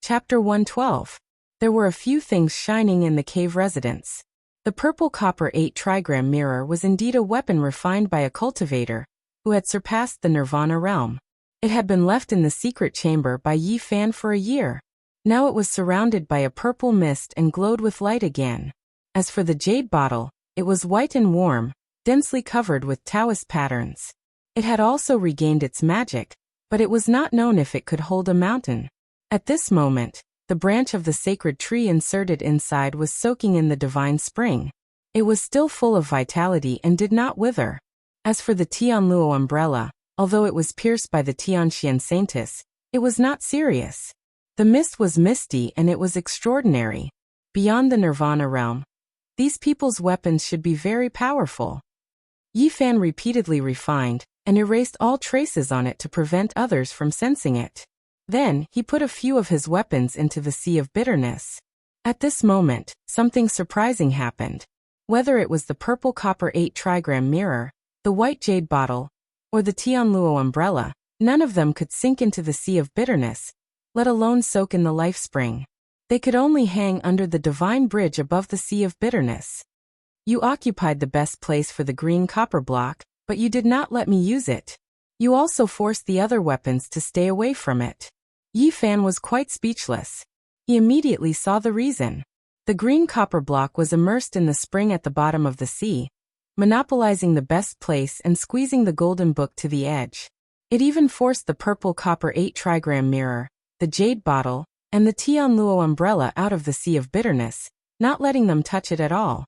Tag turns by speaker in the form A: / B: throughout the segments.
A: Chapter 112. There were a few things shining in the cave residence. The purple copper 8 trigram mirror was indeed a weapon refined by a cultivator, who had surpassed the Nirvana realm. It had been left in the secret chamber by Yi Fan for a year. Now it was surrounded by a purple mist and glowed with light again. As for the jade bottle, it was white and warm, densely covered with Taoist patterns. It had also regained its magic, but it was not known if it could hold a mountain. At this moment, the branch of the sacred tree inserted inside was soaking in the divine spring. It was still full of vitality and did not wither. As for the Tianluo umbrella, although it was pierced by the Tianxian Saintis, it was not serious. The mist was misty and it was extraordinary. Beyond the Nirvana realm, these people's weapons should be very powerful. Yi Fan repeatedly refined and erased all traces on it to prevent others from sensing it. Then, he put a few of his weapons into the sea of bitterness. At this moment, something surprising happened. Whether it was the purple copper 8 trigram mirror, the white jade bottle, or the Tianluo umbrella, none of them could sink into the sea of bitterness, let alone soak in the life spring. They could only hang under the divine bridge above the sea of bitterness. You occupied the best place for the green copper block, but you did not let me use it. You also forced the other weapons to stay away from it. Yi Fan was quite speechless. He immediately saw the reason. The green copper block was immersed in the spring at the bottom of the sea, monopolizing the best place and squeezing the golden book to the edge. It even forced the purple copper 8 trigram mirror, the jade bottle, and the Tianluo umbrella out of the sea of bitterness, not letting them touch it at all.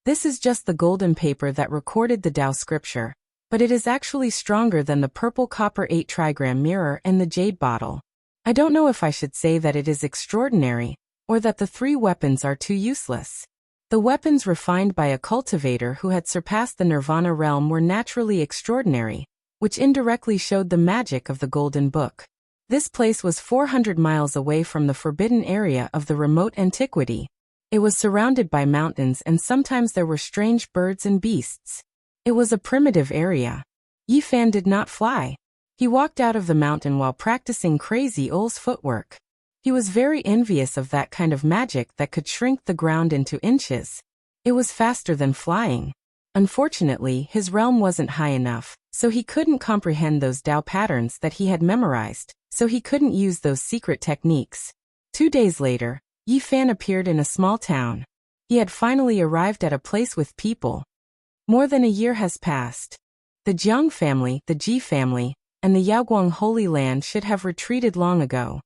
A: This is just the golden paper that recorded the Tao scripture, but it is actually stronger than the purple copper 8 trigram mirror and the jade bottle. I don't know if I should say that it is extraordinary, or that the 3 weapons are too useless. The weapons refined by a cultivator who had surpassed the Nirvana realm were naturally extraordinary, which indirectly showed the magic of the Golden Book. This place was 400 miles away from the forbidden area of the remote antiquity. It was surrounded by mountains and sometimes there were strange birds and beasts. It was a primitive area. Yi Fan did not fly. He walked out of the mountain while practicing Crazy Ole's footwork. He was very envious of that kind of magic that could shrink the ground into inches. It was faster than flying. Unfortunately, his realm wasn't high enough, so he couldn't comprehend those Tao patterns that he had memorized, so he couldn't use those secret techniques. 2 days later, Yi Fan appeared in a small town. He had finally arrived at a place with people. More than a year has passed. The Jiang family, the Ji family, and the Yaoguang Holy Land should have retreated long ago.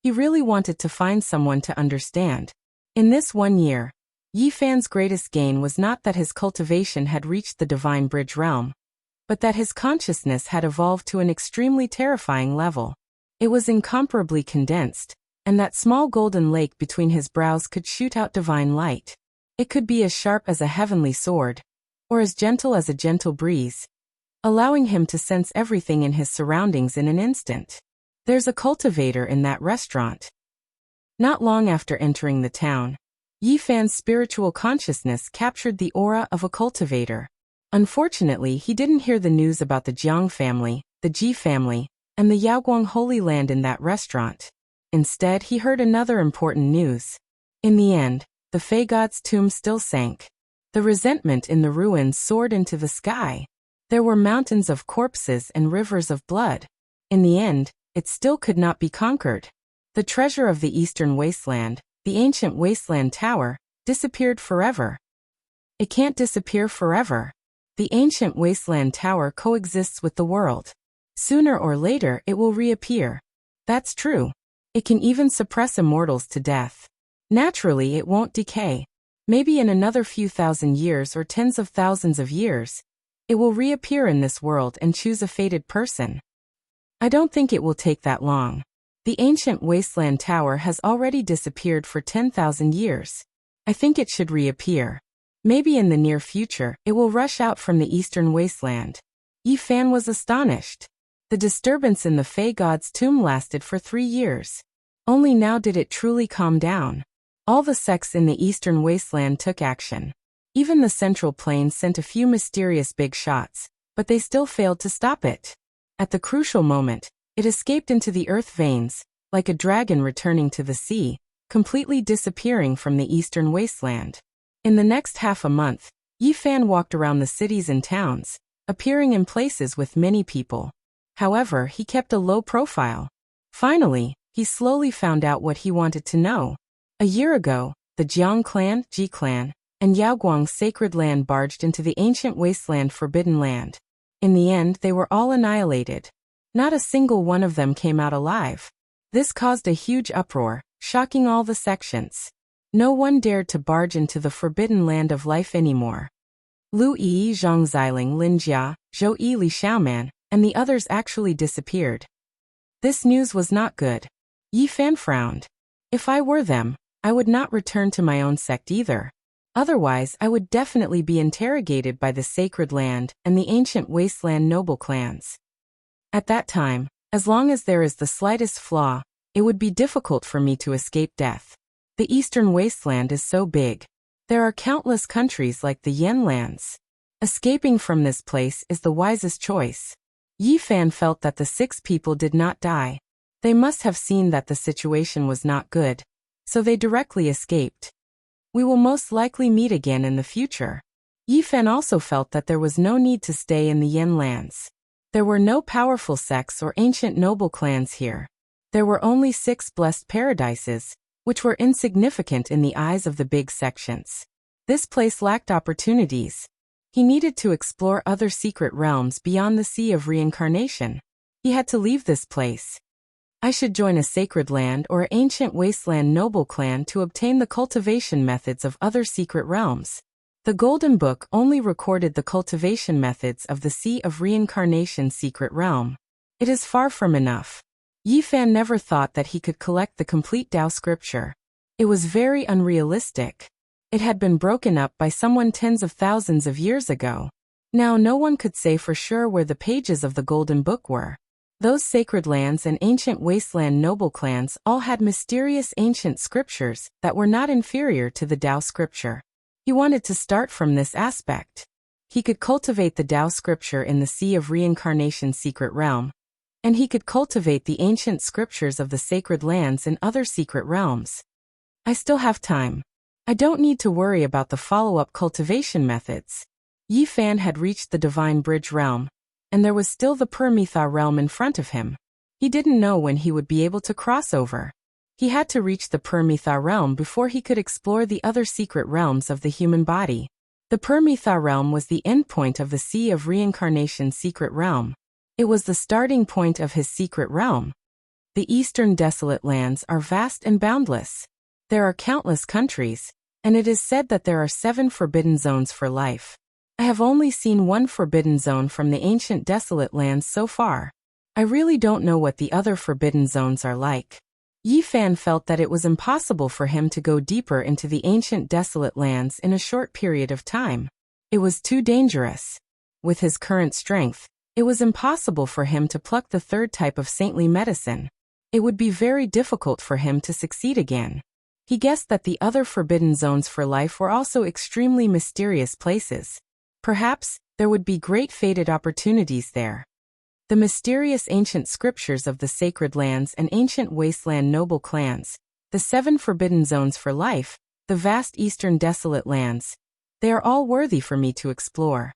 A: He really wanted to find someone to understand. In this 1 year, Yi Fan's greatest gain was not that his cultivation had reached the divine bridge realm, but that his consciousness had evolved to an extremely terrifying level. It was incomparably condensed, and that small golden lake between his brows could shoot out divine light. It could be as sharp as a heavenly sword, or as gentle as a gentle breeze, allowing him to sense everything in his surroundings in an instant. There's a cultivator in that restaurant. Not long after entering the town, Yi Fan's spiritual consciousness captured the aura of a cultivator. Unfortunately, he didn't hear the news about the Jiang family, the Ji family, and the Yaoguang Holy Land in that restaurant. Instead, he heard another important news. In the end, the Fey god's tomb still sank. The resentment in the ruins soared into the sky. There were mountains of corpses and rivers of blood. In the end, it still could not be conquered. The treasure of the Eastern Wasteland, the ancient Wasteland Tower, disappeared forever. It can't disappear forever. The ancient Wasteland Tower coexists with the world. Sooner or later it will reappear. That's true. It can even suppress immortals to death. Naturally, it won't decay. Maybe in another few thousand years or tens of thousands of years, it will reappear in this world and choose a fated person. I don't think it will take that long. The ancient Wasteland Tower has already disappeared for 10,000 years. I think it should reappear. Maybe in the near future, it will rush out from the Eastern Wasteland. Yi Fan was astonished. The disturbance in the Fey god's tomb lasted for 3 years. Only now did it truly calm down. All the sects in the Eastern Wasteland took action. Even the Central Plain sent a few mysterious big shots, but they still failed to stop it. At the crucial moment, it escaped into the earth veins, like a dragon returning to the sea, completely disappearing from the eastern wasteland. In the next half a month, Yi Fan walked around the cities and towns, appearing in places with many people. However, he kept a low profile. Finally, he slowly found out what he wanted to know. A year ago, the Jiang clan, Ji clan, and Yaoguang sacred land barged into the ancient wasteland Forbidden Land. In the end, they were all annihilated. Not a single one of them came out alive. This caused a huge uproar, shocking all the sections. No one dared to barge into the Forbidden Land of Life anymore. Lu Yi, Zhang Xiling, Lin Jia, Zhou Yi, Li Xiaoman, and the others actually disappeared. This news was not good. Yi Fan frowned. If I were them, I would not return to my own sect either. Otherwise, I would definitely be interrogated by the Sacred Land and the ancient wasteland noble clans. At that time, as long as there is the slightest flaw, it would be difficult for me to escape death. The eastern wasteland is so big. There are countless countries like the Yen lands. Escaping from this place is the wisest choice. Yi Fan felt that the 6 people did not die. They must have seen that the situation was not good, so they directly escaped. We will most likely meet again in the future. Yi Fan also felt that there was no need to stay in the Yen lands. There were no powerful sects or ancient noble clans here. There were only 6 blessed paradises, which were insignificant in the eyes of the big sections. This place lacked opportunities. He needed to explore other secret realms beyond the Sea of Reincarnation. He had to leave this place. I should join a sacred land or ancient wasteland noble clan to obtain the cultivation methods of other secret realms. The Golden Book only recorded the cultivation methods of the Sea of Reincarnation secret realm. It is far from enough. Yi Fan never thought that he could collect the complete Tao scripture. It was very unrealistic. It had been broken up by someone tens of thousands of years ago. Now no one could say for sure where the pages of the Golden Book were. Those sacred lands and ancient wasteland noble clans all had mysterious ancient scriptures that were not inferior to the Tao scripture. He wanted to start from this aspect. He could cultivate the Tao scripture in the Sea of Reincarnation secret realm, and he could cultivate the ancient scriptures of the sacred lands in other secret realms. I still have time. I don't need to worry about the follow-up cultivation methods. Yi Fan had reached the Divine Bridge realm, and there was still the Permitha realm in front of him. He didn't know when he would be able to cross over. He had to reach the Permitha realm before he could explore the other secret realms of the human body. The Permitha realm was the endpoint of the Sea of Reincarnation secret realm. It was the starting point of his secret realm. The eastern desolate lands are vast and boundless. There are countless countries, and it is said that there are 7 forbidden zones for life. I have only seen 1 forbidden zone from the ancient desolate lands so far. I really don't know what the other forbidden zones are like. Yi Fan felt that it was impossible for him to go deeper into the ancient desolate lands in a short period of time. It was too dangerous. With his current strength, it was impossible for him to pluck the 3rd type of saintly medicine. It would be very difficult for him to succeed again. He guessed that the other forbidden zones for life were also extremely mysterious places. Perhaps there would be great fated opportunities there. The mysterious ancient scriptures of the sacred lands and ancient wasteland noble clans, the 7 forbidden zones for life, the vast eastern desolate lands, they are all worthy for me to explore.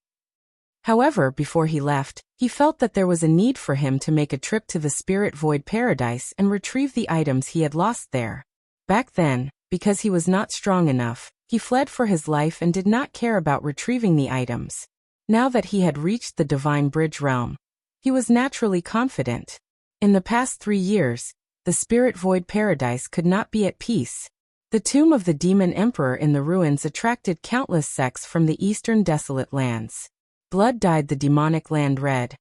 A: However, before he left, he felt that there was a need for him to make a trip to the Spirit Void Paradise and retrieve the items he had lost there. Back then, because he was not strong enough, he fled for his life and did not care about retrieving the items. Now that he had reached the Divine Bridge realm, he was naturally confident. In the past 3 years, the Spirit Void Paradise could not be at peace. The tomb of the Demon Emperor in the ruins attracted countless sects from the eastern desolate lands. Blood dyed the demonic land red.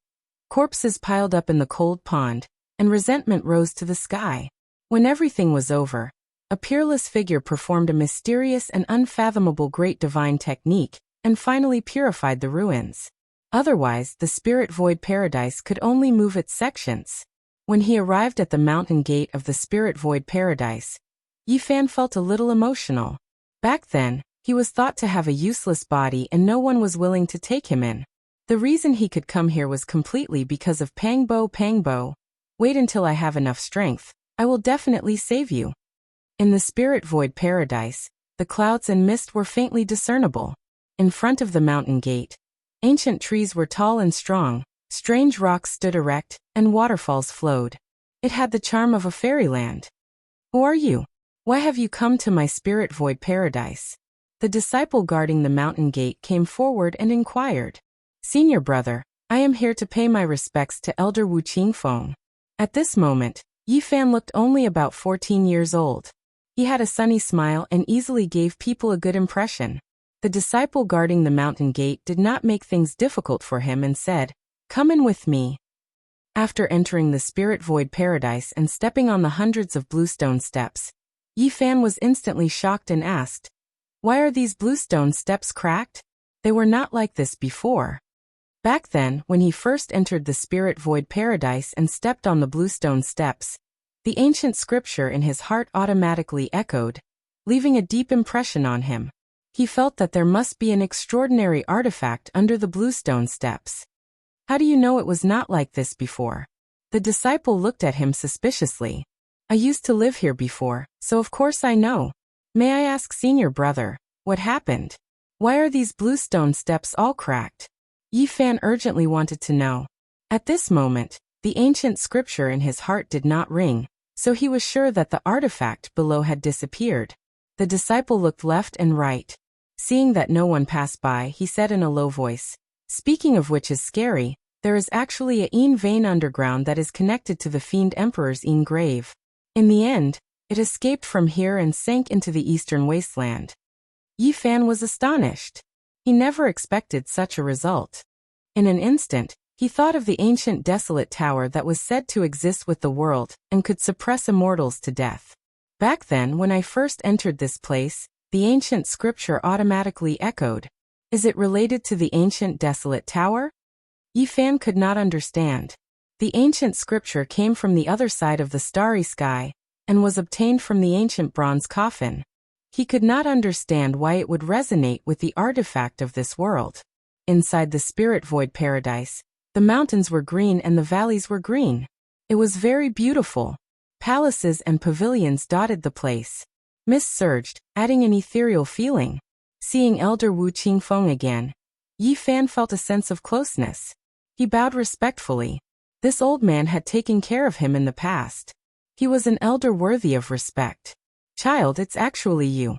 A: Corpses piled up in the cold pond, and resentment rose to the sky. When everything was over, a peerless figure performed a mysterious and unfathomable great divine technique, and finally purified the ruins. Otherwise, the Spirit Void Paradise could only move its sections. When he arrived at the mountain gate of the Spirit Void Paradise, Yi Fan felt a little emotional. Back then, he was thought to have a useless body and no one was willing to take him in. The reason he could come here was completely because of Pangbo. Wait until I have enough strength. I will definitely save you. In the spirit void paradise, the clouds and mist were faintly discernible. In front of the mountain gate, ancient trees were tall and strong, strange rocks stood erect, and waterfalls flowed. It had the charm of a fairyland. Who are you? Why have you come to my spirit void paradise? The disciple guarding the mountain gate came forward and inquired. Senior brother, I am here to pay my respects to Elder Wu Qingfeng. At this moment, Yi Fan looked only about 14 years old. He had a sunny smile and easily gave people a good impression. The disciple guarding the mountain gate did not make things difficult for him and said, "Come in with me." After entering the spirit void paradise and stepping on the hundreds of bluestone steps, Yi Fan was instantly shocked and asked, "Why are these bluestone steps cracked? They were not like this before." Back then, when he first entered the spirit void paradise and stepped on the bluestone steps, the ancient scripture in his heart automatically echoed, leaving a deep impression on him. He felt that there must be an extraordinary artifact under the bluestone steps. How do you know it was not like this before? The disciple looked at him suspiciously. I used to live here before, so of course I know. May I ask, senior brother, what happened? Why are these bluestone steps all cracked? Yi Fan urgently wanted to know. At this moment, the ancient scripture in his heart did not ring, so he was sure that the artifact below had disappeared. The disciple looked left and right. Seeing that no one passed by, he said in a low voice, "Speaking of which is scary, there is actually a Yin vein underground that is connected to the Fiend Emperor's Yin grave. In the end, it escaped from here and sank into the eastern wasteland." Yi Fan was astonished. He never expected such a result. In an instant, he thought of the ancient desolate tower that was said to exist with the world and could suppress immortals to death. Back then, when I first entered this place, the ancient scripture automatically echoed. Is it related to the ancient desolate tower? Yi Fan could not understand. The ancient scripture came from the other side of the starry sky and was obtained from the ancient bronze coffin. He could not understand why it would resonate with the artifact of this world. Inside the spirit void paradise, the mountains were green and the valleys were green. It was very beautiful. Palaces and pavilions dotted the place. Mist surged, adding an ethereal feeling. Seeing Elder Wu Qingfeng again, Yi Fan felt a sense of closeness. He bowed respectfully. This old man had taken care of him in the past. He was an elder worthy of respect. Child, it's actually you.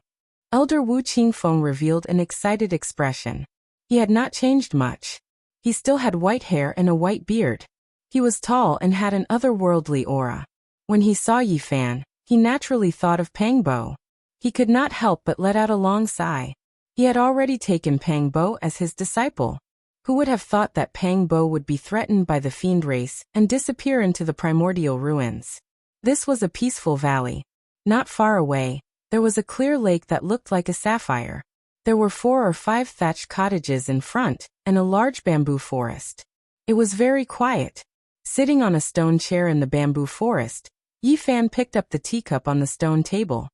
A: Elder Wu Qingfeng revealed an excited expression. He had not changed much. He still had white hair and a white beard. He was tall and had an otherworldly aura. When he saw Yi Fan, he naturally thought of Pang Bo. He could not help but let out a long sigh. He had already taken Pang Bo as his disciple. Who would have thought that Pang Bo would be threatened by the fiend race and disappear into the primordial ruins? This was a peaceful valley. Not far away, there was a clear lake that looked like a sapphire. There were 4 or 5 thatched cottages in front, and a large bamboo forest. It was very quiet. Sitting on a stone chair in the bamboo forest, Yi Fan picked up the teacup on the stone table.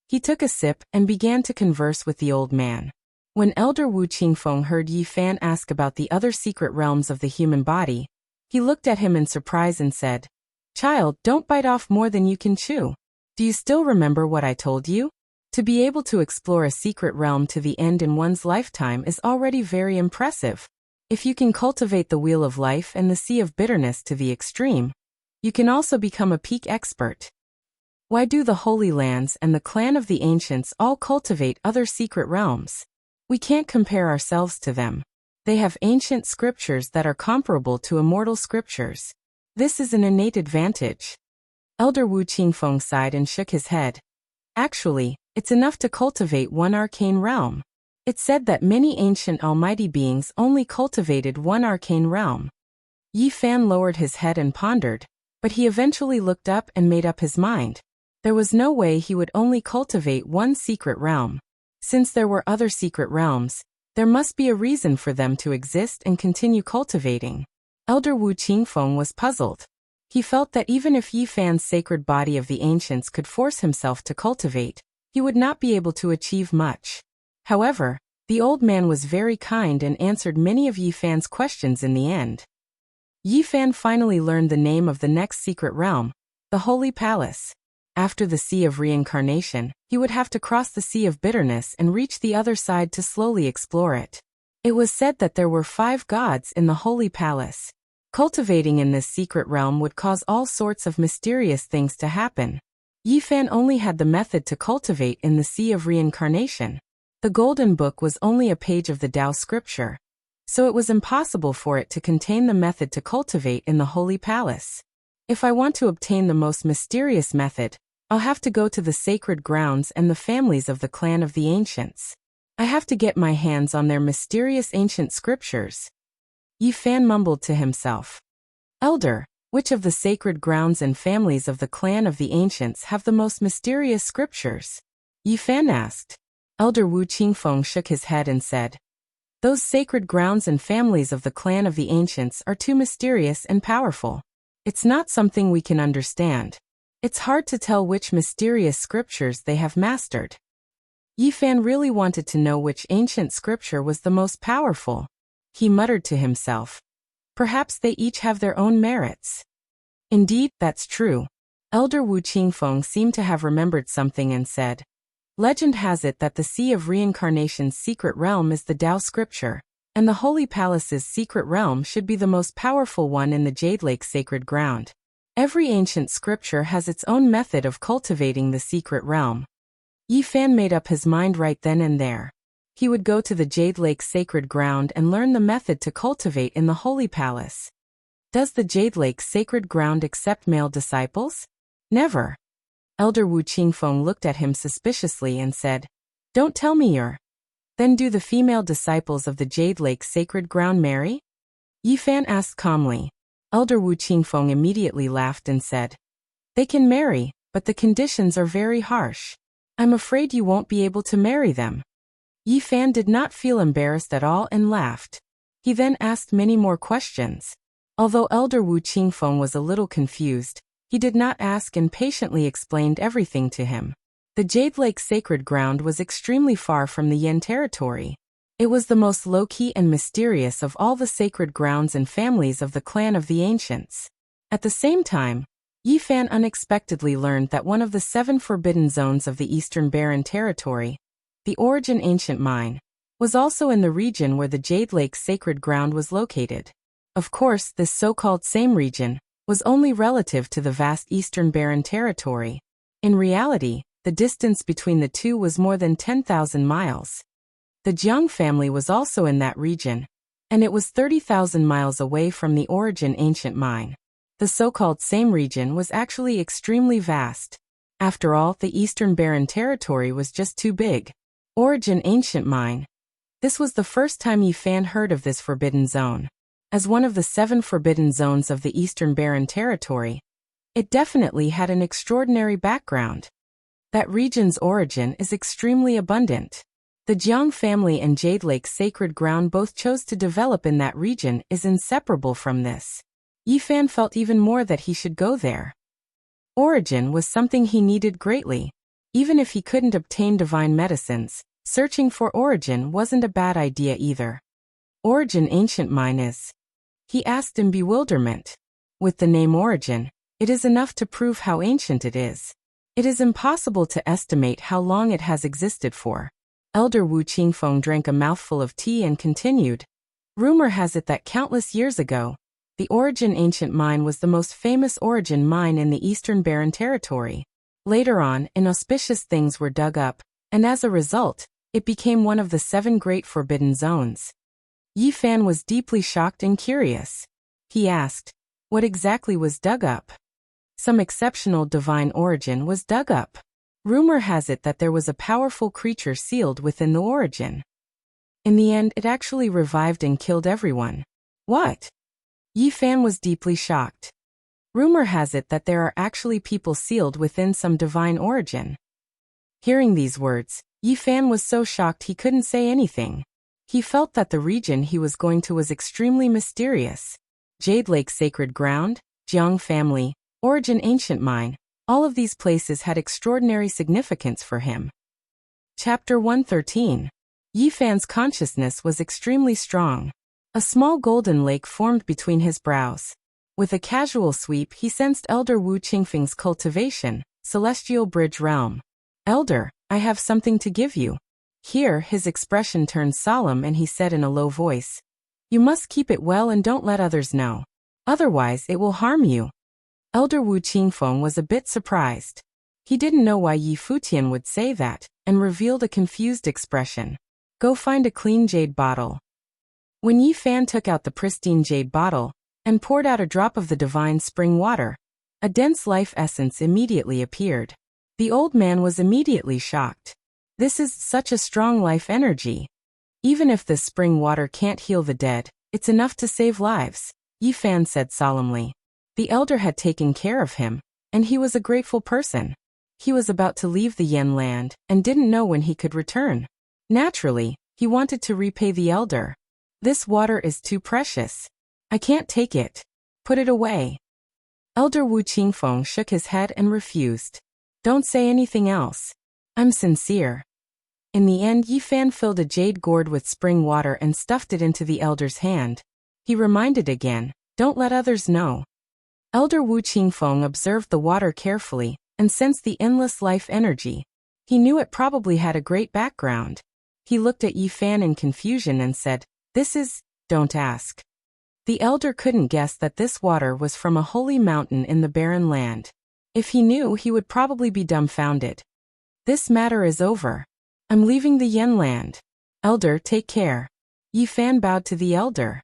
A: He took a sip and began to converse with the old man. When Elder Wu Qingfeng heard Yi Fan ask about the other secret realms of the human body, he looked at him in surprise and said, "Child, don't bite off more than you can chew. Do you still remember what I told you? To be able to explore a secret realm to the end in one's lifetime is already very impressive. If you can cultivate the wheel of life and the sea of bitterness to the extreme, you can also become a peak expert. Why do the Holy Lands and the clan of the ancients all cultivate other secret realms? We can't compare ourselves to them. They have ancient scriptures that are comparable to immortal scriptures. This is an innate advantage." Elder Wu Qingfeng sighed and shook his head. Actually, it's enough to cultivate one arcane realm. It's said that many ancient almighty beings only cultivated one arcane realm. Yi Fan lowered his head and pondered, but he eventually looked up and made up his mind. There was no way he would only cultivate one secret realm. Since there were other secret realms, there must be a reason for them to exist and continue cultivating. Elder Wu Qingfeng was puzzled. He felt that even if Yi Fan's sacred body of the ancients could force himself to cultivate, he would not be able to achieve much. However, the old man was very kind and answered many of Yi Fan's questions in the end. Yi Fan finally learned the name of the next secret realm, the Holy Palace. After the Sea of Reincarnation, he would have to cross the Sea of Bitterness and reach the other side to slowly explore it. It was said that there were 5 gods in the Holy Palace. Cultivating in this secret realm would cause all sorts of mysterious things to happen. Yi Fan only had the method to cultivate in the Sea of Reincarnation. The Golden Book was only a page of the Tao scripture, so it was impossible for it to contain the method to cultivate in the Holy Palace. If I want to obtain the most mysterious method, I'll have to go to the sacred grounds and the families of the clan of the ancients. I have to get my hands on their mysterious ancient scriptures. Yi Fan mumbled to himself. Elder, which of the sacred grounds and families of the clan of the ancients have the most mysterious scriptures? Yi Fan asked. Elder Wu Qingfeng shook his head and said, those sacred grounds and families of the clan of the ancients are too mysterious and powerful. It's not something we can understand. It's hard to tell which mysterious scriptures they have mastered. Yi Fan really wanted to know which ancient scripture was the most powerful. He muttered to himself. Perhaps they each have their own merits. Indeed, that's true. Elder Wu Qingfeng seemed to have remembered something and said, legend has it that the Sea of Reincarnation's secret realm is the Tao scripture, and the Holy Palace's secret realm should be the most powerful one in the Jade Lake sacred ground. Every ancient scripture has its own method of cultivating the secret realm. Yi Fan made up his mind right then and there. He would go to the Jade Lake sacred ground and learn the method to cultivate in the Holy Palace. Does the Jade Lake sacred ground accept male disciples? Never. Elder Wu Qingfeng looked at him suspiciously and said, don't tell me you're. Then do the female disciples of the Jade Lake sacred ground marry? Yi Fan asked calmly. Elder Wu Qingfeng immediately laughed and said, they can marry, but the conditions are very harsh. I'm afraid you won't be able to marry them. Yi Fan did not feel embarrassed at all and laughed. He then asked many more questions. Although Elder Wu Qingfeng was a little confused, he did not ask and patiently explained everything to him. The Jade Lake sacred ground was extremely far from the Yin territory. It was the most low-key and mysterious of all the sacred grounds and families of the clan of the ancients. At the same time, Yi Fan unexpectedly learned that one of the 7 forbidden zones of the Eastern Barren Territory, the Origin Ancient Mine, was also in the region where the Jade Lake sacred ground was located. Of course, this so-called same region was only relative to the vast Eastern Barren Territory. In reality, the distance between the two was more than 10,000 miles. The Jiang family was also in that region, and it was 30,000 miles away from the Origin Ancient Mine. The so-called same region was actually extremely vast. After all, the Eastern Barren Territory was just too big. Origin Ancient Mine. This was the first time Yi Fan heard of this forbidden zone. As one of the 7 forbidden zones of the Eastern Barren Territory, it definitely had an extraordinary background. That region's origin is extremely abundant. The Jiang family and Jade Lake sacred ground both chose to develop in that region is inseparable from this. Yi Fan felt even more that he should go there. Origin was something he needed greatly. Even if he couldn't obtain divine medicines, searching for Origin wasn't a bad idea either. Origin Ancient Mine is? He asked in bewilderment. With the name Origin, it is enough to prove how ancient it is. It is impossible to estimate how long it has existed for. Elder Wu Qingfeng drank a mouthful of tea and continued. Rumor has it that countless years ago, the Origin Ancient Mine was the most famous origin mine in the Eastern Barren Territory. Later on, inauspicious things were dug up, and as a result, it became one of the 7 great forbidden zones. Yi Fan was deeply shocked and curious. He asked, what exactly was dug up? Some exceptional divine origin was dug up. Rumor has it that there was a powerful creature sealed within the origin. In the end, it actually revived and killed everyone. What? Yi Fan was deeply shocked. Rumor has it that there are actually people sealed within some divine origin. Hearing these words, Yi Fan was so shocked he couldn't say anything. He felt that the region he was going to was extremely mysterious. Jade Lake Sacred Ground, Jiang Family, Origin Ancient Mine, all of these places had extraordinary significance for him. Chapter 113. Yi Fan's consciousness was extremely strong. A small golden lake formed between his brows. With a casual sweep he sensed Elder Wu Qingfeng's cultivation, celestial bridge realm. Elder, I have something to give you. Here, his expression turned solemn and he said in a low voice, "You must keep it well and don't let others know. Otherwise, it will harm you." Elder Wu Qingfeng was a bit surprised. He didn't know why Yi Futian would say that, and revealed a confused expression. "Go find a clean jade bottle." When Yi Fan took out the pristine jade bottle and poured out a drop of the divine spring water, a dense life essence immediately appeared. The old man was immediately shocked. This is such a strong life energy. Even if this spring water can't heal the dead, it's enough to save lives, Yi Fan said solemnly. The elder had taken care of him, and he was a grateful person. He was about to leave the Yen land and didn't know when he could return. Naturally, he wanted to repay the elder. "This water is too precious. I can't take it. Put it away." Elder Wu Qingfeng shook his head and refused. "Don't say anything else. I'm sincere." In the end, Yi Fan filled a jade gourd with spring water and stuffed it into the elder's hand. He reminded again, "Don't let others know." Elder Wu Qingfeng observed the water carefully and sensed the endless life energy. He knew it probably had a great background. He looked at Yi Fan in confusion and said, "This is, don't ask." The elder couldn't guess that this water was from a holy mountain in the barren land. If he knew, he would probably be dumbfounded. "This matter is over. I'm leaving the Yen land. Elder, take care." Yi Fan bowed to the elder.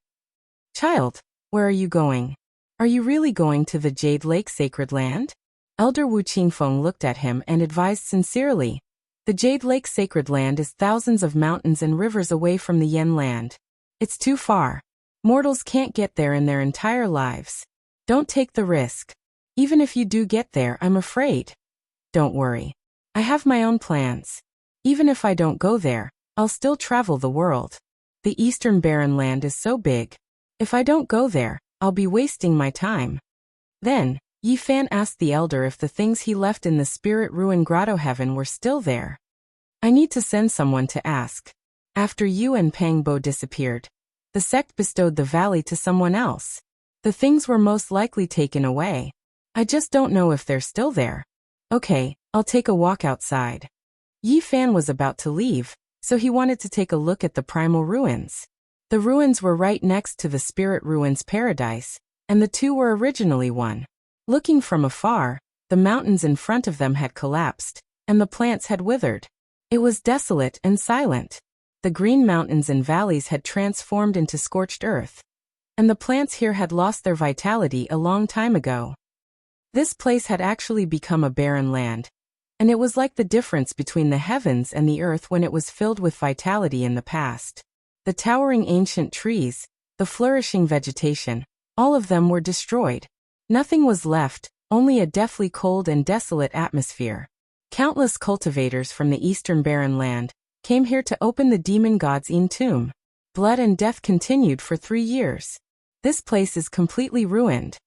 A: "Child, where are you going? Are you really going to the Jade Lake Sacred Land?" Elder Wu Qingfeng looked at him and advised sincerely. "The Jade Lake Sacred Land is thousands of mountains and rivers away from the Yen land. It's too far. Mortals can't get there in their entire lives. Don't take the risk. Even if you do get there, I'm afraid." "Don't worry. I have my own plans. Even if I don't go there, I'll still travel the world. The Eastern Barren Land is so big. If I don't go there, I'll be wasting my time." Then, Yi Fan asked the elder if the things he left in the spirit ruin grotto heaven were still there. "I need to send someone to ask. After you and Pang Bo disappeared, the sect bestowed the valley to someone else. The things were most likely taken away. I just don't know if they're still there." "Okay, I'll take a walk outside." Yi Fan was about to leave, so he wanted to take a look at the primal ruins. The ruins were right next to the spirit ruins paradise, and the two were originally one. Looking from afar, the mountains in front of them had collapsed, and the plants had withered. It was desolate and silent. The green mountains and valleys had transformed into scorched earth, and the plants here had lost their vitality a long time ago. This place had actually become a barren land, and it was like the difference between the heavens and the earth when it was filled with vitality in the past. The towering ancient trees, the flourishing vegetation, all of them were destroyed. Nothing was left, only a deathly cold and desolate atmosphere. Countless cultivators from the Eastern Barren Land came here to open the demon god's tomb. Blood and death continued for 3 years. This place is completely ruined.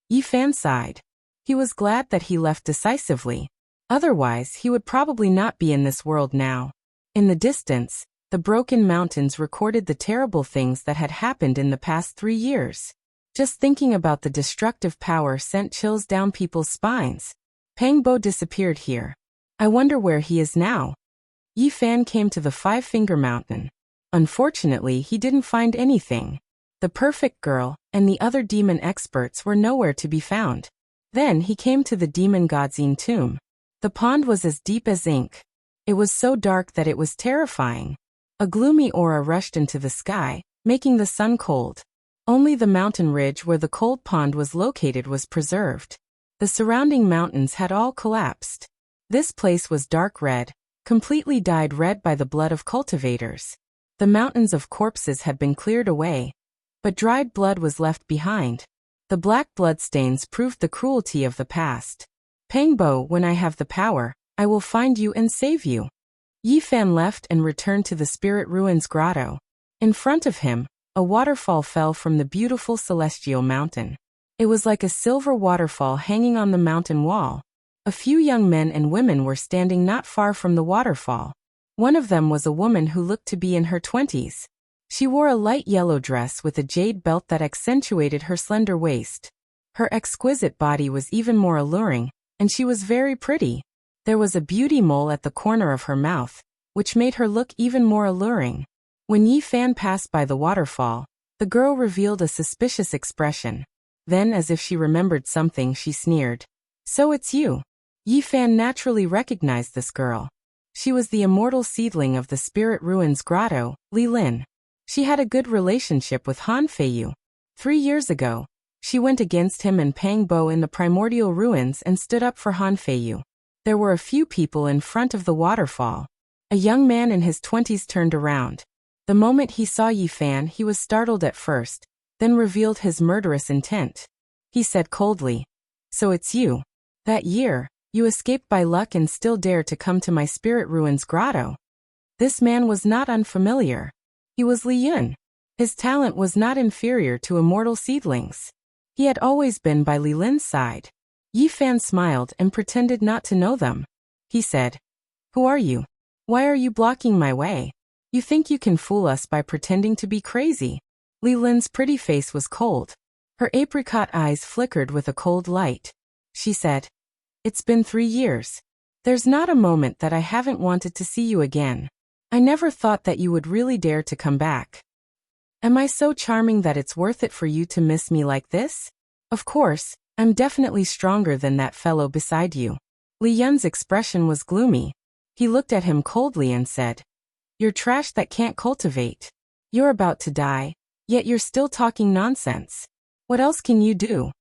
A: Yi Fan sighed. He was glad that he left decisively. Otherwise, he would probably not be in this world now. In the distance, the broken mountains recorded the terrible things that had happened in the past 3 years. Just thinking about the destructive power sent chills down people's spines. Pang Bo disappeared here. I wonder where he is now. Yi Fan came to the Five-Finger Mountain. Unfortunately, he didn't find anything. The perfect girl and the other demon experts were nowhere to be found. Then he came to the demon god's tomb. The pond was as deep as ink. It was so dark that it was terrifying. A gloomy aura rushed into the sky, making the sun cold. Only the mountain ridge where the cold pond was located was preserved. The surrounding mountains had all collapsed. This place was dark red, completely dyed red by the blood of cultivators. The mountains of corpses had been cleared away, but dried blood was left behind. The black bloodstains proved the cruelty of the past. Pang Bo, when I have the power, I will find you and save you. Yi Fan left and returned to the Spirit Ruins Grotto. In front of him, a waterfall fell from the beautiful celestial mountain. It was like a silver waterfall hanging on the mountain wall. A few young men and women were standing not far from the waterfall. One of them was a woman who looked to be in her 20s. She wore a light yellow dress with a jade belt that accentuated her slender waist. Her exquisite body was even more alluring, and she was very pretty. There was a beauty mole at the corner of her mouth, which made her look even more alluring. When Yi Fan passed by the waterfall, the girl revealed a suspicious expression. Then, as if she remembered something, she sneered. "So it's you." Yi Fan naturally recognized this girl. She was the immortal seedling of the Spirit Ruins Grotto, Li Lin. She had a good relationship with Han Feiyu. 3 years ago, she went against him and Pang Bo in the primordial ruins and stood up for Han Feiyu. There were a few people in front of the waterfall. A young man in his 20s turned around. The moment he saw Yi Fan, he was startled at first, then revealed his murderous intent. He said coldly, "So it's you. That year, you escaped by luck and still dare to come to my Spirit Ruins Grotto." This man was not unfamiliar. He was Li Yun. His talent was not inferior to immortal seedlings. He had always been by Li Lin's side. Yi Fan smiled and pretended not to know them. He said, "Who are you? Why are you blocking my way? You think you can fool us by pretending to be crazy?" Li Lin's pretty face was cold. Her apricot eyes flickered with a cold light. She said, "It's been 3 years. There's not a moment that I haven't wanted to see you again. I never thought that you would really dare to come back. Am I so charming that it's worth it for you to miss me like this? Of course, I'm definitely stronger than that fellow beside you." Li Yun's expression was gloomy. He looked at him coldly and said, "You're trash that can't cultivate. You're about to die, yet you're still talking nonsense. What else can you do?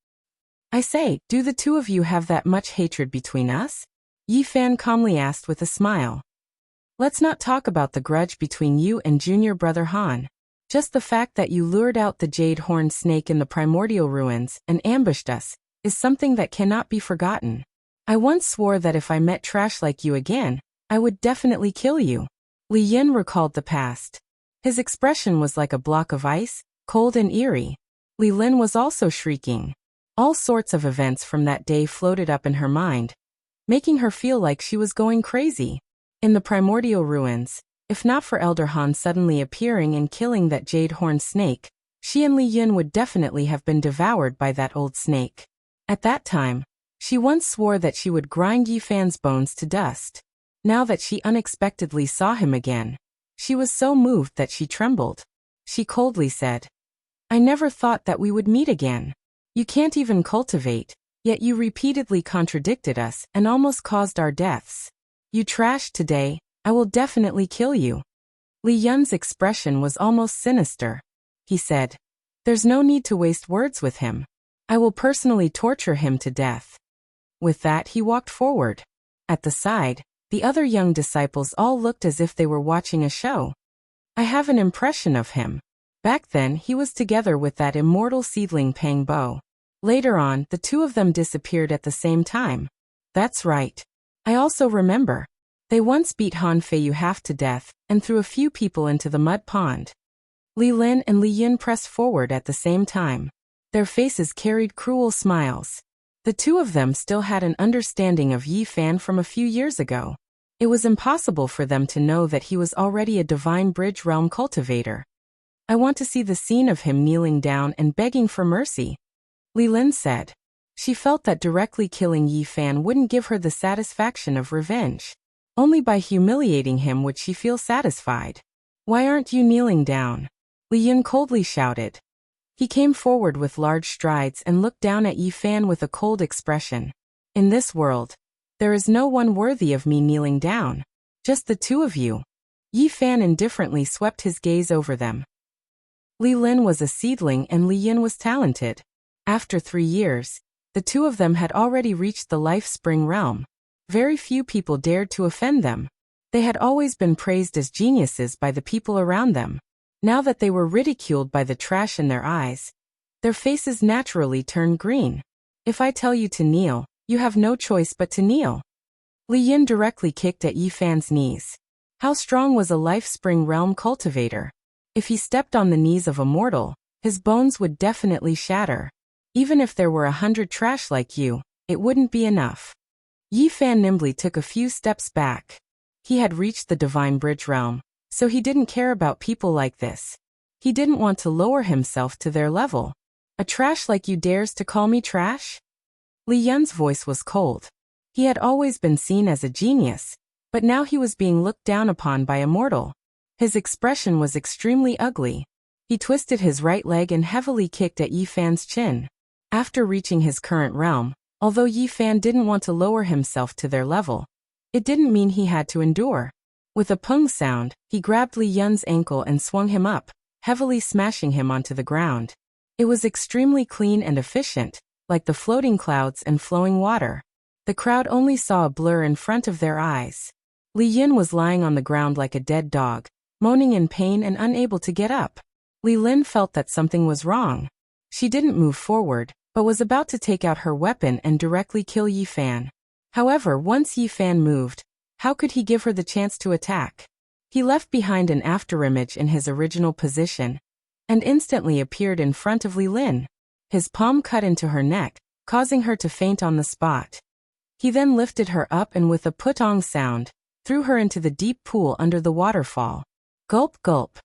A: I say, do the two of you have that much hatred between us?" Yi Fan calmly asked with a smile. "Let's not talk about the grudge between you and junior brother Han. Just the fact that you lured out the jade-horned snake in the primordial ruins and ambushed us is something that cannot be forgotten. I once swore that if I met trash like you again, I would definitely kill you." Li Yun recalled the past. His expression was like a block of ice, cold and eerie. Li Lin was also shrieking. All sorts of events from that day floated up in her mind, making her feel like she was going crazy. In the primordial ruins, if not for Elder Han suddenly appearing and killing that jade-horned snake, she and Li Yun would definitely have been devoured by that old snake. At that time, she once swore that she would grind Yi Fan's bones to dust. Now that she unexpectedly saw him again, she was so moved that she trembled. She coldly said, "I never thought that we would meet again. You can't even cultivate, yet you repeatedly contradicted us and almost caused our deaths. You trashed today, I will definitely kill you." Li Yun's expression was almost sinister. He said, "There's no need to waste words with him. I will personally torture him to death." With that, he walked forward. At the side, the other young disciples all looked as if they were watching a show. I have an impression of him. Back then, he was together with that immortal seedling Pang Bo. Later on, the two of them disappeared at the same time. That's right. I also remember. They once beat Han Feiyu half to death and threw a few people into the mud pond. Li Lin and Li Yun pressed forward at the same time. Their faces carried cruel smiles. The two of them still had an understanding of Yi Fan from a few years ago. It was impossible for them to know that he was already a divine bridge realm cultivator. "I want to see the scene of him kneeling down and begging for mercy," Li Lin said. She felt that directly killing Yi Fan wouldn't give her the satisfaction of revenge. Only by humiliating him would she feel satisfied. "Why aren't you kneeling down?" Li Yun coldly shouted. He came forward with large strides and looked down at Yi Fan with a cold expression. "In this world, there is no one worthy of me kneeling down. Just the two of you." Yi Fan indifferently swept his gaze over them. Li Lin was a seedling and Li Yun was talented. After 3 years, the two of them had already reached the life spring realm. Very few people dared to offend them. They had always been praised as geniuses by the people around them. Now that they were ridiculed by the trash in their eyes, their faces naturally turned green. "If I tell you to kneel, you have no choice but to kneel." Li Yun directly kicked at Yi Fan's knees. How strong was a life spring realm cultivator? If he stepped on the knees of a mortal, his bones would definitely shatter. Even if there were 100 trash like you, it wouldn't be enough. Yi Fan nimbly took a few steps back. He had reached the divine bridge realm, so he didn't care about people like this. He didn't want to lower himself to their level. "A trash like you dares to call me trash?" Li Yun's voice was cold. He had always been seen as a genius, but now he was being looked down upon by a mortal. His expression was extremely ugly. He twisted his right leg and heavily kicked at Yi Fan's chin. After reaching his current realm, although Yi Fan didn't want to lower himself to their level, it didn't mean he had to endure. With a pung sound, he grabbed Li Yun's ankle and swung him up, heavily smashing him onto the ground. It was extremely clean and efficient, like the floating clouds and flowing water. The crowd only saw a blur in front of their eyes. Li Yun was lying on the ground like a dead dog, moaning in pain and unable to get up. Li Lin felt that something was wrong. She didn't move forward, but was about to take out her weapon and directly kill Yi Fan. However, once Yi Fan moved, how could he give her the chance to attack? He left behind an afterimage in his original position, and instantly appeared in front of Li Lin. His palm cut into her neck, causing her to faint on the spot. He then lifted her up and with a putong sound, threw her into the deep pool under the waterfall. Gulp gulp.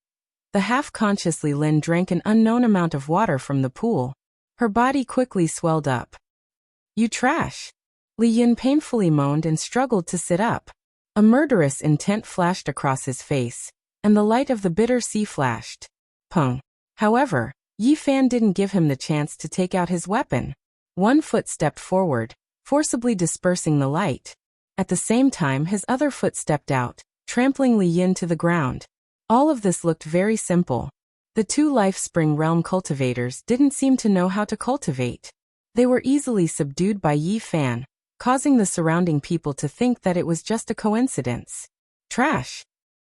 A: The half-conscious Li Lin drank an unknown amount of water from the pool. Her body quickly swelled up. "You trash!" Li Yun painfully moaned and struggled to sit up. A murderous intent flashed across his face, and the light of the bitter sea flashed. Pung. However, Yi Fan didn't give him the chance to take out his weapon. One foot stepped forward, forcibly dispersing the light. At the same time, his other foot stepped out, trampling Li Yun to the ground. All of this looked very simple. The two Life Spring Realm cultivators didn't seem to know how to cultivate. They were easily subdued by Yi Fan, causing the surrounding people to think that it was just a coincidence. Trash.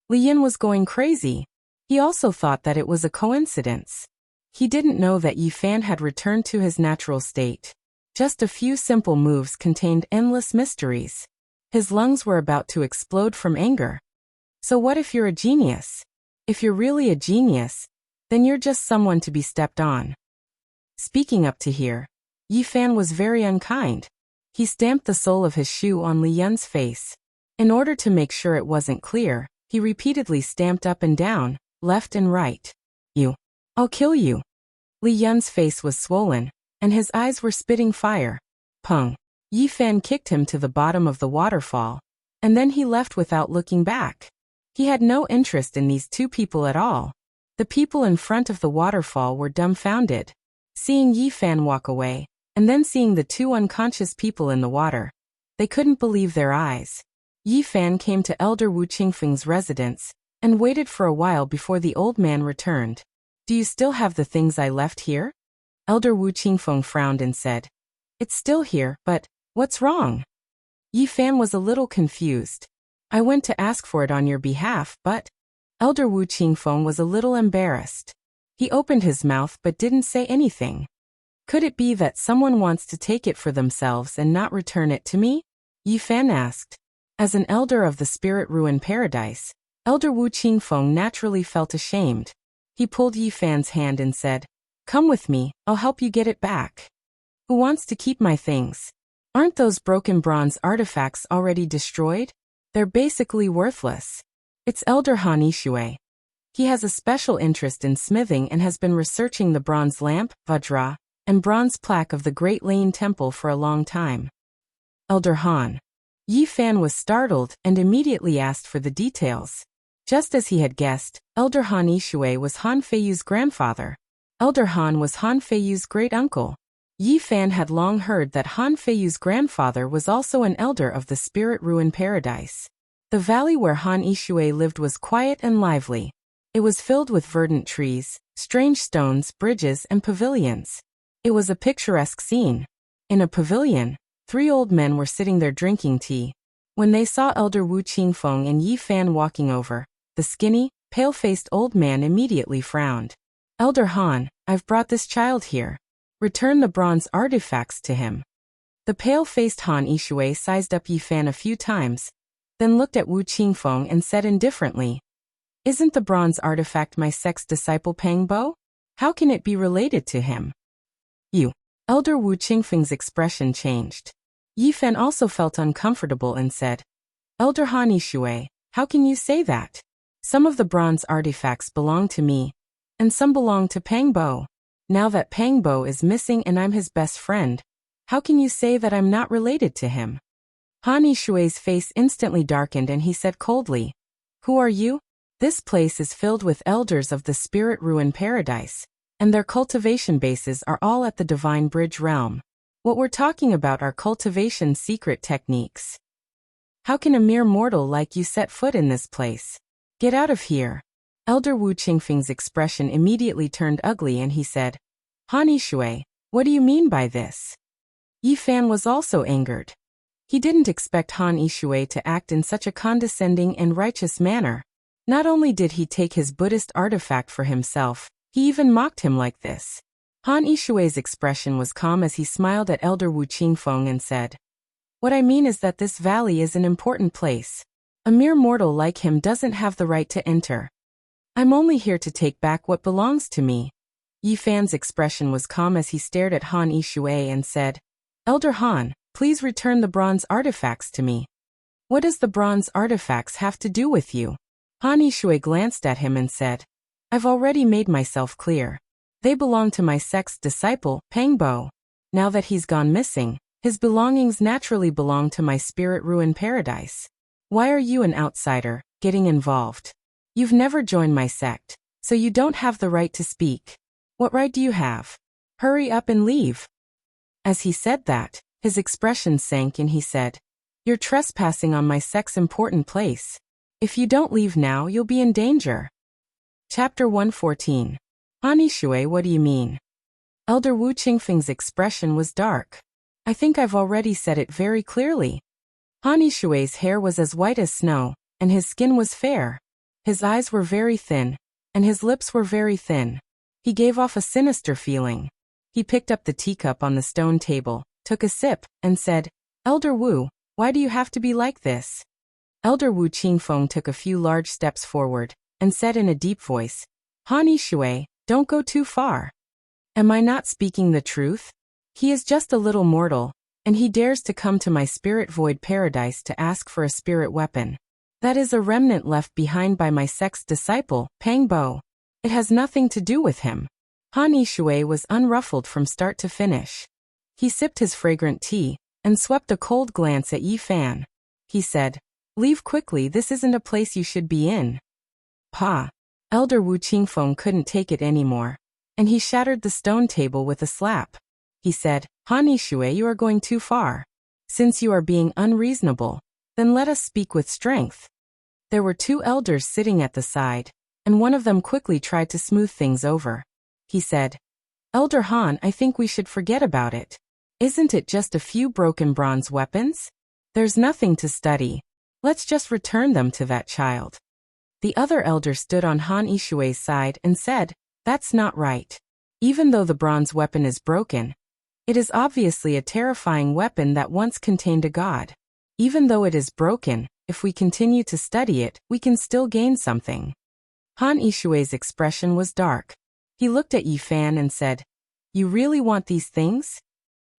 A: Li Yun was going crazy. He also thought that it was a coincidence. He didn't know that Yi Fan had returned to his natural state. Just a few simple moves contained endless mysteries. His lungs were about to explode from anger. So what if you're a genius? If you're really a genius, then you're just someone to be stepped on. Speaking up to here, Yi Fan was very unkind. He stamped the sole of his shoe on Li Yun's face. In order to make sure it wasn't clear, he repeatedly stamped up and down, left and right. I'll kill you. Li Yun's face was swollen, and his eyes were spitting fire. Pung. Yi Fan kicked him to the bottom of the waterfall, and then he left without looking back. He had no interest in these two people at all. The people in front of the waterfall were dumbfounded. Seeing Yi Fan walk away, and then seeing the two unconscious people in the water, they couldn't believe their eyes. Yi Fan came to Elder Wu Qingfeng's residence, and waited for a while before the old man returned. "Do you still have the things I left here?" Elder Wu Qingfeng frowned and said, "It's still here, but what's wrong?" Yi Fan was a little confused. "I went to ask for it on your behalf, but..." Elder Wu Qingfeng was a little embarrassed. He opened his mouth but didn't say anything. "Could it be that someone wants to take it for themselves and not return it to me?" Yi Fan asked. As an elder of the Spirit Ruin Paradise, Elder Wu Qingfeng naturally felt ashamed. He pulled Yi Fan's hand and said, "Come with me, I'll help you get it back." "Who wants to keep my things? Aren't those broken bronze artifacts already destroyed? They're basically worthless." "It's Elder Han Ishui. He has a special interest in smithing and has been researching the bronze lamp, Vajra, and bronze plaque of the Great Lane Temple for a long time." Elder Han. Yi Fan was startled and immediately asked for the details. Just as he had guessed, Elder Han Ishui was Han Feiyu's grandfather. Elder Han was Han Feiyu's great-uncle. Yi Fan had long heard that Han Feiyu's grandfather was also an elder of the Spirit Ruin Paradise. The valley where Han Ishui lived was quiet and lively. It was filled with verdant trees, strange stones, bridges, and pavilions. It was a picturesque scene. In a pavilion, 3 old men were sitting there drinking tea. When they saw Elder Wu Qingfeng and Yi Fan walking over, the skinny, pale-faced old man immediately frowned. "Elder Han, I've brought this child here. Return the bronze artifacts to him." The pale-faced Han Ishui sized up Yi Fan a few times, then looked at Wu Qingfeng and said indifferently, "Isn't the bronze artifact my sex disciple Pangbo? How can it be related to him?" "You." Elder Wu Qingfeng's expression changed. Yi Fan also felt uncomfortable and said, "Elder Han Ishui, how can you say that? Some of the bronze artifacts belong to me, and some belong to Pangbo. Now that Pangbo is missing and I'm his best friend, how can you say that I'm not related to him?" Han Yishui's face instantly darkened and he said coldly, "Who are you?" This place is filled with elders of the Spirit Ruin Paradise, and their cultivation bases are all at the Divine Bridge realm. What we're talking about are cultivation secret techniques. How can a mere mortal like you set foot in this place? Get out of here. Elder Wu Qingfeng's expression immediately turned ugly and he said, Han Yishui, what do you mean by this? Yi Fan was also angered. He didn't expect Han Yishui to act in such a condescending and righteous manner. Not only did he take his Buddhist artifact for himself, he even mocked him like this. Han Yishui's expression was calm as he smiled at Elder Wu Qingfeng and said, "What I mean is that this valley is an important place. A mere mortal like him doesn't have the right to enter. I'm only here to take back what belongs to me." Yi Fan's expression was calm as he stared at Han Yishui and said, "Elder Han, please return the bronze artifacts to me." "What does the bronze artifacts have to do with you?" Han Yishui glanced at him and said, "I've already made myself clear. They belong to my sect's disciple, Pangbo. Now that he's gone missing, his belongings naturally belong to my Spirit Ruin Paradise. Why are you, an outsider, getting involved? You've never joined my sect, so you don't have the right to speak. What right do you have? Hurry up and leave." As he said that, his expression sank and he said, "You're trespassing on my sect's important place. If you don't leave now, you'll be in danger." Chapter 114. Han Yishui, what do you mean? Elder Wu Qingfeng's expression was dark. "I think I've already said it very clearly." Han Yishui's hair was as white as snow, and his skin was fair. His eyes were very thin, and his lips were very thin. He gave off a sinister feeling. He picked up the teacup on the stone table, took a sip, and said, "Elder Wu, why do you have to be like this?" Elder Wu Qingfeng took a few large steps forward, and said in a deep voice, "Han Yishui, don't go too far. Am I not speaking the truth? He is just a little mortal, and he dares to come to my Spirit Void Paradise to ask for a spirit weapon. That is a remnant left behind by my sect's disciple, Pangbo. It has nothing to do with him." Han Yishui was unruffled from start to finish. He sipped his fragrant tea, and swept a cold glance at Yi Fan. He said, "Leave quickly, this isn't a place you should be in." Pa! Elder Wu Qingfeng couldn't take it anymore, and he shattered the stone table with a slap. He said, "Han Yishui, you are going too far. Since you are being unreasonable, then let us speak with strength." There were two elders sitting at the side, and one of them quickly tried to smooth things over. He said, "Elder Han, I think we should forget about it. Isn't it just a few broken bronze weapons? There's nothing to study. Let's just return them to that child." The other elder stood on Han Yishui's side and said, "That's not right. Even though the bronze weapon is broken, it is obviously a terrifying weapon that once contained a god. Even though it is broken, if we continue to study it, we can still gain something." Han Yishui's expression was dark. He looked at Yi Fan and said, "You really want these things?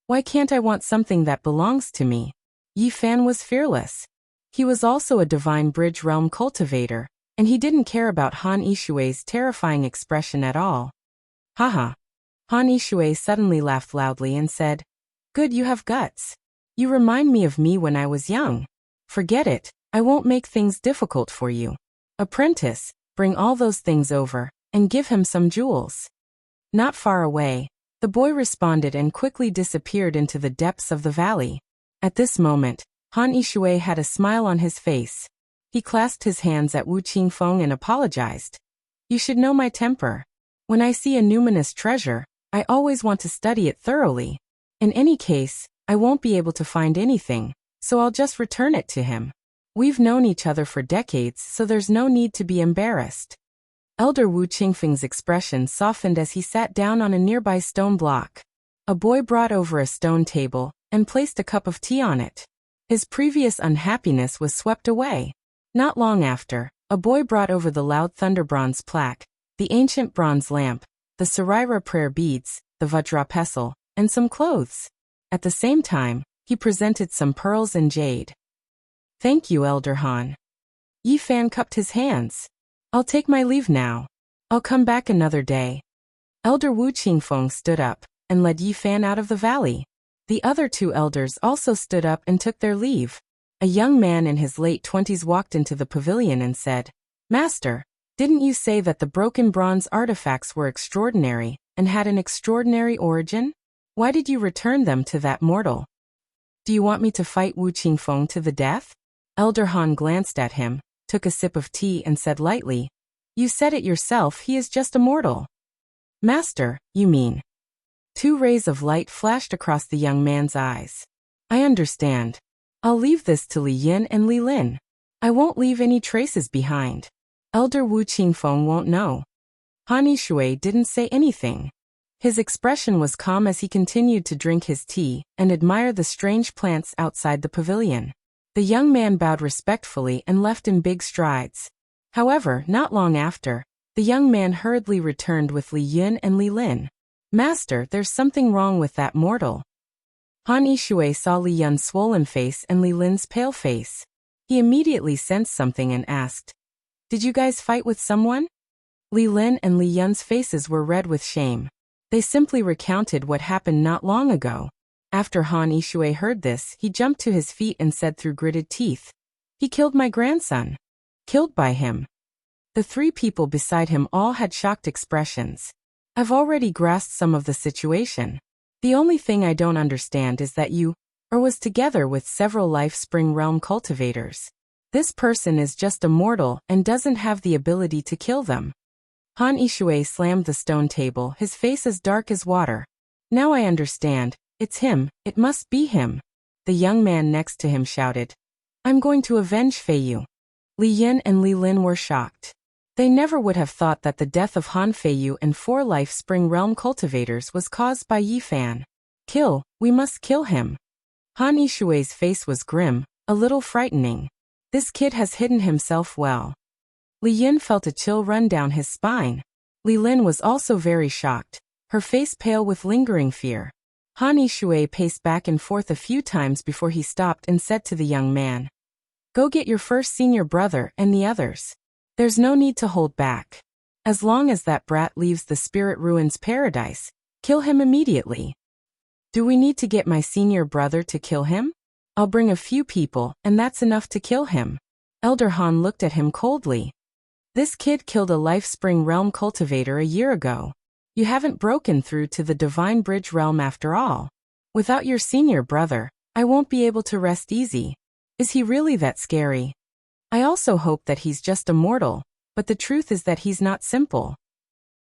A: Why can't I want something that belongs to me?" Yi Fan was fearless. He was also a Divine Bridge realm cultivator, and he didn't care about Han Yishui's terrifying expression at all. Haha. Han Yishui suddenly laughed loudly and said, "Good, you have guts. You remind me of me when I was young. Forget it, I won't make things difficult for you. Apprentice, bring all those things over, and give him some jewels." Not far away, the boy responded and quickly disappeared into the depths of the valley. At this moment, Han Yishui had a smile on his face. He clasped his hands at Wu Qingfeng and apologized. "You should know my temper. When I see a numinous treasure, I always want to study it thoroughly. In any case, I won't be able to find anything, so I'll just return it to him. We've known each other for decades, so there's no need to be embarrassed." Elder Wu Qingfeng's expression softened as he sat down on a nearby stone block. A boy brought over a stone table and placed a cup of tea on it. His previous unhappiness was swept away. Not long after, a boy brought over the loud thunder bronze plaque, the ancient bronze lamp, the Saraira prayer beads, the Vajra pestle, and some clothes. At the same time, he presented some pearls and jade. "Thank you, Elder Han." Yi Fan cupped his hands. "I'll take my leave now. I'll come back another day." Elder Wu Qingfeng stood up and led Yi Fan out of the valley. The other two elders also stood up and took their leave. A young man in his late 20s walked into the pavilion and said, "Master, didn't you say that the broken bronze artifacts were extraordinary and had an extraordinary origin? Why did you return them to that mortal? Do you want me to fight Wu Qingfeng to the death?" Elder Han glanced at him, took a sip of tea and said lightly, "You said it yourself, he is just a mortal." "Master, you mean?" Two rays of light flashed across the young man's eyes. "I understand. I'll leave this to Li Yin and Li Lin. I won't leave any traces behind. Elder Wu Qingfeng won't know." Han Yishui didn't say anything. His expression was calm as he continued to drink his tea and admire the strange plants outside the pavilion. The young man bowed respectfully and left in big strides. However, not long after, the young man hurriedly returned with Li Yun and Li Lin. "Master, there's something wrong with that mortal." Han Yishui saw Li Yun's swollen face and Li Lin's pale face. He immediately sensed something and asked, "Did you guys fight with someone?" Li Lin and Li Yun's faces were red with shame. They simply recounted what happened not long ago. After Han Yishui heard this, he jumped to his feet and said through gritted teeth, "He killed my grandson." Killed by him. The three people beside him all had shocked expressions. "I've already grasped some of the situation. The only thing I don't understand is that you was together with several Life Spring Realm cultivators. This person is just a mortal and doesn't have the ability to kill them." Han Yishui slammed the stone table, his face as dark as water. "Now I understand. It's him, it must be him." The young man next to him shouted, "I'm going to avenge Fei Yu." Li Yin and Li Lin were shocked. They never would have thought that the death of Han Fei Yu and 4 Life Spring Realm cultivators was caused by Yi Fan. "Kill, we must kill him." Han Yishui's face was grim, a little frightening. This kid has hidden himself well. Li Yin felt a chill run down his spine. Li Lin was also very shocked, her face pale with lingering fear. Han Yishui paced back and forth a few times before he stopped and said to the young man, "Go get your first senior brother and the others. There's no need to hold back. As long as that brat leaves the Spirit Ruins paradise, kill him immediately." "Do we need to get my senior brother to kill him? I'll bring a few people, and that's enough to kill him." Elder Han looked at him coldly. "This kid killed a Life Spring Realm cultivator a year ago. You haven't broken through to the Divine Bridge realm after all. Without your senior brother, I won't be able to rest easy. Is he really that scary? I also hope that he's just a mortal, but the truth is that he's not simple.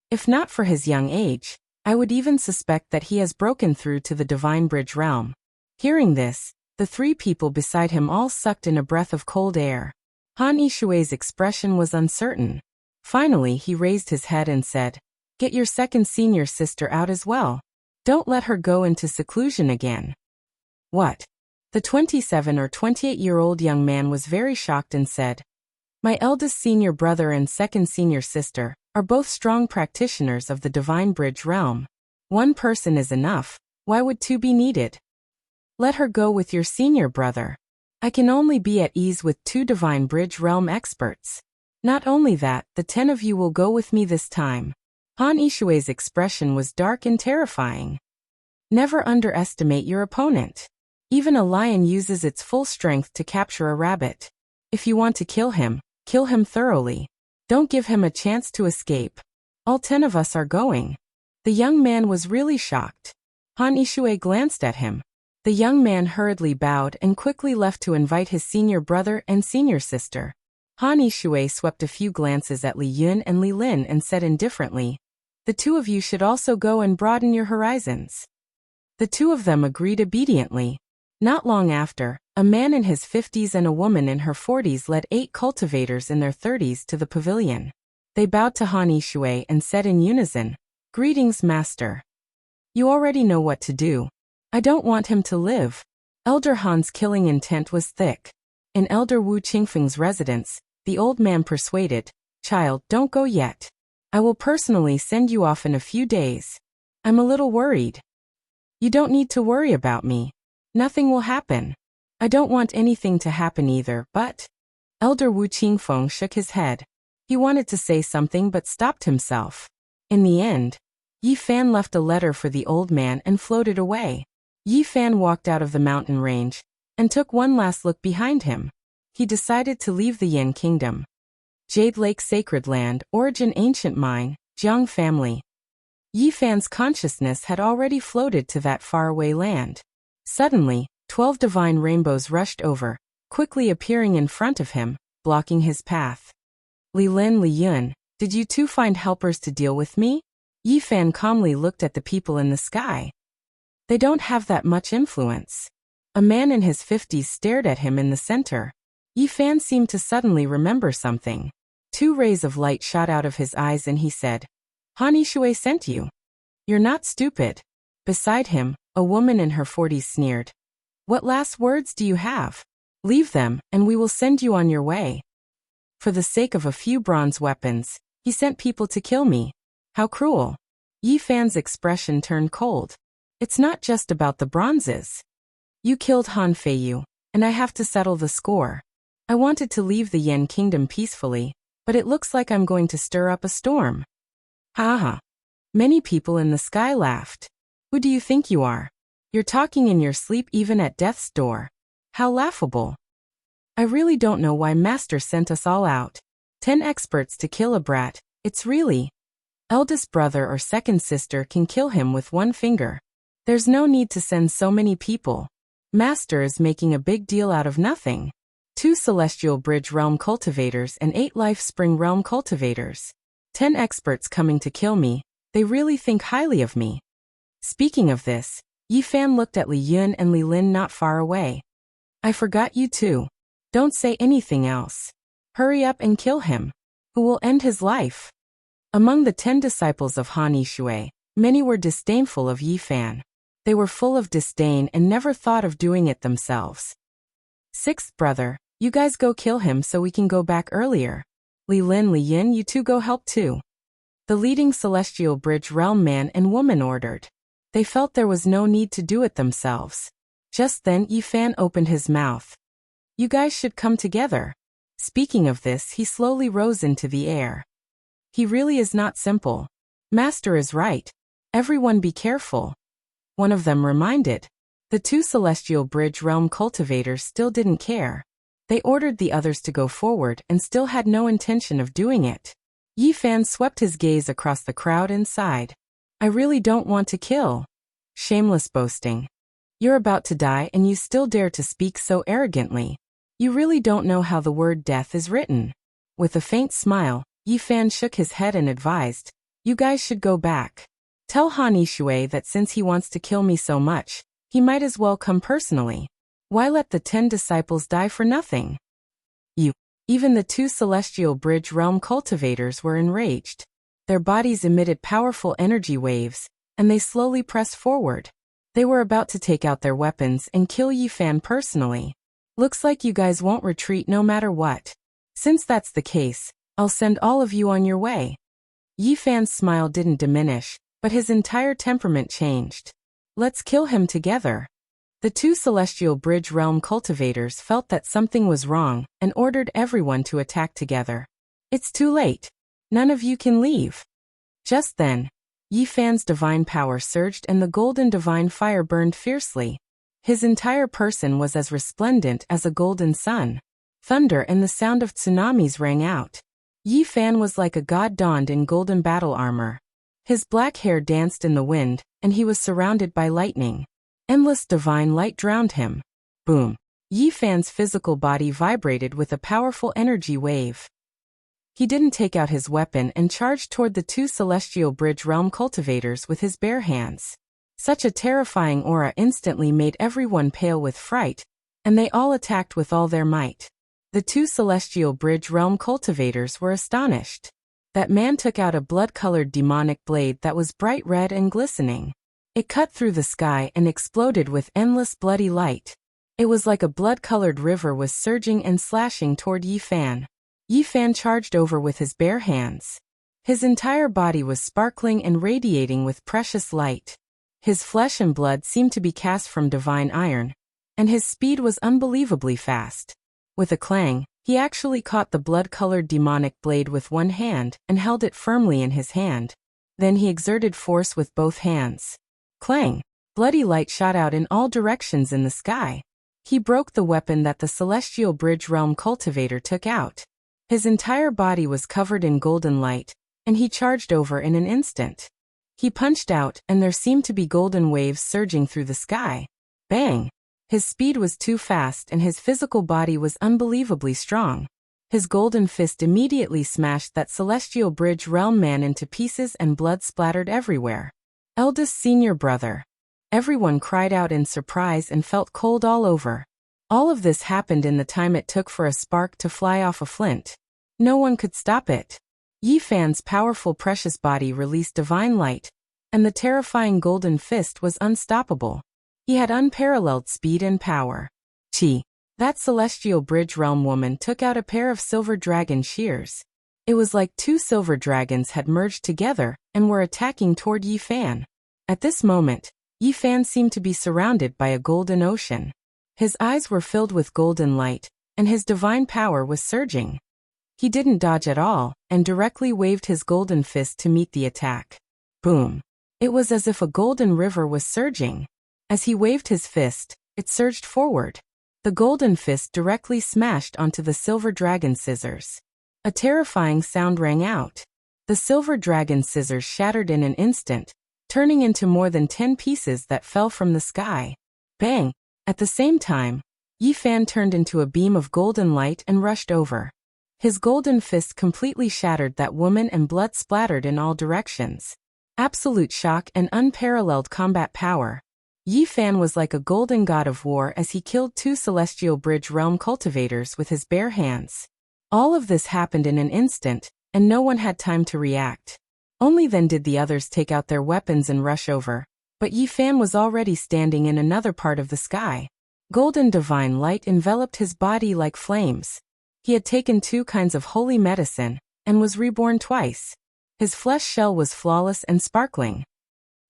A: If not for his young age, I would even suspect that he has broken through to the Divine Bridge realm." Hearing this, the three people beside him all sucked in a breath of cold air. Han Yishui's expression was uncertain. Finally, he raised his head and said, "Get your second senior sister out as well. Don't let her go into seclusion again." "What?" The 27 or 28-year-old young man was very shocked and said, "My eldest senior brother and second senior sister are both strong practitioners of the Divine Bridge realm. One person is enough. Why would 2 be needed? Let her go with your senior brother. I can only be at ease with 2 Divine Bridge realm experts. Not only that, the 10 of you will go with me this time." Han Yishui's expression was dark and terrifying. Never underestimate your opponent. Even a lion uses its full strength to capture a rabbit. If you want to kill him thoroughly. Don't give him a chance to escape. All 10 of us are going." The young man was really shocked. Han Yishui glanced at him. The young man hurriedly bowed and quickly left to invite his senior brother and senior sister. Han Yishui swept a few glances at Li Yun and Li Lin and said indifferently, "The 2 of you should also go and broaden your horizons." The 2 of them agreed obediently. Not long after, a man in his 50s and a woman in her 40s led 8 cultivators in their 30s to the pavilion. They bowed to Han Yishui and said in unison, "Greetings, Master. You already know what to do. I don't want him to live." Elder Han's killing intent was thick. In Elder Wu Qingfeng's residence, the old man persuaded, "Child, don't go yet. I will personally send you off in a few days. I'm a little worried." "You don't need to worry about me. Nothing will happen. I don't want anything to happen either, but..." Elder Wu Qingfeng shook his head. He wanted to say something but stopped himself. In the end, Yi Fan left a letter for the old man and floated away. Yi Fan walked out of the mountain range, and took one last look behind him. He decided to leave the Yin Kingdom. Jade Lake Sacred Land, origin ancient mine, Jiang family. Yi Fan's consciousness had already floated to that faraway land. Suddenly, 12 divine rainbows rushed over, quickly appearing in front of him, blocking his path. Li Lin, Li Yun, did you two find helpers to deal with me? Yi Fan calmly looked at the people in the sky. They don't have that much influence. A man in his 50s stared at him in the center. Yi Fan seemed to suddenly remember something. 2 rays of light shot out of his eyes and he said, Han Yishui sent you. You're not stupid. Beside him, a woman in her 40s sneered. What last words do you have? Leave them, and we will send you on your way. For the sake of a few bronze weapons, he sent people to kill me. How cruel. Yi Fan's expression turned cold. It's not just about the bronzes. You killed Han Feiyu, and I have to settle the score. I wanted to leave the Yen Kingdom peacefully, but it looks like I'm going to stir up a storm. Ha ha. Many people in the sky laughed. Who do you think you are? You're talking in your sleep even at death's door. How laughable. I really don't know why Master sent us all out. 10 experts to kill a brat. It's really. Eldest brother or second sister can kill him with one finger. There's no need to send so many people. Master is making a big deal out of nothing. 2 Celestial Bridge Realm cultivators and 8 Life Spring Realm cultivators. 10 experts coming to kill me. They really think highly of me. Speaking of this, Yi Fan looked at Li Yun and Li Lin not far away. I forgot you too. Don't say anything else. Hurry up and kill him. Who will end his life? Among the 10 disciples of Han Yishui, many were disdainful of Yi Fan. They were full of disdain and never thought of doing it themselves. 6th brother, you guys go kill him so we can go back earlier. Li Lin, Li Yin, you two go help too. The leading Celestial Bridge Realm man and woman ordered. They felt there was no need to do it themselves. Just then Yi Fan opened his mouth. You guys should come together. Speaking of this, he slowly rose into the air. He really is not simple. Master is right. Everyone be careful. One of them reminded. The 2 Celestial Bridge Realm cultivators still didn't care. They ordered the others to go forward and still had no intention of doing it. Yi Fan swept his gaze across the crowd and sighed. I really don't want to kill. Shameless boasting. You're about to die and you still dare to speak so arrogantly. You really don't know how the word death is written. With a faint smile, Yi Fan shook his head and advised, you guys should go back. Tell Han Yishui that since he wants to kill me so much, he might as well come personally. Why let the 10 disciples die for nothing? Even the 2 Celestial Bridge Realm cultivators were enraged. Their bodies emitted powerful energy waves, and they slowly pressed forward. They were about to take out their weapons and kill Yi Fan personally. Looks like you guys won't retreat no matter what. Since that's the case, I'll send all of you on your way. Yi Fan's smile didn't diminish, but his entire temperament changed. Let's kill him together. The 2 Celestial Bridge Realm cultivators felt that something was wrong and ordered everyone to attack together. It's too late. None of you can leave. Just then, Yi Fan's divine power surged and the golden divine fire burned fiercely. His entire person was as resplendent as a golden sun. Thunder and the sound of tsunamis rang out. Yi Fan was like a god donned in golden battle armor. His black hair danced in the wind, and he was surrounded by lightning. Endless divine light drowned him. Boom. Yi Fan's physical body vibrated with a powerful energy wave. He didn't take out his weapon and charged toward the 2 Celestial Bridge Realm cultivators with his bare hands. Such a terrifying aura instantly made everyone pale with fright, and they all attacked with all their might. The 2 Celestial Bridge Realm cultivators were astonished. That man took out a blood-colored demonic blade that was bright red and glistening. It cut through the sky and exploded with endless bloody light. It was like a blood-colored river was surging and slashing toward Yi Fan. Yi Fan charged over with his bare hands. His entire body was sparkling and radiating with precious light. His flesh and blood seemed to be cast from divine iron, and his speed was unbelievably fast. With a clang, he actually caught the blood-colored demonic blade with one hand and held it firmly in his hand. Then he exerted force with both hands. Clang! Bloody light shot out in all directions in the sky. He broke the weapon that the Celestial Bridge Realm cultivator took out. His entire body was covered in golden light, and he charged over in an instant. He punched out, and there seemed to be golden waves surging through the sky. Bang! His speed was too fast and his physical body was unbelievably strong. His golden fist immediately smashed that Celestial Bridge Realm man into pieces and blood splattered everywhere. Eldest senior brother. Everyone cried out in surprise and felt cold all over. All of this happened in the time it took for a spark to fly off a flint. No one could stop it. Yi Fan's powerful precious body released divine light, and the terrifying golden fist was unstoppable. He had unparalleled speed and power. That Celestial Bridge Realm woman took out a pair of silver dragon shears. It was like two silver dragons had merged together and were attacking toward Yi Fan. At this moment, Yi Fan seemed to be surrounded by a golden ocean. His eyes were filled with golden light, and his divine power was surging. He didn't dodge at all, and directly waved his golden fist to meet the attack. Boom! It was as if a golden river was surging. As he waved his fist, it surged forward. The golden fist directly smashed onto the silver dragon scissors. A terrifying sound rang out. The silver dragon scissors shattered in an instant, turning into more than 10 pieces that fell from the sky. Bang! At the same time, Yi Fan turned into a beam of golden light and rushed over. His golden fist completely shattered that woman and blood splattered in all directions. Absolute shock and unparalleled combat power. Yi Fan was like a golden god of war as he killed two Celestial Bridge Realm cultivators with his bare hands. All of this happened in an instant, and no one had time to react. Only then did the others take out their weapons and rush over, but Yi Fan was already standing in another part of the sky. Golden divine light enveloped his body like flames. He had taken 2 kinds of holy medicine, and was reborn twice. His flesh shell was flawless and sparkling.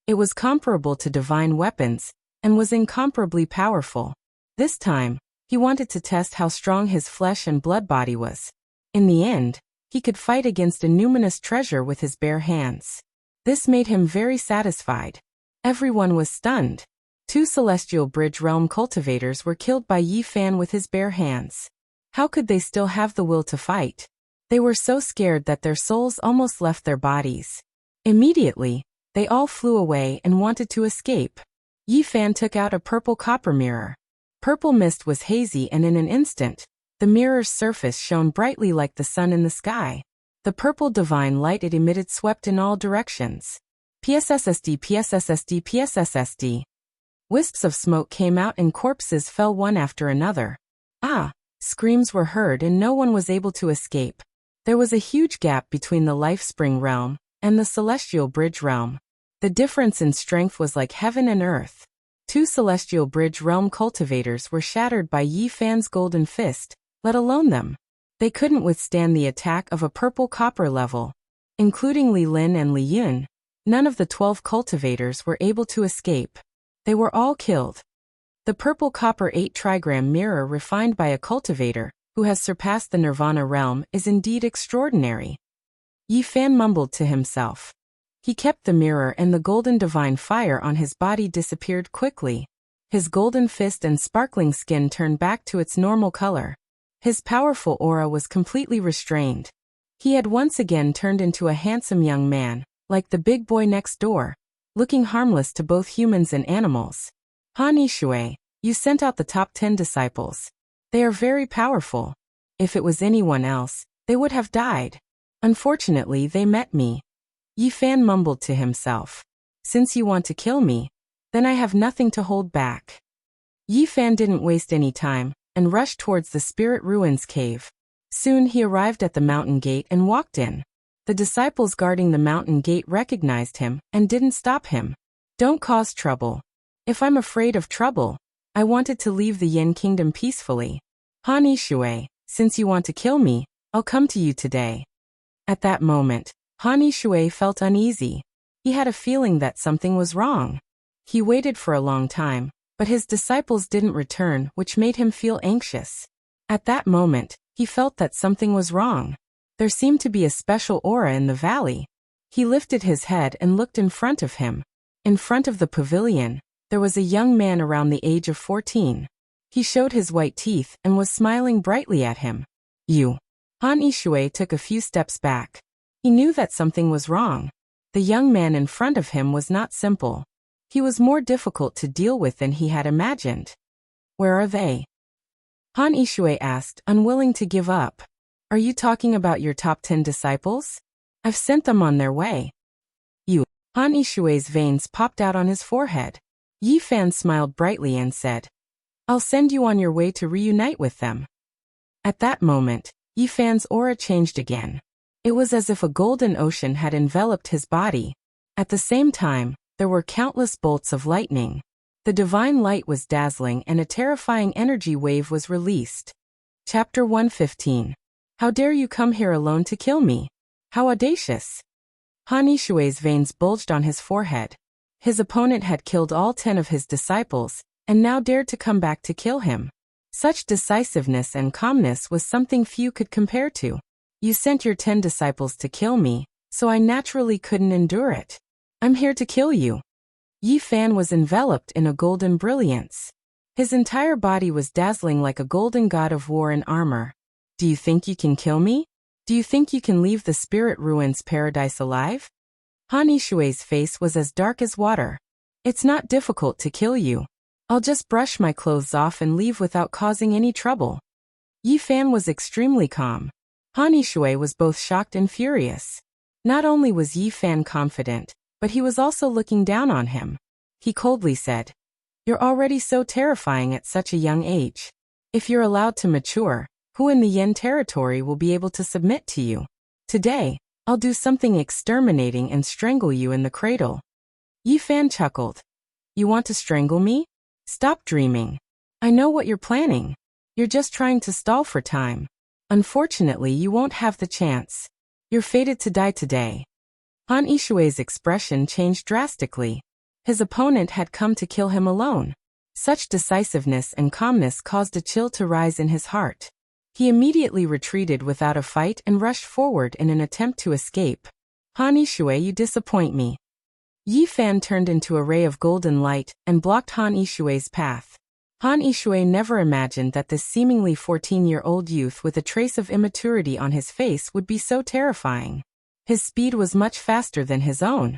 A: It was comparable to divine weapons, and was incomparably powerful. This time, he wanted to test how strong his flesh and blood body was. In the end, he could fight against a numinous treasure with his bare hands. This made him very satisfied. Everyone was stunned. 2 Celestial Bridge Realm cultivators were killed by Yi Fan with his bare hands. How could they still have the will to fight? They were so scared that their souls almost left their bodies. Immediately, they all flew away and wanted to escape. Yi Fan took out a purple copper mirror. Purple mist was hazy and in an instant, the mirror's surface shone brightly like the sun in the sky. The purple divine light it emitted swept in all directions. PSSSD, PSSSD, PSSSD. Wisps of smoke came out and corpses fell one after another. Screams were heard and no one was able to escape. There was a huge gap between the Life Spring Realm and the Celestial Bridge Realm. The difference in strength was like heaven and earth. 2 Celestial Bridge Realm cultivators were shattered by Yi Fan's golden fist, let alone them. They couldn't withstand the attack of a purple copper level. Including Li Lin and Li Yun, none of the 12 cultivators were able to escape. They were all killed. The purple copper 8 trigram mirror refined by a cultivator, who has surpassed the Nirvana realm, is indeed extraordinary. Yi Fan mumbled to himself. He kept the mirror and the golden divine fire on his body disappeared quickly. His golden fist and sparkling skin turned back to its normal color. His powerful aura was completely restrained. He had once again turned into a handsome young man, like the big boy next door, looking harmless to both humans and animals. Han Yishui, you sent out the top 10 disciples. They are very powerful. If it was anyone else, they would have died. Unfortunately, they met me. Yi Fan mumbled to himself. Since you want to kill me, then I have nothing to hold back. Yi Fan didn't waste any time, and rushed towards the Spirit Ruins cave. Soon he arrived at the mountain gate and walked in. The disciples guarding the mountain gate recognized him, and didn't stop him. Don't cause trouble. If I'm afraid of trouble, I wanted to leave the Yin Kingdom peacefully. Han Yishui, since you want to kill me, I'll come to you today. At that moment, Han Yishui felt uneasy. He had a feeling that something was wrong. He waited for a long time, but his disciples didn't return, which made him feel anxious. At that moment, he felt that something was wrong. There seemed to be a special aura in the valley. He lifted his head and looked in front of him. In front of the pavilion, there was a young man around the age of 14. He showed his white teeth and was smiling brightly at him. You. Han Yishui took a few steps back. He knew that something was wrong. The young man in front of him was not simple. He was more difficult to deal with than he had imagined. Where are they? Han Yishui asked, unwilling to give up. Are you talking about your top 10 disciples? I've sent them on their way. You. Han Yishui's veins popped out on his forehead. Yi Fan smiled brightly and said, I'll send you on your way to reunite with them. At that moment, Yi Fan's aura changed again. It was as if a golden ocean had enveloped his body. At the same time, there were countless bolts of lightning. The divine light was dazzling and a terrifying energy wave was released. Chapter 115. How dare you come here alone to kill me? How audacious! Han Yishui's veins bulged on his forehead. His opponent had killed all 10 of his disciples, and now dared to come back to kill him. Such decisiveness and calmness was something few could compare to. You sent your 10 disciples to kill me, so I naturally couldn't endure it. I'm here to kill you. Yi Fan was enveloped in a golden brilliance. His entire body was dazzling like a golden god of war in armor. Do you think you can kill me? Do you think you can leave the spirit ruins paradise alive? Han Yishui's face was as dark as water. It's not difficult to kill you. I'll just brush my clothes off and leave without causing any trouble. Yi Fan was extremely calm. Han Yishui was both shocked and furious. Not only was Yi Fan confident, but he was also looking down on him. He coldly said, You're already so terrifying at such a young age. If you're allowed to mature, who in the Yen territory will be able to submit to you? Today, I'll do something exterminating and strangle you in the cradle. Yi Fan chuckled. You want to strangle me? Stop dreaming. I know what you're planning. You're just trying to stall for time. Unfortunately, you won't have the chance. You're fated to die today. Han Yishui's expression changed drastically. His opponent had come to kill him alone. Such decisiveness and calmness caused a chill to rise in his heart. He immediately retreated without a fight and rushed forward in an attempt to escape. Han Yishui, you disappoint me. Yi Fan turned into a ray of golden light and blocked Han Yishui's path. Han Yishui never imagined that this seemingly 14-year-old youth with a trace of immaturity on his face would be so terrifying. His speed was much faster than his own.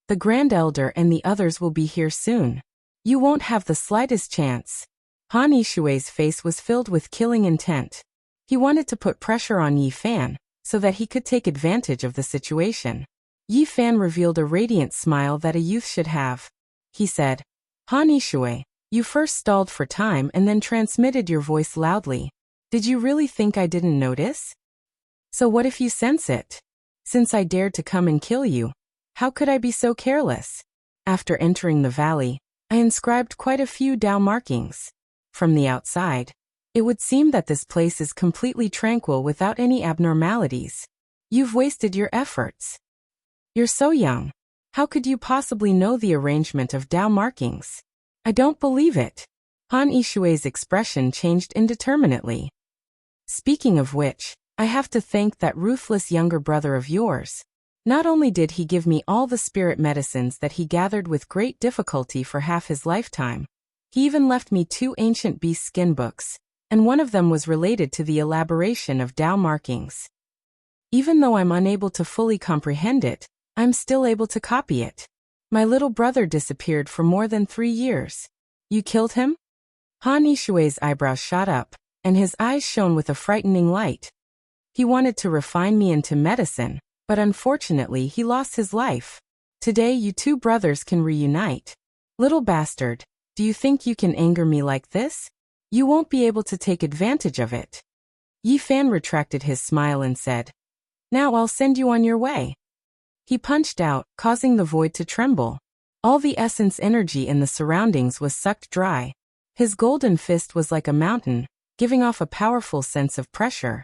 A: The Grand Elder and the others will be here soon. You won't have the slightest chance. Han Yishui's face was filled with killing intent. He wanted to put pressure on Yi Fan, so that he could take advantage of the situation. Yi Fan revealed a radiant smile that a youth should have. He said, Han Yishui, you first stalled for time and then transmitted your voice loudly. Did you really think I didn't notice? So what if you sense it? Since I dared to come and kill you, how could I be so careless? After entering the valley, I inscribed quite a few Dao markings. From the outside, it would seem that this place is completely tranquil without any abnormalities. You've wasted your efforts. You're so young. How could you possibly know the arrangement of Dao markings? I don't believe it. Han Yishui's expression changed indeterminately. Speaking of which, I have to thank that ruthless younger brother of yours. Not only did he give me all the spirit medicines that he gathered with great difficulty for half his lifetime, he even left me 2 ancient beast skin books, and one of them was related to the elaboration of Dao markings. Even though I'm unable to fully comprehend it, I'm still able to copy it. My little brother disappeared for more than 3 years. You killed him? Han Yishui's eyebrows shot up, and his eyes shone with a frightening light. He wanted to refine me into medicine, but unfortunately he lost his life. Today you 2 brothers can reunite. Little bastard, do you think you can anger me like this? You won't be able to take advantage of it. Yi Fan retracted his smile and said, Now I'll send you on your way. He punched out, causing the void to tremble. All the essence energy in the surroundings was sucked dry. His golden fist was like a mountain, giving off a powerful sense of pressure.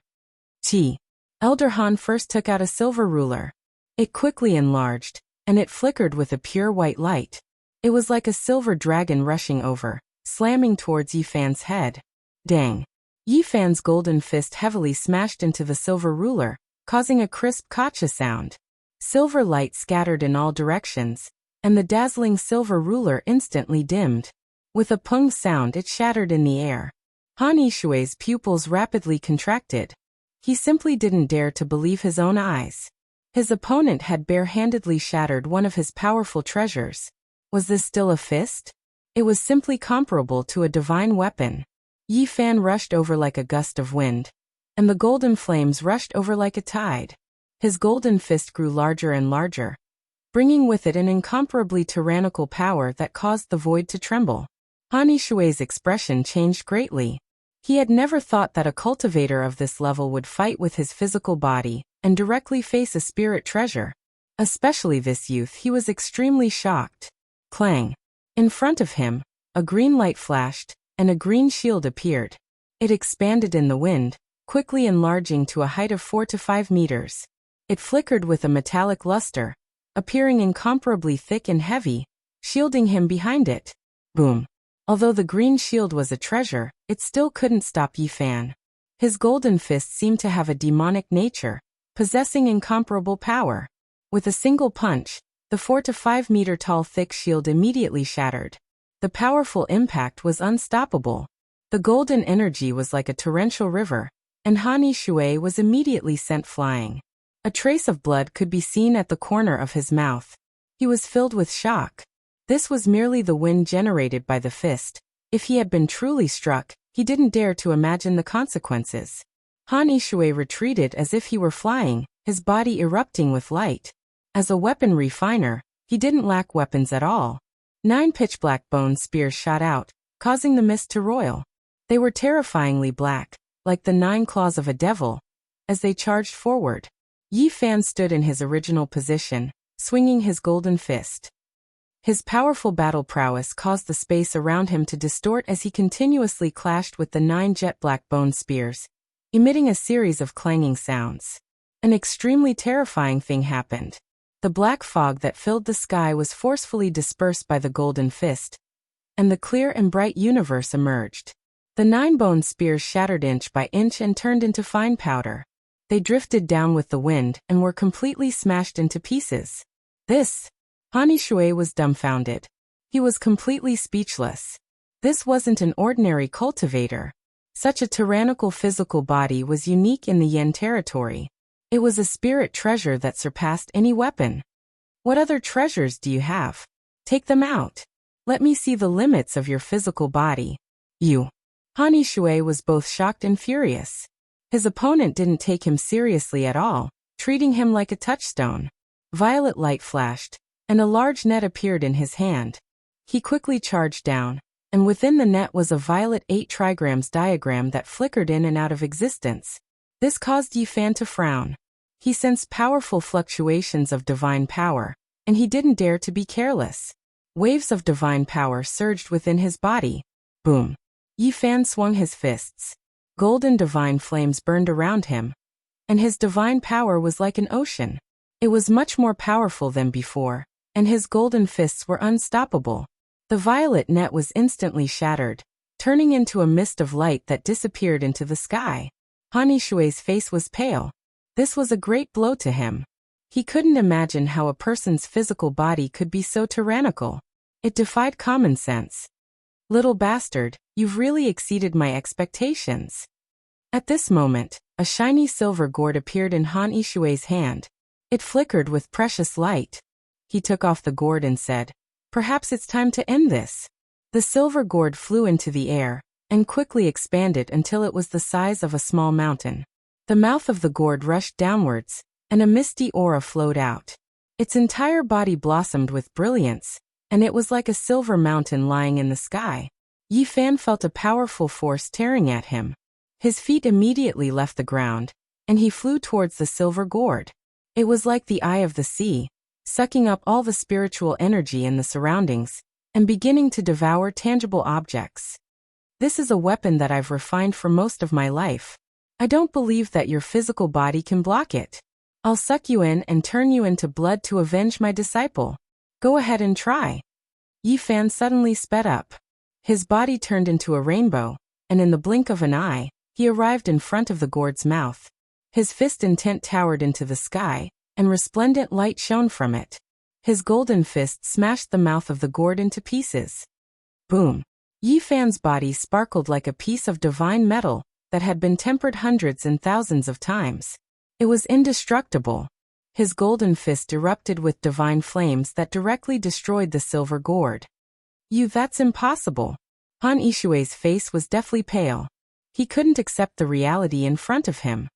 A: Elder Han first took out a silver ruler. It quickly enlarged, and it flickered with a pure white light. It was like a silver dragon rushing over, slamming towards Yi Fan's head. Dang! Yi Fan's golden fist heavily smashed into the silver ruler, causing a crisp kacha sound. Silver light scattered in all directions, and the dazzling silver ruler instantly dimmed. With a pung sound, it shattered in the air. Han Yishui's pupils rapidly contracted. He simply didn't dare to believe his own eyes. His opponent had barehandedly shattered one of his powerful treasures. Was this still a fist? It was simply comparable to a divine weapon. Yi Fan rushed over like a gust of wind, and the golden flames rushed over like a tide. His golden fist grew larger and larger, bringing with it an incomparably tyrannical power that caused the void to tremble. Han Yishui's expression changed greatly. He had never thought that a cultivator of this level would fight with his physical body and directly face a spirit treasure. Especially this youth, he was extremely shocked. Clang! In front of him, a green light flashed, and a green shield appeared. It expanded in the wind, quickly enlarging to a height of 4 to 5 meters. It flickered with a metallic luster, appearing incomparably thick and heavy, shielding him behind it. Boom! Although the green shield was a treasure, it still couldn't stop Yi Fan. His golden fist seemed to have a demonic nature, possessing incomparable power. With a single punch, the 4 to 5 meter tall thick shield immediately shattered. The powerful impact was unstoppable. The golden energy was like a torrential river, and Han Yishui was immediately sent flying. A trace of blood could be seen at the corner of his mouth. He was filled with shock. This was merely the wind generated by the fist. If he had been truly struck, he didn't dare to imagine the consequences. Han Yishui retreated as if he were flying, his body erupting with light. As a weapon refiner, he didn't lack weapons at all. 9 pitch-black bone spears shot out, causing the mist to roil. They were terrifyingly black, like the 9 claws of a devil. As they charged forward, Yi Fan stood in his original position, swinging his golden fist. His powerful battle prowess caused the space around him to distort as he continuously clashed with the 9 jet-black bone spears, emitting a series of clanging sounds. An extremely terrifying thing happened. The black fog that filled the sky was forcefully dispersed by the golden fist, and the clear and bright universe emerged. The 9 bone spears shattered inch by inch and turned into fine powder. They drifted down with the wind and were completely smashed into pieces. Han Yishui was dumbfounded. He was completely speechless. This wasn't an ordinary cultivator. Such a tyrannical physical body was unique in the Yen territory. It was a spirit treasure that surpassed any weapon. What other treasures do you have? Take them out. Let me see the limits of your physical body. Han Yishui was both shocked and furious. His opponent didn't take him seriously at all, treating him like a touchstone. Violet light flashed, and a large net appeared in his hand. He quickly charged down, and within the net was a violet 8 trigrams diagram that flickered in and out of existence. This caused Yi Fan to frown. He sensed powerful fluctuations of divine power, and he didn't dare to be careless. Waves of divine power surged within his body. Boom! Yi Fan swung his fists. Golden divine flames burned around him, and his divine power was like an ocean. It was much more powerful than before, and his golden fists were unstoppable. The violet net was instantly shattered, turning into a mist of light that disappeared into the sky. Han Yishui's face was pale. This was a great blow to him. He couldn't imagine how a person's physical body could be so tyrannical. It defied common sense. Little bastard, you've really exceeded my expectations. At this moment, a shiny silver gourd appeared in Han Yishui's hand. It flickered with precious light. He took off the gourd and said, "Perhaps it's time to end this." The silver gourd flew into the air, and quickly expanded until it was the size of a small mountain. The mouth of the gourd rushed downwards, and a misty aura flowed out. Its entire body blossomed with brilliance, and it was like a silver mountain lying in the sky. Yi Fan felt a powerful force tearing at him. His feet immediately left the ground, and he flew towards the silver gourd. It was like the eye of the sea, sucking up all the spiritual energy in the surroundings, and beginning to devour tangible objects. This is a weapon that I've refined for most of my life. I don't believe that your physical body can block it. I'll suck you in and turn you into blood to avenge my disciple. Go ahead and try. Yi Fan suddenly sped up. His body turned into a rainbow, and in the blink of an eye, he arrived in front of the gourd's mouth. His fist intent towered into the sky, and resplendent light shone from it. His golden fist smashed the mouth of the gourd into pieces. Boom! Yi Fan's body sparkled like a piece of divine metal that had been tempered hundreds and thousands of times. It was indestructible. His golden fist erupted with divine flames that directly destroyed the silver gourd. That's impossible. Han Yishui's face was deathly pale. He couldn't accept the reality in front of him.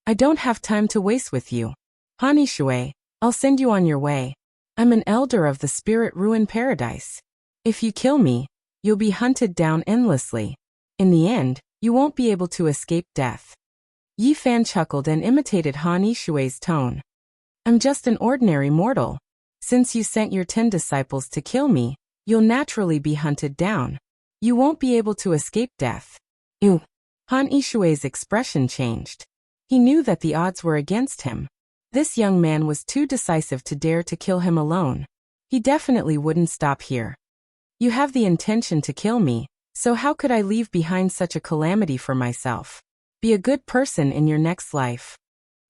A: I don't have time to waste with you. Han Yishui, I'll send you on your way. I'm an elder of the Spirit Ruin Paradise. If you kill me, you'll be hunted down endlessly. In the end, you won't be able to escape death. Yi Fan chuckled and imitated Han Yishui's tone. I'm just an ordinary mortal. Since you sent your 10 disciples to kill me, you'll naturally be hunted down. You won't be able to escape death. Ew. Han Yishui's expression changed. He knew that the odds were against him. This young man was too decisive to dare to kill him alone. He definitely wouldn't stop here. You have the intention to kill me, so how could I leave behind such a calamity for myself? Be a good person in your next life.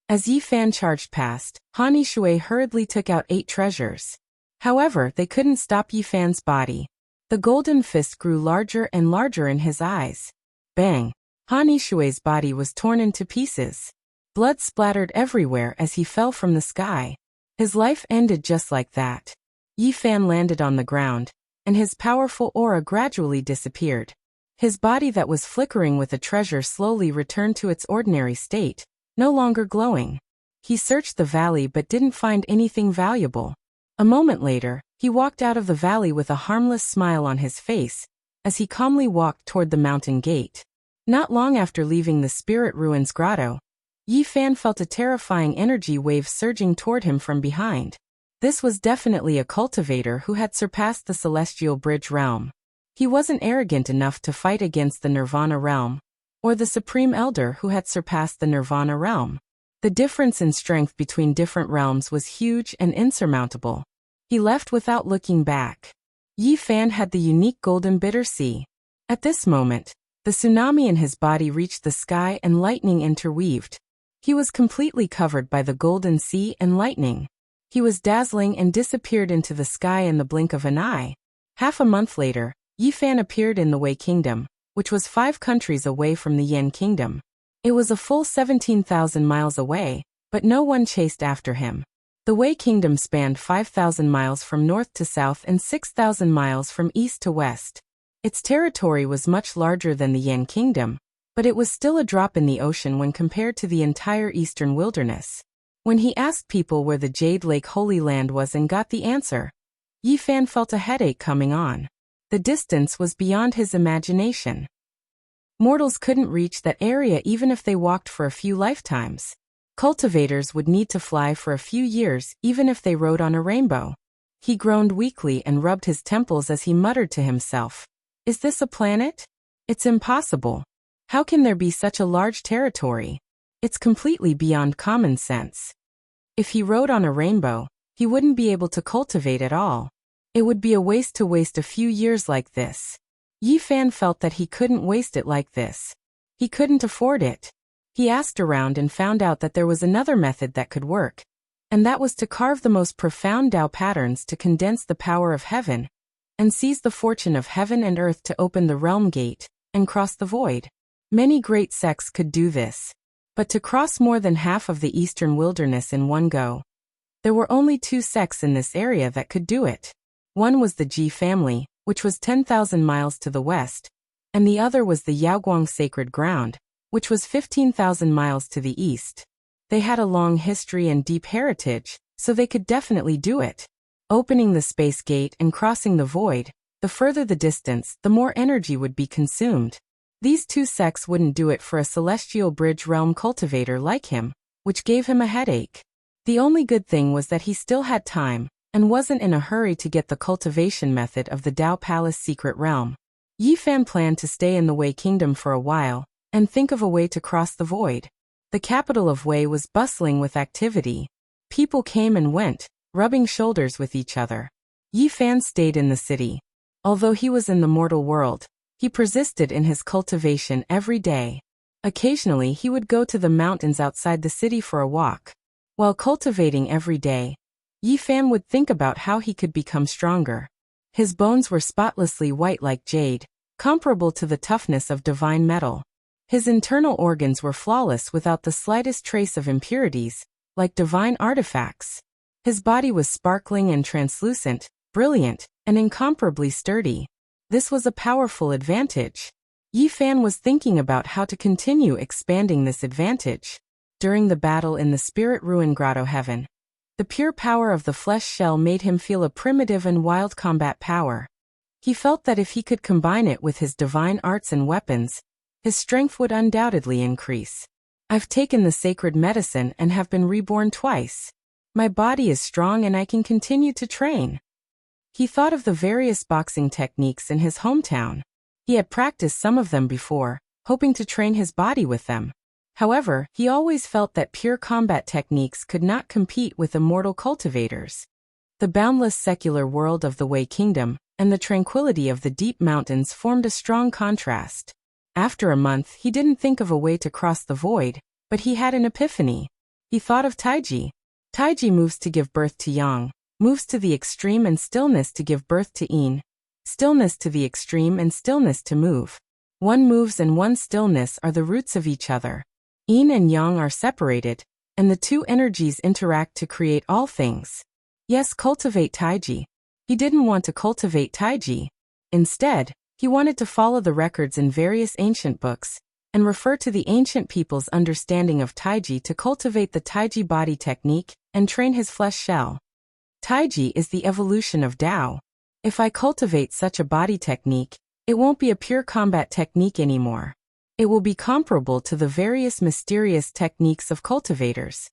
A: As Yi Fan charged past, Han Yishui hurriedly took out 8 treasures. However, they couldn't stop Yi Fan's body. The golden fist grew larger and larger in his eyes. Bang! Han Yishui's body was torn into pieces. Blood splattered everywhere as he fell from the sky. His life ended just like that. Yi Fan landed on the ground, and his powerful aura gradually disappeared. His body that was flickering with a treasure slowly returned to its ordinary state, no longer glowing. He searched the valley but didn't find anything valuable. A moment later, he walked out of the valley with a harmless smile on his face, as he calmly walked toward the mountain gate. Not long after leaving the Spirit Ruins grotto, Yi Fan felt a terrifying energy wave surging toward him from behind. This was definitely a cultivator who had surpassed the Celestial Bridge realm. He wasn't arrogant enough to fight against the Nirvana realm, or the Supreme Elder who had surpassed the Nirvana realm. The difference in strength between different realms was huge and insurmountable. He left without looking back. Yi Fan had the unique golden bitter sea. At this moment, the tsunami in his body reached the sky and lightning interweaved. He was completely covered by the golden sea and lightning. He was dazzling and disappeared into the sky in the blink of an eye. Half a month later, Yi Fan appeared in the Wei Kingdom, which was 5 countries away from the Yen Kingdom. It was a full 17,000 miles away, but no one chased after him. The Wei Kingdom spanned 5,000 miles from north to south and 6,000 miles from east to west. Its territory was much larger than the Yen Kingdom, but it was still a drop in the ocean when compared to the entire eastern wilderness. When he asked people where the Jade Lake Holy Land was and got the answer, Yi Fan felt a headache coming on. The distance was beyond his imagination. Mortals couldn't reach that area even if they walked for a few lifetimes. Cultivators would need to fly for a few years even if they rode on a rainbow. He groaned weakly and rubbed his temples as he muttered to himself, "Is this a planet? It's impossible. How can there be such a large territory? It's completely beyond common sense." If he rode on a rainbow, he wouldn't be able to cultivate at all. It would be a waste to waste a few years like this. Yi Fan felt that he couldn't waste it like this. He couldn't afford it. He asked around and found out that there was another method that could work, and that was to carve the most profound Tao patterns to condense the power of heaven, and seize the fortune of heaven and earth to open the realm gate, and cross the void. Many great sects could do this, but to cross more than half of the eastern wilderness in one go, there were only 2 sects in this area that could do it. One was the Ji family, which was 10,000 miles to the west, and the other was the Yaoguang Sacred Ground, which was 15,000 miles to the east. They had a long history and deep heritage, so they could definitely do it. Opening the space gate and crossing the void, the further the distance, the more energy would be consumed. These 2 sects wouldn't do it for a Celestial Bridge realm cultivator like him, which gave him a headache. The only good thing was that he still had time, and wasn't in a hurry to get the cultivation method of the Tao Palace secret realm. Yi Fan planned to stay in the Wei Kingdom for a while, and think of a way to cross the void. The capital of Wei was bustling with activity. People came and went, rubbing shoulders with each other. Yi Fan stayed in the city. Although he was in the mortal world, he persisted in his cultivation every day. Occasionally he would go to the mountains outside the city for a walk. While cultivating every day, Yi Fan would think about how he could become stronger. His bones were spotlessly white like jade, comparable to the toughness of divine metal. His internal organs were flawless without the slightest trace of impurities, like divine artifacts. His body was sparkling and translucent, brilliant, and incomparably sturdy. This was a powerful advantage. Yi Fan was thinking about how to continue expanding this advantage. During the battle in the Spirit Ruin Grotto Heaven, the pure power of the flesh shell made him feel a primitive and wild combat power. He felt that if he could combine it with his divine arts and weapons, his strength would undoubtedly increase. I've taken the sacred medicine and have been reborn twice. My body is strong and I can continue to train. He thought of the various boxing techniques in his hometown. He had practiced some of them before, hoping to train his body with them. However, he always felt that pure combat techniques could not compete with immortal cultivators. The boundless secular world of the Wei Kingdom and the tranquility of the deep mountains formed a strong contrast. After a month, he didn't think of a way to cross the void, but he had an epiphany. He thought of Taiji. Taiji moves to give birth to yang, moves to the extreme and stillness to give birth to yin, stillness to the extreme and stillness to move. One moves and one stillness are the roots of each other. Yin and yang are separated, and the two energies interact to create all things. Yes, cultivate Taiji. He didn't want to cultivate Taiji. Instead, he wanted to follow the records in various ancient books, and refer to the ancient people's understanding of Taiji to cultivate the Taiji body technique and train his flesh shell. Taiji is the evolution of Tao. If I cultivate such a body technique, it won't be a pure combat technique anymore. It will be comparable to the various mysterious techniques of cultivators.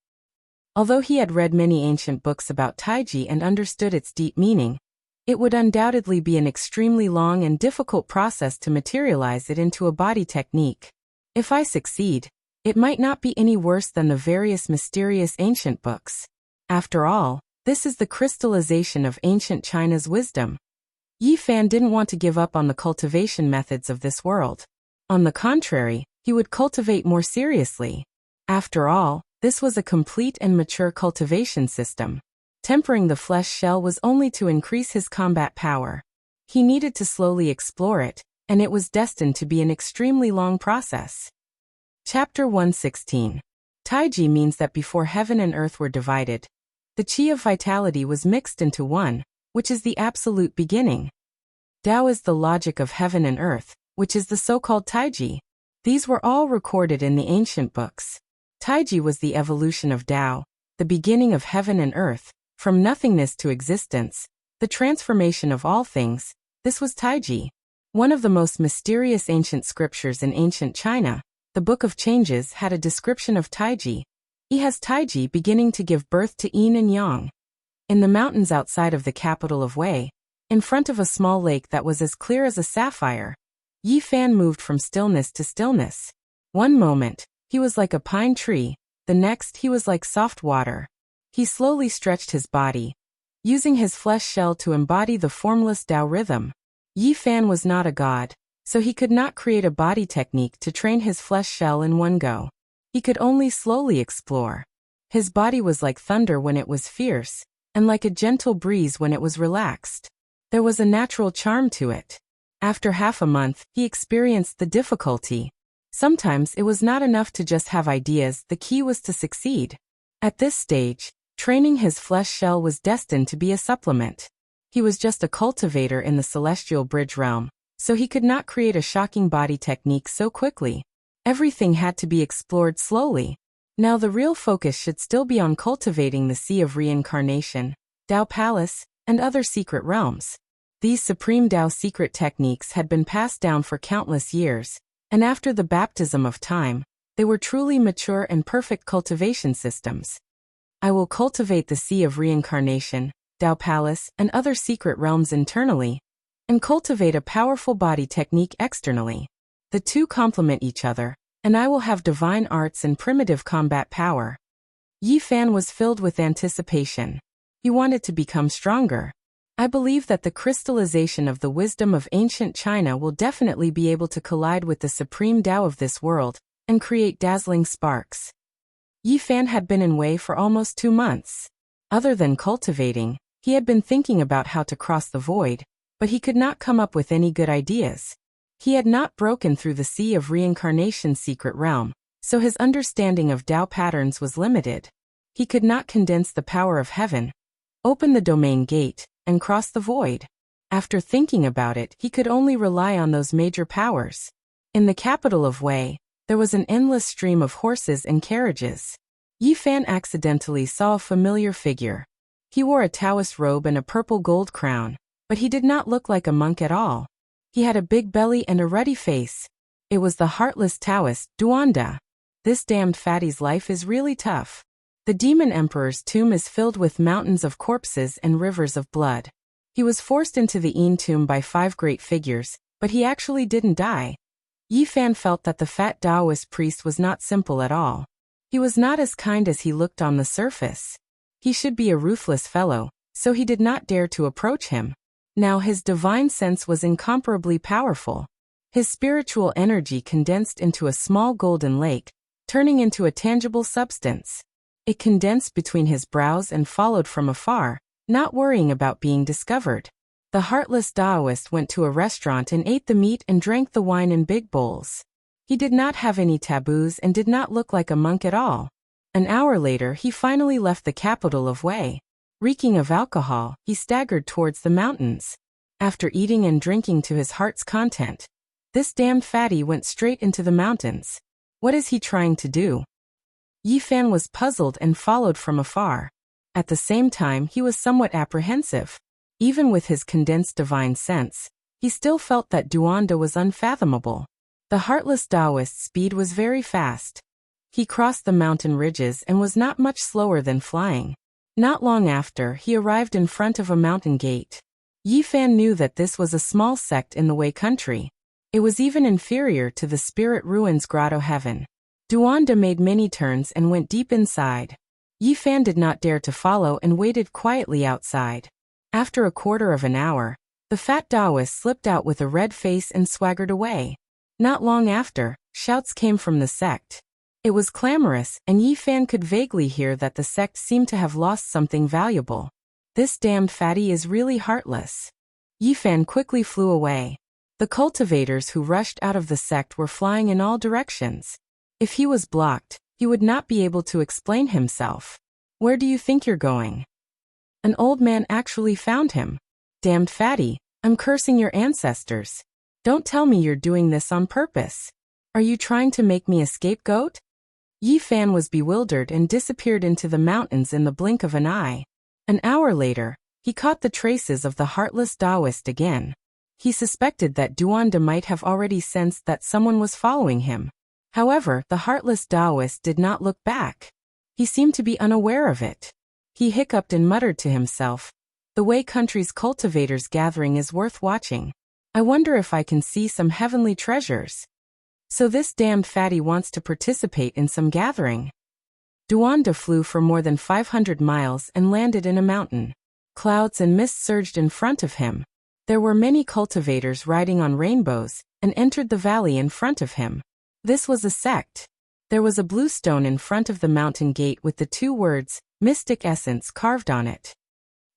A: Although he had read many ancient books about Taiji and understood its deep meaning, it would undoubtedly be an extremely long and difficult process to materialize it into a body technique. If I succeed, it might not be any worse than the various mysterious ancient books. After all, this is the crystallization of ancient China's wisdom. Yi Fan didn't want to give up on the cultivation methods of this world. On the contrary, he would cultivate more seriously. After all, this was a complete and mature cultivation system. Tempering the flesh shell was only to increase his combat power. He needed to slowly explore it, and it was destined to be an extremely long process. Chapter 116. Taiji means that before heaven and earth were divided, the chi of vitality was mixed into one, which is the absolute beginning. Tao is the logic of heaven and earth, which is the so-called Taiji. These were all recorded in the ancient books. Taiji was the evolution of Tao, the beginning of heaven and earth, from nothingness to existence, the transformation of all things. This was Taiji. One of the most mysterious ancient scriptures in ancient China, the Book of Changes, had a description of Taiji. He has Taiji beginning to give birth to yin and yang. In the mountains outside of the capital of Wei, in front of a small lake that was as clear as a sapphire, Yi Fan moved from stillness to stillness. One moment, he was like a pine tree, the next he was like soft water. He slowly stretched his body, using his flesh shell to embody the formless Tao rhythm. Yi Fan was not a god, so he could not create a body technique to train his flesh shell in one go. He could only slowly explore. His body was like thunder when it was fierce, and like a gentle breeze when it was relaxed. There was a natural charm to it. After half a month, he experienced the difficulty. Sometimes it was not enough to just have ideas, the key was to succeed. At this stage, training his flesh shell was destined to be a supplement. He was just a cultivator in the celestial bridge realm, so he could not create a shocking body technique so quickly. Everything had to be explored slowly. Now the real focus should still be on cultivating the Sea of Reincarnation, Tao Palace, and other secret realms. These supreme Tao secret techniques had been passed down for countless years, and after the baptism of time, they were truly mature and perfect cultivation systems. I will cultivate the Sea of Reincarnation, Tao Palace, and other secret realms internally, and cultivate a powerful body technique externally. The two complement each other, and I will have divine arts and primitive combat power. Yi Fan was filled with anticipation. He wanted to become stronger. I believe that the crystallization of the wisdom of ancient China will definitely be able to collide with the supreme Tao of this world, and create dazzling sparks. Yi Fan had been in Wei for almost 2 months. Other than cultivating, he had been thinking about how to cross the void, but he could not come up with any good ideas. He had not broken through the sea of reincarnation's secret realm, so his understanding of Tao patterns was limited. He could not condense the power of heaven, open the domain gate, and cross the void. After thinking about it, he could only rely on those major powers. In the capital of Wei, there was an endless stream of horses and carriages. Yi Fan accidentally saw a familiar figure. He wore a Taoist robe and a purple gold crown, but he did not look like a monk at all. He had a big belly and a ruddy face. It was the heartless Taoist, Duanda. This damned fatty's life is really tough. The demon emperor's tomb is filled with mountains of corpses and rivers of blood. He was forced into the Yin tomb by 5 great figures, but he actually didn't die. Yi Fan felt that the fat Taoist priest was not simple at all. He was not as kind as he looked on the surface. He should be a ruthless fellow, so he did not dare to approach him. Now his divine sense was incomparably powerful. His spiritual energy condensed into a small golden lake, turning into a tangible substance. It condensed between his brows and followed from afar, not worrying about being discovered. The heartless Taoist went to a restaurant and ate the meat and drank the wine in big bowls. He did not have any taboos and did not look like a monk at all. An hour later, he finally left the capital of Wei. Reeking of alcohol, he staggered towards the mountains. After eating and drinking to his heart's content, this damned fatty went straight into the mountains. What is he trying to do? Yi Fan was puzzled and followed from afar. At the same time, he was somewhat apprehensive. Even with his condensed divine sense, he still felt that Duanda was unfathomable. The heartless Taoist's speed was very fast. He crossed the mountain ridges and was not much slower than flying. Not long after, he arrived in front of a mountain gate. Yi Fan knew that this was a small sect in the Wei country. It was even inferior to the Spirit Ruins Grotto Heaven. Duanda made many turns and went deep inside. Yi Fan did not dare to follow and waited quietly outside. After a quarter of an hour, the fat Taoist slipped out with a red face and swaggered away. Not long after, shouts came from the sect. It was clamorous, and Yi Fan could vaguely hear that the sect seemed to have lost something valuable. This damned fatty is really heartless. Yi Fan quickly flew away. The cultivators who rushed out of the sect were flying in all directions. If he was blocked, he would not be able to explain himself. Where do you think you're going? An old man actually found him. Damned fatty, I'm cursing your ancestors. Don't tell me you're doing this on purpose. Are you trying to make me a scapegoat? Yi Fan was bewildered and disappeared into the mountains in the blink of an eye. An hour later, he caught the traces of the heartless Taoist again. He suspected that Duanda might have already sensed that someone was following him. However, the heartless Taoist did not look back. He seemed to be unaware of it. He hiccuped and muttered to himself, "The Wei country's cultivators' gathering is worth watching. I wonder if I can see some heavenly treasures." So this damned fatty wants to participate in some gathering. Duanda flew for more than 500 miles and landed in a mountain. Clouds and mist surged in front of him. There were many cultivators riding on rainbows and entered the valley in front of him. This was a sect. There was a blue stone in front of the mountain gate with the 2 words, Mystic Essence, carved on it.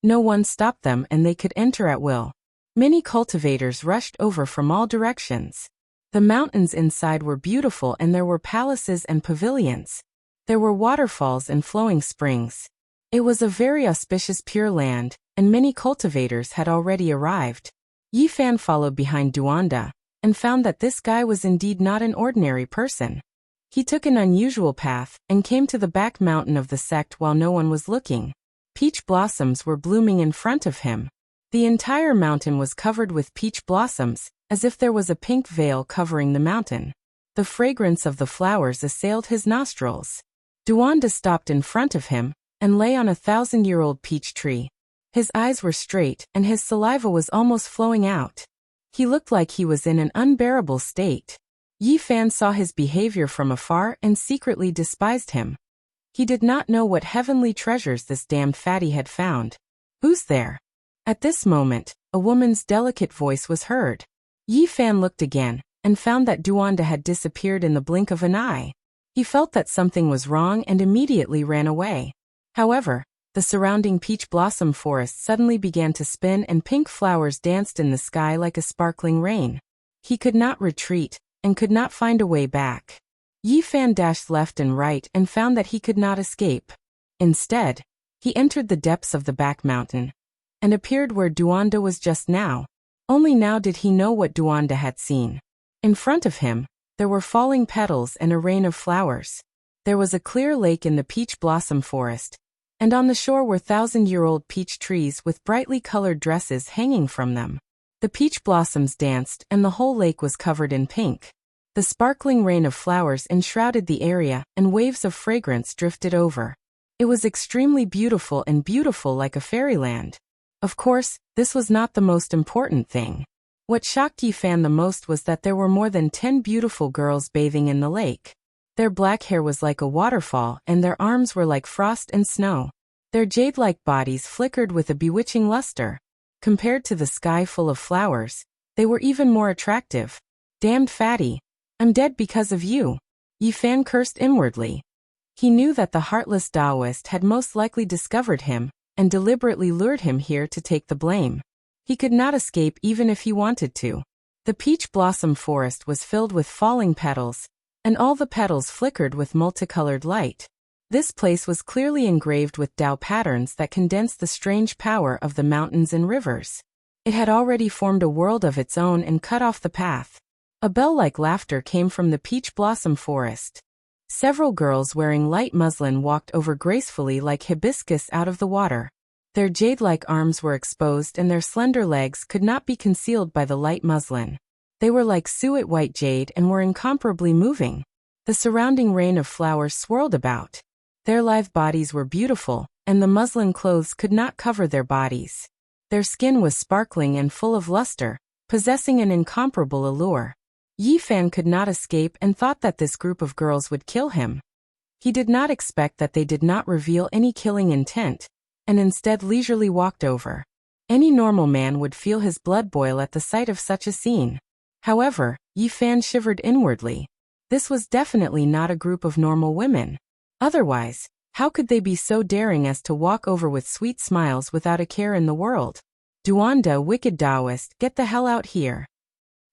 A: No one stopped them and they could enter at will. Many cultivators rushed over from all directions. The mountains inside were beautiful and there were palaces and pavilions. There were waterfalls and flowing springs. It was a very auspicious Pure Land, and many cultivators had already arrived. Yi Fan followed behind Duanda, and found that this guy was indeed not an ordinary person. He took an unusual path, and came to the back mountain of the sect while no one was looking. Peach blossoms were blooming in front of him. The entire mountain was covered with peach blossoms, as if there was a pink veil covering the mountain. The fragrance of the flowers assailed his nostrils. Duanda stopped in front of him, and lay on a 1,000-year-old peach tree. His eyes were straight, and his saliva was almost flowing out. He looked like he was in an unbearable state. Yi Fan saw his behavior from afar and secretly despised him. He did not know what heavenly treasures this damned fatty had found. "Who's there?" At this moment, a woman's delicate voice was heard. Yi Fan looked again, and found that Duanda had disappeared in the blink of an eye. He felt that something was wrong and immediately ran away. However, the surrounding peach blossom forest suddenly began to spin and pink flowers danced in the sky like a sparkling rain. He could not retreat, and could not find a way back. Yi Fan dashed left and right and found that he could not escape. Instead, he entered the depths of the back mountain, and appeared where Duanda was just now. Only now did he know what Duanda had seen. In front of him, there were falling petals and a rain of flowers. There was a clear lake in the peach blossom forest, and on the shore were 1,000-year-old peach trees with brightly colored dresses hanging from them. The peach blossoms danced and the whole lake was covered in pink. The sparkling rain of flowers enshrouded the area and waves of fragrance drifted over. It was extremely beautiful and beautiful like a fairyland. Of course, this was not the most important thing. What shocked Yi Fan the most was that there were more than 10 beautiful girls bathing in the lake. Their black hair was like a waterfall and their arms were like frost and snow. Their jade-like bodies flickered with a bewitching luster. Compared to the sky full of flowers, they were even more attractive. Damned fatty. I'm dead because of you. Yi Fan cursed inwardly. He knew that the heartless Taoist had most likely discovered him and deliberately lured him here to take the blame. He could not escape even if he wanted to. The peach blossom forest was filled with falling petals, and all the petals flickered with multicolored light. This place was clearly engraved with Tao patterns that condensed the strange power of the mountains and rivers. It had already formed a world of its own and cut off the path. A bell-like laughter came from the peach blossom forest. Several girls wearing light muslin walked over gracefully like hibiscus out of the water. Their jade-like arms were exposed and their slender legs could not be concealed by the light muslin. They were like suet white jade and were incomparably moving. The surrounding rain of flowers swirled about. Their lithe bodies were beautiful, and the muslin clothes could not cover their bodies. Their skin was sparkling and full of luster, possessing an incomparable allure. Yi Fan could not escape and thought that this group of girls would kill him. He did not expect that they did not reveal any killing intent, and instead leisurely walked over. Any normal man would feel his blood boil at the sight of such a scene. However, Yi Fan shivered inwardly. This was definitely not a group of normal women. Otherwise, how could they be so daring as to walk over with sweet smiles without a care in the world? Duanda, wicked Taoist, get the hell out here.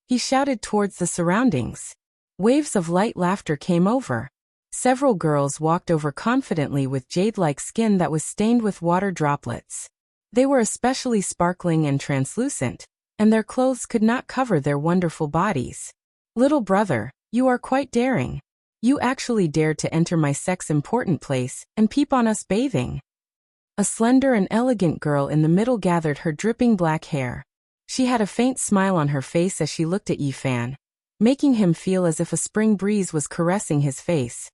A: He shouted towards the surroundings. Waves of light laughter came over. Several girls walked over confidently with jade-like skin that was stained with water droplets. They were especially sparkling and translucent, and their clothes could not cover their wonderful bodies. Little brother, you are quite daring. You actually dared to enter my sex-important place and peep on us bathing. A slender and elegant girl in the middle gathered her dripping black hair. She had a faint smile on her face as she looked at Yi Fan, making him feel as if a spring breeze was caressing his face.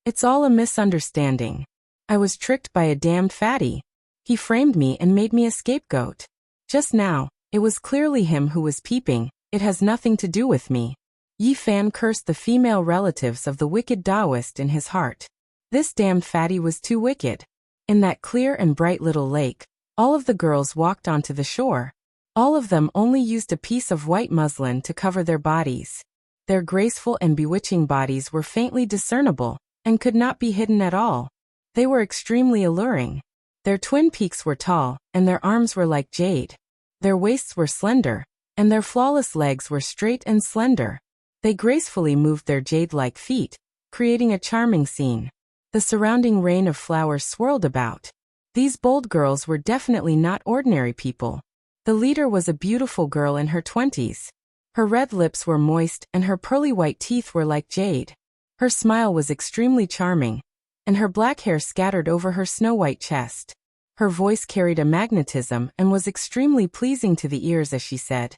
A: It's all a misunderstanding. I was tricked by a damned fatty. He framed me and made me a scapegoat. Just now, it was clearly him who was peeping. It has nothing to do with me. Yi Fan cursed the female relatives of the wicked Taoist in his heart. This damned fatty was too wicked. In that clear and bright little lake, all of the girls walked onto the shore. All of them only used a piece of white muslin to cover their bodies. Their graceful and bewitching bodies were faintly discernible, and could not be hidden at all. They were extremely alluring. Their twin peaks were tall, and their arms were like jade. Their waists were slender, and their flawless legs were straight and slender. They gracefully moved their jade-like feet, creating a charming scene. The surrounding rain of flowers swirled about. These bold girls were definitely not ordinary people. The leader was a beautiful girl in her 20s. Her red lips were moist and her pearly white teeth were like jade. Her smile was extremely charming, and her black hair scattered over her snow-white chest. Her voice carried a magnetism and was extremely pleasing to the ears as she said,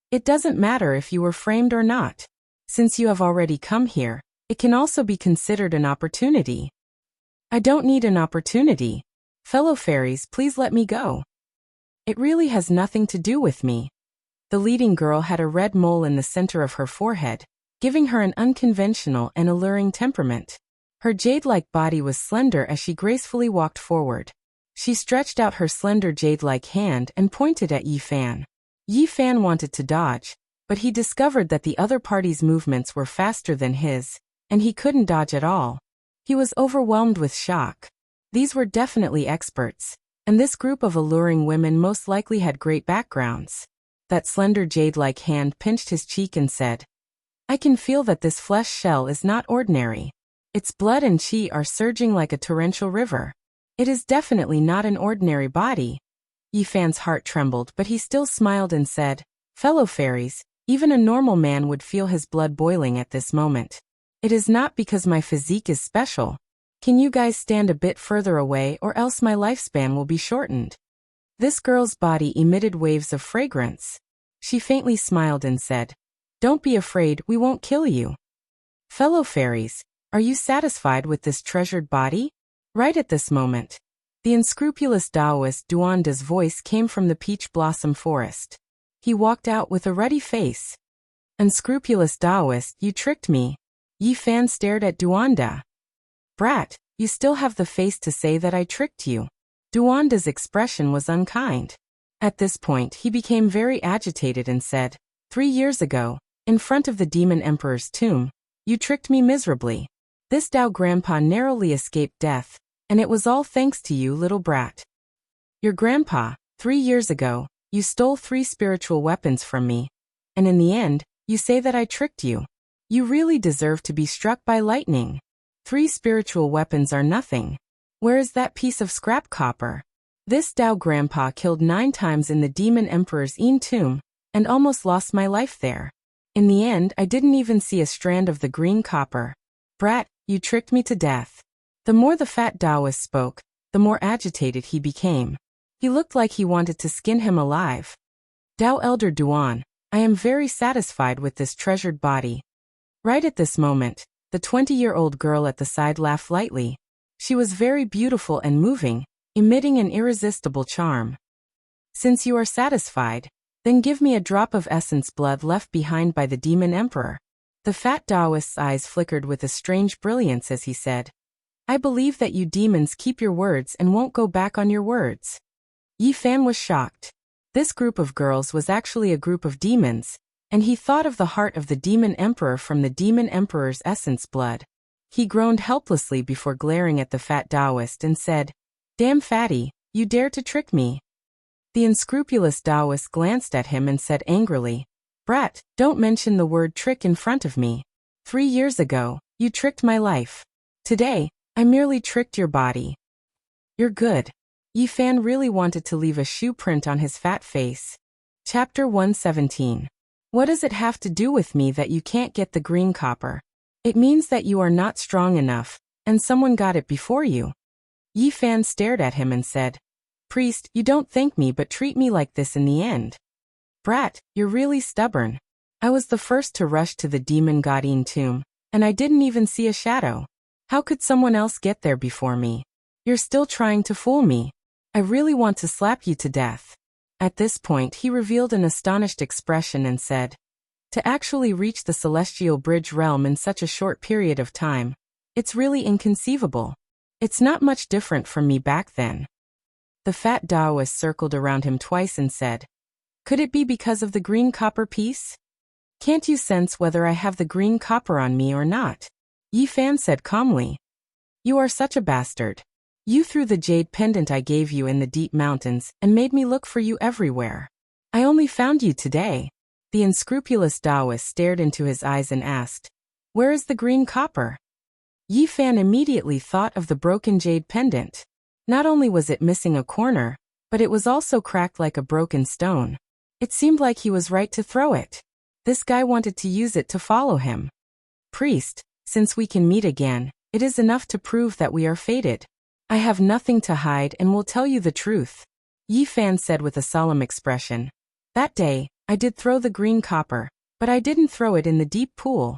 A: "It doesn't matter if you were framed or not. Since you have already come here, it can also be considered an opportunity." "I don't need an opportunity. Fellow fairies, please let me go. It really has nothing to do with me." The leading girl had a red mole in the center of her forehead, giving her an unconventional and alluring temperament. Her jade-like body was slender as she gracefully walked forward. She stretched out her slender jade-like hand and pointed at Yi Fan. Yi Fan wanted to dodge, but he discovered that the other party's movements were faster than his, and he couldn't dodge at all. He was overwhelmed with shock. These were definitely experts, and this group of alluring women most likely had great backgrounds. That slender jade-like hand pinched his cheek and said, I can feel that this flesh shell is not ordinary. Its blood and chi are surging like a torrential river. It is definitely not an ordinary body. Yifan's heart trembled, but he still smiled and said, Fellow fairies, even a normal man would feel his blood boiling at this moment. It is not because my physique is special. Can you guys stand a bit further away or else my lifespan will be shortened? This girl's body emitted waves of fragrance. She faintly smiled and said, Don't be afraid, we won't kill you. Fellow fairies, are you satisfied with this treasured body? Right at this moment, the unscrupulous Taoist Duanda's voice came from the peach blossom forest. He walked out with a ruddy face. Unscrupulous Taoist, you tricked me. Yifan stared at Duanda. Brat, you still have the face to say that I tricked you. Duanda's expression was unkind. At this point he became very agitated and said, 3 years ago, in front of the demon emperor's tomb, you tricked me miserably. This Dao grandpa narrowly escaped death, and it was all thanks to you, little brat. Your grandpa, 3 years ago, you stole 3 spiritual weapons from me, and in the end, you say that I tricked you. You really deserve to be struck by lightning. 3 spiritual weapons are nothing. Where is that piece of scrap copper? This Dao grandpa killed 9 times in the demon emperor's tomb, and almost lost my life there. In the end, I didn't even see a strand of the green copper. Brat, you tricked me to death. The more the fat Taoist spoke, the more agitated he became. He looked like he wanted to skin him alive. Dao Elder Duan, I am very satisfied with this treasured body. Right at this moment, the 20-year-old girl at the side laughed lightly. She was very beautiful and moving, emitting an irresistible charm. Since you are satisfied, then give me a drop of essence blood left behind by the demon emperor. The fat Taoist's eyes flickered with a strange brilliance as he said, I believe that you demons keep your words and won't go back on your words. Yifan was shocked. This group of girls was actually a group of demons, and he thought of the heart of the demon emperor from the demon emperor's essence blood. He groaned helplessly before glaring at the fat Taoist and said, Damn fatty, you dare to trick me. The unscrupulous Taoist glanced at him and said angrily, Brat, don't mention the word trick in front of me. 3 years ago, you tricked my life. Today, I merely tricked your body. You're good. Yifan really wanted to leave a shoe print on his fat face. Chapter 117. What does it have to do with me that you can't get the green copper? It means that you are not strong enough, and someone got it before you. Yifan stared at him and said, Priest, you don't thank me but treat me like this in the end. Brat, you're really stubborn. I was the first to rush to the demon godin tomb, and I didn't even see a shadow. How could someone else get there before me? You're still trying to fool me. I really want to slap you to death. At this point he revealed an astonished expression and said, To actually reach the celestial bridge realm in such a short period of time, it's really inconceivable. It's not much different from me back then. The fat Taoist circled around him twice and said, Could it be because of the green copper piece? Can't you sense whether I have the green copper on me or not? Yifan said calmly, You are such a bastard. You threw the jade pendant I gave you in the deep mountains and made me look for you everywhere. I only found you today. The unscrupulous Taoist stared into his eyes and asked, Where is the green copper? Yifan immediately thought of the broken jade pendant. Not only was it missing a corner, but it was also cracked like a broken stone. It seemed like he was right to throw it. This guy wanted to use it to follow him. Priest, since we can meet again, it is enough to prove that we are fated. I have nothing to hide and will tell you the truth. Yifan said with a solemn expression. That day, I did throw the green copper, but I didn't throw it in the deep pool.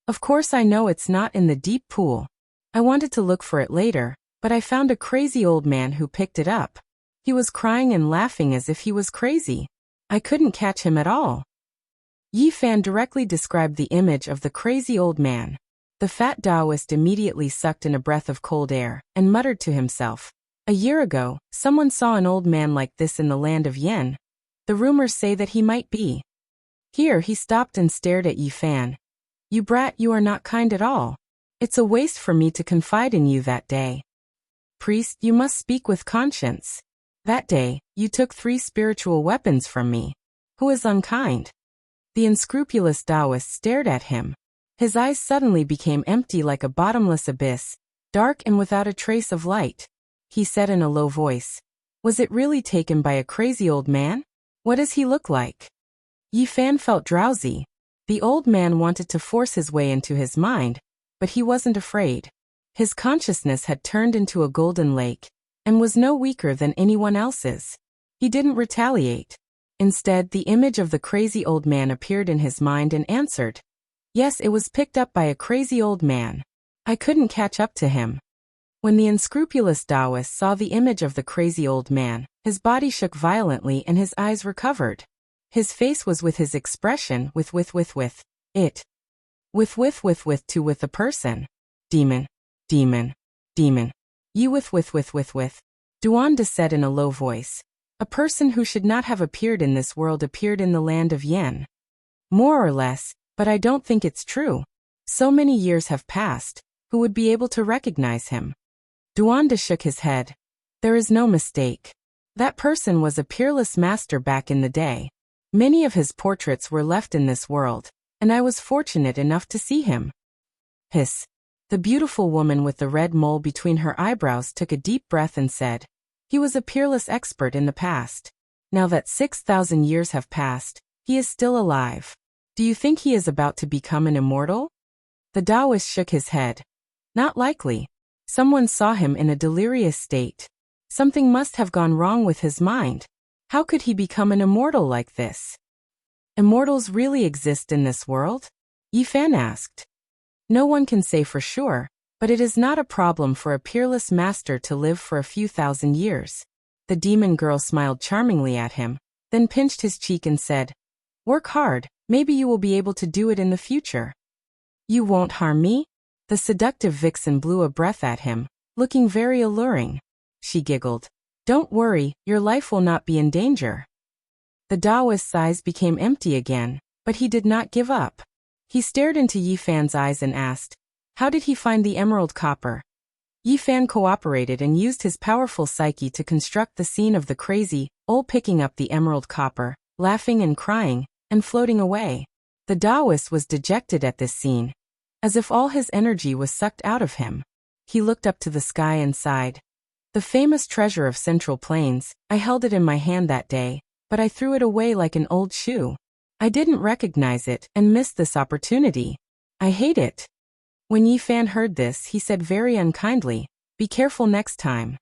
A: Of course I know it's not in the deep pool. I wanted to look for it later, but I found a crazy old man who picked it up. He was crying and laughing as if he was crazy. I couldn't catch him at all. Yifan directly described the image of the crazy old man. The fat Taoist immediately sucked in a breath of cold air and muttered to himself, A year ago, someone saw an old man like this in the land of Yen. The rumors say that he might be. Here he stopped and stared at Yifan. You brat, you are not kind at all. It's a waste for me to confide in you that day. Priest, you must speak with conscience. That day, you took 3 spiritual weapons from me. Who is unkind? The unscrupulous Taoist stared at him. His eyes suddenly became empty like a bottomless abyss, dark and without a trace of light. He said in a low voice, "Was it really taken by a crazy old man? What does he look like?" Yi Fan felt drowsy. The old man wanted to force his way into his mind, but he wasn't afraid. His consciousness had turned into a golden lake, and was no weaker than anyone else's. He didn't retaliate. Instead, the image of the crazy old man appeared in his mind and answered, "Yes, it was picked up by a crazy old man. I couldn't catch up to him." When the unscrupulous Taoist saw the image of the crazy old man, his body shook violently and his eyes recovered. His face was with his expression with it. With the person. Demon. You with. Duanda said in a low voice. A person who should not have appeared in this world appeared in the land of Yen. More or less, but I don't think it's true. So many years have passed, who would be able to recognize him? Duanda shook his head. There is no mistake. That person was a peerless master back in the day. Many of his portraits were left in this world, and I was fortunate enough to see him. Hiss. The beautiful woman with the red mole between her eyebrows took a deep breath and said, "He was a peerless expert in the past. Now that 6,000 years have passed, he is still alive. Do you think he is about to become an immortal?" The Taoist shook his head. Not likely. Someone saw him in a delirious state. Something must have gone wrong with his mind. How could he become an immortal like this? Immortals really exist in this world? Yi Fan asked. No one can say for sure, but it is not a problem for a peerless master to live for a few thousand years. The demon girl smiled charmingly at him, then pinched his cheek and said, "Work hard, maybe you will be able to do it in the future." "You won't harm me?" The seductive vixen blew a breath at him, looking very alluring. She giggled. "Don't worry, your life will not be in danger." The Taoist's eyes became empty again, but he did not give up. He stared into Yi Fan's eyes and asked, "How did he find the emerald copper?" Yi Fan cooperated and used his powerful psyche to construct the scene of the crazy old picking up the emerald copper, laughing and crying, and floating away. The Taoist was dejected at this scene, as if all his energy was sucked out of him. He looked up to the sky and sighed. "The famous treasure of Central Plains, I held it in my hand that day, but I threw it away like an old shoe. I didn't recognize it and missed this opportunity. I hate it." When Yi Fan heard this, he said very unkindly, "Be careful next time."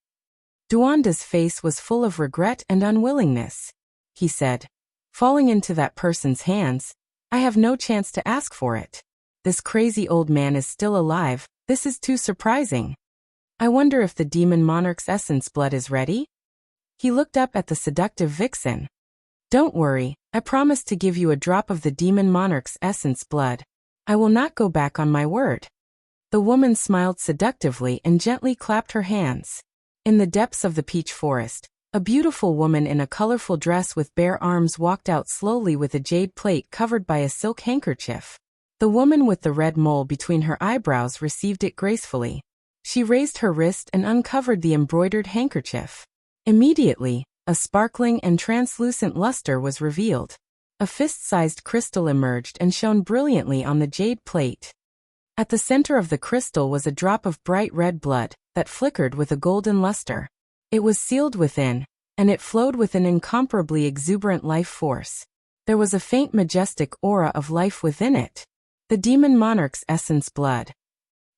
A: Duanda's face was full of regret and unwillingness. He said, "Falling into that person's hands, I have no chance to ask for it. This crazy old man is still alive. This is too surprising. I wonder if the demon monarch's essence blood is ready?" He looked up at the seductive vixen. "Don't worry, I promise to give you a drop of the demon monarch's essence blood. I will not go back on my word." The woman smiled seductively and gently clapped her hands. In the depths of the peach forest, a beautiful woman in a colorful dress with bare arms walked out slowly with a jade plate covered by a silk handkerchief. The woman with the red mole between her eyebrows received it gracefully. She raised her wrist and uncovered the embroidered handkerchief. Immediately, a sparkling and translucent luster was revealed. A fist-sized crystal emerged and shone brilliantly on the jade plate. At the center of the crystal was a drop of bright red blood that flickered with a golden luster. It was sealed within, and it flowed with an incomparably exuberant life force. There was a faint majestic aura of life within it. The demon monarch's essence blood.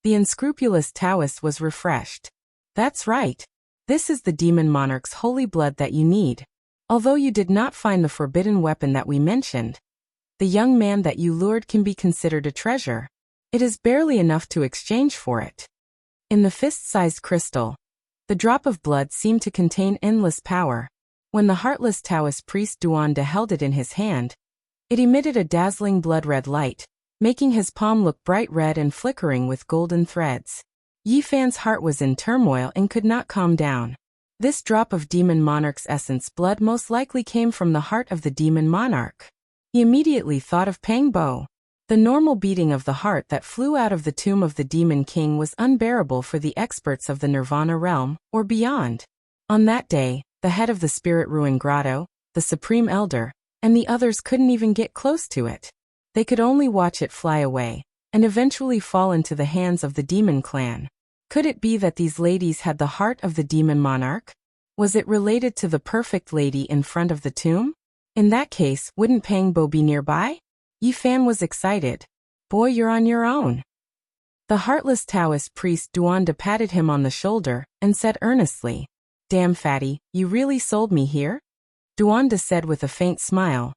A: The unscrupulous Taoist was refreshed. "That's right. This is the demon monarch's holy blood that you need. Although you did not find the forbidden weapon that we mentioned, the young man that you lured can be considered a treasure. It is barely enough to exchange for it." In the fist-sized crystal, the drop of blood seemed to contain endless power. When the heartless Taoist priest Duanda held it in his hand, it emitted a dazzling blood-red light, making his palm look bright red and flickering with golden threads. Yi Fan's heart was in turmoil and could not calm down. This drop of demon monarch's essence blood most likely came from the heart of the demon monarch. He immediately thought of Pang Bo. The normal beating of the heart that flew out of the tomb of the demon king was unbearable for the experts of the Nirvana realm, or beyond. On that day, the head of the Spirit Ruin Grotto, the Supreme Elder, and the others couldn't even get close to it. They could only watch it fly away, and eventually fall into the hands of the demon clan. Could it be that these ladies had the heart of the demon monarch? Was it related to the perfect lady in front of the tomb? In that case, wouldn't Pangbo be nearby? Yi Fan was excited. Boy, you're on your own. The heartless Taoist priest Duanda patted him on the shoulder and said earnestly, Damn fatty, you really sold me here? Duanda said with a faint smile.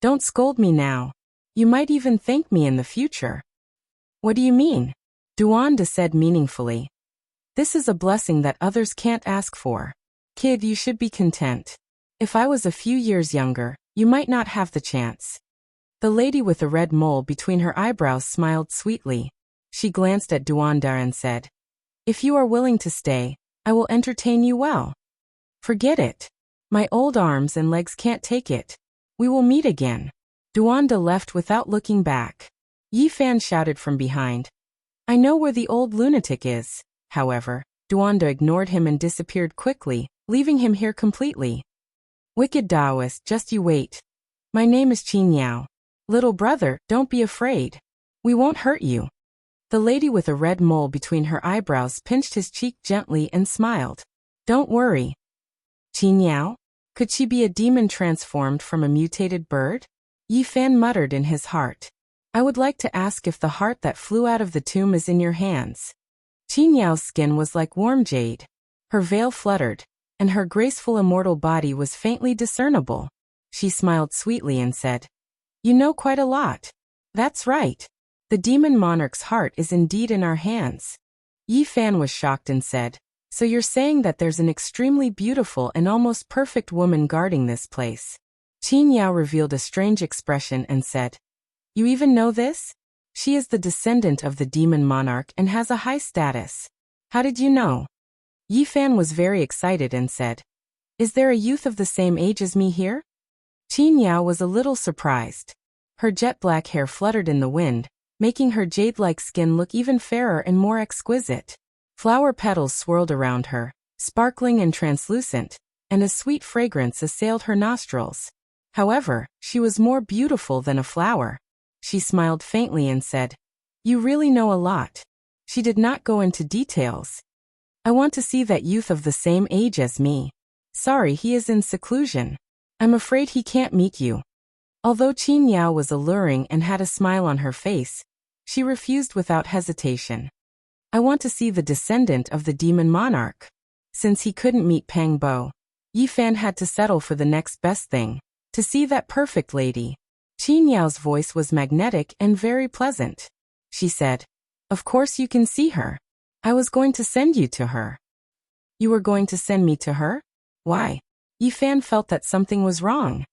A: Don't scold me now. You might even thank me in the future. What do you mean? Duanda said meaningfully. This is a blessing that others can't ask for. Kid, you should be content. If I was a few years younger, you might not have the chance. The lady with the red mole between her eyebrows smiled sweetly. She glanced at Duanda and said, If you are willing to stay, I will entertain you well. Forget it. My old arms and legs can't take it. We will meet again. Duanda left without looking back. Yi Fan shouted from behind. I know where the old lunatic is. However, Duanda ignored him and disappeared quickly, leaving him here completely. Wicked Taoist, just you wait. My name is Qin Yao. Little brother, don't be afraid. We won't hurt you. The lady with a red mole between her eyebrows pinched his cheek gently and smiled. Don't worry. Qin Yao? Could she be a demon transformed from a mutated bird? Yi Fan muttered in his heart. I would like to ask if the heart that flew out of the tomb is in your hands. Qin Yao's skin was like warm jade. Her veil fluttered, and her graceful immortal body was faintly discernible. She smiled sweetly and said, You know quite a lot. That's right. The demon monarch's heart is indeed in our hands. Yi Fan was shocked and said, So you're saying that there's an extremely beautiful and almost perfect woman guarding this place? Qin Yao revealed a strange expression and said, You even know this? She is the descendant of the demon monarch and has a high status. How did you know? Yi Fan was very excited and said, Is there a youth of the same age as me here? Qin Yao was a little surprised. Her jet black hair fluttered in the wind, making her jade-like skin look even fairer and more exquisite. Flower petals swirled around her, sparkling and translucent, and a sweet fragrance assailed her nostrils. However, she was more beautiful than a flower. She smiled faintly and said, You really know a lot. She did not go into details. I want to see that youth of the same age as me. Sorry, he is in seclusion. I'm afraid he can't meet you. Although Qin Yao was alluring and had a smile on her face, she refused without hesitation. I want to see the descendant of the demon monarch. Since he couldn't meet Pangbo, Yi Fan had to settle for the next best thing, to see that perfect lady. Qin Yao's voice was magnetic and very pleasant. She said, Of course you can see her. I was going to send you to her. You were going to send me to her? Why? Yi Fan felt that something was wrong.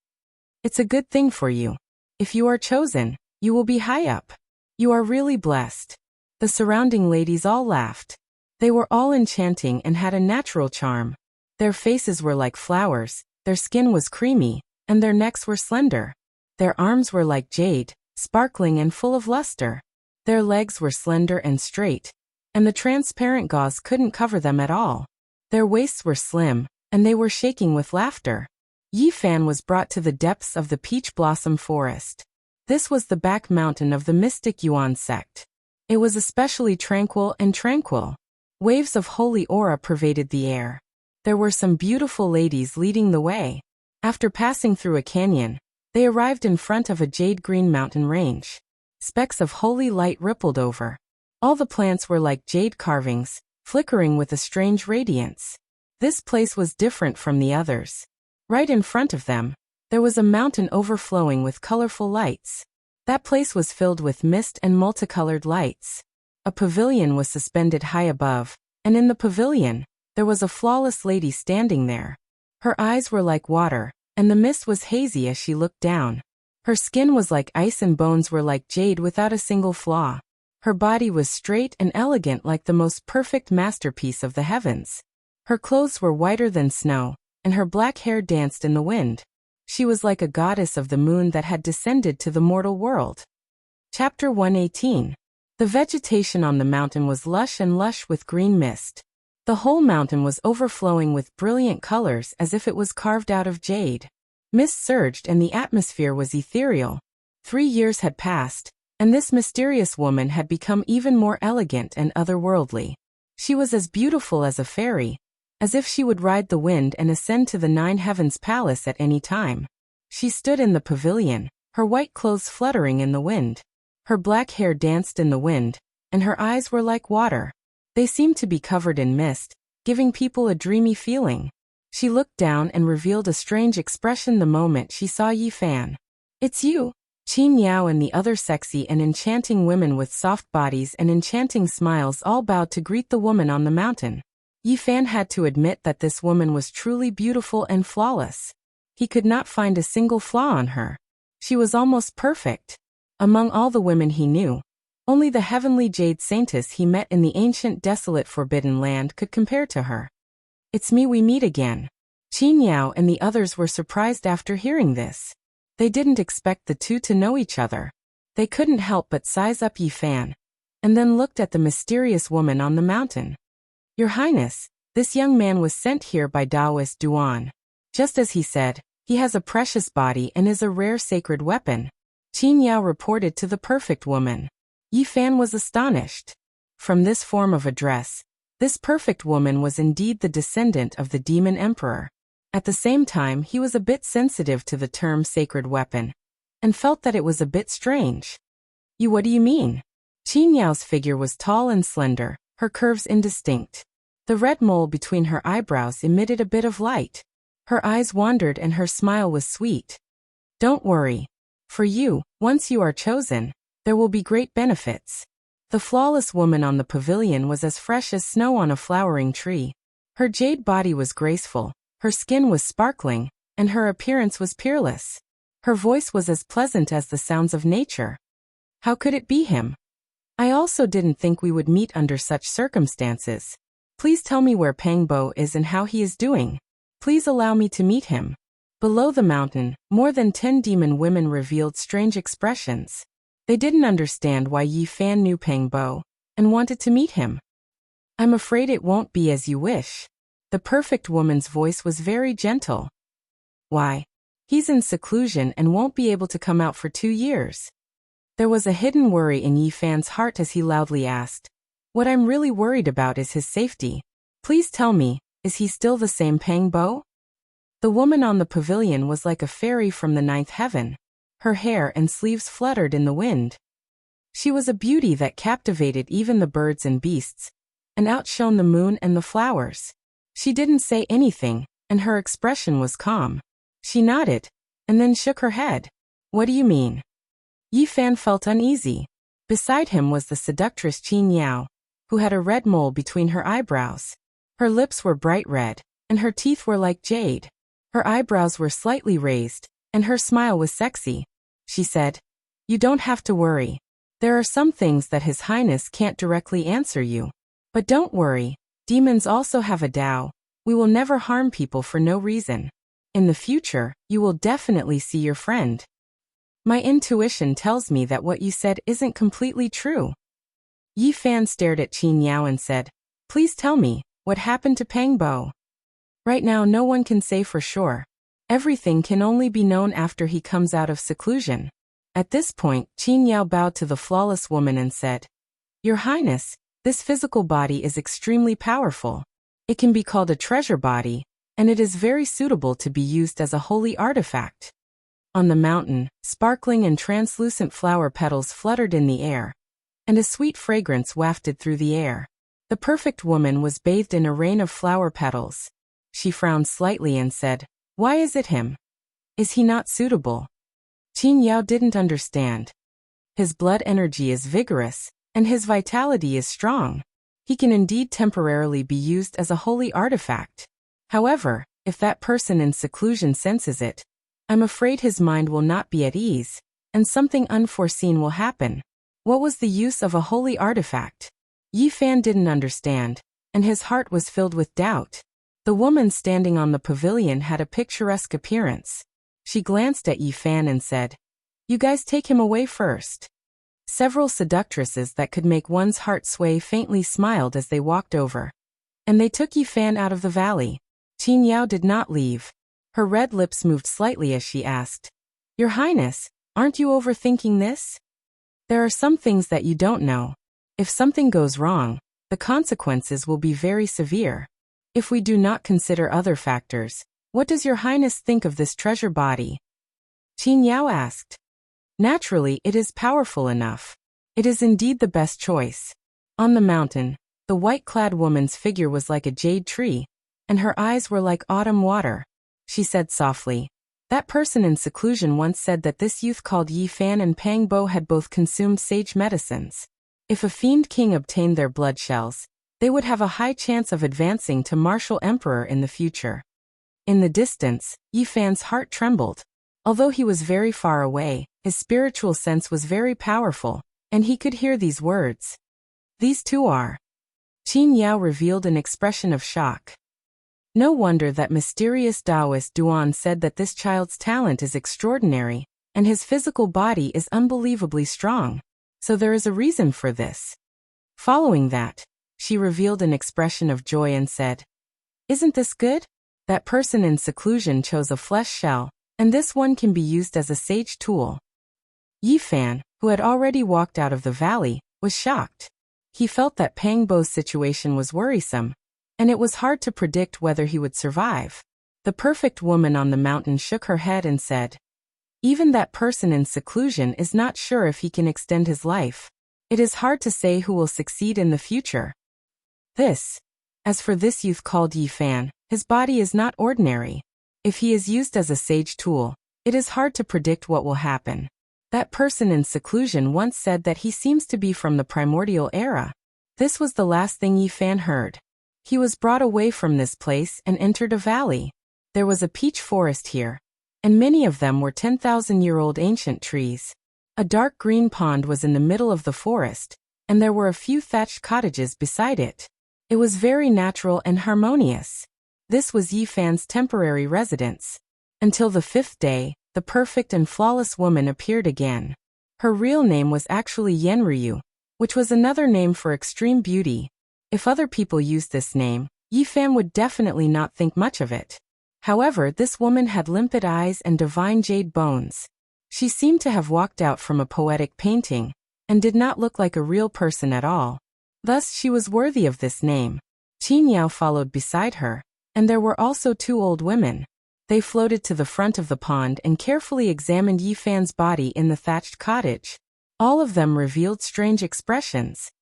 A: It's a good thing for you. If you are chosen, you will be high up. You are really blessed. The surrounding ladies all laughed. They were all enchanting and had a natural charm. Their faces were like flowers, their skin was creamy, and their necks were slender. Their arms were like jade, sparkling and full of luster. Their legs were slender and straight, and the transparent gauze couldn't cover them at all. Their waists were slim, and they were shaking with laughter. Yi Fan was brought to the depths of the peach blossom forest. This was the back mountain of the mystic Yuan sect. It was especially tranquil. Waves of holy aura pervaded the air. There were some beautiful ladies leading the way. After passing through a canyon, they arrived in front of a jade-green mountain range. Specks of holy light rippled over. All the plants were like jade carvings, flickering with a strange radiance. This place was different from the others. Right in front of them, there was a mountain overflowing with colorful lights. That place was filled with mist and multicolored lights. A pavilion was suspended high above, and in the pavilion, there was a flawless lady standing there. Her eyes were like water, and the mist was hazy as she looked down. Her skin was like ice and bones were like jade without a single flaw. Her body was straight and elegant like the most perfect masterpiece of the heavens. Her clothes were whiter than snow, and her black hair danced in the wind. She was like a goddess of the moon that had descended to the mortal world. Chapter 118. The vegetation on the mountain was lush with green mist. The whole mountain was overflowing with brilliant colors as if it was carved out of jade. Mist surged and the atmosphere was ethereal. 3 years had passed, and this mysterious woman had become even more elegant and otherworldly. She was as beautiful as a fairy, as if she would ride the wind and ascend to the 9 heavens palace at any time. She stood in the pavilion, her white clothes fluttering in the wind. Her black hair danced in the wind, and her eyes were like water. They seemed to be covered in mist, giving people a dreamy feeling. She looked down and revealed a strange expression the moment she saw Yi Fan. "It's you." Qin Yao and the other sexy and enchanting women with soft bodies and enchanting smiles all bowed to greet the woman on the mountain. Yi Fan had to admit that this woman was truly beautiful and flawless. He could not find a single flaw on her. She was almost perfect. Among all the women he knew, only the heavenly jade saintess he met in the ancient desolate forbidden land could compare to her. "It's me, we meet again." Qin Yao and the others were surprised after hearing this. They didn't expect the two to know each other. They couldn't help but size up Yi Fan, and then looked at the mysterious woman on the mountain. "Your Highness, this young man was sent here by Taoist Duan. Just as he said, he has a precious body and is a rare sacred weapon," Qin Yao reported to the perfect woman. Yi Fan was astonished. From this form of address, this perfect woman was indeed the descendant of the demon emperor. At the same time, he was a bit sensitive to the term sacred weapon, and felt that it was a bit strange. What do you mean?" Qin Yao's figure was tall and slender, her curves indistinct. The red mole between her eyebrows emitted a bit of light. Her eyes wandered and her smile was sweet. "Don't worry. For you, once you are chosen, there will be great benefits." The flawless woman on the pavilion was as fresh as snow on a flowering tree. Her jade body was graceful, her skin was sparkling, and her appearance was peerless. Her voice was as pleasant as the sounds of nature. How could it be him? I also didn't think we would meet under such circumstances. Please tell me where Pang Bo is and how he is doing. Please allow me to meet him. Below the mountain, more than 10 demon women revealed strange expressions. They didn't understand why Yi Fan knew Pang Bo, and wanted to meet him. "I'm afraid it won't be as you wish." The perfect woman's voice was very gentle. "Why? He's in seclusion and won't be able to come out for 2 years. There was a hidden worry in Yi Fan's heart as he loudly asked, "What I'm really worried about is his safety. Please tell me, is he still the same Pang Bo?" The woman on the pavilion was like a fairy from the 9th heaven. Her hair and sleeves fluttered in the wind. She was a beauty that captivated even the birds and beasts, and outshone the moon and the flowers. She didn't say anything, and her expression was calm. She nodded, and then shook her head. "What do you mean?" Yi Fan felt uneasy. Beside him was the seductress Qin Yao, who had a red mole between her eyebrows. Her lips were bright red, and her teeth were like jade. Her eyebrows were slightly raised, and her smile was sexy. She said, "You don't have to worry. There are some things that His Highness can't directly answer you. But don't worry. Demons also have a Tao. We will never harm people for no reason. In the future, you will definitely see your friend. My intuition tells me that what you said isn't completely true." Yi Fan stared at Qin Yao and said, "Please tell me, what happened to Pang Bo?" "Right now no one can say for sure. Everything can only be known after he comes out of seclusion." At this point, Qin Yao bowed to the flawless woman and said, "Your Highness, this physical body is extremely powerful. It can be called a treasure body, and it is very suitable to be used as a holy artifact." On the mountain, sparkling and translucent flower petals fluttered in the air, and a sweet fragrance wafted through the air. The perfect woman was bathed in a rain of flower petals. She frowned slightly and said, "Why is it him? Is he not suitable?" Qin Yao didn't understand. His blood energy is vigorous, and his vitality is strong. He can indeed temporarily be used as a holy artifact. However, if that person in seclusion senses it, I'm afraid his mind will not be at ease, and something unforeseen will happen. What was the use of a holy artifact? Yi Fan didn't understand, and his heart was filled with doubt. The woman standing on the pavilion had a picturesque appearance. She glanced at Yi Fan and said, "You guys take him away first." Several seductresses that could make one's heart sway faintly smiled as they walked over, and they took Yi Fan out of the valley. Qin Yao did not leave. Her red lips moved slightly as she asked, "Your Highness, aren't you overthinking this? There are some things that you don't know. If something goes wrong, the consequences will be very severe. If we do not consider other factors, what does your Highness think of this treasure body?" Qin Yao asked. "Naturally, it is powerful enough. It is indeed the best choice." On the mountain, the white-clad woman's figure was like a jade tree, and her eyes were like autumn water. She said softly, "That person in seclusion once said that this youth called Yi Fan and Pang Bo had both consumed sage medicines. If a fiend king obtained their blood shells, they would have a high chance of advancing to martial emperor in the future." In the distance, Yi Fan's heart trembled. Although he was very far away, his spiritual sense was very powerful, and he could hear these words. "These two are." Qin Yao revealed an expression of shock. No wonder that mysterious Taoist Duan said that this child's talent is extraordinary, and his physical body is unbelievably strong. So there is a reason for this. Following that, she revealed an expression of joy and said, "Isn't this good? That person in seclusion chose a flesh shell, and this one can be used as a sage tool." Yi Fan, who had already walked out of the valley, was shocked. He felt that Pang Bo's situation was worrisome, and it was hard to predict whether he would survive. The perfect woman on the mountain shook her head and said, "Even that person in seclusion is not sure if he can extend his life. It is hard to say who will succeed in the future. As for this youth called Yi Fan, his body is not ordinary. If he is used as a sage tool, it is hard to predict what will happen. That person in seclusion once said that he seems to be from the primordial era." This was the last thing Yi Fan heard. He was brought away from this place and entered a valley. There was a peach forest here, and many of them were 10,000-year-old ancient trees. A dark green pond was in the middle of the forest, and there were a few thatched cottages beside it. It was very natural and harmonious. This was Yi Fan's temporary residence. Until the 5th day, the perfect and flawless woman appeared again. Her real name was actually Yenryu, which was another name for extreme beauty. If other people used this name, Yi Fan would definitely not think much of it. However, this woman had limpid eyes and divine jade bones. She seemed to have walked out from a poetic painting, and did not look like a real person at all. Thus she was worthy of this name. Qin Yao followed beside her, and there were also 2 old women. They floated to the front of the pond and carefully examined Yi Fan's body in the thatched cottage. All of them revealed strange expressions.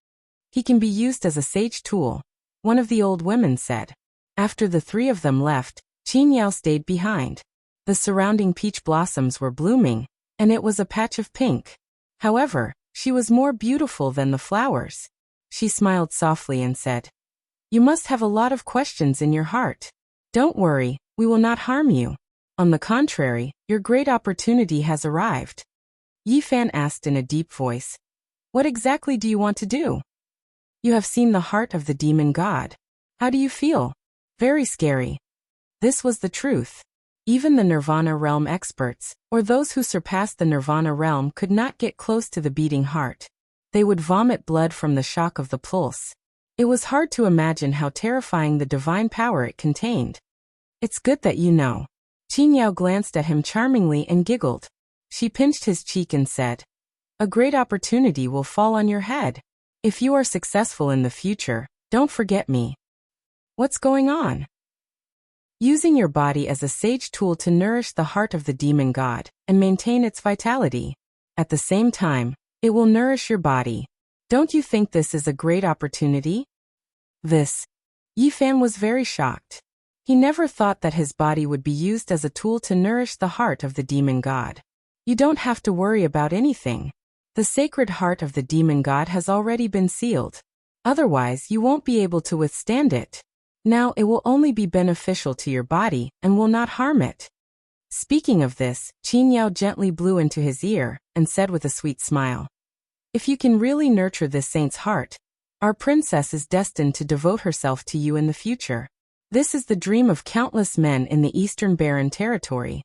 A: "He can be used as a sage tool," one of the old women said. After the 3 of them left, Qin Yao stayed behind. The surrounding peach blossoms were blooming, and it was a patch of pink. However, she was more beautiful than the flowers. She smiled softly and said, "You must have a lot of questions in your heart. Don't worry, we will not harm you. On the contrary, your great opportunity has arrived." Yi Fan asked in a deep voice, "What exactly do you want to do?" "You have seen the heart of the demon god. How do you feel?" "Very scary." This was the truth. Even the Nirvana realm experts, or those who surpassed the Nirvana realm, could not get close to the beating heart. They would vomit blood from the shock of the pulse. It was hard to imagine how terrifying the divine power it contained. "It's good that you know." Qin Yao glanced at him charmingly and giggled. She pinched his cheek and said, "A great opportunity will fall on your head. If you are successful in the future, don't forget me." "What's going on?" "Using your body as a sage tool to nourish the heart of the demon god, and maintain its vitality. At the same time, it will nourish your body. Don't you think this is a great opportunity?" Yi Fan was very shocked. He never thought that his body would be used as a tool to nourish the heart of the demon god. "You don't have to worry about anything. The sacred heart of the demon god has already been sealed. Otherwise, you won't be able to withstand it. Now it will only be beneficial to your body and will not harm it." Speaking of this, Qin Yao gently blew into his ear and said with a sweet smile, "If you can really nurture this saint's heart, our princess is destined to devote herself to you in the future. This is the dream of countless men in the Eastern Barren territory."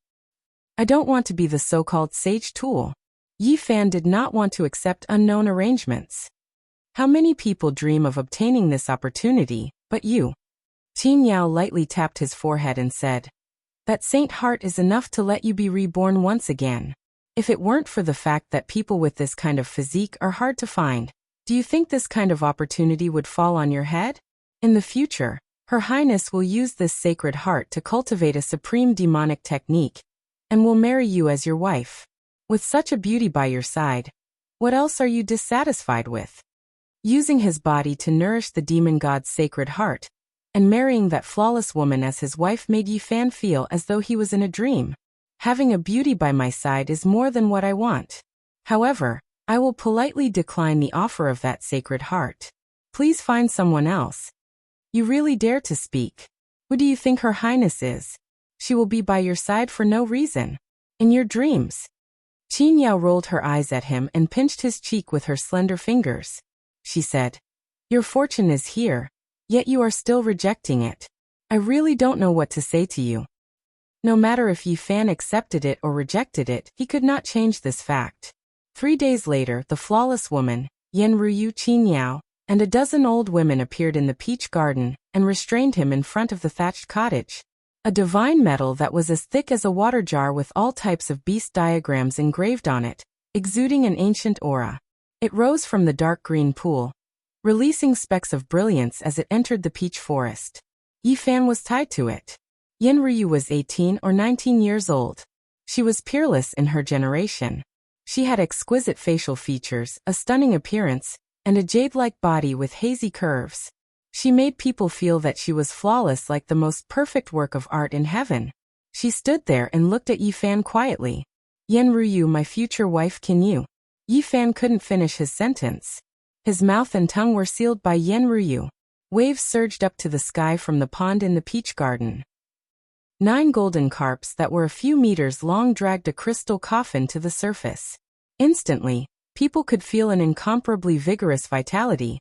A: "I don't want to be the so-called sage tool." Yi Fan did not want to accept unknown arrangements. "How many people dream of obtaining this opportunity, but you?" Qin Yao lightly tapped his forehead and said, That saint heart is enough to let you be reborn once again. If it weren't for the fact that people with this kind of physique are hard to find, do you think this kind of opportunity would fall on your head? In the future, Her Highness will use this sacred heart to cultivate a supreme demonic technique, and will marry you as your wife. With such a beauty by your side, what else are you dissatisfied with? Using his body to nourish the demon god's sacred heart, and marrying that flawless woman as his wife made Yi Fan feel as though he was in a dream. Having a beauty by my side is more than what I want. However, I will politely decline the offer of that sacred heart. Please find someone else. You really dare to speak. Who do you think Her Highness is? She will be by your side for no reason. In your dreams. Qin Yao rolled her eyes at him and pinched his cheek with her slender fingers. She said, "Your fortune is here, yet you are still rejecting it. I really don't know what to say to you." No matter if Yi Fan accepted it or rejected it, he could not change this fact. 3 days later, the flawless woman, Yan Ruyu Qin Yao, and a dozen old women appeared in the peach garden and restrained him in front of the thatched cottage. A divine metal that was as thick as a water jar with all types of beast diagrams engraved on it, exuding an ancient aura. It rose from the dark green pool, releasing specks of brilliance as it entered the peach forest. Yi Fan was tied to it. Yan Ruyu was 18 or 19 years old. She was peerless in her generation. She had exquisite facial features, a stunning appearance, and a jade-like body with hazy curves. She made people feel that she was flawless, like the most perfect work of art in heaven. She stood there and looked at Yi Fan quietly. "Yan Ruyu, my future wife, can you?" Yi Fan couldn't finish his sentence. His mouth and tongue were sealed by Yan Ruyu. Waves surged up to the sky from the pond in the peach garden. 9 golden carps that were a few meters long dragged a crystal coffin to the surface. Instantly, people could feel an incomparably vigorous vitality,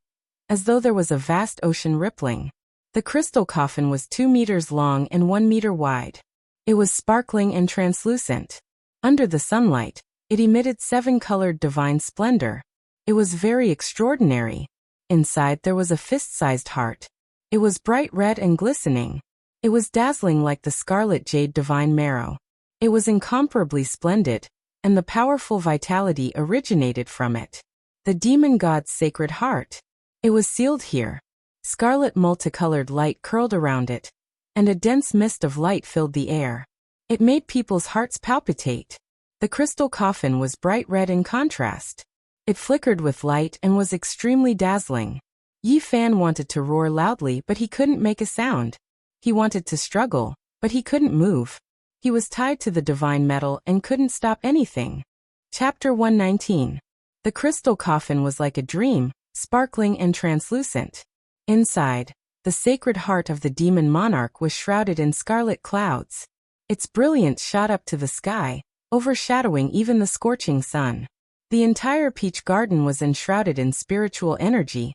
A: as though there was a vast ocean rippling. The crystal coffin was 2 meters long and 1 meter wide. It was sparkling and translucent. Under the sunlight, it emitted 7-colored divine splendor. It was very extraordinary. Inside there was a fist-sized heart. It was bright red and glistening. It was dazzling like the scarlet jade divine marrow. It was incomparably splendid, and the powerful vitality originated from it. The demon god's sacred heart. It was sealed here. Scarlet multicolored light curled around it, and a dense mist of light filled the air. It made people's hearts palpitate. The crystal coffin was bright red in contrast. It flickered with light and was extremely dazzling. Yi Fan wanted to roar loudly, but he couldn't make a sound. He wanted to struggle, but he couldn't move. He was tied to the divine metal and couldn't stop anything. Chapter 119. The crystal coffin was like a dream, sparkling and translucent. Inside, the sacred heart of the demon monarch was shrouded in scarlet clouds. Its brilliance shot up to the sky, overshadowing even the scorching sun. The entire peach garden was enshrouded in spiritual energy,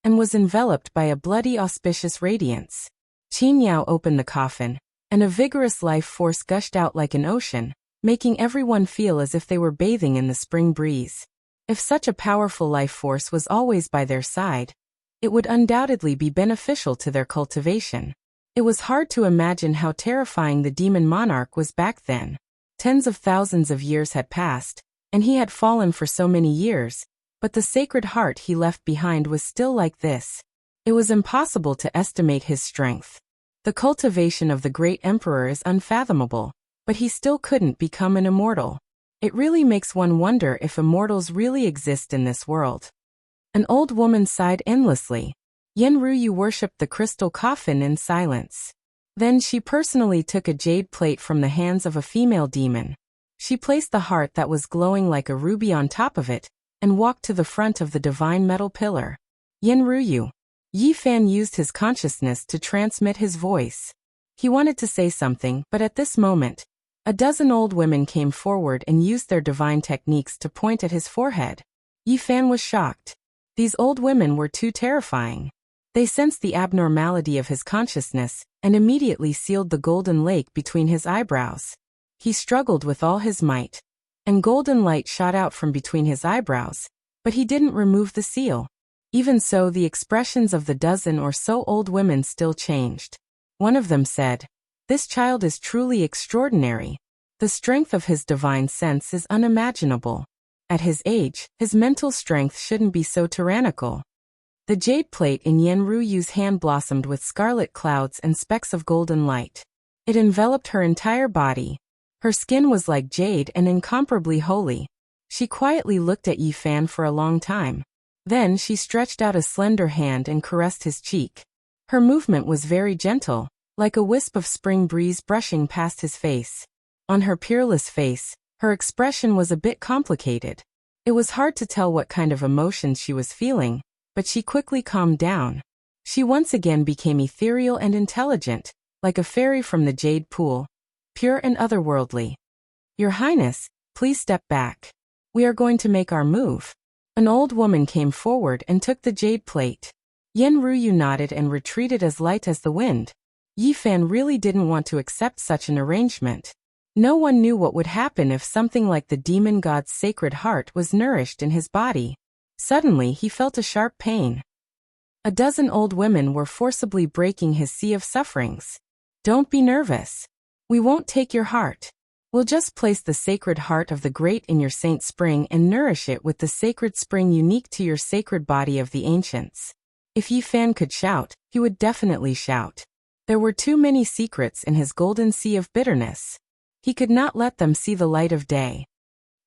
A: and was enveloped by a bloody auspicious radiance. Qin Yao opened the coffin, and a vigorous life force gushed out like an ocean, making everyone feel as if they were bathing in the spring breeze. If such a powerful life force was always by their side, it would undoubtedly be beneficial to their cultivation. It was hard to imagine how terrifying the demon monarch was back then. Tens of thousands of years had passed, and he had fallen for so many years, but the sacred heart he left behind was still like this. It was impossible to estimate his strength. The cultivation of the great emperor is unfathomable, but he still couldn't become an immortal. It really makes one wonder if immortals really exist in this world. An old woman sighed endlessly. Yan Ruyu worshipped the crystal coffin in silence. Then she personally took a jade plate from the hands of a female demon. She placed the heart that was glowing like a ruby on top of it, and walked to the front of the divine metal pillar. Yan Ruyu. Yi Fan used his consciousness to transmit his voice. He wanted to say something, but at this moment, a dozen old women came forward and used their divine techniques to point at his forehead. Yi Fan was shocked. These old women were too terrifying. They sensed the abnormality of his consciousness, and immediately sealed the golden lake between his eyebrows. He struggled with all his might, and golden light shot out from between his eyebrows, but he didn't remove the seal. Even so, the expressions of the dozen or so old women still changed. One of them said, This child is truly extraordinary. The strength of his divine sense is unimaginable. At his age, his mental strength shouldn't be so tyrannical. The jade plate in Yenryu's hand blossomed with scarlet clouds and specks of golden light. It enveloped her entire body. Her skin was like jade and incomparably holy. She quietly looked at Yi Fan for a long time. Then she stretched out a slender hand and caressed his cheek. Her movement was very gentle, like a wisp of spring breeze brushing past his face. On her peerless face, her expression was a bit complicated. It was hard to tell what kind of emotions she was feeling, but she quickly calmed down. She once again became ethereal and intelligent, like a fairy from the jade pool, pure and otherworldly. "Your Highness, please step back. We are going to make our move." An old woman came forward and took the jade plate. Yenryu nodded and retreated as light as the wind. Yi Fan really didn't want to accept such an arrangement. No one knew what would happen if something like the demon god's sacred heart was nourished in his body. Suddenly he felt a sharp pain. A dozen old women were forcibly breaking his sea of sufferings. "Don't be nervous. We won't take your heart. We'll just place the sacred heart of the great in your saint spring and nourish it with the sacred spring unique to your sacred body of the ancients." If Yi Fan could shout, he would definitely shout. There were too many secrets in his golden sea of bitterness. He could not let them see the light of day.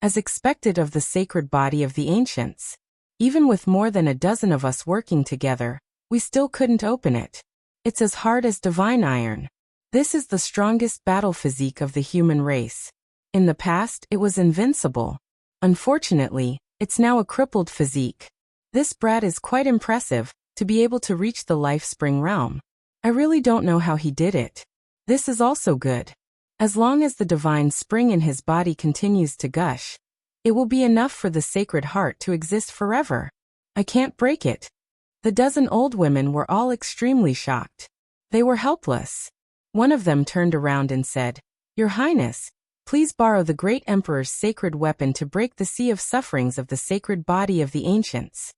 A: As expected of the sacred body of the ancients, even with more than a dozen of us working together, we still couldn't open it. It's as hard as divine iron. This is the strongest battle physique of the human race. In the past, it was invincible. Unfortunately, it's now a crippled physique. This brat is quite impressive, to be able to reach the life spring realm. I really don't know how he did it. This is also good. As long as the divine spring in his body continues to gush, it will be enough for the sacred heart to exist forever. I can't break it. The dozen old women were all extremely shocked. They were helpless. One of them turned around and said, "Your Highness, please borrow the great emperor's sacred weapon to break the sea of sufferings of the sacred body of the ancients."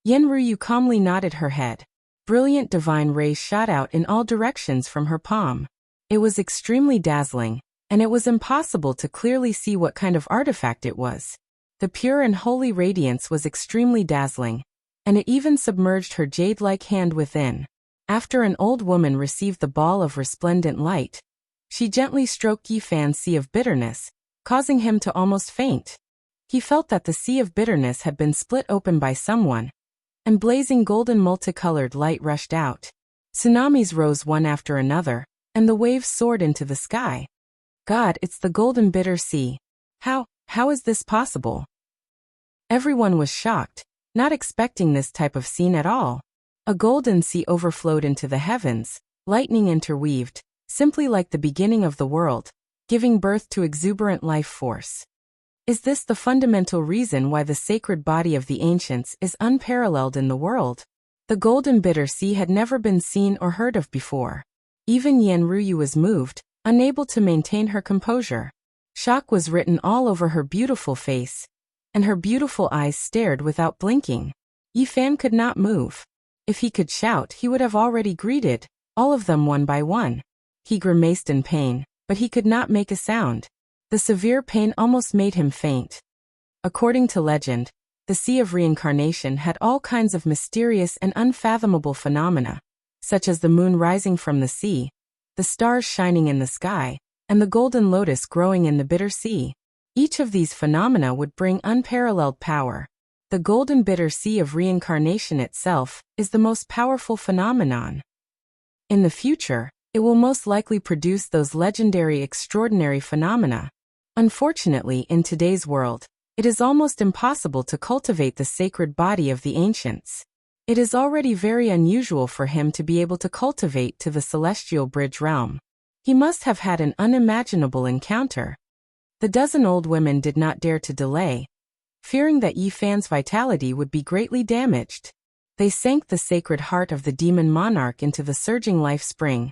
A: Yenryu calmly nodded her head. Brilliant divine rays shot out in all directions from her palm. It was extremely dazzling, and it was impossible to clearly see what kind of artifact it was. The pure and holy radiance was extremely dazzling, and it even submerged her jade-like hand within. After an old woman received the ball of resplendent light, she gently stroked Yi Fan's sea of bitterness, causing him to almost faint. He felt that the sea of bitterness had been split open by someone, and blazing golden multicolored light rushed out. Tsunamis rose one after another, and the waves soared into the sky. God, it's the golden bitter sea. How is this possible? Everyone was shocked, not expecting this type of scene at all. A golden sea overflowed into the heavens, lightning interweaved, simply like the beginning of the world, giving birth to exuberant life force. Is this the fundamental reason why the sacred body of the ancients is unparalleled in the world? The golden bitter sea had never been seen or heard of before. Even Yenryu was moved, unable to maintain her composure. Shock was written all over her beautiful face, and her beautiful eyes stared without blinking. Yi Fan could not move. If he could shout, he would have already greeted all of them one by one. He grimaced in pain, but he could not make a sound. The severe pain almost made him faint. According to legend, the Sea of Reincarnation had all kinds of mysterious and unfathomable phenomena, such as the moon rising from the sea, the stars shining in the sky, and the golden lotus growing in the bitter sea. Each of these phenomena would bring unparalleled power. The golden bitter sea of reincarnation itself is the most powerful phenomenon. In the future, it will most likely produce those legendary extraordinary phenomena. Unfortunately, in today's world, it is almost impossible to cultivate the sacred body of the ancients. It is already very unusual for him to be able to cultivate to the celestial bridge realm. He must have had an unimaginable encounter. The dozen old women did not dare to delay, fearing that Yi Fan's vitality would be greatly damaged. They sank the sacred heart of the demon monarch into the surging life spring,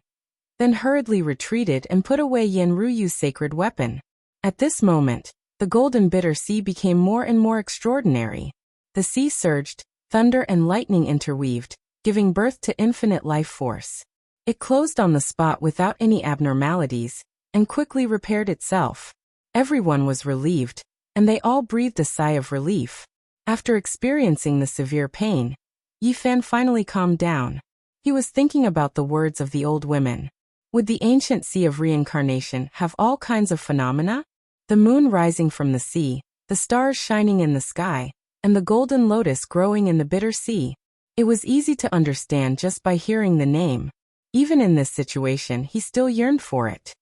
A: then hurriedly retreated and put away Yenryu's sacred weapon. At this moment, the golden bitter sea became more and more extraordinary. The sea surged, thunder and lightning interweaved, giving birth to infinite life force. It closed on the spot without any abnormalities, and quickly repaired itself. Everyone was relieved, and they all breathed a sigh of relief. After experiencing the severe pain, Yifan finally calmed down. He was thinking about the words of the old women. Would the ancient sea of reincarnation have all kinds of phenomena? The moon rising from the sea, the stars shining in the sky, and the golden lotus growing in the bitter sea. It was easy to understand just by hearing the name. Even in this situation, he still yearned for it.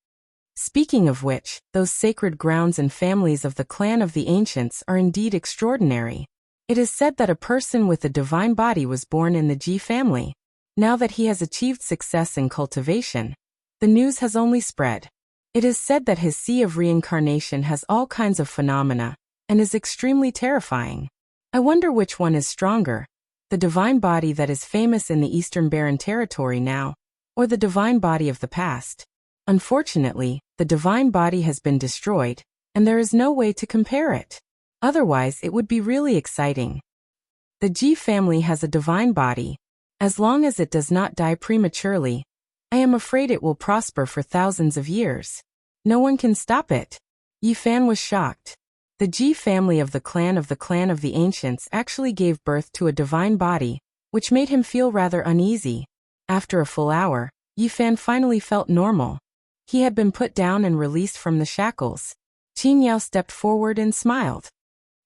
A: Speaking of which, those sacred grounds and families of the clan of the ancients are indeed extraordinary. It is said that a person with a divine body was born in the Ji family. Now that he has achieved success in cultivation, the news has only spread. It is said that his sea of reincarnation has all kinds of phenomena, and is extremely terrifying. I wonder which one is stronger, the divine body that is famous in the Eastern Barren Territory now, or the divine body of the past. Unfortunately, the divine body has been destroyed, and there is no way to compare it. Otherwise, it would be really exciting. The Ji family has a divine body. As long as it does not die prematurely, I am afraid it will prosper for thousands of years. No one can stop it. Yifan was shocked. The Ji family of the clan of the ancients actually gave birth to a divine body, which made him feel rather uneasy. After a full hour, Yifan finally felt normal. He had been put down and released from the shackles. Qin Yao stepped forward and smiled.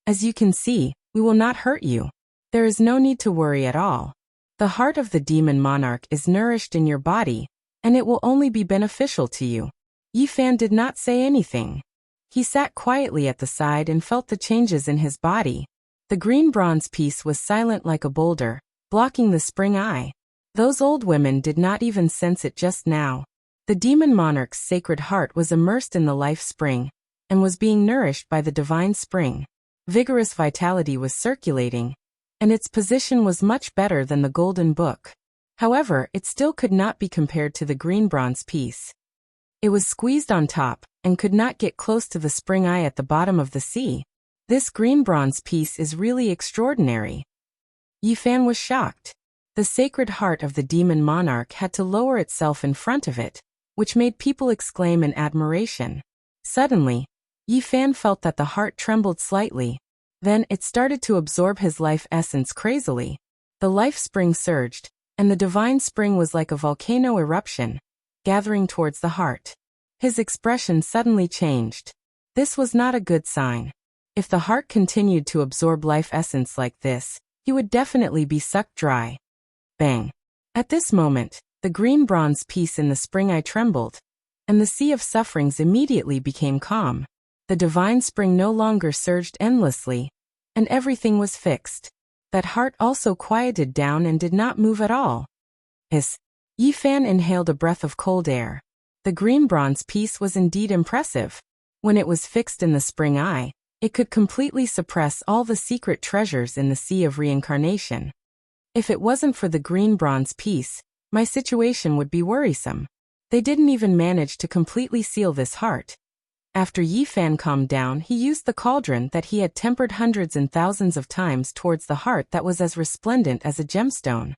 A: As you can see, we will not hurt you. There is no need to worry at all. The heart of the demon monarch is nourished in your body, and it will only be beneficial to you. Yifan did not say anything. He sat quietly at the side and felt the changes in his body. The green bronze piece was silent like a boulder, blocking the spring eye. Those old women did not even sense it just now. The demon monarch's sacred heart was immersed in the life spring, and was being nourished by the divine spring. Vigorous vitality was circulating, and its position was much better than the golden book. However, it still could not be compared to the green bronze piece. It was squeezed on top, and could not get close to the spring eye at the bottom of the sea. This green bronze piece is really extraordinary. Yifan was shocked. The sacred heart of the demon monarch had to lower itself in front of it, which made people exclaim in admiration. Suddenly, Yifan felt that the heart trembled slightly. Then it started to absorb his life essence crazily. The life spring surged, and the divine spring was like a volcano eruption, gathering towards the heart. His expression suddenly changed. This was not a good sign. If the heart continued to absorb life essence like this, he would definitely be sucked dry. Bang! At this moment, the green bronze piece in the spring eye trembled, and the sea of sufferings immediately became calm. The divine spring no longer surged endlessly, and everything was fixed. That heart also quieted down and did not move at all. Yifan inhaled a breath of cold air. The green bronze piece was indeed impressive. When it was fixed in the spring eye, it could completely suppress all the secret treasures in the sea of reincarnation. If it wasn't for the green bronze piece, my situation would be worrisome. They didn't even manage to completely seal this heart. After Yifan calmed down, he used the cauldron that he had tempered hundreds and thousands of times towards the heart that was as resplendent as a gemstone.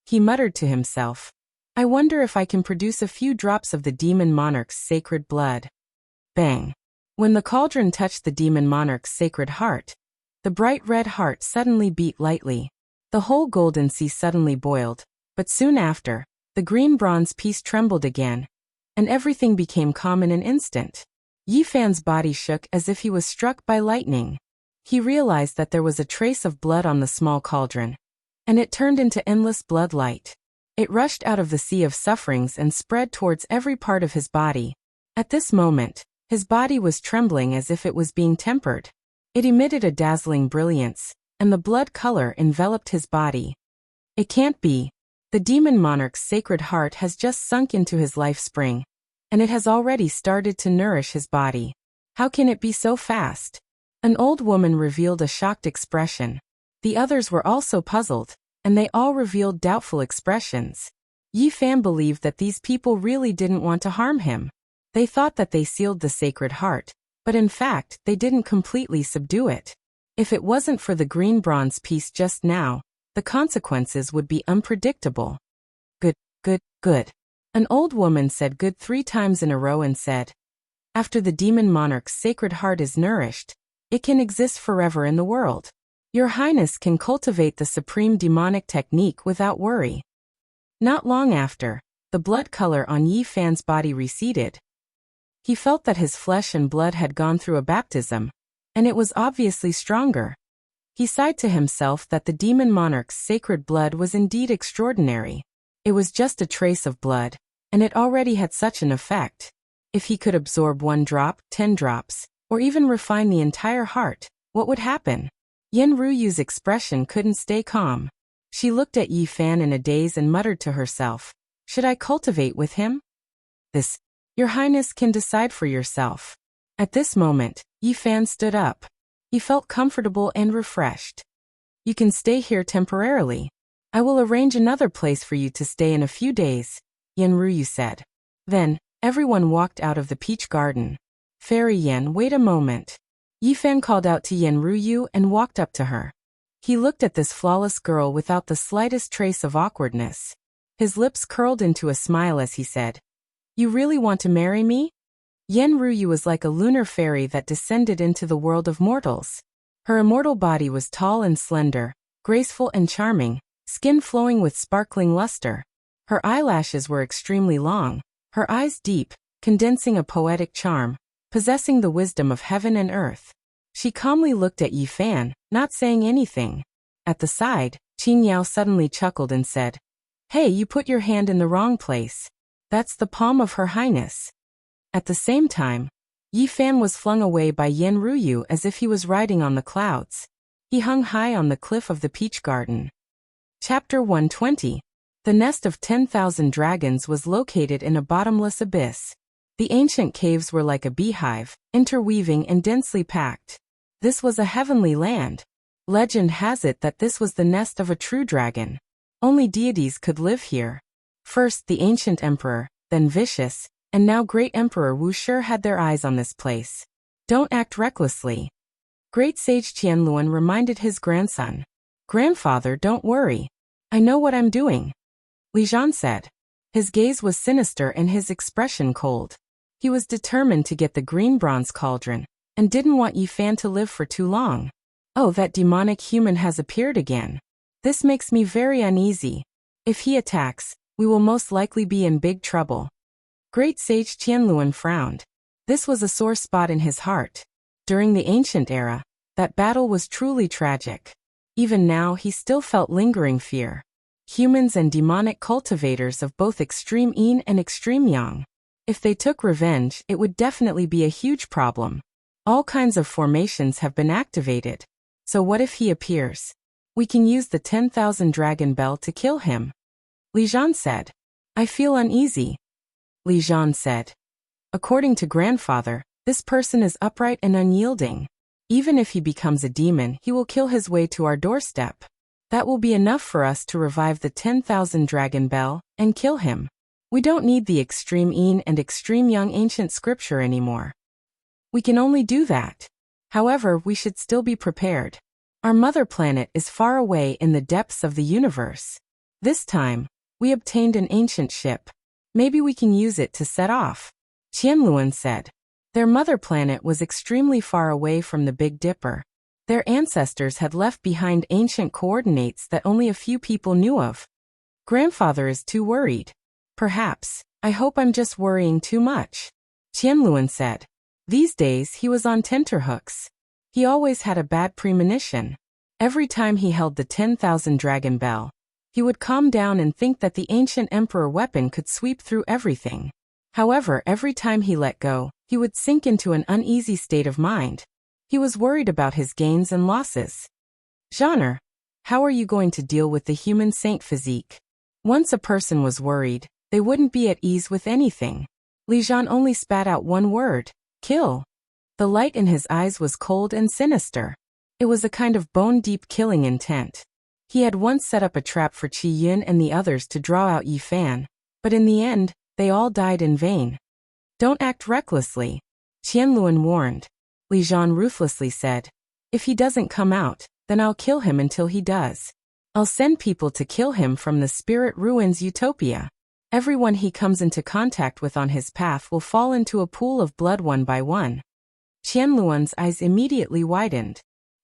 A: He muttered to himself, I wonder if I can produce a few drops of the demon monarch's sacred blood. Bang! When the cauldron touched the demon monarch's sacred heart, the bright red heart suddenly beat lightly. The whole golden sea suddenly boiled, but soon after, the green bronze piece trembled again, and everything became calm in an instant. Yifan's body shook as if he was struck by lightning. He realized that there was a trace of blood on the small cauldron, and it turned into endless blood light. It rushed out of the sea of sufferings and spread towards every part of his body. At this moment, his body was trembling as if it was being tempered. It emitted a dazzling brilliance, and the blood color enveloped his body. It can't be. The demon monarch's sacred heart has just sunk into his life spring, and it has already started to nourish his body. How can it be so fast? An old woman revealed a shocked expression. The others were also puzzled, and they all revealed doubtful expressions. Yifan believed that these people really didn't want to harm him. They thought that they sealed the sacred heart, but in fact they didn't completely subdue it. If it wasn't for the green bronze piece just now, the consequences would be unpredictable. Good. An old woman said good 3 times in a row and said, "After the demon monarch's sacred heart is nourished, it can exist forever in the world. Your Highness can cultivate the supreme demonic technique without worry." Not long after, the blood color on Yi Fan's body receded. He felt that his flesh and blood had gone through a baptism, and it was obviously stronger. He sighed to himself that the demon monarch's sacred blood was indeed extraordinary. It was just a trace of blood, and it already had such an effect. If he could absorb 1 drop, 10 drops, or even refine the entire heart, what would happen? Yen Ruyu's expression couldn't stay calm. She looked at Yi Fan in a daze and muttered to herself, "Should I cultivate with him?" "This, Your Highness can decide for yourself." At this moment, Yi Fan stood up. He felt comfortable and refreshed. "You can stay here temporarily. I will arrange another place for you to stay in a few days," Yen Ruyu said. Then, everyone walked out of the peach garden. "Fairy Yen, wait a moment." Yi Fan called out to Yen Ryu and walked up to her. He looked at this flawless girl without the slightest trace of awkwardness. His lips curled into a smile as he said, "You really want to marry me?" Yen Ryu was like a lunar fairy that descended into the world of mortals. Her immortal body was tall and slender, graceful and charming, skin flowing with sparkling luster. Her eyelashes were extremely long, her eyes deep, condensing a poetic charm, possessing the wisdom of heaven and earth. She calmly looked at Yi Fan, not saying anything. At the side, Qing Yao suddenly chuckled and said, "Hey, you put your hand in the wrong place. That's the palm of Her Highness." At the same time, Yi Fan was flung away by Yen Ryu as if he was riding on the clouds. He hung high on the cliff of the peach garden. Chapter 120. The nest of 10,000 dragons was located in a bottomless abyss. The ancient caves were like a beehive, interweaving and densely packed. This was a heavenly land. Legend has it that this was the nest of a true dragon. Only deities could live here. First the ancient emperor, then Vicious, and now Great Emperor Wu Shi had their eyes on this place. "Don't act recklessly." Great Sage Qianluan reminded his grandson. "Grandfather, don't worry. I know what I'm doing," Li Zhan said. His gaze was sinister and his expression cold. He was determined to get the green bronze cauldron, and didn't want Yi Fan to live for too long. "Oh, that demonic human has appeared again. This makes me very uneasy. If he attacks, we will most likely be in big trouble." Great Sage Qianluan frowned. This was a sore spot in his heart. During the ancient era, that battle was truly tragic. Even now he still felt lingering fear. Humans and demonic cultivators of both extreme yin and extreme yang. If they took revenge, it would definitely be a huge problem. All kinds of formations have been activated. So what if he appears? We can use the 10,000 dragon bell to kill him. Li Zhan said. "I feel uneasy," Li Zhan said. "According to grandfather, this person is upright and unyielding. Even if he becomes a demon, he will kill his way to our doorstep. That will be enough for us to revive the 10,000 dragon bell and kill him. We don't need the extreme yin and extreme yang ancient scripture anymore. We can only do that. However, we should still be prepared. Our mother planet is far away in the depths of the universe. This time, we obtained an ancient ship. Maybe we can use it to set off," Qianluan said. Their mother planet was extremely far away from the Big Dipper. Their ancestors had left behind ancient coordinates that only a few people knew of. "Grandfather is too worried." "Perhaps. I hope I'm just worrying too much," Qianluan said. These days he was on tenterhooks. He always had a bad premonition. Every time he held the 10,000 dragon bell, he would calm down and think that the ancient emperor weapon could sweep through everything. However, every time he let go, he would sink into an uneasy state of mind. He was worried about his gains and losses. "Genre, how are you going to deal with the human saint physique?" Once a person was worried, they wouldn't be at ease with anything. Li Zhan only spat out one word: "Kill." The light in his eyes was cold and sinister. It was a kind of bone-deep killing intent. He had once set up a trap for Qi Yun and the others to draw out Yi Fan, but in the end, they all died in vain. "Don't act recklessly," Qianluan warned. Li Zhan ruthlessly said, "If he doesn't come out, then I'll kill him until he does. I'll send people to kill him from the spirit ruins utopia." Everyone he comes into contact with on his path will fall into a pool of blood one by one. Qianluan's eyes immediately widened.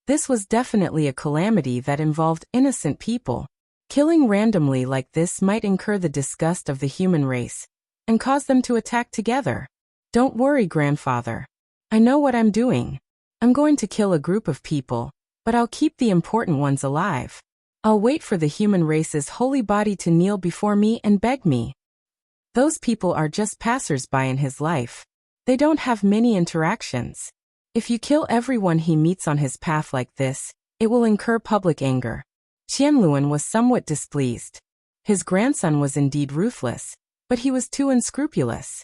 A: This was definitely a calamity that involved innocent people. Killing randomly like this might incur the disgust of the human race and cause them to attack together. Don't worry, grandfather. I know what I'm doing. I'm going to kill a group of people, but I'll keep the important ones alive. I'll wait for the human race's holy body to kneel before me and beg me. Those people are just passers-by in his life. They don't have many interactions. If you kill everyone he meets on his path like this, it will incur public anger. Qianluan was somewhat displeased. His grandson was indeed ruthless, but he was too unscrupulous.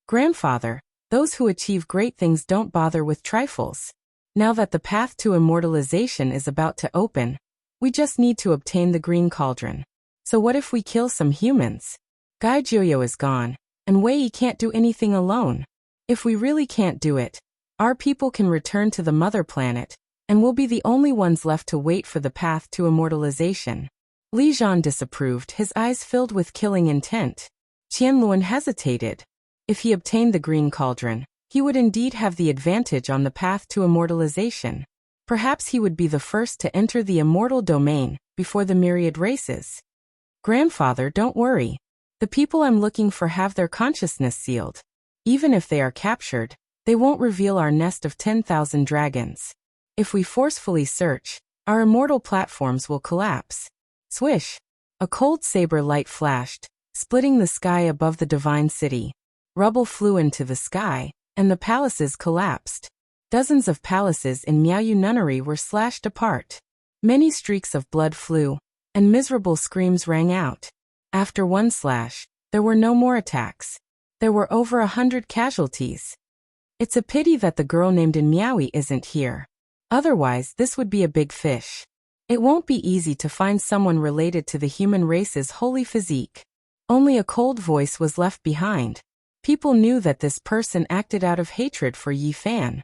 A: Grandfather, those who achieve great things don't bother with trifles. Now that the path to immortalization is about to open, we just need to obtain the green cauldron. So what if we kill some humans? Gai Jiuyo is gone, and Wei Yi can't do anything alone. If we really can't do it, our people can return to the mother planet, and we'll be the only ones left to wait for the path to immortalization. Li Zhan disapproved, his eyes filled with killing intent. Qianluan hesitated. If he obtained the green cauldron, he would indeed have the advantage on the path to immortalization. Perhaps he would be the first to enter the immortal domain before the myriad races. Grandfather, don't worry. The people I'm looking for have their consciousness sealed. Even if they are captured, they won't reveal our nest of 10,000 dragons. If we forcefully search, our immortal platforms will collapse. Swish! A cold saber light flashed, splitting the sky above the divine city. Rubble flew into the sky, and the palaces collapsed. Dozens of palaces in Miaoyu Nunnery were slashed apart. Many streaks of blood flew, and miserable screams rang out. After one slash, there were no more attacks. There were over 100 casualties. It's a pity that the girl named in Miaoyu isn't here. Otherwise, this would be a big fish. It won't be easy to find someone related to the human race's holy physique. Only a cold voice was left behind. People knew that this person acted out of hatred for Yi Fan.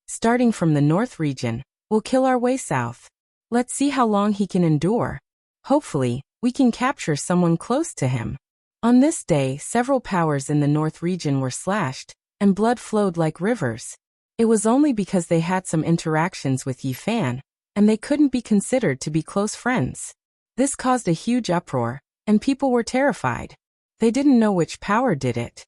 A: Starting from the north region, we'll kill our way south. Let's see how long he can endure. Hopefully, we can capture someone close to him. On this day, several powers in the north region were slashed, and blood flowed like rivers. It was only because they had some interactions with Yi Fan, and they couldn't be considered to be close friends. This caused a huge uproar, and people were terrified. They didn't know which power did it.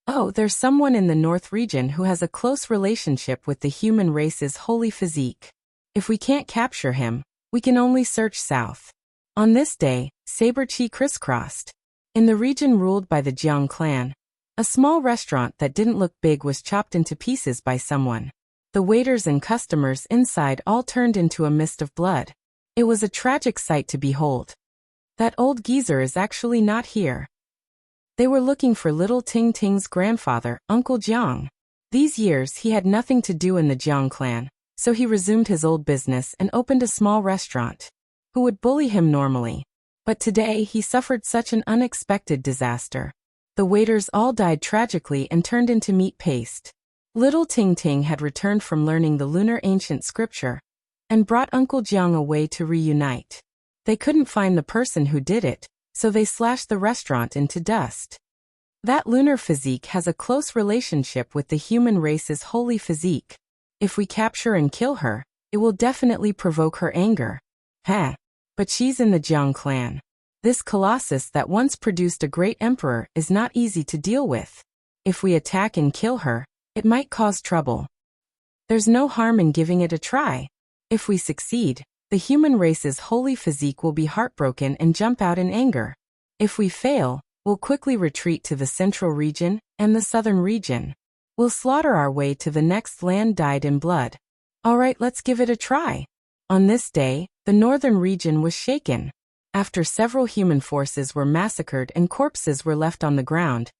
A: Oh, there's someone in the north region who has a close relationship with the human race's holy physique. If we can't capture him, we can only search south. On this day, Saber-Chi crisscrossed. In the region ruled by the Jiang clan, a small restaurant that didn't look big was chopped into pieces by someone. The waiters and customers inside all turned into a mist of blood. It was a tragic sight to behold. That old geezer is actually not here. They were looking for little Ting Ting's grandfather, Uncle Jiang. These years he had nothing to do in the Jiang clan, so he resumed his old business and opened a small restaurant. Who would bully him normally? But today he suffered such an unexpected disaster. The waiters all died tragically and turned into meat paste. Little Ting Ting had returned from learning the lunar ancient scripture and brought Uncle Jiang away to reunite. They couldn't find the person who did it, so they slashed the restaurant into dust. That lunar physique has a close relationship with the human race's holy physique. If we capture and kill her, it will definitely provoke her anger. But she's in the Jiang clan. This colossus that once produced a great emperor is not easy to deal with. If we attack and kill her, it might cause trouble. There's no harm in giving it a try. If we succeed, the human race's holy physique will be heartbroken and jump out in anger. If we fail, we'll quickly retreat to the central region and the southern region. We'll slaughter our way to the next land dyed in blood. Alright, let's give it a try. On this day, the northern region was shaken. After several human forces were massacred and corpses were left on the ground,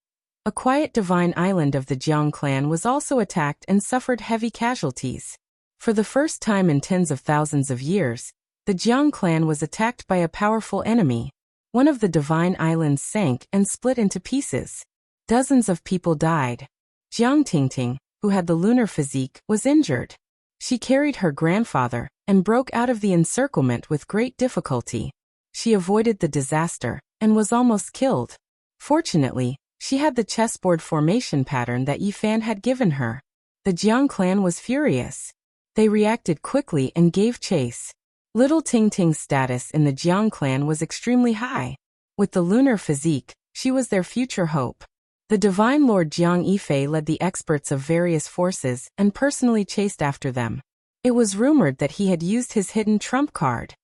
A: a quiet divine island of the Jiang clan was also attacked and suffered heavy casualties. For the first time in tens of thousands of years, the Jiang clan was attacked by a powerful enemy. One of the divine islands sank and split into pieces. Dozens of people died. Jiang Tingting, who had the lunar physique, was injured. She carried her grandfather and broke out of the encirclement with great difficulty. She avoided the disaster and was almost killed. Fortunately, she had the chessboard formation pattern that Yi Fan had given her. The Jiang clan was furious. They reacted quickly and gave chase. Little Ting Ting's status in the Jiang clan was extremely high. With the lunar physique, she was their future hope. The divine Lord Jiang Yifei led the experts of various forces and personally chased after them. It was rumored that he had used his hidden trump card.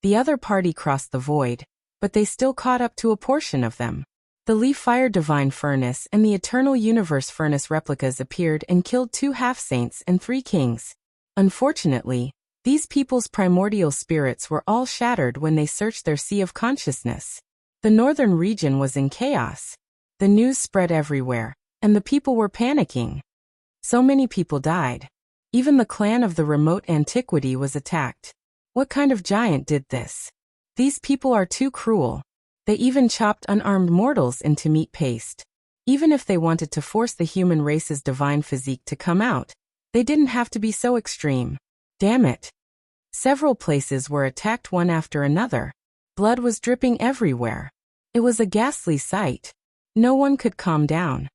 A: The other party crossed the void, but they still caught up to a portion of them. The Li Fire Divine Furnace and the Eternal Universe Furnace replicas appeared and killed 2 half-saints and 3 kings. Unfortunately, these people's primordial spirits were all shattered when they searched their sea of consciousness. The northern region was in chaos. The news spread everywhere, and the people were panicking. So many people died. Even the clan of the remote antiquity was attacked. What kind of giant did this? These people are too cruel. They even chopped unarmed mortals into meat paste. Even if they wanted to force the human race's divine physique to come out, they didn't have to be so extreme. Damn it. Several places were attacked one after another. Blood was dripping everywhere. It was a ghastly sight. No one could calm down.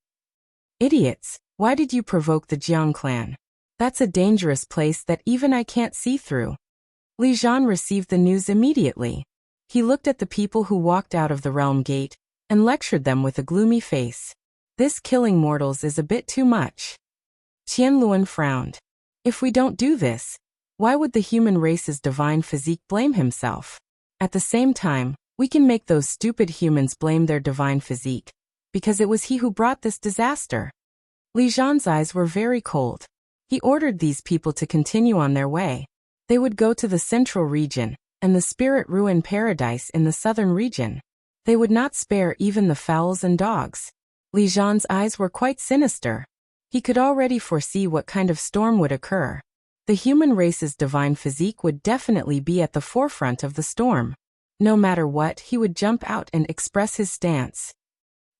A: Idiots, why did you provoke the Jiang clan? That's a dangerous place that even I can't see through. Li Zhan received the news immediately. He looked at the people who walked out of the realm gate and lectured them with a gloomy face. This killing mortals is a bit too much. Qian Luan frowned. If we don't do this, why would the human race's divine physique blame himself? At the same time, we can make those stupid humans blame their divine physique, because it was he who brought this disaster. Li Zhan's eyes were very cold. He ordered these people to continue on their way. They would go to the central region and the spirit ruin paradise in the southern region. They would not spare even the fowls and dogs. Li Zhan's eyes were quite sinister. He could already foresee what kind of storm would occur. The human race's divine physique would definitely be at the forefront of the storm. No matter what, he would jump out and express his stance.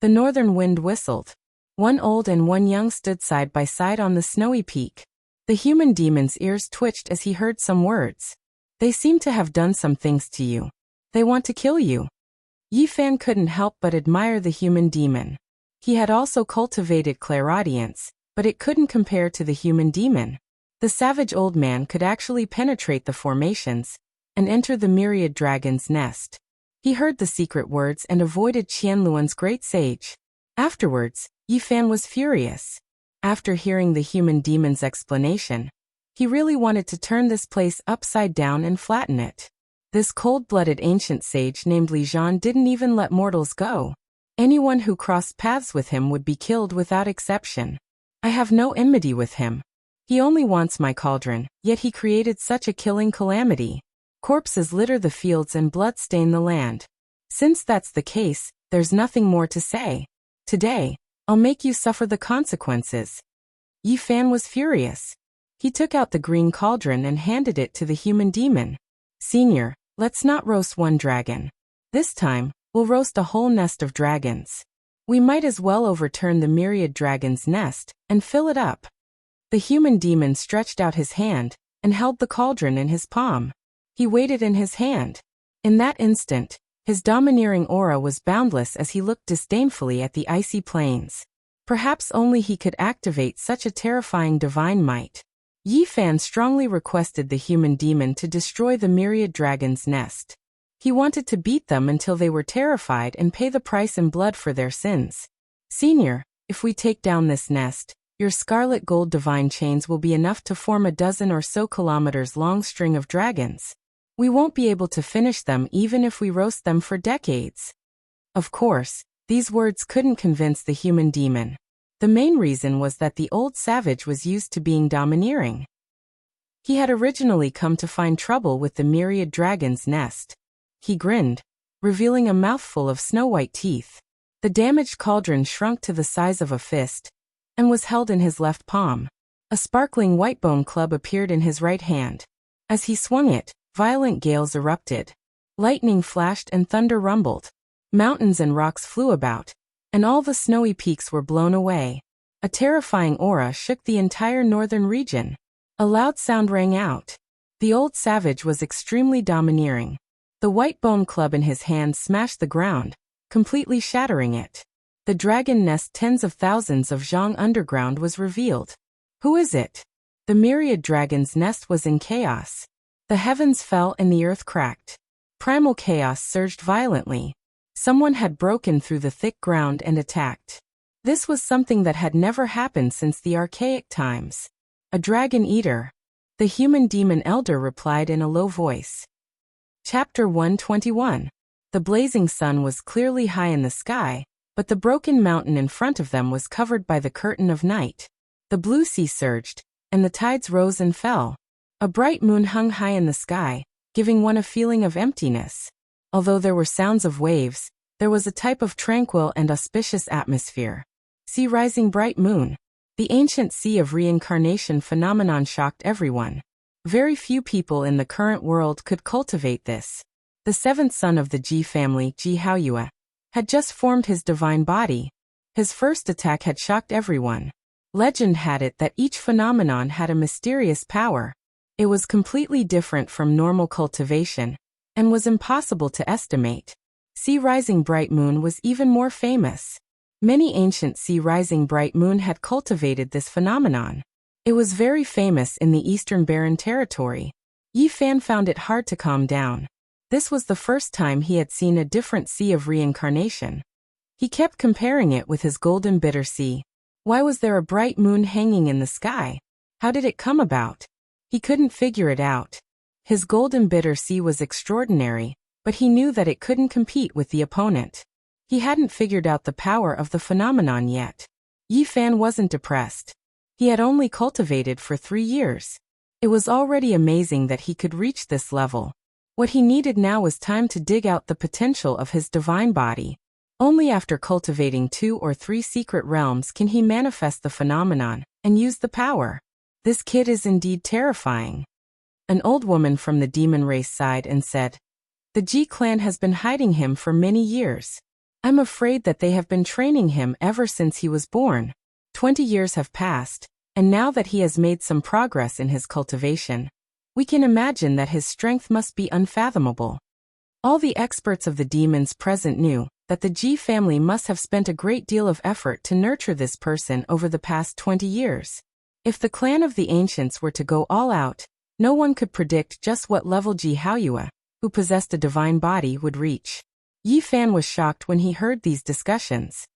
A: The northern wind whistled. One old and one young stood side by side on the snowy peak. The human demon's ears twitched as he heard some words. They seem to have done some things to you. They want to kill you. Yi Fan couldn't help but admire the human demon. He had also cultivated clairaudience, but it couldn't compare to the human demon. The savage old man could actually penetrate the formations and enter the myriad dragon's nest. He heard the secret words and avoided Qian Luan's great sage. Afterwards, Yi Fan was furious. After hearing the human demon's explanation, he really wanted to turn this place upside down and flatten it. This cold-blooded ancient sage named Li Zhan didn't even let mortals go. Anyone who crossed paths with him would be killed without exception. I have no enmity with him. He only wants my cauldron, yet he created such a killing calamity. Corpses litter the fields and blood stain the land. Since that's the case, there's nothing more to say. Today, I'll make you suffer the consequences. Yi Fan was furious. He took out the green cauldron and handed it to the human demon. Senior, let's not roast one dragon. This time, we'll roast a whole nest of dragons. We might as well overturn the myriad dragon's nest and fill it up. The human demon stretched out his hand and held the cauldron in his palm. He weighed it in his hand. In that instant, his domineering aura was boundless as he looked disdainfully at the icy plains. Perhaps only he could activate such a terrifying divine might. Yi Fan strongly requested the human demon to destroy the myriad dragon's nest. He wanted to beat them until they were terrified and pay the price in blood for their sins. Senior, if we take down this nest, your scarlet gold divine chains will be enough to form a dozen or so kilometers long string of dragons. We won't be able to finish them even if we roast them for decades. Of course, these words couldn't convince the human demon. The main reason was that the old savage was used to being domineering. He had originally come to find trouble with the myriad dragon's nest. He grinned, revealing a mouthful of snow-white teeth. The damaged cauldron shrunk to the size of a fist and was held in his left palm. A sparkling white bone club appeared in his right hand. As he swung it, violent gales erupted. Lightning flashed and thunder rumbled. Mountains and rocks flew about, and all the snowy peaks were blown away. A terrifying aura shook the entire northern region. A loud sound rang out. The old savage was extremely domineering. The white bone club in his hand smashed the ground, completely shattering it. The dragon nest tens of thousands of zhang underground was revealed. Who is it? The myriad dragon's nest was in chaos. The heavens fell and the earth cracked. Primal chaos surged violently. Someone had broken through the thick ground and attacked. This was something that had never happened since the archaic times. A dragon eater. The human demon elder replied in a low voice. Chapter 121. The blazing sun was clearly high in the sky, but the broken mountain in front of them was covered by the curtain of night. The blue sea surged, and the tides rose and fell. A bright moon hung high in the sky, giving one a feeling of emptiness. Although there were sounds of waves, there was a type of tranquil and auspicious atmosphere. Sea rising bright moon. The ancient sea of reincarnation phenomenon shocked everyone. Very few people in the current world could cultivate this. The seventh son of the Ji family, Ji Haoyue, had just formed his divine body. His first attack had shocked everyone. Legend had it that each phenomenon had a mysterious power. It was completely different from normal cultivation, and was impossible to estimate. Sea rising bright moon was even more famous. Many ancient sea rising bright moon had cultivated this phenomenon. It was very famous in the Eastern Barren Territory. Yi Fan found it hard to calm down. This was the first time he had seen a different sea of reincarnation. He kept comparing it with his golden bitter sea. Why was there a bright moon hanging in the sky? How did it come about? He couldn't figure it out. His golden bitter sea was extraordinary, but he knew that it couldn't compete with the opponent. He hadn't figured out the power of the phenomenon yet. Yi Fan wasn't depressed. He had only cultivated for 3 years. It was already amazing that he could reach this level. What he needed now was time to dig out the potential of his divine body. Only after cultivating 2 or 3 secret realms can he manifest the phenomenon and use the power. This kid is indeed terrifying. An old woman from the demon race sighed and said, "The Ji clan has been hiding him for many years. I'm afraid that they have been training him ever since he was born. 20 years have passed, and now that he has made some progress in his cultivation, we can imagine that his strength must be unfathomable." All the experts of the demons present knew that the Ji family must have spent a great deal of effort to nurture this person over the past 20 years. If the clan of the ancients were to go all out, no one could predict just what level Ji Haoyue, who possessed a divine body, would reach. Yi Fan was shocked when he heard these discussions.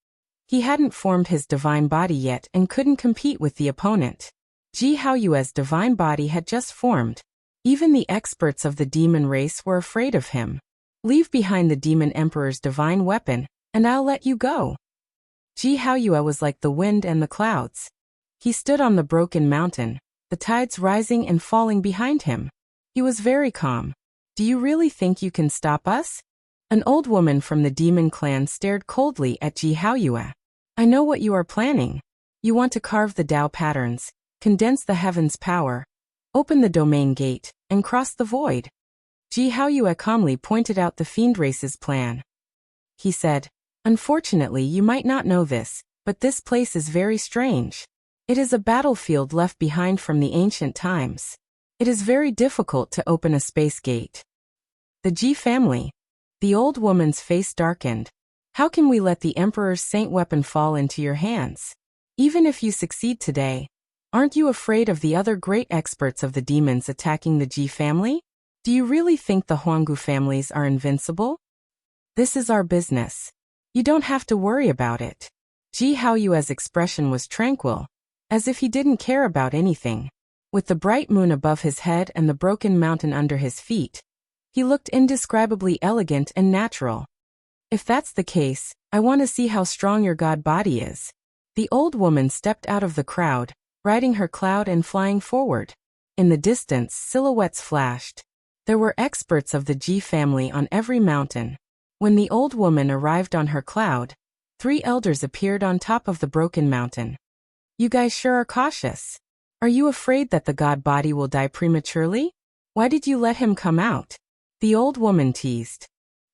A: He hadn't formed his divine body yet and couldn't compete with the opponent. Ji Haoyue's divine body had just formed. Even the experts of the demon race were afraid of him. "Leave behind the demon emperor's divine weapon, and I'll let you go." Ji Haoyue was like the wind and the clouds. He stood on the broken mountain, the tides rising and falling behind him. He was very calm. "Do you really think you can stop us?" An old woman from the demon clan stared coldly at Ji Haoyue. "I know what you are planning. You want to carve the Tao patterns, condense the heaven's power, open the domain gate, and cross the void." Ji Haoyue calmly pointed out the fiend race's plan. He said, "Unfortunately, you might not know this, but this place is very strange. It is a battlefield left behind from the ancient times. It is very difficult to open a space gate." The Ji family. The old woman's face darkened. "How can we let the Emperor's saint weapon fall into your hands? Even if you succeed today, aren't you afraid of the other great experts of the demons attacking the Ji family? Do you really think the Huanggu families are invincible? This is our business. You don't have to worry about it." Ji Haoyue's expression was tranquil, as if he didn't care about anything. With the bright moon above his head and the broken mountain under his feet, he looked indescribably elegant and natural. "If that's the case, I want to see how strong your god body is." The old woman stepped out of the crowd, riding her cloud and flying forward. In the distance, silhouettes flashed. There were experts of the Ji family on every mountain. When the old woman arrived on her cloud, 3 elders appeared on top of the broken mountain. "You guys sure are cautious. Are you afraid that the god body will die prematurely? Why did you let him come out?" The old woman teased.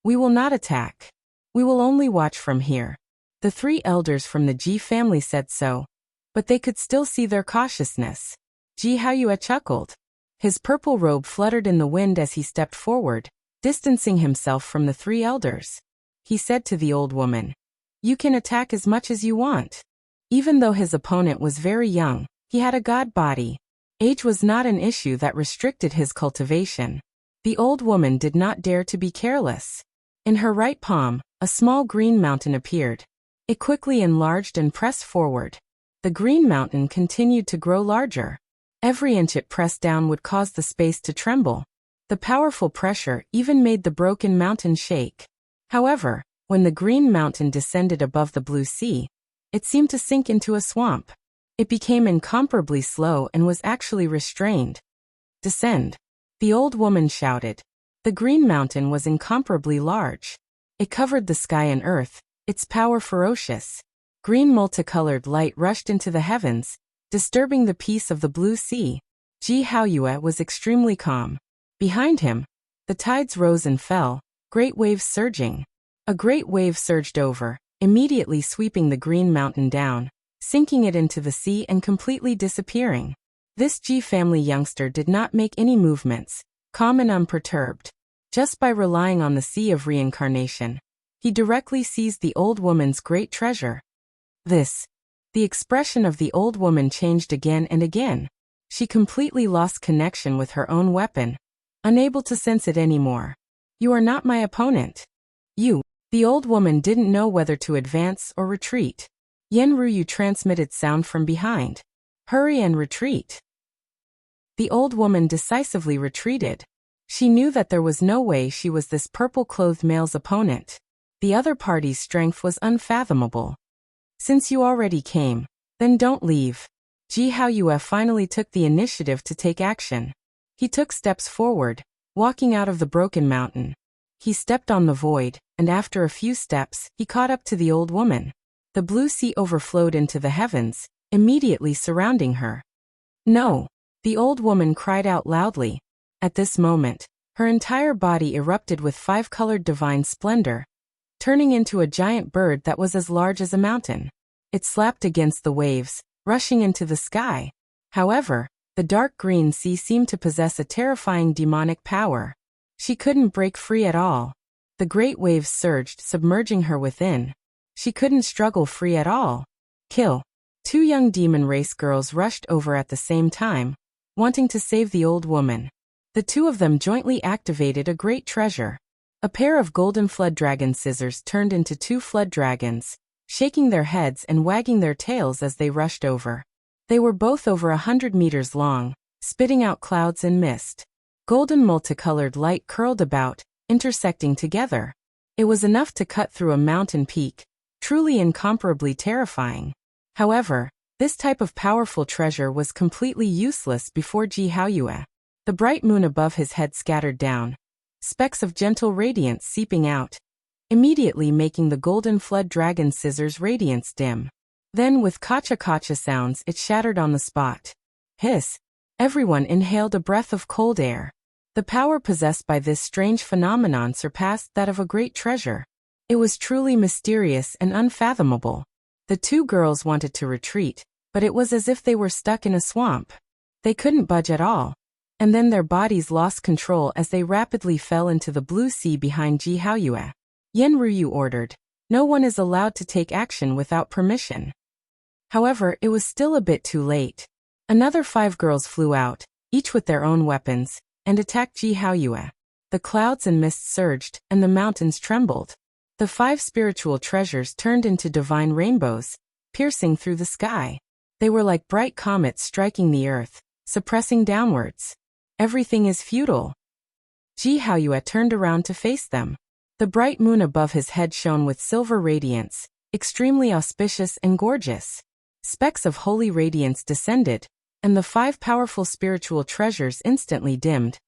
A: "We will not attack. We will only watch from here." The 3 elders from the Ji family said so, but they could still see their cautiousness. Ji Haoyue chuckled. His purple robe fluttered in the wind as he stepped forward, distancing himself from the 3 elders. he said to the old woman. You can attack as much as you want. Even though his opponent was very young, he had a god body. Age was not an issue that restricted his cultivation. The old woman did not dare to be careless. In her right palm, a small green mountain appeared. It quickly enlarged and pressed forward. The green mountain continued to grow larger. Every inch it pressed down would cause the space to tremble. The powerful pressure even made the broken mountain shake. However, when the green mountain descended above the blue sea, it seemed to sink into a swamp. It became incomparably slow and was actually restrained. Descend. The old woman shouted. The green mountain was incomparably large. It covered the sky and earth, its power ferocious. Green multicolored light rushed into the heavens, disturbing the peace of the blue sea. Ji Haoyue was extremely calm. Behind him, the tides rose and fell, great waves surging. A great wave surged over, immediately sweeping the green mountain down, sinking it into the sea and completely disappearing. This Ji family youngster did not make any movements, calm and unperturbed. Just by relying on the sea of reincarnation, he directly seized the old woman's great treasure. The expression of the old woman changed again and again. She completely lost connection with her own weapon, unable to sense it anymore. You are not my opponent. The old woman didn't know whether to advance or retreat. Yen Ruyu transmitted sound from behind. Hurry and retreat. The old woman decisively retreated. She knew that there was no way she was this purple-clothed male's opponent. The other party's strength was unfathomable. Since you already came, then don't leave. Ji Haoyue finally took the initiative to take action. He took steps forward, walking out of the broken mountain. He stepped on the void, and after a few steps, he caught up to the old woman. The blue sea overflowed into the heavens, immediately surrounding her. No! The old woman cried out loudly. At this moment, her entire body erupted with five-colored divine splendor, turning into a giant bird that was as large as a mountain. It slapped against the waves, rushing into the sky. However, the dark green sea seemed to possess a terrifying demonic power. She couldn't break free at all. The great waves surged, submerging her within. She couldn't struggle free at all. Kill. Two young demon race girls rushed over at the same time, wanting to save the old woman. The two of them jointly activated a great treasure. A pair of golden flood dragon scissors turned into two flood dragons, shaking their heads and wagging their tails as they rushed over. They were both over 100 meters long, spitting out clouds and mist. Golden multicolored light curled about, intersecting together. It was enough to cut through a mountain peak, truly incomparably terrifying. However, this type of powerful treasure was completely useless before Ji Haoyue. The bright moon above his head scattered down, specks of gentle radiance seeping out, immediately making the golden flood dragon scissors' radiance dim. Then with kacha-kacha sounds it shattered on the spot. Hiss! Everyone inhaled a breath of cold air. The power possessed by this strange phenomenon surpassed that of a great treasure. It was truly mysterious and unfathomable. The two girls wanted to retreat, but it was as if they were stuck in a swamp. They couldn't budge at all. And then their bodies lost control as they rapidly fell into the blue sea behind Ji Haoyue. Yen Ruyu ordered. No one is allowed to take action without permission. However, it was still a bit too late. Another 5 girls flew out, each with their own weapons, and attacked Ji Haoyue. The clouds and mists surged, and the mountains trembled. The 5 spiritual treasures turned into divine rainbows, piercing through the sky. They were like bright comets striking the earth, suppressing downwards. Everything is futile. Ji Haoyue turned around to face them. The bright moon above his head shone with silver radiance, extremely auspicious and gorgeous. Specks of holy radiance descended, and the 5 powerful spiritual treasures instantly dimmed,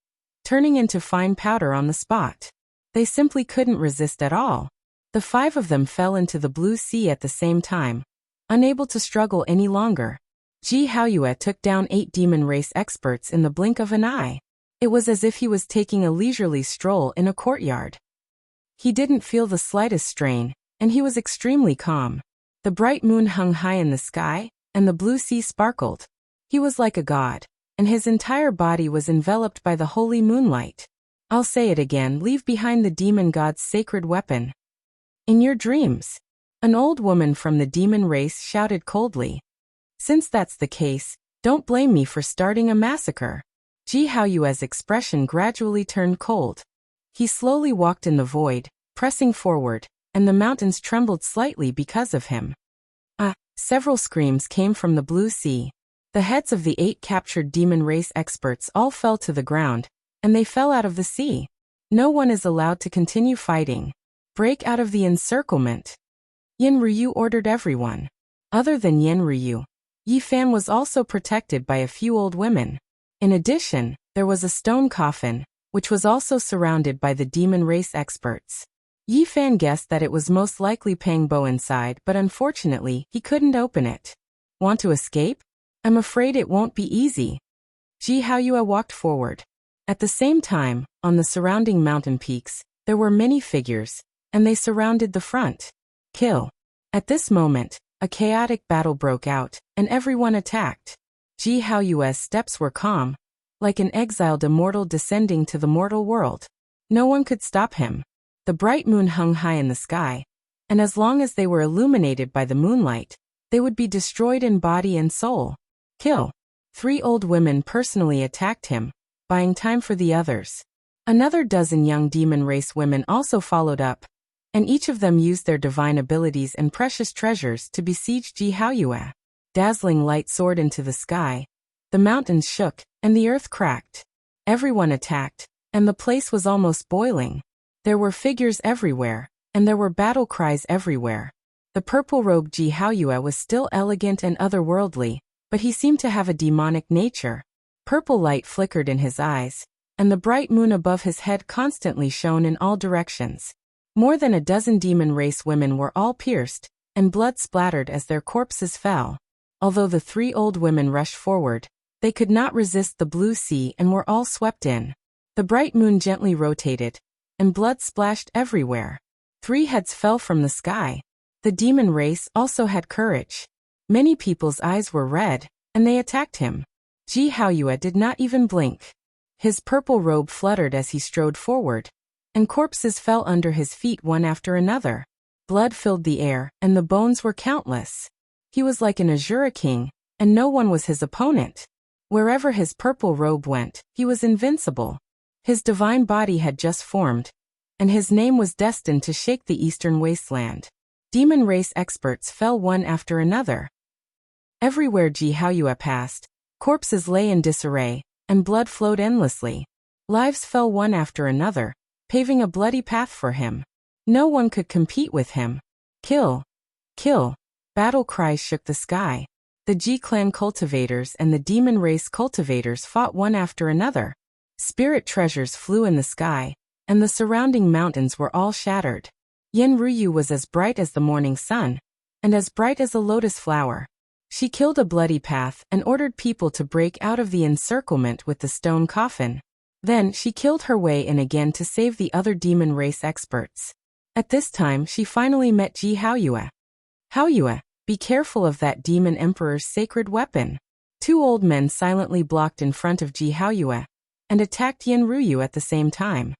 A: turning into fine powder on the spot. They simply couldn't resist at all. The 5 of them fell into the blue sea at the same time, unable to struggle any longer. Ji Haoyue took down 8 demon race experts in the blink of an eye. It was as if he was taking a leisurely stroll in a courtyard. He didn't feel the slightest strain, and he was extremely calm. The bright moon hung high in the sky, and the blue sea sparkled. He was like a god, and his entire body was enveloped by the holy moonlight. I'll say it again, leave behind the demon god's sacred weapon. In your dreams. An old woman from the demon race shouted coldly. Since that's the case, don't blame me for starting a massacre. Ji Haoyue's expression gradually turned cold. He slowly walked in the void, pressing forward, and the mountains trembled slightly because of him. Several screams came from the blue sea. The heads of the 8 captured demon race experts all fell to the ground, and they fell out of the sea. No one is allowed to continue fighting. Break out of the encirclement. Yin Ryu ordered everyone. Other than Yin Ryu, Yi Fan was also protected by a few old women. In addition, there was a stone coffin, which was also surrounded by the demon race experts. Yi Fan guessed that it was most likely Pang Bo inside, but unfortunately, he couldn't open it. Want to escape? I'm afraid it won't be easy. Ji Haoyue walked forward. At the same time, on the surrounding mountain peaks, there were many figures, and they surrounded the front. Kill. At this moment, a chaotic battle broke out, and everyone attacked. Ji Haoyue's steps were calm, like an exiled immortal descending to the mortal world. No one could stop him. The bright moon hung high in the sky, and as long as they were illuminated by the moonlight, they would be destroyed in body and soul. Kill. 3 old women personally attacked him, buying time for the others. Another dozen young demon race women also followed up, and each of them used their divine abilities and precious treasures to besiege Ji Haoyue. Dazzling light soared into the sky. The mountains shook, and the earth cracked. Everyone attacked, and the place was almost boiling. There were figures everywhere, and there were battle cries everywhere. The purple-robed Ji Haoyue was still elegant and otherworldly, but he seemed to have a demonic nature. Purple light flickered in his eyes, and the bright moon above his head constantly shone in all directions. More than a dozen demon race women were all pierced, and blood splattered as their corpses fell. Although the 3 old women rushed forward, they could not resist the blue sea and were all swept in. The bright moon gently rotated, and blood splashed everywhere. 3 heads fell from the sky. The demon race also had courage. Many people's eyes were red, and they attacked him. Ji Haoyue did not even blink. His purple robe fluttered as he strode forward, and corpses fell under his feet one after another. Blood filled the air, and the bones were countless. He was like an Azura king, and no one was his opponent. Wherever his purple robe went, he was invincible. His divine body had just formed, and his name was destined to shake the eastern wasteland. Demon race experts fell one after another. Everywhere Ji Haoyue passed, corpses lay in disarray, and blood flowed endlessly. Lives fell one after another, paving a bloody path for him. No one could compete with him. Kill! Kill! Battle cries shook the sky. The Ji clan cultivators and the demon race cultivators fought one after another. Spirit treasures flew in the sky, and the surrounding mountains were all shattered. Yin Ryu was as bright as the morning sun, and as bright as a lotus flower. She killed a bloody path and ordered people to break out of the encirclement with the stone coffin. Then she killed her way in again to save the other demon race experts. At this time she finally met Ji Haoyue. Haoyue, be careful of that demon emperor's sacred weapon. 2 old men silently blocked in front of Ji Haoyue, and attacked Yin Ryu at the same time.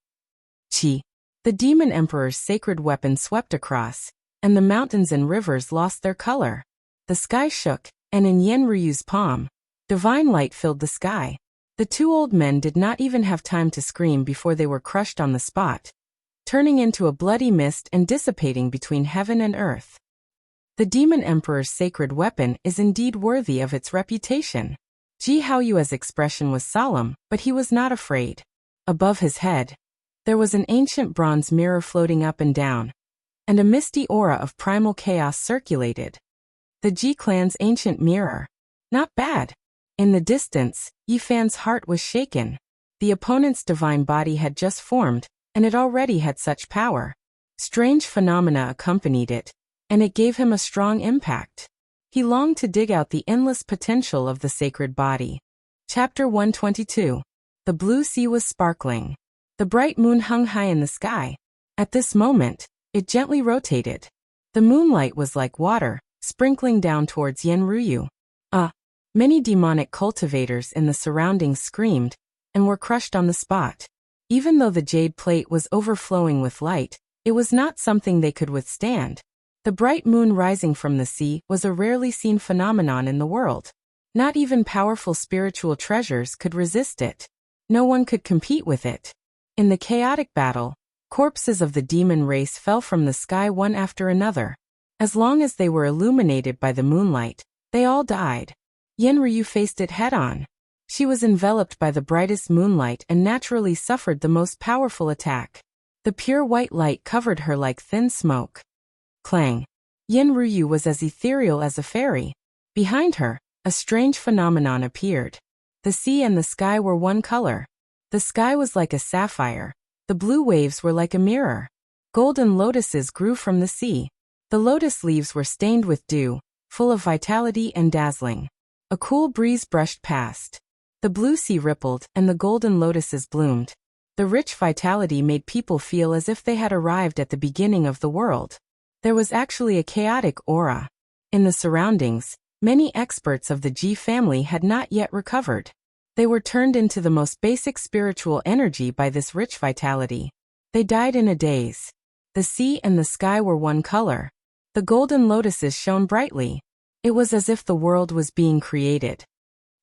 A: Chi. The demon emperor's sacred weapon swept across, and the mountains and rivers lost their color. The sky shook, and in Yin Ryu's palm, divine light filled the sky. The 2 old men did not even have time to scream before they were crushed on the spot, turning into a bloody mist and dissipating between heaven and earth. The demon emperor's sacred weapon is indeed worthy of its reputation. Ji Haoyue's expression was solemn, but he was not afraid. Above his head, there was an ancient bronze mirror floating up and down, and a misty aura of primal chaos circulated. The Ji clan's ancient mirror. Not bad. In the distance, Yi Fan's heart was shaken. The opponent's divine body had just formed, and it already had such power. Strange phenomena accompanied it, and it gave him a strong impact. He longed to dig out the endless potential of the sacred body. Chapter 122. The blue sea was sparkling. The bright moon hung high in the sky. At this moment, it gently rotated. The moonlight was like water, sprinkling down towards Yin Ryu. Many demonic cultivators in the surroundings screamed, and were crushed on the spot. Even though the jade plate was overflowing with light, It was not something they could withstand. The bright moon rising from the sea was a rarely seen phenomenon in the world. Not even powerful spiritual treasures could resist it. No one could compete with it. In the chaotic battle, corpses of the demon race fell from the sky one after another. As long as they were illuminated by the moonlight, they all died. Yenryu faced it head-on. She was enveloped by the brightest moonlight and naturally suffered the most powerful attack. The pure white light covered her like thin smoke. Clang. Yenryu was as ethereal as a fairy. Behind her, a strange phenomenon appeared. The sea and the sky were one color. The sky was like a sapphire. The blue waves were like a mirror. Golden lotuses grew from the sea. The lotus leaves were stained with dew, full of vitality and dazzling. A cool breeze brushed past. The blue sea rippled and the golden lotuses bloomed. The rich vitality made people feel as if they had arrived at the beginning of the world. There was actually a chaotic aura. In the surroundings, many experts of the G family had not yet recovered. They were turned into the most basic spiritual energy by this rich vitality. They died in a daze. The sea and the sky were one color. The golden lotuses shone brightly. It was as if the world was being created.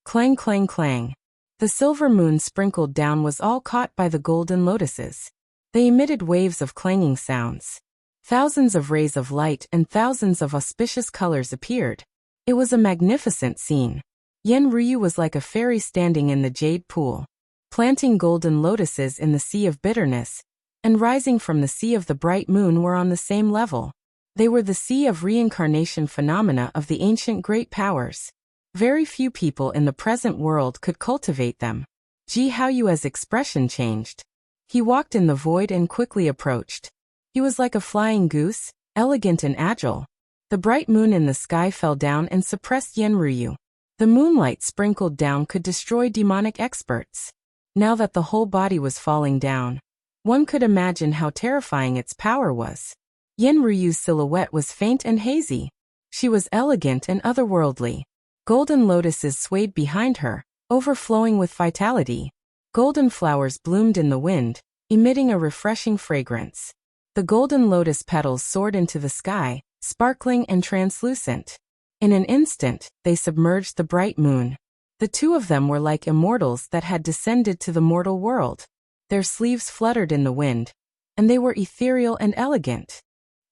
A: Clang, clang, clang. The silver moon sprinkled down was all caught by the golden lotuses. They emitted waves of clanging sounds. Thousands of rays of light and thousands of auspicious colors appeared. It was a magnificent scene. Yenryu was like a fairy standing in the jade pool, planting golden lotuses in the sea of bitterness, and rising from the sea of the bright moon were on the same level. They were the sea of reincarnation phenomena of the ancient great powers. Very few people in the present world could cultivate them. Ji Haoyue's expression changed. He walked in the void and quickly approached. He was like a flying goose, elegant and agile. The bright moon in the sky fell down and suppressed Yenryu. The moonlight sprinkled down could destroy demonic experts. Now that the whole body was falling down, one could imagine how terrifying its power was. Yenryu's silhouette was faint and hazy. She was elegant and otherworldly. Golden lotuses swayed behind her, overflowing with vitality. Golden flowers bloomed in the wind, emitting a refreshing fragrance. The golden lotus petals soared into the sky, sparkling and translucent. In an instant, they submerged the bright moon. The two of them were like immortals that had descended to the mortal world. Their sleeves fluttered in the wind, and they were ethereal and elegant.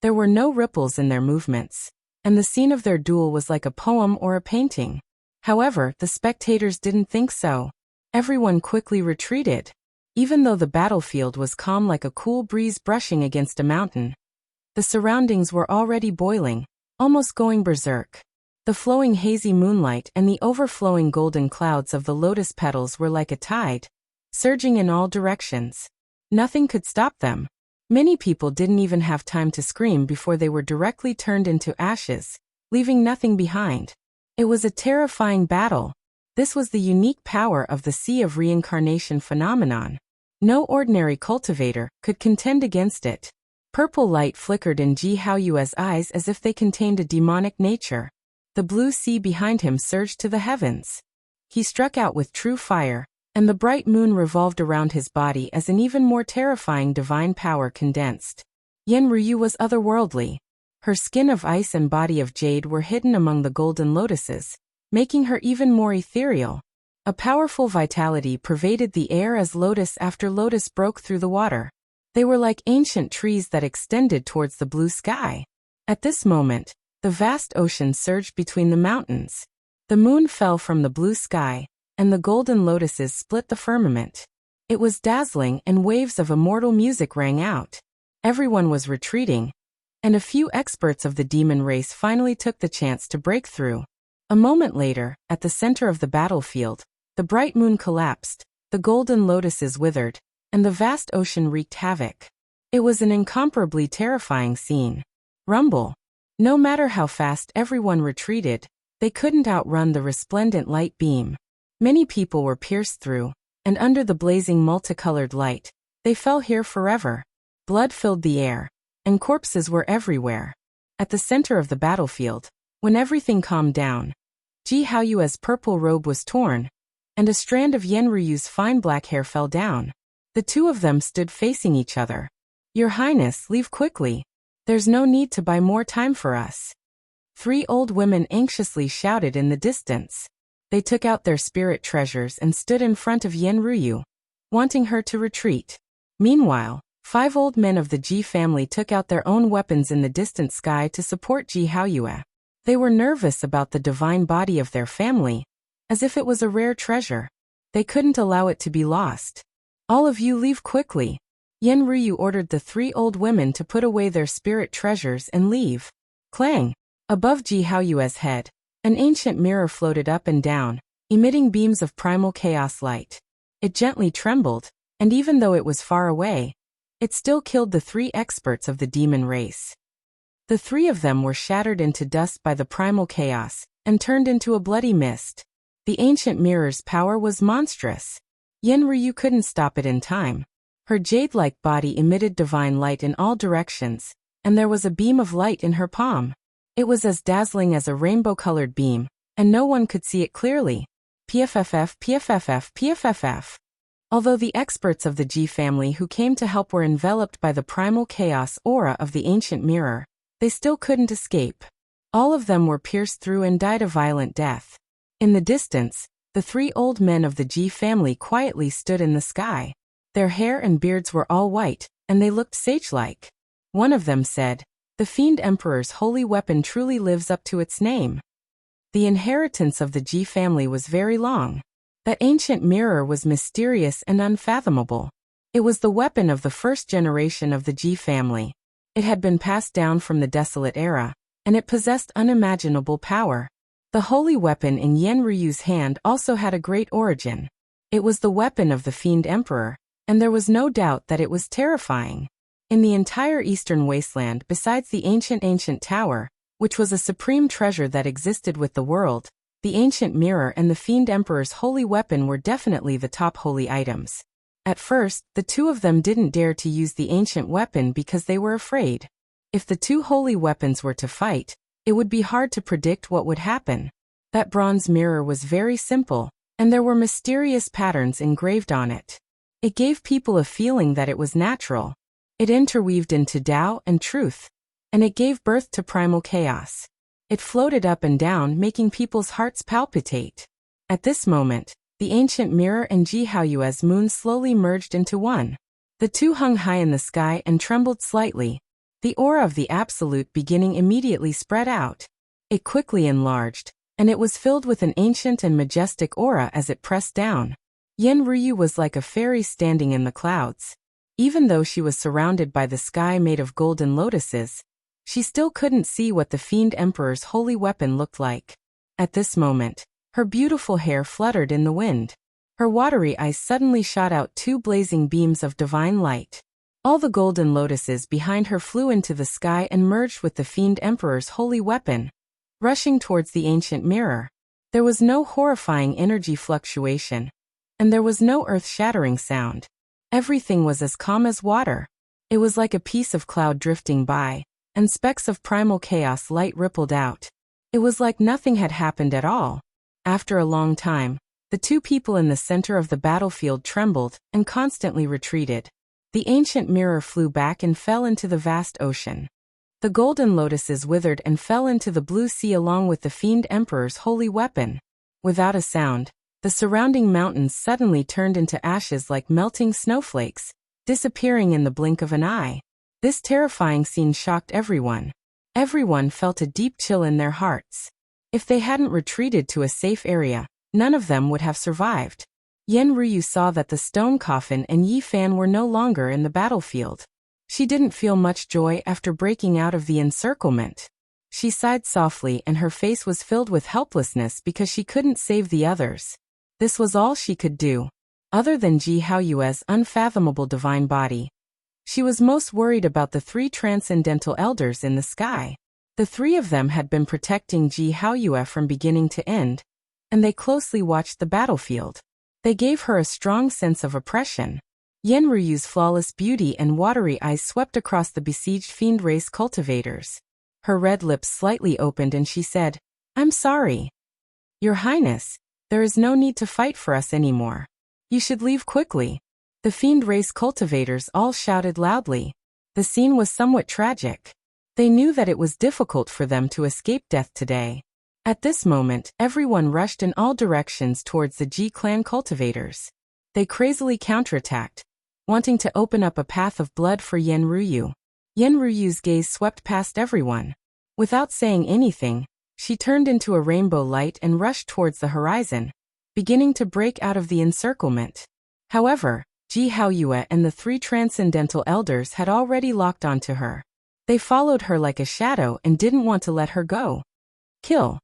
A: There were no ripples in their movements, and the scene of their duel was like a poem or a painting. However, the spectators didn't think so. Everyone quickly retreated. Even though the battlefield was calm like a cool breeze brushing against a mountain, the surroundings were already boiling, almost going berserk. The flowing hazy moonlight and the overflowing golden clouds of the lotus petals were like a tide, surging in all directions. Nothing could stop them. Many people didn't even have time to scream before they were directly turned into ashes, leaving nothing behind. It was a terrifying battle. This was the unique power of the Sea of Reincarnation phenomenon. No ordinary cultivator could contend against it. Purple light flickered in Ji Haoyue's eyes as if they contained a demonic nature. The blue sea behind him surged to the heavens. He struck out with true fire, and the bright moon revolved around his body as an even more terrifying divine power condensed. Yenryu was otherworldly. Her skin of ice and body of jade were hidden among the golden lotuses, making her even more ethereal. A powerful vitality pervaded the air as lotus after lotus broke through the water. They were like ancient trees that extended towards the blue sky. At this moment, the vast ocean surged between the mountains. The moon fell from the blue sky, and the golden lotuses split the firmament. It was dazzling and waves of immortal music rang out. Everyone was retreating, and a few experts of the demon race finally took the chance to break through. A moment later, at the center of the battlefield, the bright moon collapsed, the golden lotuses withered, and the vast ocean wreaked havoc. It was an incomparably terrifying scene. Rumble. No matter how fast everyone retreated, they couldn't outrun the resplendent light beam. Many people were pierced through, and under the blazing multicolored light, they fell here forever. Blood filled the air, and corpses were everywhere. At the center of the battlefield, when everything calmed down, Ji Haoyue's purple robe was torn, and a strand of Yenryu's fine black hair fell down. The two of them stood facing each other. Your Highness, leave quickly. There's no need to buy more time for us. 3 old women anxiously shouted in the distance. They took out their spirit treasures and stood in front of Yenryu, wanting her to retreat. Meanwhile, 5 old men of the Ji family took out their own weapons in the distant sky to support Ji Haoyue. They were nervous about the divine body of their family, as if it was a rare treasure. They couldn't allow it to be lost. All of you leave quickly. Yenryu ordered the 3 old women to put away their spirit treasures and leave. Clang! Above Ji Haoyue's head, an ancient mirror floated up and down, emitting beams of primal chaos light. It gently trembled, and even though it was far away, it still killed the 3 experts of the demon race. The 3 of them were shattered into dust by the primal chaos, and turned into a bloody mist. The ancient mirror's power was monstrous. Yenryu couldn't stop it in time. Her jade-like body emitted divine light in all directions, and there was a beam of light in her palm. It was as dazzling as a rainbow-colored beam, and no one could see it clearly. PFFF, PFFF, PFFF. Although the experts of the Ji family who came to help were enveloped by the primal chaos aura of the ancient mirror, they still couldn't escape. All of them were pierced through and died a violent death. In the distance, the 3 old men of the Ji family quietly stood in the sky. Their hair and beards were all white, and they looked sage-like. One of them said, "The Fiend Emperor's holy weapon truly lives up to its name." The inheritance of the Ji family was very long. That ancient mirror was mysterious and unfathomable. It was the weapon of the first generation of the Ji family. It had been passed down from the Desolate Era, and it possessed unimaginable power. The holy weapon in Yenryu's hand also had a great origin. It was the weapon of the Fiend Emperor, and there was no doubt that it was terrifying. In the entire Eastern Wasteland besides the ancient tower, which was a supreme treasure that existed with the world, the ancient mirror and the Fiend Emperor's holy weapon were definitely the top holy items. At first, the 2 of them didn't dare to use the ancient weapon because they were afraid. If the 2 holy weapons were to fight, it would be hard to predict what would happen. That bronze mirror was very simple, and there were mysterious patterns engraved on it. It gave people a feeling that it was natural. It interweaved into Tao and truth, and it gave birth to primal chaos. It floated up and down, making people's hearts palpitate. At this moment, the ancient mirror and Ji Haoyue's moon slowly merged into one. The 2 hung high in the sky and trembled slightly. The aura of the Absolute beginning immediately spread out. It quickly enlarged, and it was filled with an ancient and majestic aura as it pressed down. Yenryu was like a fairy standing in the clouds. Even though she was surrounded by the sky made of golden lotuses, she still couldn't see what the Fiend Emperor's holy weapon looked like. At this moment, her beautiful hair fluttered in the wind. Her watery eyes suddenly shot out 2 blazing beams of divine light. All the golden lotuses behind her flew into the sky and merged with the Fiend Emperor's holy weapon, rushing towards the ancient mirror. There was no horrifying energy fluctuation, and there was no earth-shattering sound. Everything was as calm as water. It was like a piece of cloud drifting by, and specks of primal chaos light rippled out. It was like nothing had happened at all. After a long time, the 2 people in the center of the battlefield trembled and constantly retreated. The ancient mirror flew back and fell into the vast ocean. The golden lotuses withered and fell into the blue sea along with the Fiend Emperor's holy weapon. Without a sound, the surrounding mountains suddenly turned into ashes like melting snowflakes, disappearing in the blink of an eye. This terrifying scene shocked everyone. Everyone felt a deep chill in their hearts. If they hadn't retreated to a safe area, none of them would have survived. Yenryu saw that the stone coffin and Yi Fan were no longer in the battlefield. She didn't feel much joy after breaking out of the encirclement. She sighed softly and her face was filled with helplessness because she couldn't save the others. This was all she could do. Other than Ji Haoyue's unfathomable divine body, she was most worried about the 3 transcendental elders in the sky. The 3 of them had been protecting Ji Haoyue from beginning to end, and they closely watched the battlefield. They gave her a strong sense of oppression. Yenryu's flawless beauty and watery eyes swept across the besieged fiend race cultivators. Her red lips slightly opened and she said, "I'm sorry. Your Highness, there is no need to fight for us anymore. You should leave quickly." The fiend race cultivators all shouted loudly. The scene was somewhat tragic. They knew that it was difficult for them to escape death today. At this moment, everyone rushed in all directions towards the Ji clan cultivators. They crazily counterattacked, wanting to open up a path of blood for Yen Ryu. Yen Ryu's gaze swept past everyone. Without saying anything, she turned into a rainbow light and rushed towards the horizon, beginning to break out of the encirclement. However, Ji Haoyue and the three transcendental elders had already locked onto her. They followed her like a shadow and didn't want to let her go. Kill.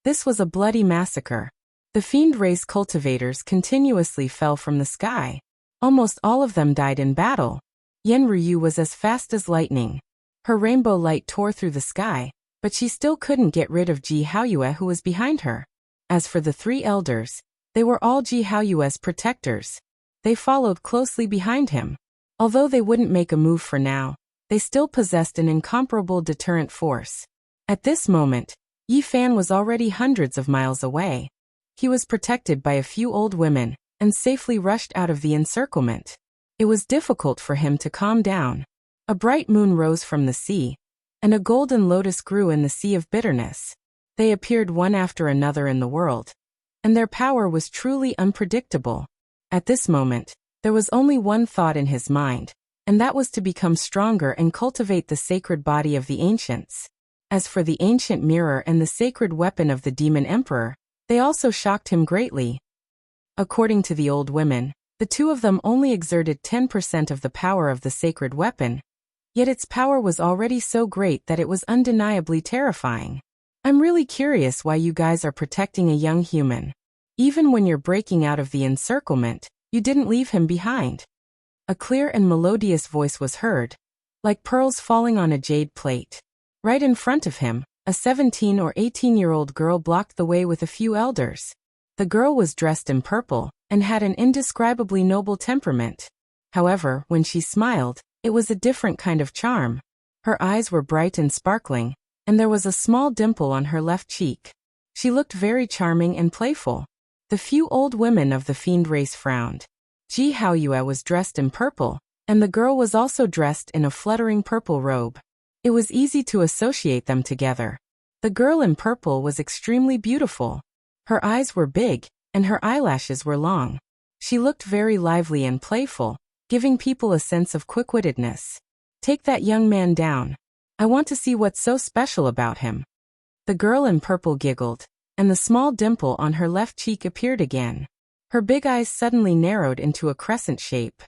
A: This was a bloody massacre. The fiend race cultivators continuously fell from the sky. Almost all of them died in battle. Yen Ryu was as fast as lightning. Her rainbow light tore through the sky, but she still couldn't get rid of Ji Haoyue, who was behind her. As for the three elders, they were all Ji Haoyue's protectors. They followed closely behind him. Although they wouldn't make a move for now, they still possessed an incomparable deterrent force. At this moment, Yi Fan was already hundreds of miles away. He was protected by a few old women, and safely rushed out of the encirclement. It was difficult for him to calm down. A bright moon rose from the sea, and a golden lotus grew in the sea of bitterness. They appeared one after another in the world, and their power was truly unpredictable. At this moment, there was only one thought in his mind, and that was to become stronger and cultivate the sacred body of the ancients. As for the ancient mirror and the sacred weapon of the demon emperor, they also shocked him greatly. According to the old women, the two of them only exerted 10% of the power of the sacred weapon, yet its power was already so great that it was undeniably terrifying. I'm really curious why you guys are protecting a young human. Even when you're breaking out of the encirclement, you didn't leave him behind. A clear and melodious voice was heard, like pearls falling on a jade plate. Right in front of him, a 17 or 18-year-old girl blocked the way with a few elders. The girl was dressed in purple, and had an indescribably noble temperament. However, when she smiled, it was a different kind of charm. Her eyes were bright and sparkling, and there was a small dimple on her left cheek. She looked very charming and playful. The few old women of the fiend race frowned. Ji Haoyue was dressed in purple, and the girl was also dressed in a fluttering purple robe. It was easy to associate them together. The girl in purple was extremely beautiful. Her eyes were big, and her eyelashes were long. She looked very lively and playful, giving people a sense of quick-wittedness. Take that young man down. I want to see what's so special about him. The girl in purple giggled, and the small dimple on her left cheek appeared again. Her big eyes suddenly narrowed into a crescent shape.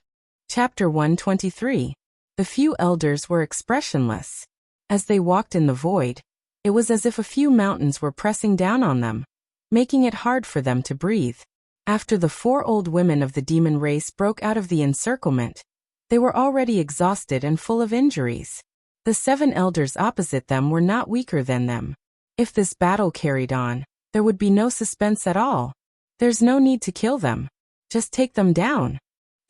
A: Chapter 123. The few elders were expressionless. As they walked in the void, it was as if a few mountains were pressing down on them, making it hard for them to breathe. After the four old women of the demon race broke out of the encirclement, they were already exhausted and full of injuries. The 7 elders opposite them were not weaker than them. If this battle carried on, there would be no suspense at all. There's no need to kill them. Just take them down.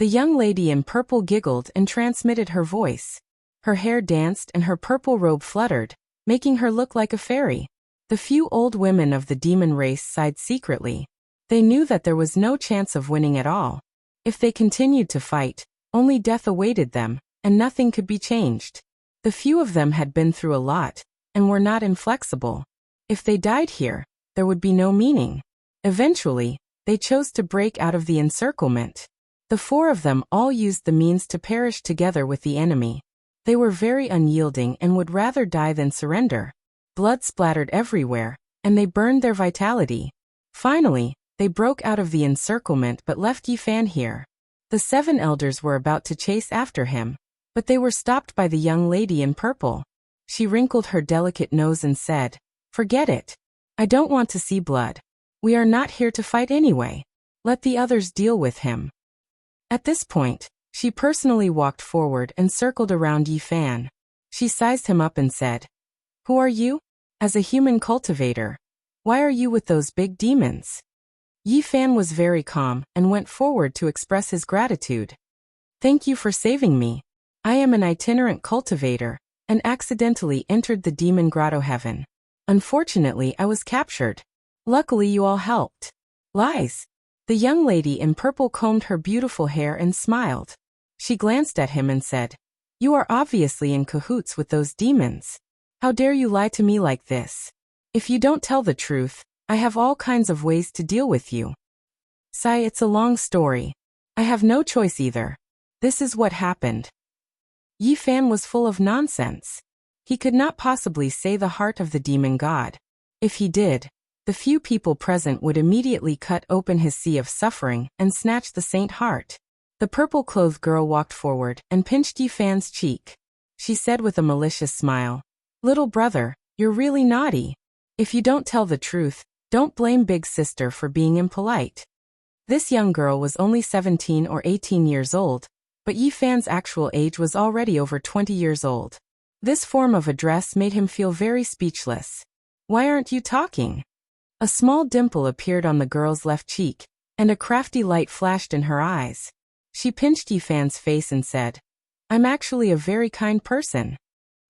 A: The young lady in purple giggled and transmitted her voice. Her hair danced and her purple robe fluttered, making her look like a fairy. The few old women of the demon race sighed secretly. They knew that there was no chance of winning at all. If they continued to fight, only death awaited them, and nothing could be changed. The few of them had been through a lot, and were not inflexible. If they died here, there would be no meaning. Eventually, they chose to break out of the encirclement. The 4 of them all used the means to perish together with the enemy. They were very unyielding and would rather die than surrender. Blood splattered everywhere, and they burned their vitality. Finally, they broke out of the encirclement but left Yi Fan here. The 7 elders were about to chase after him, but they were stopped by the young lady in purple. She wrinkled her delicate nose and said, "Forget it. I don't want to see blood. We are not here to fight anyway. Let the others deal with him." At this point, she personally walked forward and circled around Yi Fan. She sized him up and said, "Who are you? As a human cultivator, why are you with those big demons?" Yi Fan was very calm and went forward to express his gratitude. "Thank you for saving me. I am an itinerant cultivator, and accidentally entered the demon grotto heaven. Unfortunately, I was captured. Luckily you all helped." "Lies." The young lady in purple combed her beautiful hair and smiled. She glanced at him and said, You are obviously in cahoots with those demons. How dare you lie to me like this? If you don't tell the truth, I have all kinds of ways to deal with you. Sigh, it's a long story. I have no choice either. This is what happened. Yi Fan was full of nonsense. He could not possibly say the heart of the demon god. If he did, the few people present would immediately cut open his sea of suffering and snatch the saint heart. The purple-clothed girl walked forward and pinched Yi Fan's cheek. She said with a malicious smile, "Little brother, you're really naughty. If you don't tell the truth, don't blame big sister for being impolite." This young girl was only 17 or 18 years old, but Yi Fan's actual age was already over 20 years old. This form of address made him feel very speechless. "Why aren't you talking?" A small dimple appeared on the girl's left cheek, and a crafty light flashed in her eyes. She pinched Yi Fan's face and said, "I'm actually a very kind person.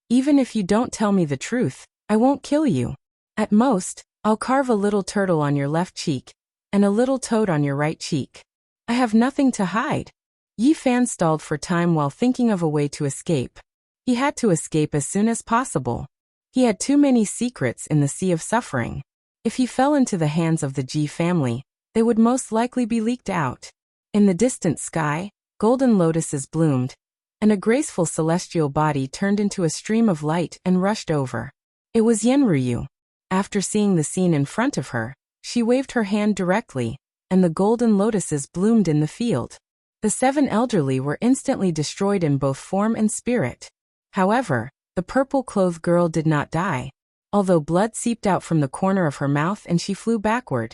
A: Even if you don't tell me the truth, I won't kill you. At most, I'll carve a little turtle on your left cheek, and a little toad on your right cheek. I have nothing to hide." Yi Fan stalled for time while thinking of a way to escape. He had to escape as soon as possible. He had too many secrets in the sea of suffering. If he fell into the hands of the Ji family, they would most likely be leaked out. In the distant sky, golden lotuses bloomed, and a graceful celestial body turned into a stream of light and rushed over. It was Yenryu. After seeing the scene in front of her, she waved her hand directly, and the golden lotuses bloomed in the field. The 7 elderly were instantly destroyed in both form and spirit. However, the purple-clothed girl did not die. Although blood seeped out from the corner of her mouth and she flew backward,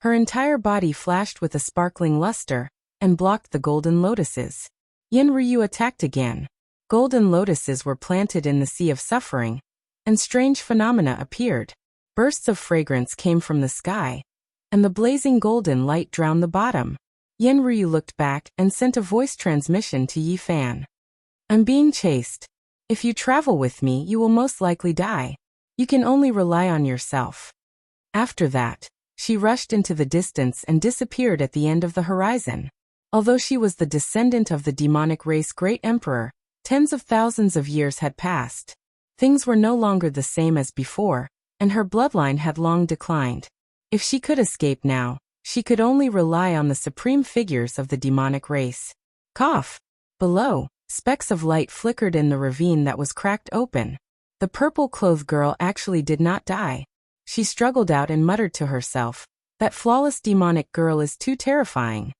A: her entire body flashed with a sparkling luster and blocked the golden lotuses. Yenryu attacked again. Golden lotuses were planted in the sea of suffering, and strange phenomena appeared. Bursts of fragrance came from the sky, and the blazing golden light drowned the bottom. Yenryu looked back and sent a voice transmission to Yi Fan. "I'm being chased. If you travel with me, you will most likely die. You can only rely on yourself." After that, she rushed into the distance and disappeared at the end of the horizon. Although she was the descendant of the demonic race Great Emperor, tens of thousands of years had passed. Things were no longer the same as before, and her bloodline had long declined. If she could escape now, she could only rely on the supreme figures of the demonic race. Cough! Below, specks of light flickered in the ravine that was cracked open. The purple-clothed girl actually did not die. She struggled out and muttered to herself, "That flawless demonic girl is too terrifying."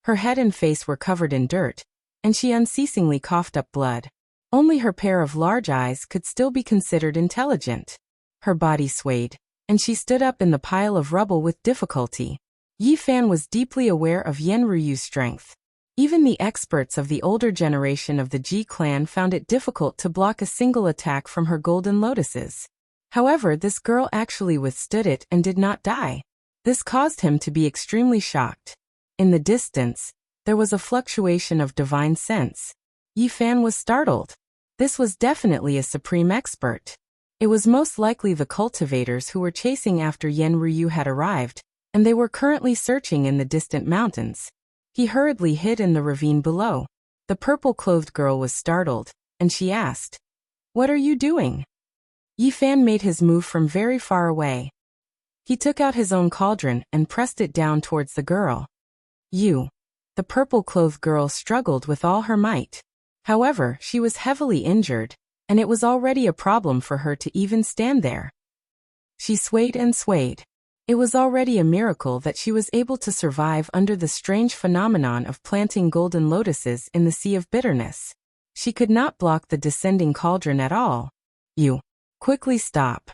A: Her head and face were covered in dirt, and she unceasingly coughed up blood. Only her pair of large eyes could still be considered intelligent. Her body swayed, and she stood up in the pile of rubble with difficulty. Yi Fan was deeply aware of Yenryu's strength. Even the experts of the older generation of the Ji clan found it difficult to block a single attack from her golden lotuses. However, this girl actually withstood it and did not die. This caused him to be extremely shocked. In the distance, there was a fluctuation of divine sense. Yi Fan was startled. This was definitely a supreme expert. It was most likely the cultivators who were chasing after Yenryu had arrived, and they were currently searching in the distant mountains. He hurriedly hid in the ravine below. The purple-clothed girl was startled, and she asked, "What are you doing?" Yi Fan made his move from very far away. He took out his own cauldron and pressed it down towards the girl. The purple-clothed girl struggled with all her might. However, she was heavily injured, and it was already a problem for her to even stand there. She swayed and swayed. It was already a miracle that she was able to survive under the strange phenomenon of planting golden lotuses in the sea of bitterness. She could not block the descending cauldron at all. Quickly stop.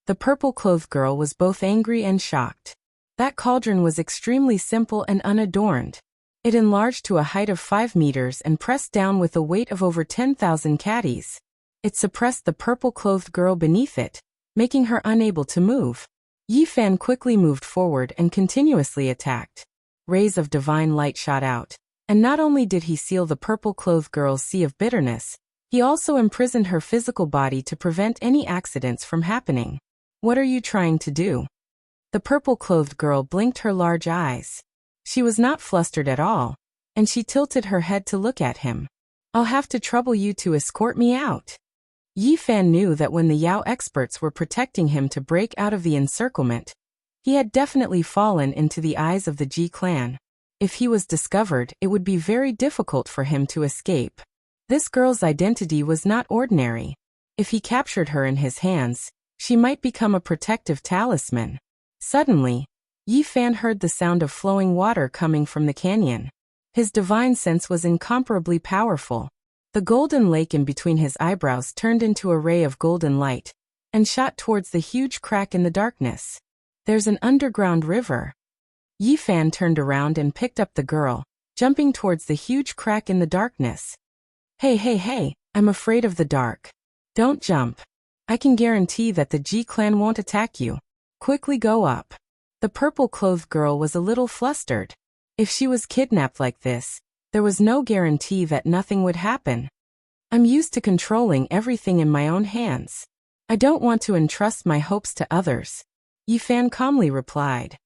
A: The purple-clothed girl was both angry and shocked. That cauldron was extremely simple and unadorned. It enlarged to a height of 5 meters and pressed down with a weight of over 10,000 caddies. It suppressed the purple-clothed girl beneath it, making her unable to move. Yi Fan quickly moved forward and continuously attacked. Rays of divine light shot out, and not only did he seal the purple-clothed girl's sea of bitterness, he also imprisoned her physical body to prevent any accidents from happening. "What are you trying to do?" The purple-clothed girl blinked her large eyes. She was not flustered at all, and she tilted her head to look at him. I'll have to trouble you to escort me out. Yi Fan knew that when the Yao experts were protecting him to break out of the encirclement, he had definitely fallen into the eyes of the Ji clan. If he was discovered, it would be very difficult for him to escape. This girl's identity was not ordinary. If he captured her in his hands, she might become a protective talisman. Suddenly, Yi Fan heard the sound of flowing water coming from the canyon. His divine sense was incomparably powerful. The golden lake in between his eyebrows turned into a ray of golden light and shot towards the huge crack in the darkness. There's an underground river. Yi Fan turned around and picked up the girl, jumping towards the huge crack in the darkness. Hey, I'm afraid of the dark. Don't jump. I can guarantee that the Ji clan won't attack you. Quickly go up. The purple-clothed girl was a little flustered. If she was kidnapped like this, there was no guarantee that nothing would happen. I'm used to controlling everything in my own hands. I don't want to entrust my hopes to others, Yi Fan calmly replied.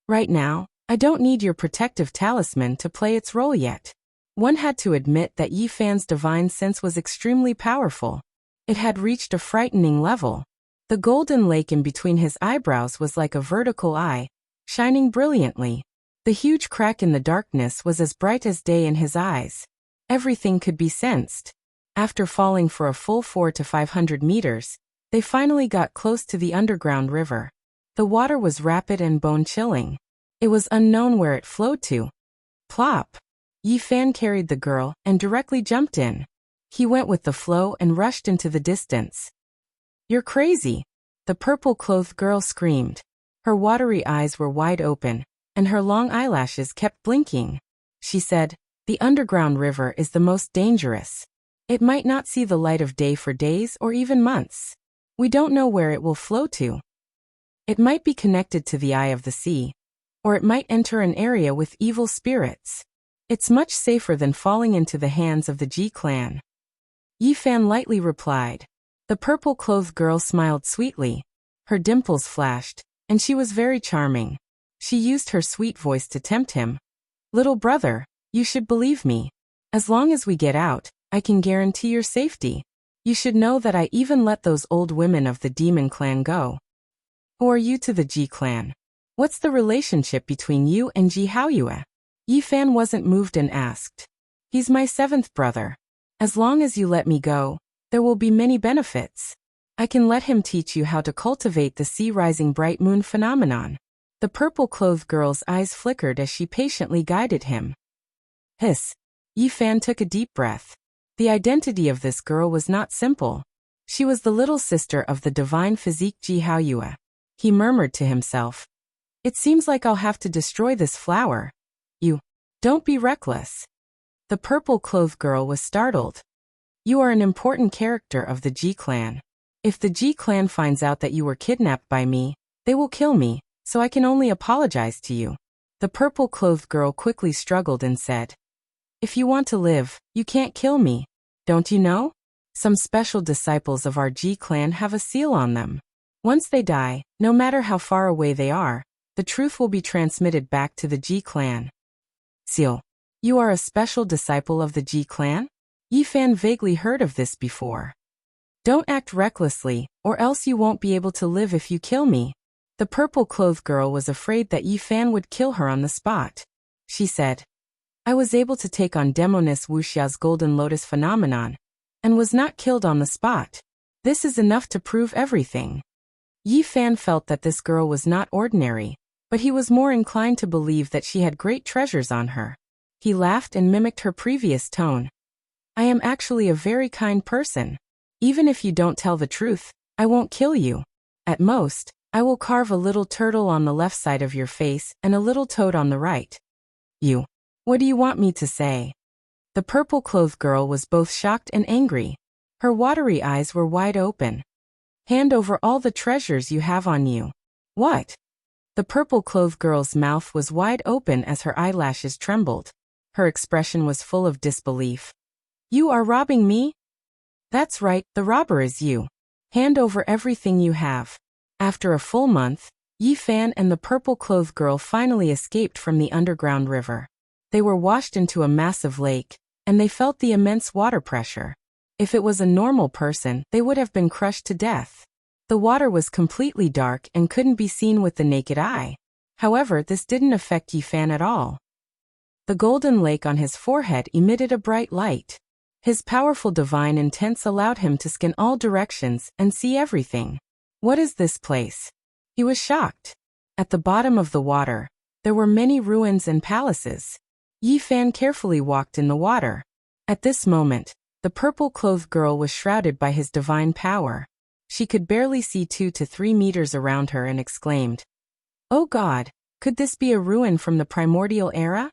A: Right now, I don't need your protective talisman to play its role yet. One had to admit that Yi Fan's divine sense was extremely powerful. It had reached a frightening level. The golden lake in between his eyebrows was like a vertical eye, shining brilliantly. The huge crack in the darkness was as bright as day in his eyes. Everything could be sensed. After falling for a full 400 to 500 meters, they finally got close to the underground river. The water was rapid and bone-chilling. It was unknown where it flowed to. Plop! Yi Fan carried the girl and directly jumped in. He went with the flow and rushed into the distance. You're crazy! The purple-clothed girl screamed. Her watery eyes were wide open, and her long eyelashes kept blinking. She said, the underground river is the most dangerous. It might not see the light of day for days or even months. We don't know where it will flow to. It might be connected to the eye of the sea, or it might enter an area with evil spirits. It's much safer than falling into the hands of the Ji clan. Yi Fan lightly replied. The purple-clothed girl smiled sweetly. Her dimples flashed, and she was very charming. She used her sweet voice to tempt him. Little brother, you should believe me. As long as we get out, I can guarantee your safety. You should know that I even let those old women of the demon clan go. Who are you to the Ji clan? What's the relationship between you and Ji Haoyue? Yi Fan wasn't moved and asked. He's my 7th brother. As long as you let me go, there will be many benefits. I can let him teach you how to cultivate the sea-rising bright moon phenomenon. The purple-clothed girl's eyes flickered as she patiently guided him. Hiss. Yi Fan took a deep breath. The identity of this girl was not simple. She was the little sister of the divine physique Ji Haoyue. He murmured to himself. It seems like I'll have to destroy this flower. Don't be reckless. The purple-clothed girl was startled. You are an important character of the Ji clan. If the Ji clan finds out that you were kidnapped by me, they will kill me, so I can only apologize to you. The purple-clothed girl quickly struggled and said, If you want to live, you can't kill me. Don't you know? Some special disciples of our Ji clan have a seal on them. Once they die, no matter how far away they are, the truth will be transmitted back to the Ji clan. Seal. You are a special disciple of the Ji clan? Yi Fan vaguely heard of this before. Don't act recklessly, or else you won't be able to live if you kill me. The purple-clothed girl was afraid that Yi Fan would kill her on the spot. She said, I was able to take on Demoness Wuxia's golden lotus phenomenon, and was not killed on the spot. This is enough to prove everything. Yi Fan felt that this girl was not ordinary, but he was more inclined to believe that she had great treasures on her. He laughed and mimicked her previous tone. I am actually a very kind person. Even if you don't tell the truth, I won't kill you. At most, I will carve a little turtle on the left side of your face and a little toad on the right. What do you want me to say? The purple-clothed girl was both shocked and angry. Her watery eyes were wide open. Hand over all the treasures you have on you. What? The purple-clothed girl's mouth was wide open as her eyelashes trembled. Her expression was full of disbelief. You are robbing me? That's right, the robber is you. Hand over everything you have. After a full month, Yi Fan and the purple-clothed girl finally escaped from the underground river. They were washed into a massive lake, and they felt the immense water pressure. If it was a normal person, they would have been crushed to death. The water was completely dark and couldn't be seen with the naked eye. However, this didn't affect Yifan at all. The golden lake on his forehead emitted a bright light. His powerful divine intents allowed him to scan all directions and see everything. What is this place? He was shocked. At the bottom of the water, there were many ruins and palaces. Yifan carefully walked in the water. At this moment, the purple-clothed girl was shrouded by his divine power. She could barely see 2 to 3 meters around her and exclaimed, "Oh God, could this be a ruin from the primordial era?"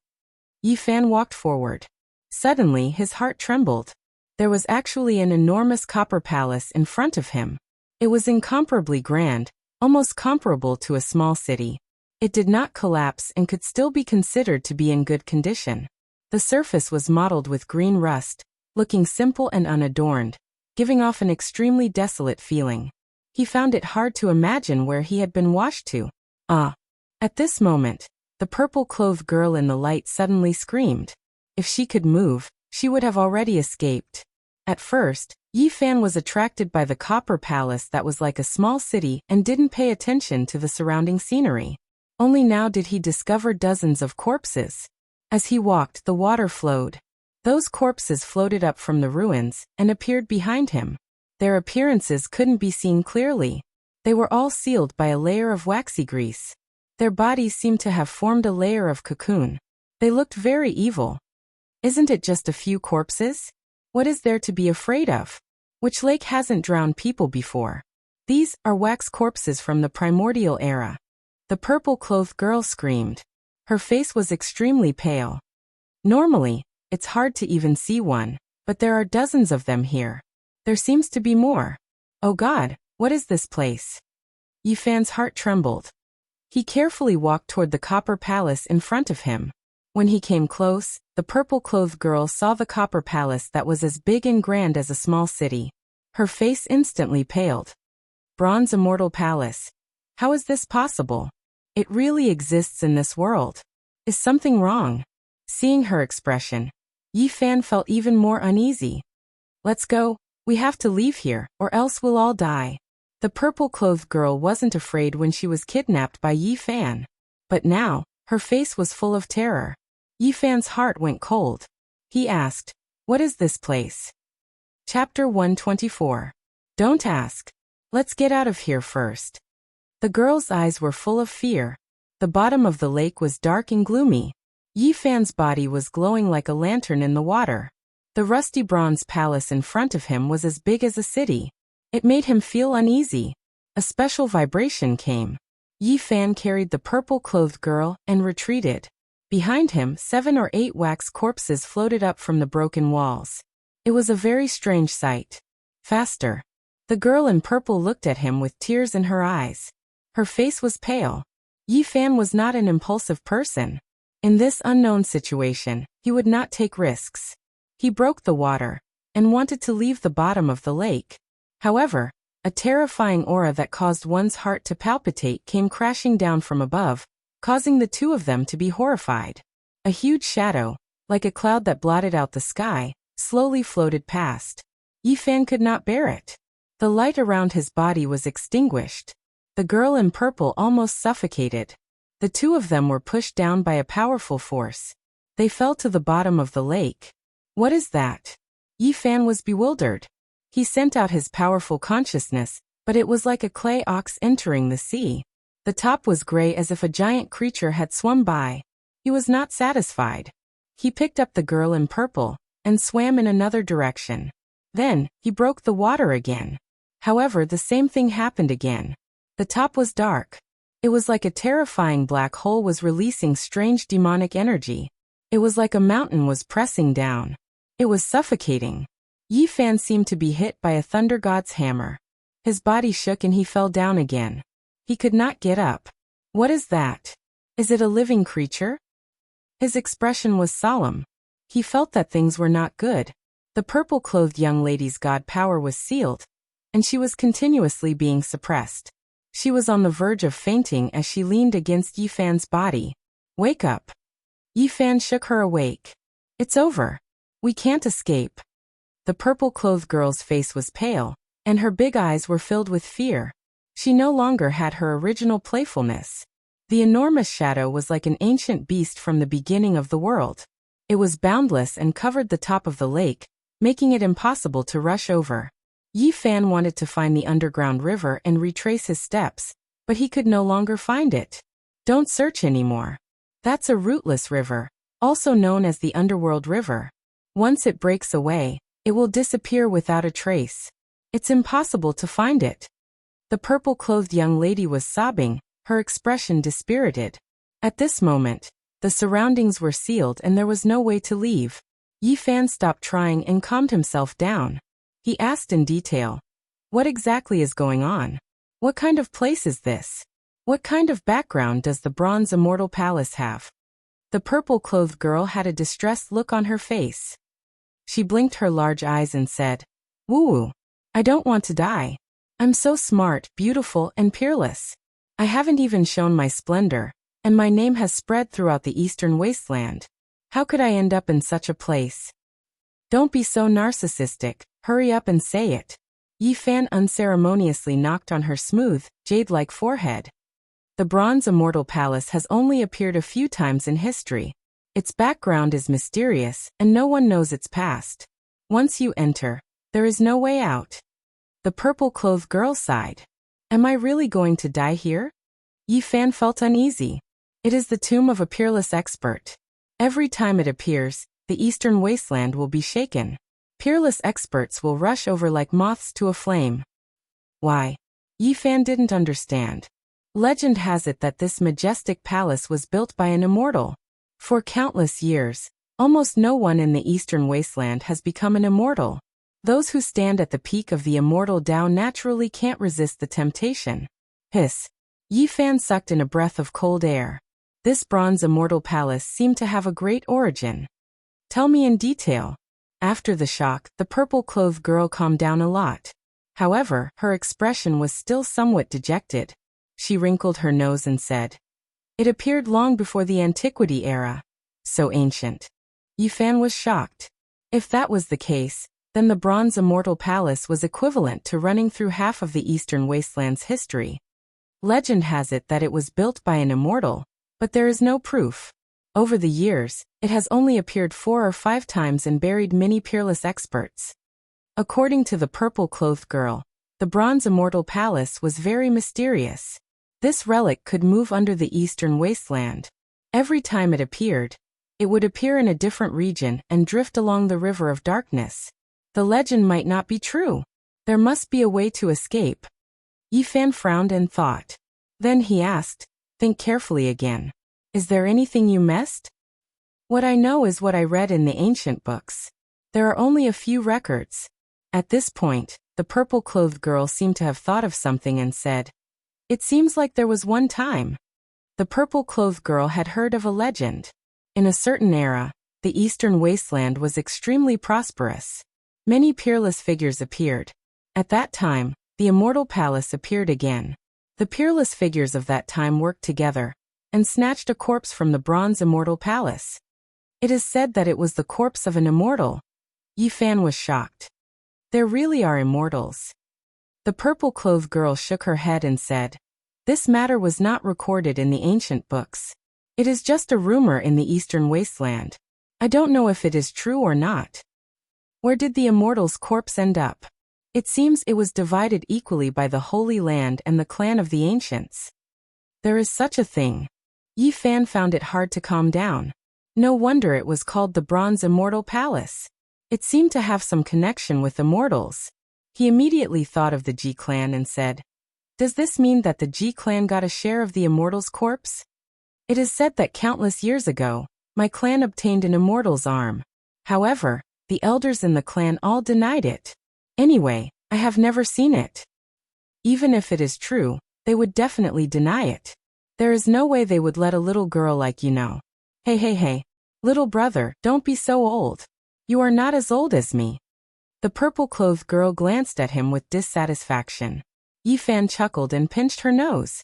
A: Yifan walked forward. Suddenly, his heart trembled. There was actually an enormous copper palace in front of him. It was incomparably grand, almost comparable to a small city. It did not collapse and could still be considered to be in good condition. The surface was mottled with green rust, looking simple and unadorned, giving off an extremely desolate feeling. He found it hard to imagine where he had been washed to. Ah! At this moment, the purple-clothed girl in the light suddenly screamed. If she could move, she would have already escaped. At first, Yifan was attracted by the copper palace that was like a small city and didn't pay attention to the surrounding scenery. Only now did he discover dozens of corpses. As he walked, the water flowed. Those corpses floated up from the ruins and appeared behind him. Their appearances couldn't be seen clearly. They were all sealed by a layer of waxy grease. Their bodies seemed to have formed a layer of cocoon. They looked very evil. Isn't it just a few corpses? What is there to be afraid of? Which lake hasn't drowned people before? These are wax corpses from the primordial era. The purple-clothed girl screamed. Her face was extremely pale. Normally, it's hard to even see one, but there are dozens of them here. There seems to be more. Oh God, what is this place? Yifan's heart trembled. He carefully walked toward the copper palace in front of him. When he came close, the purple-clothed girl saw the copper palace that was as big and grand as a small city. Her face instantly paled. Bronze Immortal Palace. How is this possible? It really exists in this world. Is something wrong? Seeing her expression, Yifan felt even more uneasy. Let's go. We have to leave here, or else we'll all die. The purple-clothed girl wasn't afraid when she was kidnapped by Yifan. But now, her face was full of terror. Yifan's heart went cold. He asked, "What is this place?" Chapter 124. Don't ask. Let's get out of here first. The girl's eyes were full of fear. The bottom of the lake was dark and gloomy. Yifan's body was glowing like a lantern in the water. The rusty bronze palace in front of him was as big as a city. It made him feel uneasy. A special vibration came. Yifan carried the purple-clothed girl and retreated. Behind him, 7 or 8 wax corpses floated up from the broken walls. It was a very strange sight. Faster. The girl in purple looked at him with tears in her eyes. Her face was pale. Yifan was not an impulsive person. In this unknown situation, he would not take risks. He broke the water and wanted to leave the bottom of the lake. However, a terrifying aura that caused one's heart to palpitate came crashing down from above, causing the two of them to be horrified. A huge shadow, like a cloud that blotted out the sky, slowly floated past. Yifan could not bear it. The light around his body was extinguished. The girl in purple almost suffocated. The two of them were pushed down by a powerful force. They fell to the bottom of the lake. What is that? Yifan was bewildered. He sent out his powerful consciousness, but it was like a clay ox entering the sea. The top was gray as if a giant creature had swum by. He was not satisfied. He picked up the girl in purple and swam in another direction. Then, he broke the water again. However, the same thing happened again. The top was dark. It was like a terrifying black hole was releasing strange demonic energy. It was like a mountain was pressing down. It was suffocating. Yifan seemed to be hit by a thunder god's hammer. His body shook and he fell down again. He could not get up. What is that? Is it a living creature? His expression was solemn. He felt that things were not good. The purple-clothed young lady's god power was sealed, and she was continuously being suppressed. She was on the verge of fainting as she leaned against Yifan's body. Wake up. Yifan shook her awake. It's over. We can't escape. The purple-clothed girl's face was pale, and her big eyes were filled with fear. She no longer had her original playfulness. The enormous shadow was like an ancient beast from the beginning of the world. It was boundless and covered the top of the lake, making it impossible to rush over. Yi Fan wanted to find the underground river and retrace his steps, but he could no longer find it. Don't search anymore. That's a rootless river, also known as the Underworld River. Once it breaks away, it will disappear without a trace. It's impossible to find it. The purple-clothed young lady was sobbing, her expression dispirited. At this moment, the surroundings were sealed and there was no way to leave. Yi Fan stopped trying and calmed himself down. He asked in detail, "What exactly is going on? What kind of place is this? What kind of background does the Bronze Immortal Palace have?" The purple-clothed girl had a distressed look on her face. She blinked her large eyes and said, "Woo-woo. I don't want to die. I'm so smart, beautiful, and peerless. I haven't even shown my splendor, and my name has spread throughout the Eastern Wasteland. How could I end up in such a place?" "Don't be so narcissistic, hurry up and say it." Yi Fan unceremoniously knocked on her smooth, jade-like forehead. The Bronze Immortal Palace has only appeared a few times in history. Its background is mysterious, and no one knows its past. Once you enter, there is no way out. The purple-clothed girl sighed. "Am I really going to die here?" Yi Fan felt uneasy. It is the tomb of a peerless expert. Every time it appears, the Eastern Wasteland will be shaken. Peerless experts will rush over like moths to a flame. Why? Yi Fan didn't understand. Legend has it that this majestic palace was built by an immortal. For countless years, almost no one in the Eastern Wasteland has become an immortal. Those who stand at the peak of the immortal Tao naturally can't resist the temptation. Hiss. Yi Fan sucked in a breath of cold air. This Bronze Immortal Palace seemed to have a great origin. Tell me in detail. After the shock, the purple-clothed girl calmed down a lot. However, her expression was still somewhat dejected. She wrinkled her nose and said, "It appeared long before the Antiquity era. So ancient." Yi Fan was shocked. If that was the case, then the Bronze Immortal Palace was equivalent to running through half of the Eastern Wasteland's history. Legend has it that it was built by an immortal, but there is no proof. Over the years, it has only appeared 4 or 5 times and buried many peerless experts. According to the purple-clothed girl, the Bronze Immortal Palace was very mysterious. This relic could move under the Eastern Wasteland. Every time it appeared, it would appear in a different region and drift along the River of Darkness. The legend might not be true. There must be a way to escape. Yi Fan frowned and thought. Then he asked, "Think carefully again. Is there anything you missed?" "What I know is what I read in the ancient books. There are only a few records." At this point, the purple-clothed girl seemed to have thought of something and said, "It seems like there was one time." The purple-clothed girl had heard of a legend. In a certain era, the Eastern Wasteland was extremely prosperous. Many peerless figures appeared. At that time, the Immortal Palace appeared again. The peerless figures of that time worked together and snatched a corpse from the Bronze Immortal Palace. It is said that it was the corpse of an immortal. Yi Fan was shocked. There really are immortals. The purple-clothed girl shook her head and said, "This matter was not recorded in the ancient books. It is just a rumor in the Eastern Wasteland. I don't know if it is true or not." Where did the immortal's corpse end up? It seems it was divided equally by the Holy Land and the clan of the Ancients. There is such a thing. Yi Fan found it hard to calm down. No wonder it was called the Bronze Immortal Palace. It seemed to have some connection with immortals. He immediately thought of the Ji clan and said, "Does this mean that the Ji clan got a share of the immortal's corpse? It is said that countless years ago, my clan obtained an immortal's arm. However, the elders in the clan all denied it. Anyway, I have never seen it. Even if it is true, they would definitely deny it. There is no way they would let a little girl like you know. Hey, little brother, don't be so old. You are not as old as me." The purple-clothed girl glanced at him with dissatisfaction. Yi Fan chuckled and pinched her nose.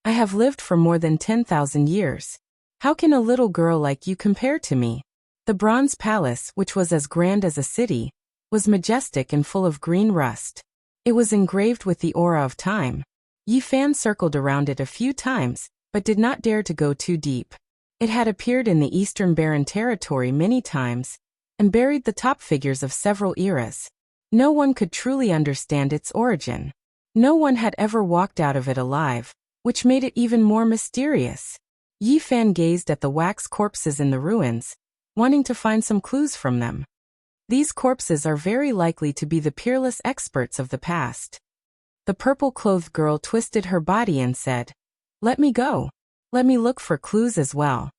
A: "I have lived for more than 10,000 years. How can a little girl like you compare to me? The bronze palace, which was as grand as a city, was majestic and full of green rust. It was engraved with the aura of time. Yi Fan circled around it a few times, but did not dare to go too deep. It had appeared in the Eastern Barren territory many times, and buried the top figures of several eras. No one could truly understand its origin. No one had ever walked out of it alive, which made it even more mysterious. Yi Fan gazed at the wax corpses in the ruins, wanting to find some clues from them. These corpses are very likely to be the peerless experts of the past. The purple-clothed girl twisted her body and said, "Let me go. Let me look for clues as well."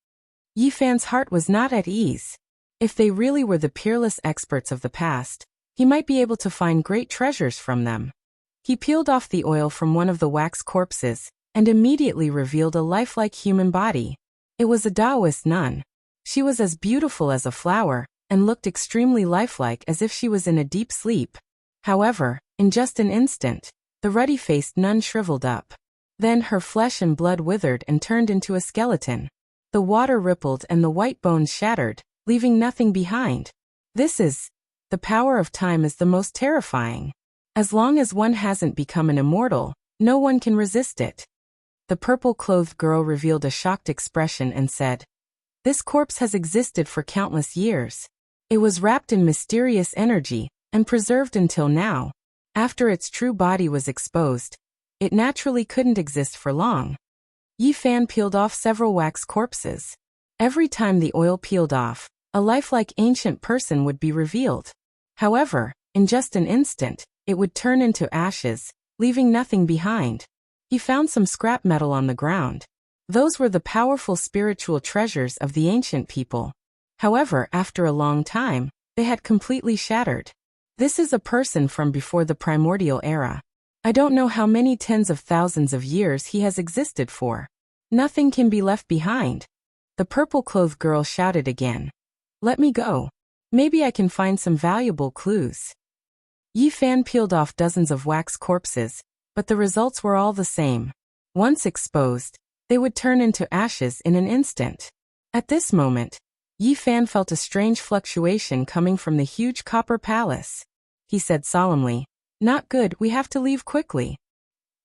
A: Yi Fan's heart was not at ease. If they really were the peerless experts of the past, he might be able to find great treasures from them. He peeled off the oil from one of the wax corpses, and immediately revealed a lifelike human body. It was a Taoist nun. She was as beautiful as a flower, and looked extremely lifelike as if she was in a deep sleep. However, in just an instant, the ruddy-faced nun shriveled up. Then her flesh and blood withered and turned into a skeleton. The water rippled and the white bones shattered, leaving nothing behind. The power of time is the most terrifying. As long as one hasn't become an immortal, no one can resist it. The purple-clothed girl revealed a shocked expression and said, "This corpse has existed for countless years. It was wrapped in mysterious energy, and preserved until now. After its true body was exposed, it naturally couldn't exist for long." Yi Fan peeled off several wax corpses. Every time the oil peeled off, a lifelike ancient person would be revealed. However, in just an instant, it would turn into ashes, leaving nothing behind. He found some scrap metal on the ground. Those were the powerful spiritual treasures of the ancient people. However, after a long time, they had completely shattered. This is a person from before the primordial era. I don't know how many tens of thousands of years he has existed for. Nothing can be left behind. The purple-clothed girl shouted again. "Let me go. Maybe I can find some valuable clues." Yi Fan peeled off dozens of wax corpses, but the results were all the same. Once exposed, they would turn into ashes in an instant. At this moment, Yi Fan felt a strange fluctuation coming from the huge copper palace. He said solemnly, "Not good, we have to leave quickly."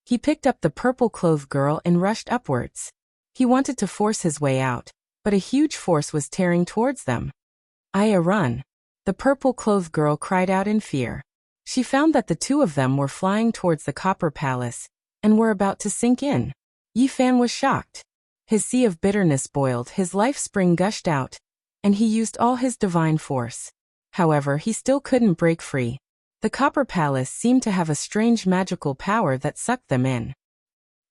A: He picked up the purple-clothed girl and rushed upwards. He wanted to force his way out, but a huge force was tearing towards them. Run!" The purple-clothed girl cried out in fear. She found that the two of them were flying towards the copper palace, and were about to sink in. Yi Fan was shocked. His sea of bitterness boiled, his life spring gushed out, and he used all his divine force. However, he still couldn't break free. The copper palace seemed to have a strange magical power that sucked them in.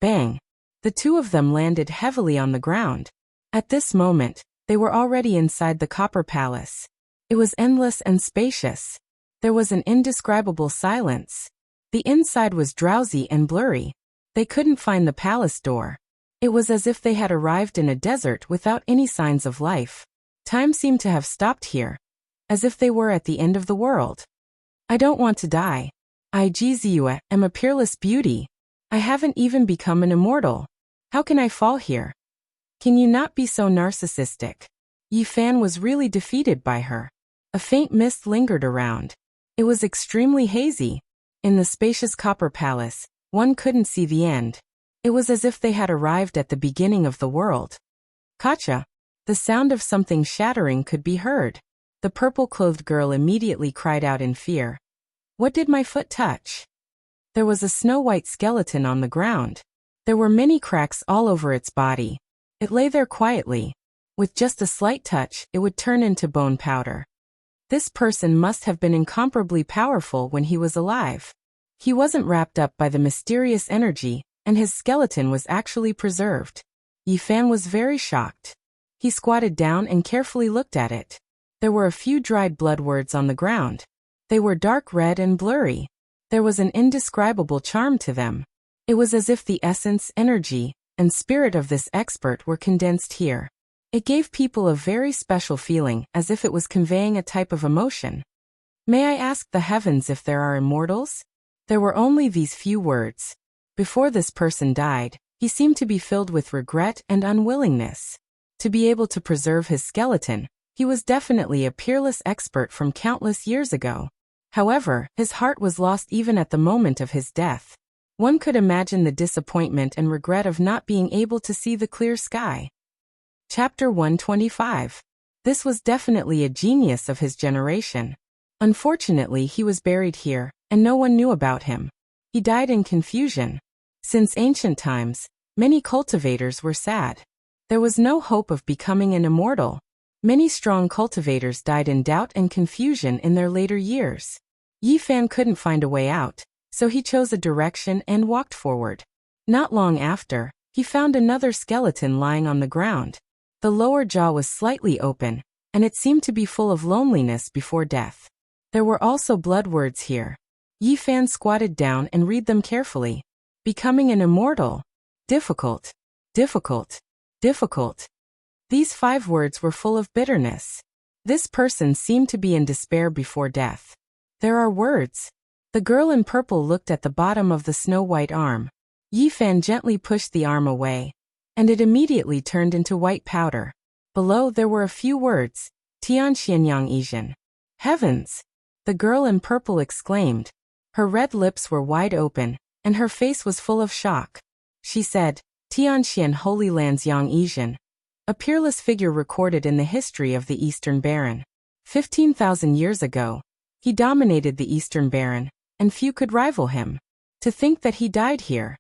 A: Bang! The two of them landed heavily on the ground. At this moment, they were already inside the copper palace. It was endless and spacious. There was an indescribable silence. The inside was drowsy and blurry. They couldn't find the palace door. It was as if they had arrived in a desert without any signs of life. Time seemed to have stopped here, as if they were at the end of the world. "I don't want to die. I am a peerless beauty. I haven't even become an immortal. How can I fall here? Can you not be so narcissistic?" Yi Fan was really defeated by her. A faint mist lingered around. It was extremely hazy. In the spacious copper palace, one couldn't see the end. It was as if they had arrived at the beginning of the world. "Kacha!" The sound of something shattering could be heard. The purple-clothed girl immediately cried out in fear. "What did my foot touch?" There was a snow-white skeleton on the ground. There were many cracks all over its body. It lay there quietly. With just a slight touch, it would turn into bone powder. This person must have been incomparably powerful when he was alive. He wasn't wrapped up by the mysterious energy, and his skeleton was actually preserved. Yi Fan was very shocked. He squatted down and carefully looked at it. There were a few dried blood words on the ground. They were dark red and blurry. There was an indescribable charm to them. It was as if the essence, energy, and spirit of this expert were condensed here. It gave people a very special feeling, as if it was conveying a type of emotion. "May I ask the heavens if there are immortals?" There were only these few words. Before this person died, he seemed to be filled with regret and unwillingness. To be able to preserve his skeleton, He was definitely a peerless expert from countless years ago. However, his heart was lost even at the moment of his death. One could imagine the disappointment and regret of not being able to see the clear sky. Chapter 125. This was definitely a genius of his generation. Unfortunately, he was buried here, and no one knew about him. He died in confusion. Since ancient times, many cultivators were sad. There was no hope of becoming an immortal. Many strong cultivators died in doubt and confusion in their later years. Yi Fan couldn't find a way out, so he chose a direction and walked forward. Not long after, he found another skeleton lying on the ground. The lower jaw was slightly open, and it seemed to be full of loneliness before death. There were also blood words here. Yi Fan squatted down and read them carefully. Becoming an immortal. Difficult. Difficult. Difficult. These 5 words were full of bitterness. This person seemed to be in despair before death. There are words. The girl in purple looked at the bottom of the snow-white arm. Yi Fan gently pushed the arm away, and it immediately turned into white powder. Below there were a few words. Tianxianyang Izhen. Heavens! The girl in purple exclaimed. Her red lips were wide open, and her face was full of shock. She said, Tianxian Holy Lands Yang Izhen. A peerless figure recorded in the history of the Eastern Baron. 15,000 years ago, he dominated the Eastern Baron, and few could rival him. To think that he died here.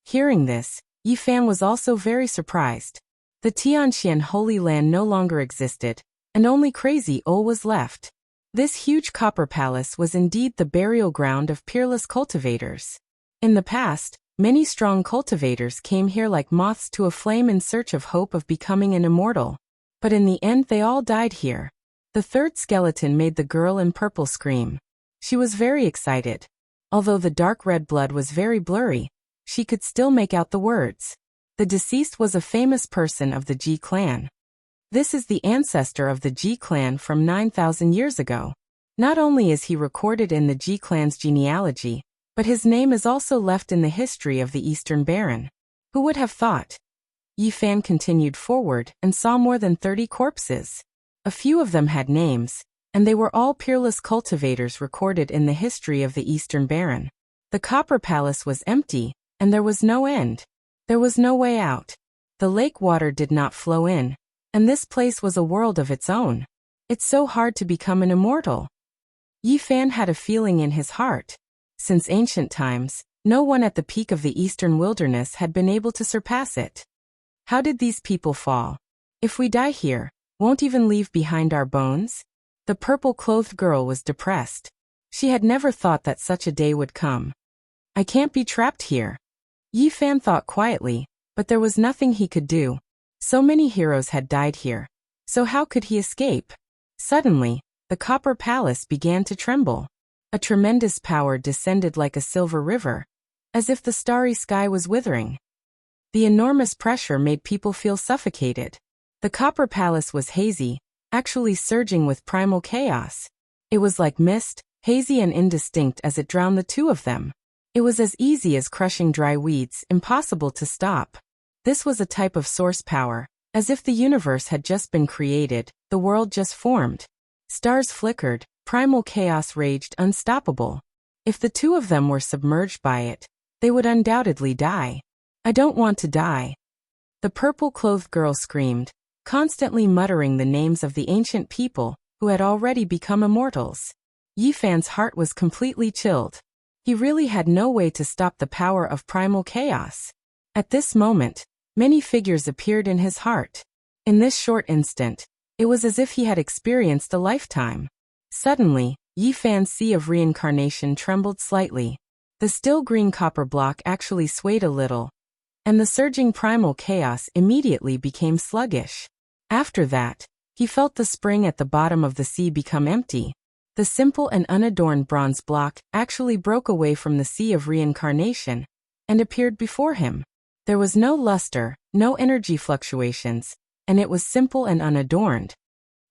A: Hearing this, Yi Fan was also very surprised. The Tianxian Holy Land no longer existed, and only Crazy Ol was left. This huge copper palace was indeed the burial ground of peerless cultivators. In the past, many strong cultivators came here like moths to a flame in search of hope of becoming an immortal. But in the end they all died here. The third skeleton made the girl in purple scream. She was very excited. Although the dark red blood was very blurry, she could still make out the words. The deceased was a famous person of the Ji clan. This is the ancestor of the Ji clan from 9,000 years ago. Not only is he recorded in the Ji clan's genealogy, but his name is also left in the history of the Eastern Baron. Who would have thought? Yi Fan continued forward and saw more than 30 corpses. A few of them had names, and they were all peerless cultivators recorded in the history of the Eastern Baron. The copper palace was empty, and there was no end. There was no way out. The lake water did not flow in, and this place was a world of its own. It's so hard to become an immortal. Yi Fan had a feeling in his heart. Since ancient times, no one at the peak of the eastern wilderness had been able to surpass it. How did these people fall? If we die here, won't even leave behind our bones? The purple-clothed girl was depressed. She had never thought that such a day would come. I can't be trapped here. Yi Fan thought quietly, but there was nothing he could do. So many heroes had died here. So how could he escape? Suddenly, the copper palace began to tremble. A tremendous power descended like a silver river, as if the starry sky was withering. The enormous pressure made people feel suffocated. The copper palace was hazy, actually surging with primal chaos. It was like mist, hazy and indistinct as it drowned the two of them. It was as easy as crushing dry weeds, impossible to stop. This was a type of source power, as if the universe had just been created, the world just formed. Stars flickered, primal chaos raged unstoppable. If the two of them were submerged by it, they would undoubtedly die. I don't want to die. The purple-clothed girl screamed, constantly muttering the names of the ancient people who had already become immortals. Yi Fan's heart was completely chilled. He really had no way to stop the power of primal chaos. At this moment, many figures appeared in his heart. In this short instant, it was as if he had experienced a lifetime. Suddenly, Yi Fan's sea of reincarnation trembled slightly. The still green copper block actually swayed a little, and the surging primal chaos immediately became sluggish. After that, he felt the spring at the bottom of the sea become empty. The simple and unadorned bronze block actually broke away from the sea of reincarnation and appeared before him. There was no luster, no energy fluctuations, and it was simple and unadorned.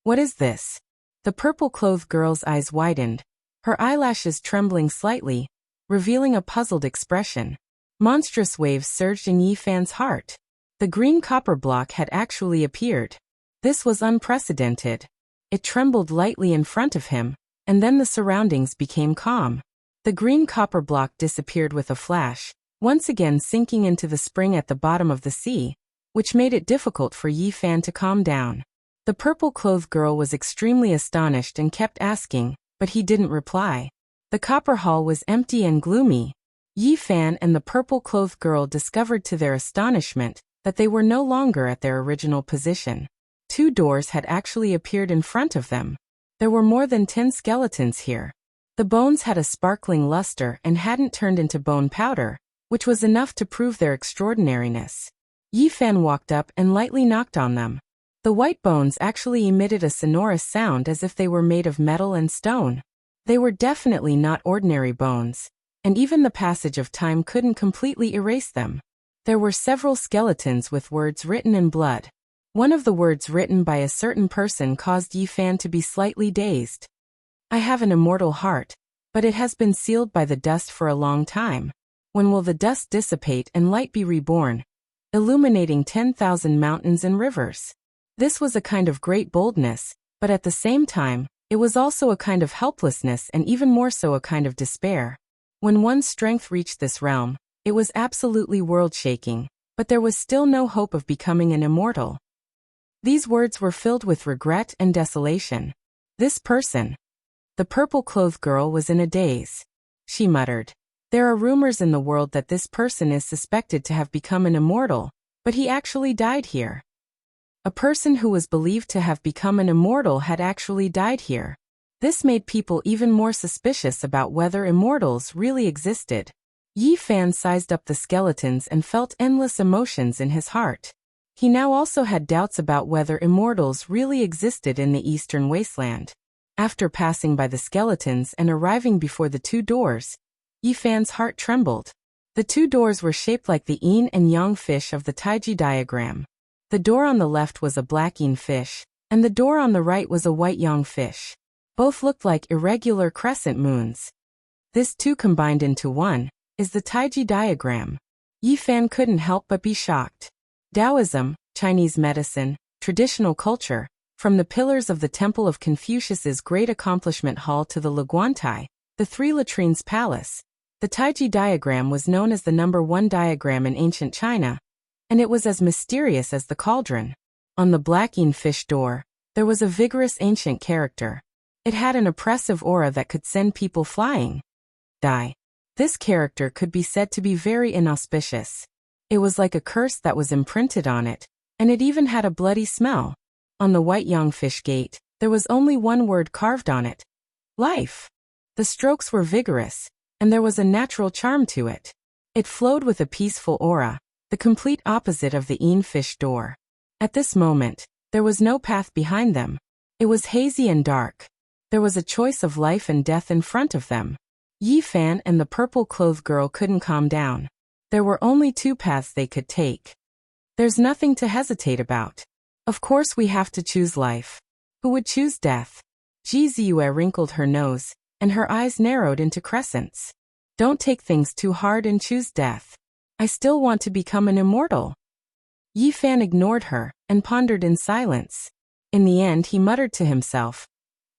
A: What is this? The purple-clothed girl's eyes widened, her eyelashes trembling slightly, revealing a puzzled expression. Monstrous waves surged in Yi Fan's heart. The green copper block had actually appeared. This was unprecedented. It trembled lightly in front of him, and then the surroundings became calm. The green copper block disappeared with a flash, once again sinking into the spring at the bottom of the sea, which made it difficult for Yi Fan to calm down. The purple-clothed girl was extremely astonished and kept asking, but he didn't reply. The copper hall was empty and gloomy. Yi Fan and the purple-clothed girl discovered to their astonishment that they were no longer at their original position. 2 doors had actually appeared in front of them. There were more than 10 skeletons here. The bones had a sparkling luster and hadn't turned into bone powder, which was enough to prove their extraordinariness. Yi Fan walked up and lightly knocked on them. The white bones actually emitted a sonorous sound as if they were made of metal and stone. They were definitely not ordinary bones, and even the passage of time couldn't completely erase them. There were several skeletons with words written in blood. One of the words written by a certain person caused Yi Fan to be slightly dazed. I have an immortal heart, but it has been sealed by the dust for a long time. When will the dust dissipate and light be reborn, illuminating 10,000 mountains and rivers? This was a kind of great boldness, but at the same time, it was also a kind of helplessness and even more so a kind of despair. When one's strength reached this realm, it was absolutely world-shaking, but there was still no hope of becoming an immortal. These words were filled with regret and desolation. This person, the purple-clothed girl, was in a daze. She muttered, "There are rumors in the world that this person is suspected to have become an immortal, but he actually died here." A person who was believed to have become an immortal had actually died here. This made people even more suspicious about whether immortals really existed. Yi Fan sized up the skeletons and felt endless emotions in his heart. He now also had doubts about whether immortals really existed in the eastern wasteland. After passing by the skeletons and arriving before the 2 doors, Yi Fan's heart trembled. The 2 doors were shaped like the yin and yang fish of the Taiji diagram. The door on the left was a black yin fish, and the door on the right was a white yang fish. Both looked like irregular crescent moons. This 2 combined into 1 is the Taiji diagram. Yi Fan couldn't help but be shocked. Taoism, Chinese medicine, traditional culture, from the pillars of the Temple of Confucius's Great Accomplishment Hall to the Laguantai, the 3 latrines palace, the Taiji diagram was known as the number 1 diagram in ancient China, and it was as mysterious as the cauldron. On the black yin fish door, there was a vigorous ancient character. It had an oppressive aura that could send people flying. This character could be said to be very inauspicious. It was like a curse that was imprinted on it, and it even had a bloody smell. On the white yang fish gate, there was only 1 word carved on it: life. The strokes were vigorous, and there was a natural charm to it. It flowed with a peaceful aura, the complete opposite of the yin fish door. At this moment, there was no path behind them. It was hazy and dark. There was a choice of life and death in front of them. Yi Fan and the purple-clothed girl couldn't calm down. There were only 2 paths they could take. There's nothing to hesitate about. Of course we have to choose life. Who would choose death? Ji Ziyue wrinkled her nose, and her eyes narrowed into crescents. Don't take things too hard and choose death. I still want to become an immortal. Yi Fan ignored her, and pondered in silence. In the end he muttered to himself,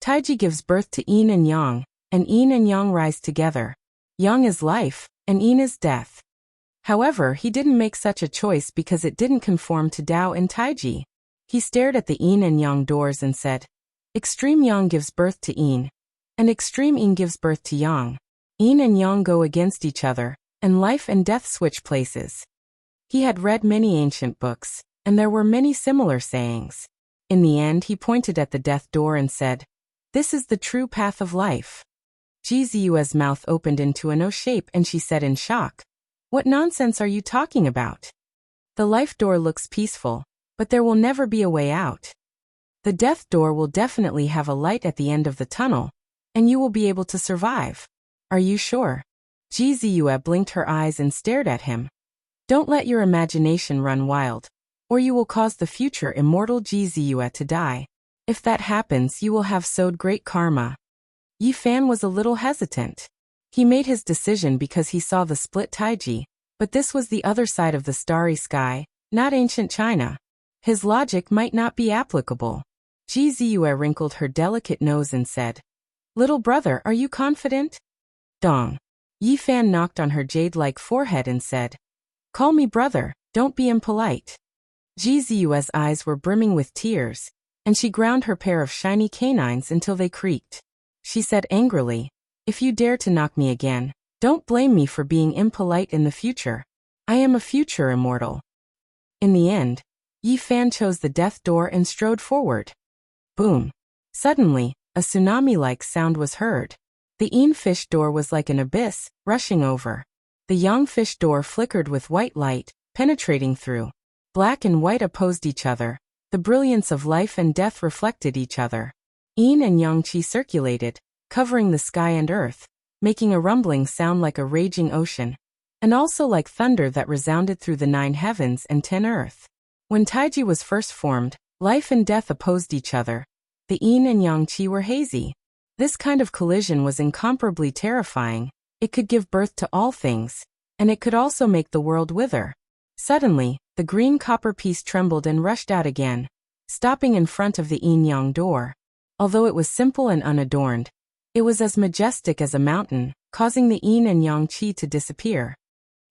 A: Taiji gives birth to yin and yang rise together. Yang is life, and yin is death. However, he didn't make such a choice because it didn't conform to Tao and Taiji. He stared at the yin and yang doors and said, extreme yang gives birth to yin, and extreme yin gives birth to yang. Yin and yang go against each other, and life and death switch places. He had read many ancient books, and there were many similar sayings. In the end he pointed at the death door and said, this is the true path of life. Ji Ziyue's mouth opened into an O shape and she said in shock, what nonsense are you talking about? The life door looks peaceful, but there will never be a way out. The death door will definitely have a light at the end of the tunnel, and you will be able to survive. Are you sure? Ji Ziyue blinked her eyes and stared at him. Don't let your imagination run wild, or you will cause the future immortal Ji Ziyue to die. If that happens, you will have sowed great karma. Yi Fan was a little hesitant. He made his decision because he saw the split Taiji, but this was the other side of the starry sky, not ancient China. His logic might not be applicable. Jizue wrinkled her delicate nose and said, "Little brother, are you confident?" Dong. Yifan knocked on her jade-like forehead and said, "Call me brother, don't be impolite." Jizue's eyes were brimming with tears, and she ground her pair of shiny canines until they creaked. She said angrily, "If you dare to knock me again, don't blame me for being impolite in the future. I am a future immortal." In the end, Yifan chose the death door and strode forward. Boom. Suddenly, a tsunami-like sound was heard. The Yin fish door was like an abyss, rushing over. The Yang fish door flickered with white light, penetrating through. Black and white opposed each other. The brilliance of life and death reflected each other. Yin and Yang Qi circulated, covering the sky and earth, making a rumbling sound like a raging ocean, and also like thunder that resounded through the 9 heavens and 10 earth. When Taiji was first formed, life and death opposed each other. The Yin and Yang Qi were hazy. This kind of collision was incomparably terrifying. It could give birth to all things, and it could also make the world wither. Suddenly, the green copper piece trembled and rushed out again, stopping in front of the Yin-Yang door. Although it was simple and unadorned, it was as majestic as a mountain, causing the Yin and Yang Qi to disappear.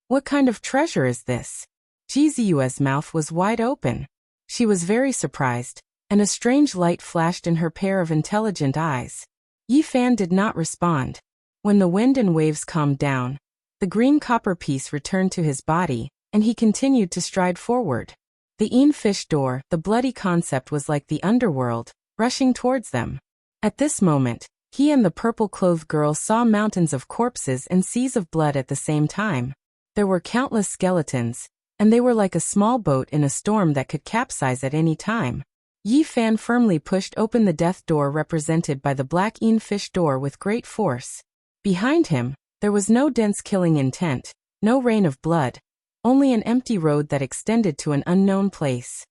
A: What kind of treasure is this? Jizue's mouth was wide open. She was very surprised, and a strange light flashed in her pair of intelligent eyes. Yifan did not respond. When the wind and waves calmed down, the green copper piece returned to his body, and he continued to stride forward. The Yin fish door, the bloody concept, was like the underworld, rushing towards them. At this moment, he and the purple-clothed girl saw mountains of corpses and seas of blood at the same time. There were countless skeletons, and they were like a small boat in a storm that could capsize at any time. Yifan firmly pushed open the death door represented by the black Yin fish door with great force. Behind him, there was no dense killing intent, no rain of blood, only an empty road that extended to an unknown place.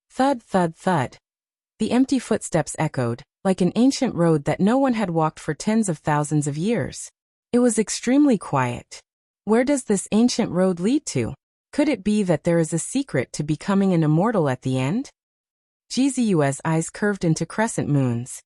A: Thud, thud, thud. The empty footsteps echoed, like an ancient road that no one had walked for tens of thousands of years. It was extremely quiet. Where does this ancient road lead to? Could it be that there is a secret to becoming an immortal at the end? Jizue's eyes curved into crescent moons.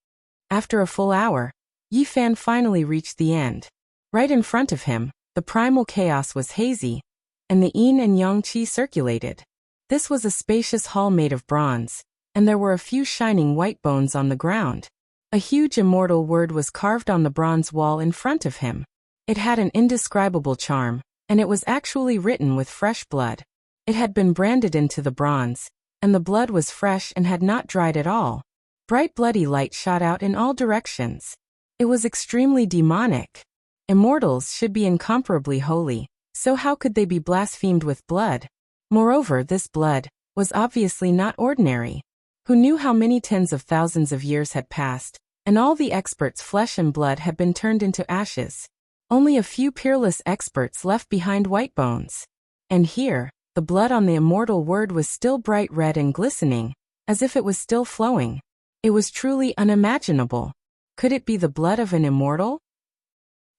A: After a full hour, Yifan finally reached the end. Right in front of him, the primal chaos was hazy, and the Yin and Yang Qi circulated. This was a spacious hall made of bronze, and there were a few shining white bones on the ground. A huge immortal word was carved on the bronze wall in front of him. It had an indescribable charm, and it was actually written with fresh blood. It had been branded into the bronze, and the blood was fresh and had not dried at all. Bright bloody light shot out in all directions. It was extremely demonic. Immortals should be incomparably holy, so how could they be blasphemed with blood? Moreover, this blood was obviously not ordinary. Who knew how many tens of thousands of years had passed, and all the experts' flesh and blood had been turned into ashes. Only a few peerless experts left behind white bones. And here, the blood on the immortal word was still bright red and glistening, as if it was still flowing. It was truly unimaginable. Could it be the blood of an immortal?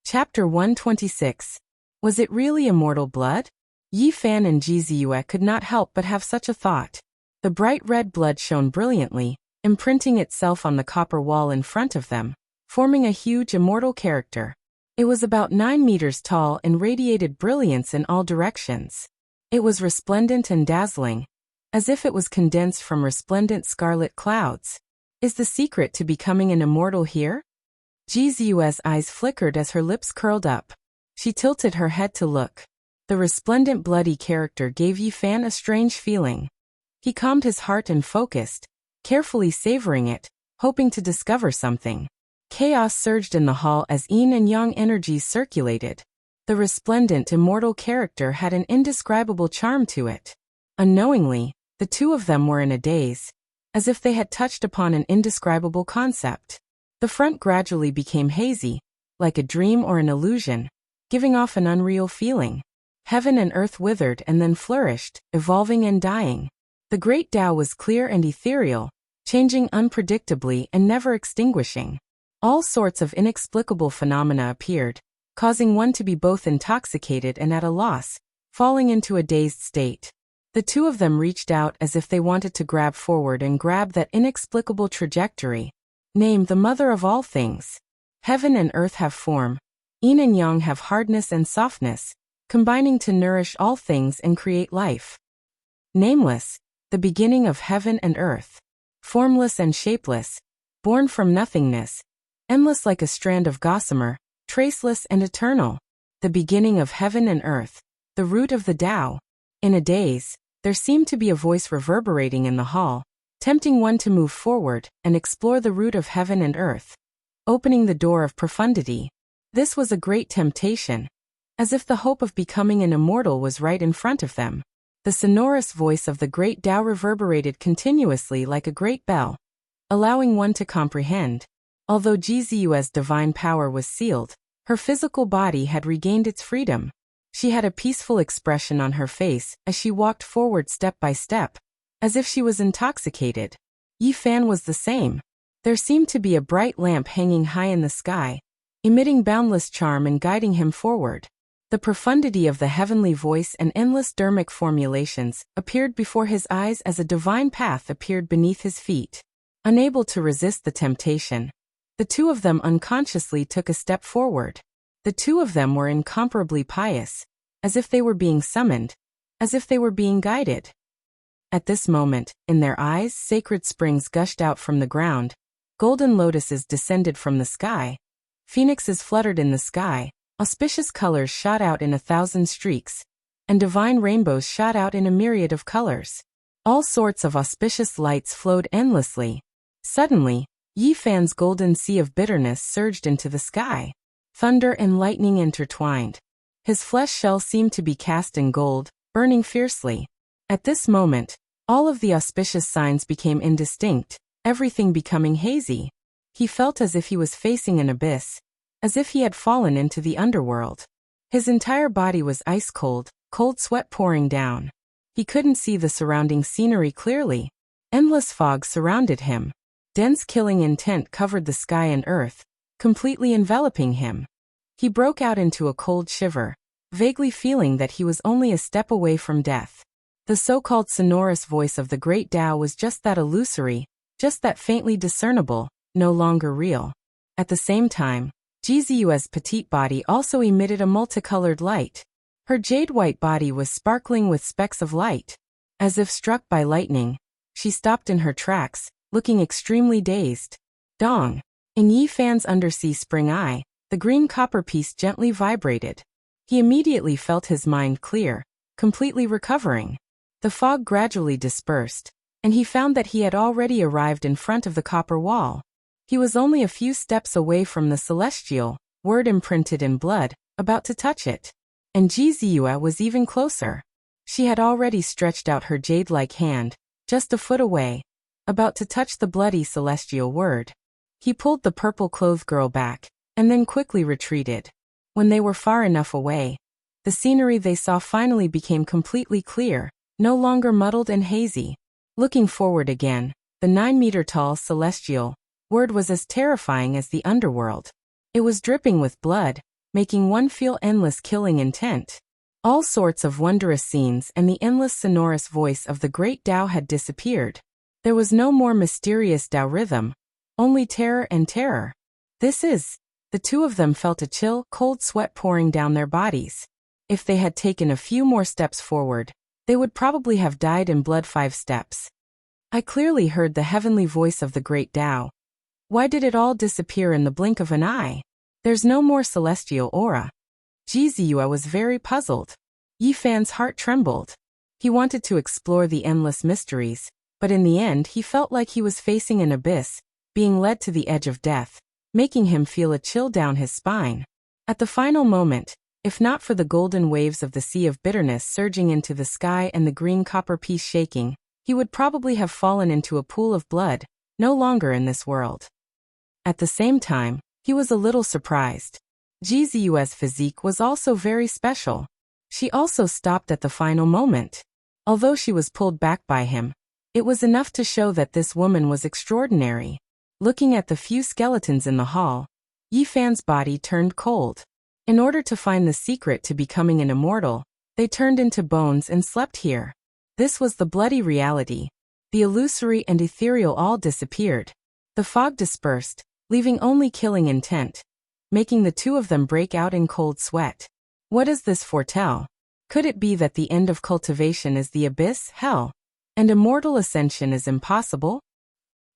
A: Chapter 126. Was it really immortal blood? Yifan and Jizue could not help but have such a thought. The bright red blood shone brilliantly, imprinting itself on the copper wall in front of them, forming a huge immortal character. It was about 9 meters tall and radiated brilliance in all directions. It was resplendent and dazzling, as if it was condensed from resplendent scarlet clouds. Is the secret to becoming an immortal here? Jizue's eyes flickered as her lips curled up. She tilted her head to look. The resplendent bloody character gave Yifan a strange feeling. He calmed his heart and focused, carefully savoring it, hoping to discover something. Chaos surged in the hall as Yin and Yang energies circulated. The resplendent immortal character had an indescribable charm to it. Unknowingly, the two of them were in a daze, as if they had touched upon an indescribable concept. The front gradually became hazy, like a dream or an illusion, giving off an unreal feeling. Heaven and earth withered and then flourished, evolving and dying. The great Tao was clear and ethereal, changing unpredictably and never extinguishing. All sorts of inexplicable phenomena appeared, causing one to be both intoxicated and at a loss, falling into a dazed state. The two of them reached out as if they wanted to grab forward and grab that inexplicable trajectory. Name, the mother of all things. Heaven and earth have form. Yin and yang have hardness and softness, combining to nourish all things and create life. Nameless, the beginning of heaven and earth. Formless and shapeless, born from nothingness, endless like a strand of gossamer, traceless and eternal. The beginning of heaven and earth, the root of the Tao. In a daze, there seemed to be a voice reverberating in the hall, tempting one to move forward and explore the root of heaven and earth, opening the door of profundity. This was a great temptation, as if the hope of becoming an immortal was right in front of them. The sonorous voice of the great Tao reverberated continuously like a great bell, allowing one to comprehend. Although Jizu's divine power was sealed, her physical body had regained its freedom. She had a peaceful expression on her face as she walked forward step by step, as if she was intoxicated. Yi Fan was the same. There seemed to be a bright lamp hanging high in the sky, emitting boundless charm and guiding him forward. The profundity of the heavenly voice and endless dharmic formulations appeared before his eyes as a divine path appeared beneath his feet. Unable to resist the temptation, the two of them unconsciously took a step forward. The two of them were incomparably pious, as if they were being summoned, as if they were being guided. At this moment, in their eyes, sacred springs gushed out from the ground, golden lotuses descended from the sky, phoenixes fluttered in the sky, auspicious colors shot out in 1,000 streaks, and divine rainbows shot out in a myriad of colors. All sorts of auspicious lights flowed endlessly. Suddenly, Yi Fan's golden sea of bitterness surged into the sky. Thunder and lightning intertwined. His flesh shell seemed to be cast in gold, burning fiercely. At this moment, all of the auspicious signs became indistinct, everything becoming hazy. He felt as if he was facing an abyss, as if he had fallen into the underworld. His entire body was ice cold, cold sweat pouring down. He couldn't see the surrounding scenery clearly. Endless fog surrounded him. Dense killing intent covered the sky and earth, completely enveloping him. He broke out into a cold shiver, vaguely feeling that he was only a step away from death. The so-called sonorous voice of the great Tao was just that illusory, just that faintly discernible, no longer real. At the same time, Jizu's petite body also emitted a multicolored light. Her jade-white body was sparkling with specks of light. As if struck by lightning, she stopped in her tracks, looking extremely dazed. Dong! In Yi Fan's undersea spring eye, the green copper piece gently vibrated. He immediately felt his mind clear, completely recovering. The fog gradually dispersed, and he found that he had already arrived in front of the copper wall. He was only a few steps away from the celestial, word imprinted in blood, about to touch it. And Jizu was even closer. She had already stretched out her jade-like hand, just a foot away, about to touch the bloody celestial word. He pulled the purple-clothed girl back, and then quickly retreated. When they were far enough away, the scenery they saw finally became completely clear, no longer muddled and hazy. Looking forward again, the 9-meter-tall celestial word was as terrifying as the underworld. It was dripping with blood, making one feel endless killing intent. All sorts of wondrous scenes and the endless sonorous voice of the great Tao had disappeared. There was no more mysterious Tao rhythm, only terror and terror. The two of them felt a chill, cold sweat pouring down their bodies. If they had taken a few more steps forward, they would probably have died in blood 5 steps. I clearly heard the heavenly voice of the great Tao. Why did it all disappear in the blink of an eye? There's no more celestial aura. Jizu was very puzzled. Yi Fan's heart trembled. He wanted to explore the endless mysteries, but in the end he felt like he was facing an abyss, being led to the edge of death, making him feel a chill down his spine. At the final moment, if not for the golden waves of the sea of bitterness surging into the sky and the green copper piece shaking, he would probably have fallen into a pool of blood, no longer in this world. At the same time, he was a little surprised. Jizu's physique was also very special. She also stopped at the final moment. Although she was pulled back by him, it was enough to show that this woman was extraordinary. Looking at the few skeletons in the hall, Yi Fan's body turned cold. In order to find the secret to becoming an immortal, they turned into bones and slept here. This was the bloody reality. The illusory and ethereal all disappeared. The fog dispersed, leaving only killing intent, making the two of them break out in cold sweat. What does this foretell? Could it be that the end of cultivation is the abyss, hell, and immortal ascension is impossible?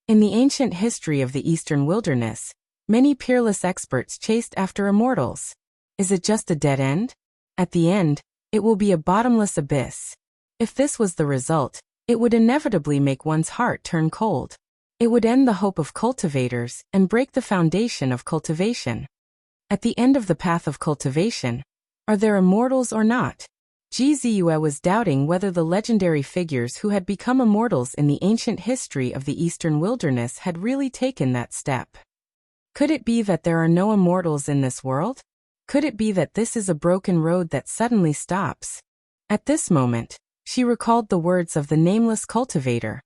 A: In the ancient history of the Eastern wilderness, many peerless experts chased after immortals. Is it just a dead end? At the end, it will be a bottomless abyss. If this was the result, it would inevitably make one's heart turn cold. It would end the hope of cultivators and break the foundation of cultivation. At the end of the path of cultivation, are there immortals or not? Jizue was doubting whether the legendary figures who had become immortals in the ancient history of the Eastern wilderness had really taken that step. Could it be that there are no immortals in this world? Could it be that this is a broken road that suddenly stops? At this moment, she recalled the words of the nameless cultivator.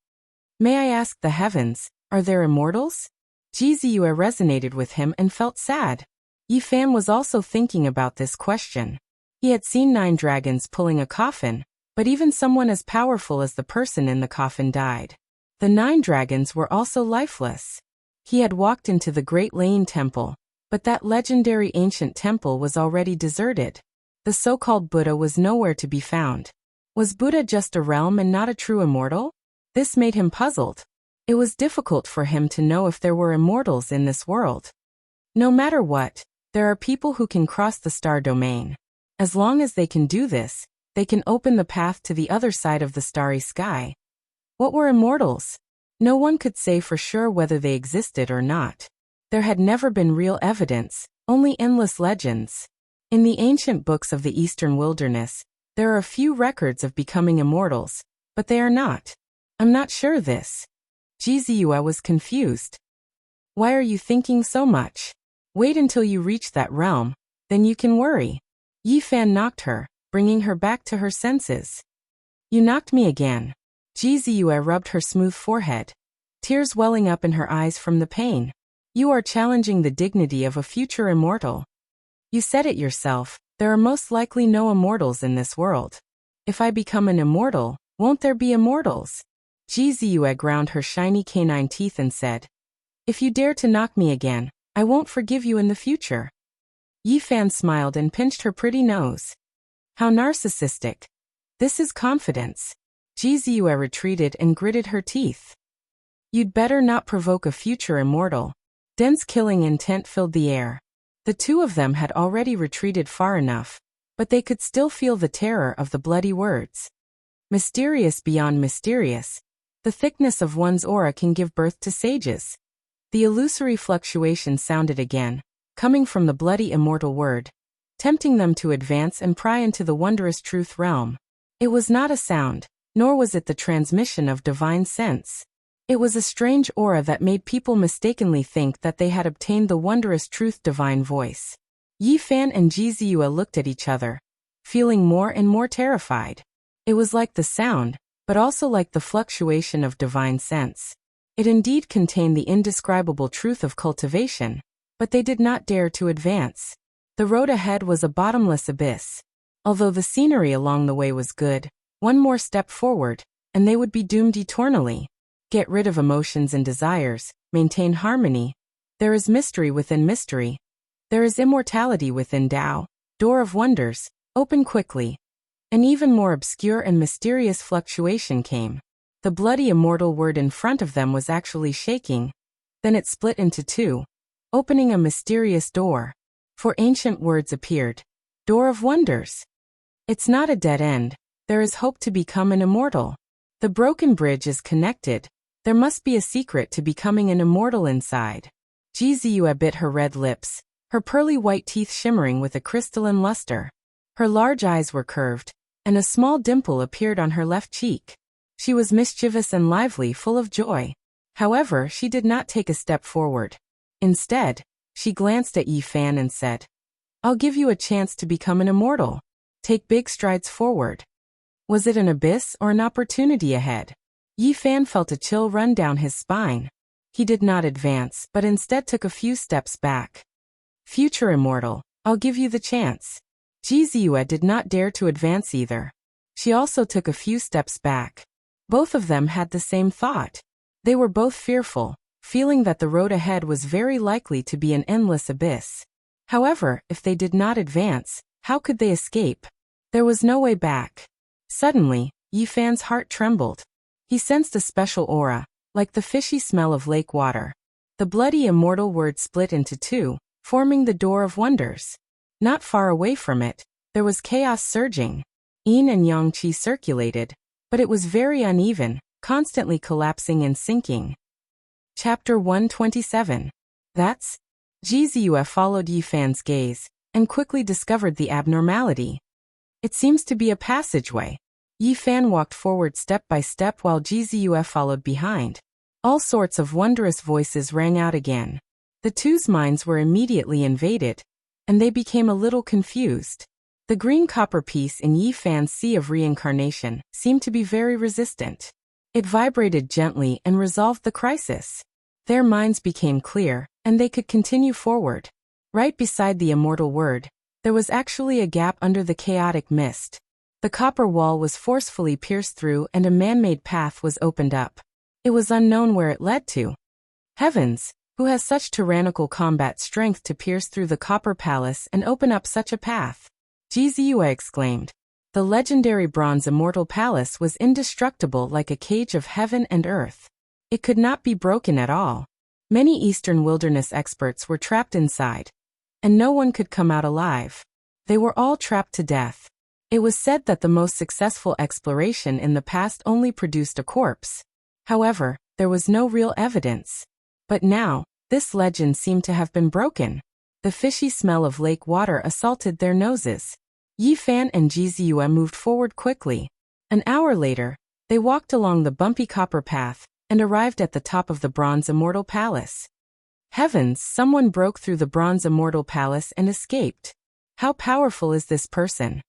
A: May I ask the heavens, are there immortals? Jizue resonated with him and felt sad. Yifan was also thinking about this question. He had seen 9 dragons pulling a coffin, but even someone as powerful as the person in the coffin died. The 9 dragons were also lifeless. He had walked into the Great Lane Temple, but that legendary ancient temple was already deserted. The so-called Buddha was nowhere to be found. Was Buddha just a realm and not a true immortal? This made him puzzled. It was difficult for him to know if there were immortals in this world. No matter what, there are people who can cross the star domain. As long as they can do this, they can open the path to the other side of the starry sky. What were immortals? No one could say for sure whether they existed or not. There had never been real evidence, only endless legends. In the ancient books of the Eastern wilderness, there are a few records of becoming immortals, but they are not. I'm not sure this. Jizue was confused. Why are you thinking so much? Wait until you reach that realm, then you can worry. Yifan knocked her, bringing her back to her senses. You knocked me again. Jizue rubbed her smooth forehead, tears welling up in her eyes from the pain. You are challenging the dignity of a future immortal. You said it yourself, there are most likely no immortals in this world. If I become an immortal, won't there be immortals? Jizue ground her shiny canine teeth and said, if you dare to knock me again, I won't forgive you in the future. Yifan smiled and pinched her pretty nose. How narcissistic. This is confidence. Jizue retreated and gritted her teeth. You'd better not provoke a future immortal. Dense killing intent filled the air. The two of them had already retreated far enough, but they could still feel the terror of the bloody words. Mysterious beyond mysterious. The thickness of one's aura can give birth to sages. The illusory fluctuation sounded again, coming from the bloody immortal word, tempting them to advance and pry into the wondrous truth realm. It was not a sound, nor was it the transmission of divine sense. It was a strange aura that made people mistakenly think that they had obtained the wondrous truth divine voice. Yifan and Jizue looked at each other, feeling more and more terrified. It was like the sound, but also like the fluctuation of divine sense. It indeed contained the indescribable truth of cultivation, but they did not dare to advance. The road ahead was a bottomless abyss. Although the scenery along the way was good, one more step forward, and they would be doomed eternally. Get rid of emotions and desires, maintain harmony. There is mystery within mystery. There is immortality within Tao, door of wonders, open quickly. An even more obscure and mysterious fluctuation came. The bloody immortal word in front of them was actually shaking. Then it split into two, opening a mysterious door. 4 ancient words appeared. Door of wonders. It's not a dead end. There is hope to become an immortal. The broken bridge is connected. There must be a secret to becoming an immortal inside. Jizue bit her red lips, her pearly white teeth shimmering with a crystalline luster. Her large eyes were curved, and a small dimple appeared on her left cheek. She was mischievous and lively, full of joy. However, she did not take a step forward. Instead, she glanced at Yifan and said, I'll give you a chance to become an immortal. Take big strides forward. Was it an abyss or an opportunity ahead? Yifan felt a chill run down his spine. He did not advance, but instead took a few steps back. Future immortal, I'll give you the chance. Jizue did not dare to advance either. She also took a few steps back. Both of them had the same thought. They were both fearful, feeling that the road ahead was very likely to be an endless abyss. However, if they did not advance, how could they escape? There was no way back. Suddenly, Yifan's heart trembled. He sensed a special aura, like the fishy smell of lake water. The bloody immortal word split into two, forming the door of wonders. Not far away from it, there was chaos surging. Yin and yang qi circulated, but it was very uneven, constantly collapsing and sinking. Chapter 127. That's. Jizue followed Yifan's gaze, and quickly discovered the abnormality. It seems to be a passageway. Yifan walked forward step by step while Jizue followed behind. All sorts of wondrous voices rang out again. The two's minds were immediately invaded, and they became a little confused. The green copper piece in Yifan's sea of reincarnation seemed to be very resistant. It vibrated gently and resolved the crisis. Their minds became clear, and they could continue forward. Right beside the immortal word, there was actually a gap under the chaotic mist. The copper wall was forcefully pierced through and a man-made path was opened up. It was unknown where it led to. Heavens, who has such tyrannical combat strength to pierce through the copper palace and open up such a path? Jizue exclaimed. The legendary bronze immortal palace was indestructible like a cage of heaven and earth. It could not be broken at all. Many eastern wilderness experts were trapped inside, and no one could come out alive. They were all trapped to death. It was said that the most successful exploration in the past only produced a corpse. However, there was no real evidence. But now, this legend seemed to have been broken. The fishy smell of lake water assaulted their noses. Yifan and Jizue moved forward quickly. An hour later, they walked along the bumpy copper path and arrived at the top of the bronze immortal palace. Heavens, someone broke through the bronze immortal palace and escaped. How powerful is this person?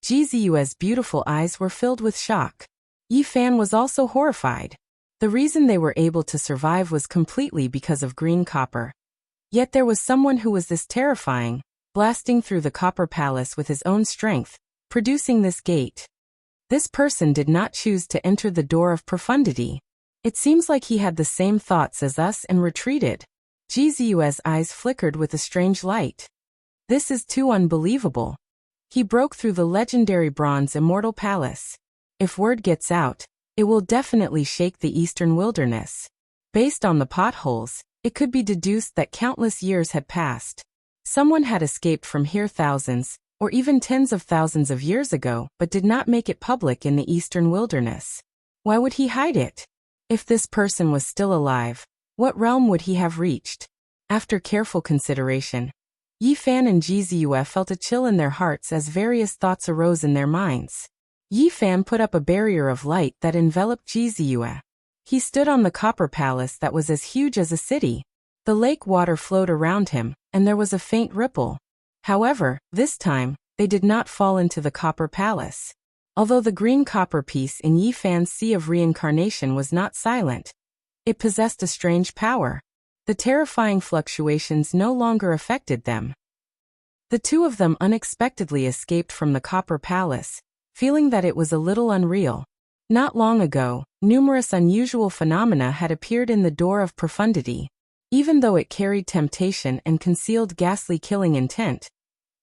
A: Jizue's beautiful eyes were filled with shock. Yifan was also horrified. The reason they were able to survive was completely because of green copper. Yet there was someone who was this terrifying, blasting through the copper palace with his own strength, producing this gate. This person did not choose to enter the door of profundity. It seems like he had the same thoughts as us and retreated. Jizue's eyes flickered with a strange light. This is too unbelievable. He broke through the legendary bronze immortal palace. If word gets out, it will definitely shake the eastern wilderness. Based on the potholes, it could be deduced that countless years had passed. Someone had escaped from here thousands, or even tens of thousands of years ago, but did not make it public in the eastern wilderness. Why would he hide it? If this person was still alive, what realm would he have reached? After careful consideration, Yifan and Jizue felt a chill in their hearts as various thoughts arose in their minds. Yifan put up a barrier of light that enveloped Jizue. He stood on the copper palace that was as huge as a city. The lake water flowed around him, and there was a faint ripple. However, this time, they did not fall into the copper palace. Although the green copper piece in Yifan's sea of reincarnation was not silent, it possessed a strange power. The terrifying fluctuations no longer affected them. The two of them unexpectedly escaped from the copper palace, feeling that it was a little unreal. Not long ago, numerous unusual phenomena had appeared in the door of profundity. Even though it carried temptation and concealed ghastly killing intent,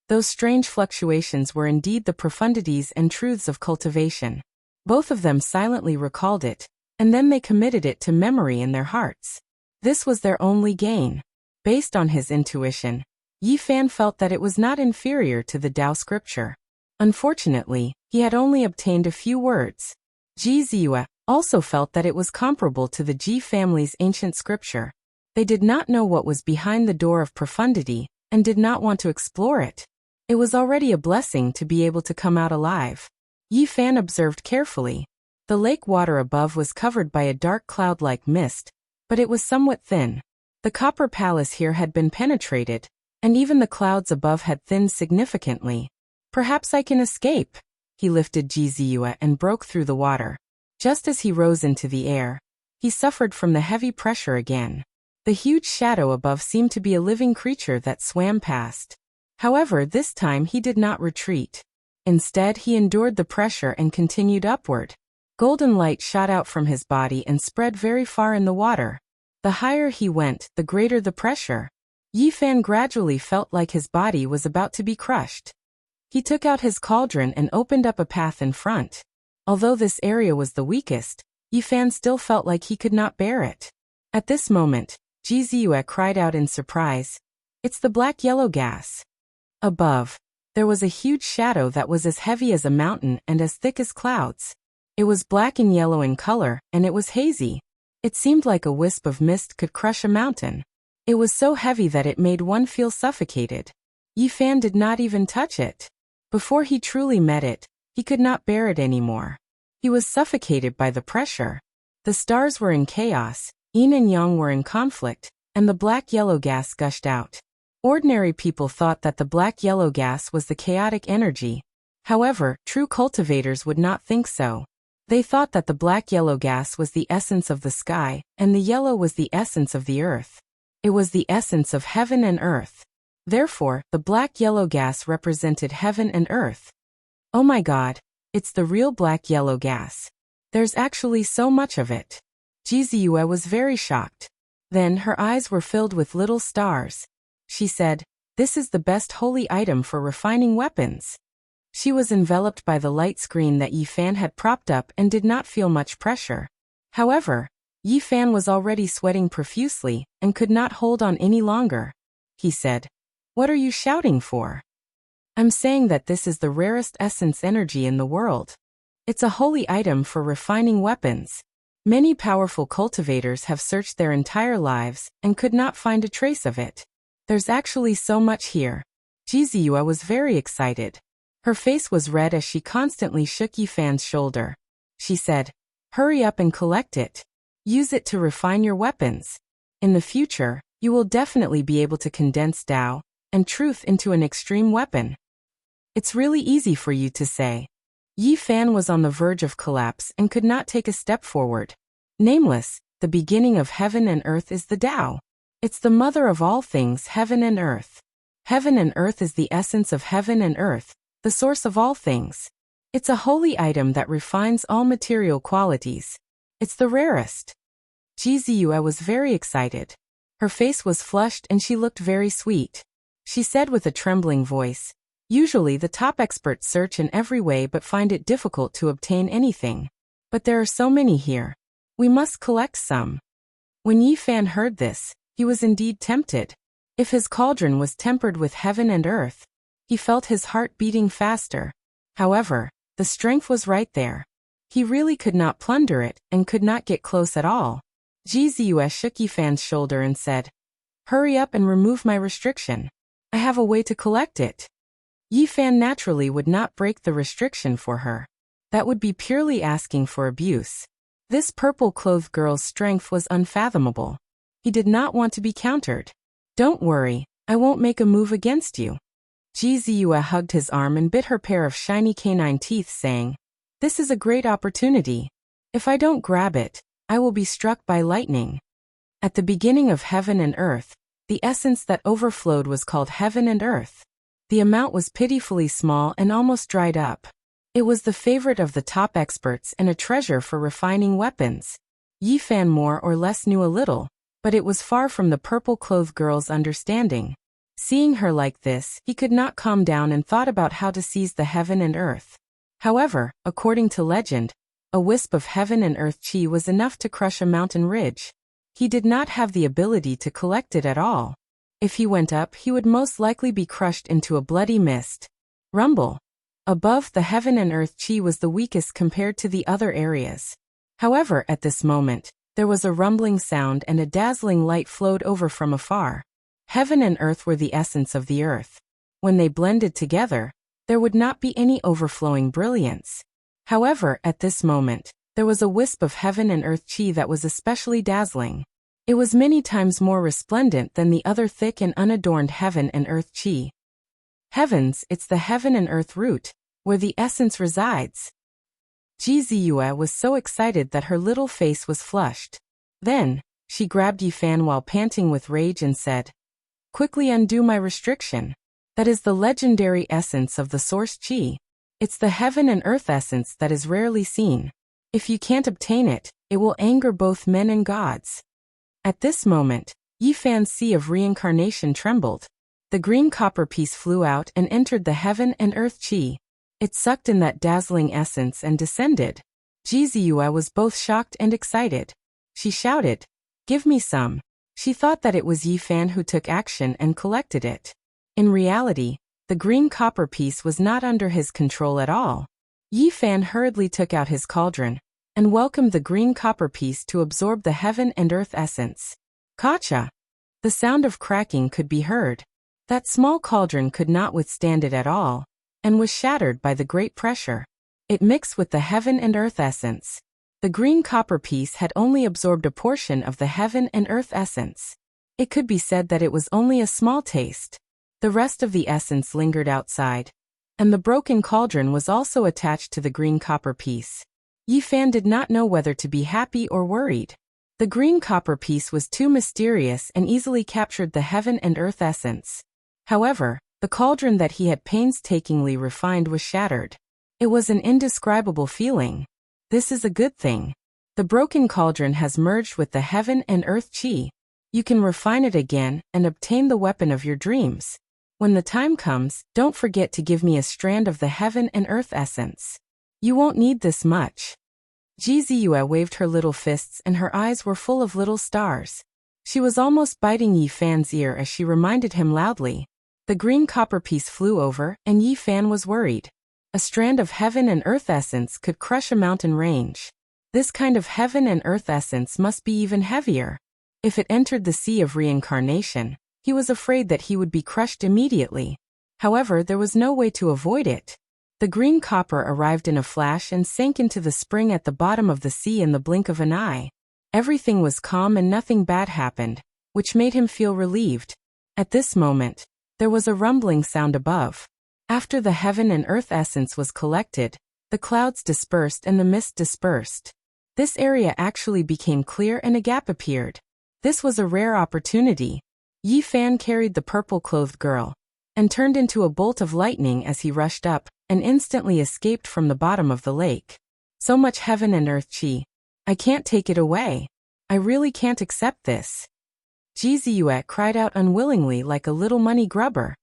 A: those strange fluctuations were indeed the profundities and truths of cultivation. Both of them silently recalled it, and then they committed it to memory in their hearts. This was their only gain. Based on his intuition, Yifan felt that it was not inferior to the Tao scripture. Unfortunately, he had only obtained a few words. Jizue also felt that it was comparable to the Ji family's ancient scripture. They did not know what was behind the door of profundity, and did not want to explore it. It was already a blessing to be able to come out alive. Yifan observed carefully. The lake water above was covered by a dark cloud-like mist, but it was somewhat thin. The copper palace here had been penetrated, and even the clouds above had thinned significantly. Perhaps I can escape. He lifted Jizue and broke through the water. Just as he rose into the air, he suffered from the heavy pressure again. The huge shadow above seemed to be a living creature that swam past. However, this time he did not retreat. Instead, he endured the pressure and continued upward. Golden light shot out from his body and spread very far in the water. The higher he went, the greater the pressure. Yifan gradually felt like his body was about to be crushed. He took out his cauldron and opened up a path in front. Although this area was the weakest, Yifan still felt like he could not bear it. At this moment, Jizue cried out in surprise, "It's the black-yellow gas." Above, there was a huge shadow that was as heavy as a mountain and as thick as clouds. It was black and yellow in color, and it was hazy. It seemed like a wisp of mist could crush a mountain. It was so heavy that it made one feel suffocated. Yifan did not even touch it. Before he truly met it, he could not bear it anymore. He was suffocated by the pressure. The stars were in chaos, yin and yang were in conflict, and the black-yellow gas gushed out. Ordinary people thought that the black-yellow gas was the chaotic energy. However, true cultivators would not think so. They thought that the black-yellow gas was the essence of the sky, and the yellow was the essence of the earth. It was the essence of heaven and earth. Therefore, the black-yellow gas represented heaven and earth. Oh my God, it's the real black-yellow gas. There's actually so much of it. Jizue was very shocked. Then her eyes were filled with little stars. She said, "This is the best holy item for refining weapons." She was enveloped by the light screen that Yifan had propped up and did not feel much pressure. However, Yifan was already sweating profusely and could not hold on any longer. He said, "What are you shouting for?" "I'm saying that this is the rarest essence energy in the world. It's a holy item for refining weapons. Many powerful cultivators have searched their entire lives and could not find a trace of it. There's actually so much here." Jizue was very excited. Her face was red as she constantly shook Yifan's shoulder. She said, "Hurry up and collect it. Use it to refine your weapons. In the future, you will definitely be able to condense Tao and truth into an extreme weapon." "It's really easy for you to say." Yifan was on the verge of collapse and could not take a step forward. Nameless, the beginning of heaven and earth is the Tao. It's the mother of all things, heaven and earth. Heaven and earth is the essence of heaven and earth, the source of all things. It's a holy item that refines all material qualities. It's the rarest. Jizue was very excited. Her face was flushed and she looked very sweet. She said with a trembling voice, "Usually the top experts search in every way but find it difficult to obtain anything. But there are so many here. We must collect some." When Yifan heard this, he was indeed tempted. If his cauldron was tempered with heaven and earth, he felt his heart beating faster. However, the strength was right there. He really could not plunder it and could not get close at all. Jizue shook Yifan's shoulder and said, "Hurry up and remove my restriction. I have a way to collect it." Yifan naturally would not break the restriction for her. That would be purely asking for abuse. This purple-clothed girl's strength was unfathomable. He did not want to be countered. "Don't worry, I won't make a move against you." Jizue hugged his arm and bit her pair of shiny canine teeth, saying, "This is a great opportunity. If I don't grab it, I will be struck by lightning." At the beginning of heaven and earth, the essence that overflowed was called heaven and earth. The amount was pitifully small and almost dried up. It was the favorite of the top experts and a treasure for refining weapons. Yifan more or less knew a little, but it was far from the purple-clothed girl's understanding. Seeing her like this, he could not calm down and thought about how to seize the heaven and earth. However, according to legend, a wisp of heaven and earth chi was enough to crush a mountain ridge. He did not have the ability to collect it at all. If he went up, he would most likely be crushed into a bloody mist. Rumble. Above, the heaven and earth chi was the weakest compared to the other areas. However, at this moment, there was a rumbling sound and a dazzling light flowed over from afar. Heaven and earth were the essence of the earth. When they blended together, there would not be any overflowing brilliance. However, at this moment, there was a wisp of heaven and earth chi that was especially dazzling. It was many times more resplendent than the other thick and unadorned heaven and earth chi. Heavens, it's the heaven and earth root, where the essence resides. Jizue was so excited that her little face was flushed. Then, she grabbed Yifan while panting with rage and said, "Quickly undo my restriction. That is the legendary essence of the source chi. It's the heaven and earth essence that is rarely seen. If you can't obtain it, it will anger both men and gods. At this moment, Yi Fan's sea of reincarnation trembled. The green copper piece flew out and entered the heaven and earth chi. It sucked in that dazzling essence and descended. Ji Ziyue was both shocked and excited. She shouted, "Give me some." She thought that it was Yi Fan who took action and collected it. In reality, the green copper piece was not under his control at all. Yi Fan hurriedly took out his cauldron and welcomed the green copper piece to absorb the heaven and earth essence. Kacha! The sound of cracking could be heard. That small cauldron could not withstand it at all, and was shattered by the great pressure. It mixed with the heaven and earth essence. The green copper piece had only absorbed a portion of the heaven and earth essence. It could be said that it was only a small taste. The rest of the essence lingered outside, and the broken cauldron was also attached to the green copper piece. Yi Fan did not know whether to be happy or worried. The green copper piece was too mysterious and easily captured the heaven and earth essence. However, the cauldron that he had painstakingly refined was shattered. It was an indescribable feeling. This is a good thing. The broken cauldron has merged with the heaven and earth chi. You can refine it again and obtain the weapon of your dreams. When the time comes, don't forget to give me a strand of the heaven and earth essence. You won't need this much. Ji Ziyue waved her little fists and her eyes were full of little stars. She was almost biting Yi Fan's ear as she reminded him loudly. The green copper piece flew over and Yi Fan was worried. A strand of heaven and earth essence could crush a mountain range. This kind of heaven and earth essence must be even heavier. If it entered the sea of reincarnation, he was afraid that he would be crushed immediately. However, there was no way to avoid it. The green copper arrived in a flash and sank into the spring at the bottom of the sea in the blink of an eye. Everything was calm and nothing bad happened, which made him feel relieved. At this moment, there was a rumbling sound above. After the heaven and earth essence was collected, the clouds dispersed and the mist dispersed. This area actually became clear and a gap appeared. This was a rare opportunity. Yi Fan carried the purple-clothed girl and turned into a bolt of lightning as he rushed up and instantly escaped from the bottom of the lake. So much heaven and earth chi. I can't take it away. I really can't accept this. Ji Ziyue cried out unwillingly like a little money grubber.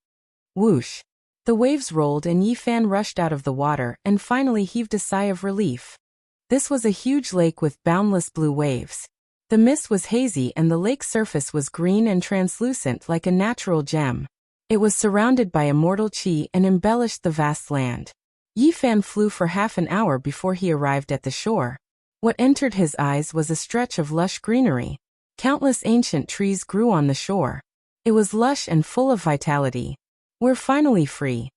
A: Whoosh! The waves rolled and Yi Fan rushed out of the water and finally heaved a sigh of relief. This was a huge lake with boundless blue waves. The mist was hazy and the lake surface was green and translucent like a natural gem. It was surrounded by immortal chi and embellished the vast land. Yi Fan flew for half an hour before he arrived at the shore. What entered his eyes was a stretch of lush greenery. Countless ancient trees grew on the shore. It was lush and full of vitality. We're finally free.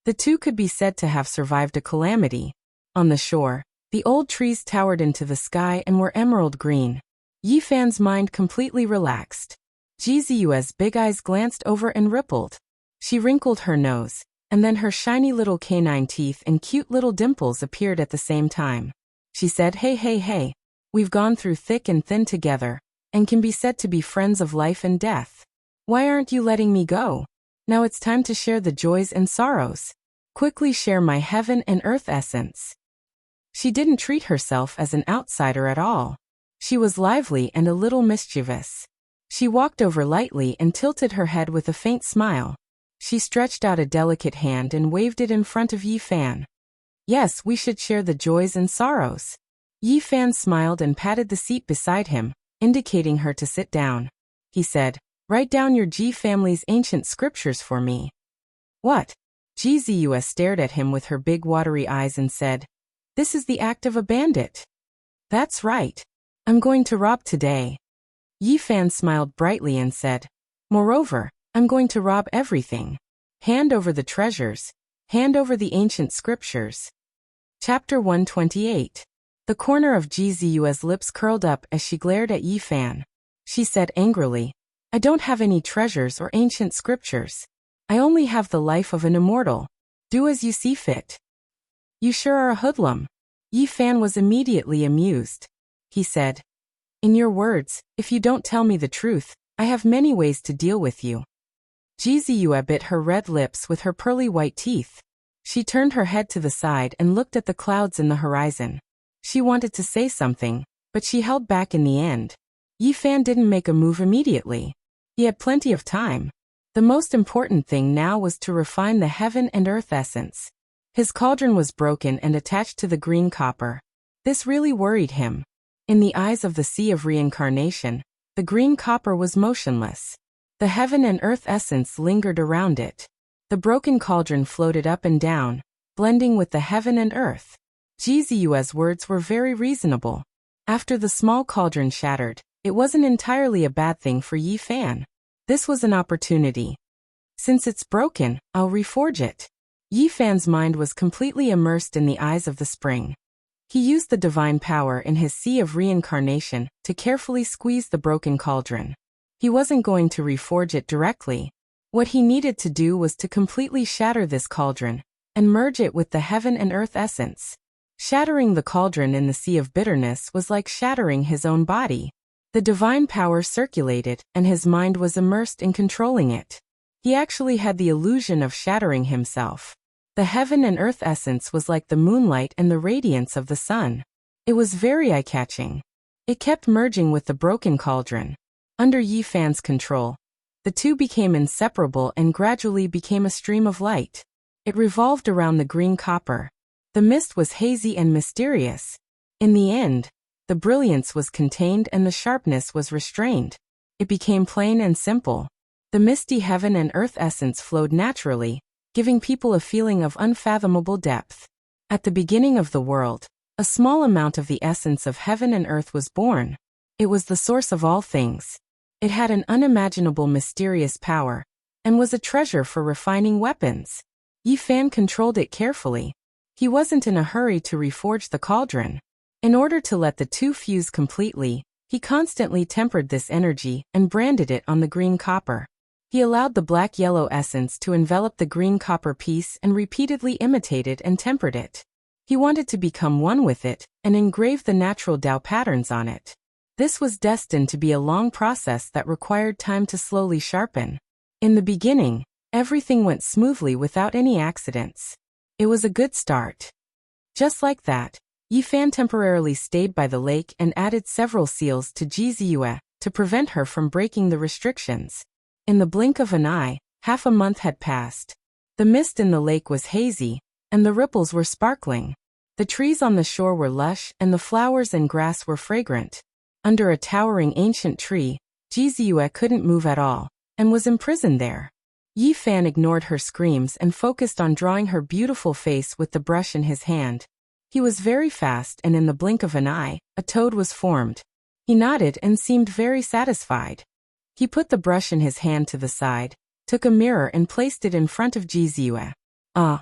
A: The two could be said to have survived a calamity. On the shore, the old trees towered into the sky and were emerald green. Yi Fan's mind completely relaxed. Ji Ziyue's big eyes glanced over and rippled. She wrinkled her nose, and then her shiny little canine teeth and cute little dimples appeared at the same time. She said, "Hey, hey, hey. We've gone through thick and thin together, and can be said to be friends of life and death. Why aren't you letting me go? Now it's time to share the joys and sorrows. Quickly share my heaven and earth essence." She didn't treat herself as an outsider at all. She was lively and a little mischievous. She walked over lightly and tilted her head with a faint smile. She stretched out a delicate hand and waved it in front of Yi Fan. "Yes, we should share the joys and sorrows." Yi Fan smiled and patted the seat beside him, indicating her to sit down. He said, "Write down your Ji family's ancient scriptures for me." "What?" Ji Ziyue stared at him with her big watery eyes and said, "This is the act of a bandit." "That's right. I'm going to rob today." Yi Fan smiled brightly and said, "Moreover, I'm going to rob everything. Hand over the treasures. Hand over the ancient scriptures." Chapter 128. The corner of Ji Ziyue's lips curled up as she glared at Yi Fan. She said angrily, "I don't have any treasures or ancient scriptures. I only have the life of an immortal. Do as you see fit." "You sure are a hoodlum." Yi Fan was immediately amused. He said, "In your words, if you don't tell me the truth, I have many ways to deal with you." Ji Ziyue bit her red lips with her pearly white teeth. She turned her head to the side and looked at the clouds in the horizon. She wanted to say something, but she held back in the end. Yi Fan didn't make a move immediately. He had plenty of time. The most important thing now was to refine the heaven and earth essence. His cauldron was broken and attached to the green copper. This really worried him. In the eyes of the sea of reincarnation, the green copper was motionless. The heaven and earth essence lingered around it. The broken cauldron floated up and down, blending with the heaven and earth. Jizu's words were very reasonable. After the small cauldron shattered, it wasn't entirely a bad thing for Yi Fan. This was an opportunity. Since it's broken, I'll reforge it. Yi Fan's mind was completely immersed in the eyes of the spring. He used the divine power in his sea of reincarnation to carefully squeeze the broken cauldron. He wasn't going to reforge it directly. What he needed to do was to completely shatter this cauldron and merge it with the heaven and earth essence. Shattering the cauldron in the sea of bitterness was like shattering his own body. The divine power circulated, and his mind was immersed in controlling it. He actually had the illusion of shattering himself. The heaven and earth essence was like the moonlight and the radiance of the sun. It was very eye-catching. It kept merging with the broken cauldron. Under Yi Fan's control, the two became inseparable and gradually became a stream of light. It revolved around the green copper. The mist was hazy and mysterious. In the end, the brilliance was contained and the sharpness was restrained. It became plain and simple. The misty heaven and earth essence flowed naturally, giving people a feeling of unfathomable depth. At the beginning of the world, a small amount of the essence of heaven and earth was born. It was the source of all things. It had an unimaginable mysterious power, and was a treasure for refining weapons. Yi Fan controlled it carefully. He wasn't in a hurry to reforge the cauldron. In order to let the two fuse completely, he constantly tempered this energy and branded it on the green copper. He allowed the black-yellow essence to envelop the green copper piece and repeatedly imitated and tempered it. He wanted to become one with it and engrave the natural Tao patterns on it. This was destined to be a long process that required time to slowly sharpen. In the beginning, everything went smoothly without any accidents. It was a good start. Just like that, Yi Fan temporarily stayed by the lake and added several seals to Jizuye to prevent her from breaking the restrictions. In the blink of an eye, half a month had passed. The mist in the lake was hazy, and the ripples were sparkling. The trees on the shore were lush, and the flowers and grass were fragrant. Under a towering ancient tree, Jizuye couldn't move at all, and was imprisoned there. Yi Fan ignored her screams and focused on drawing her beautiful face with the brush in his hand. He was very fast, and in the blink of an eye, a toad was formed. He nodded and seemed very satisfied. He put the brush in his hand to the side, took a mirror and placed it in front of Jizuye. Ah!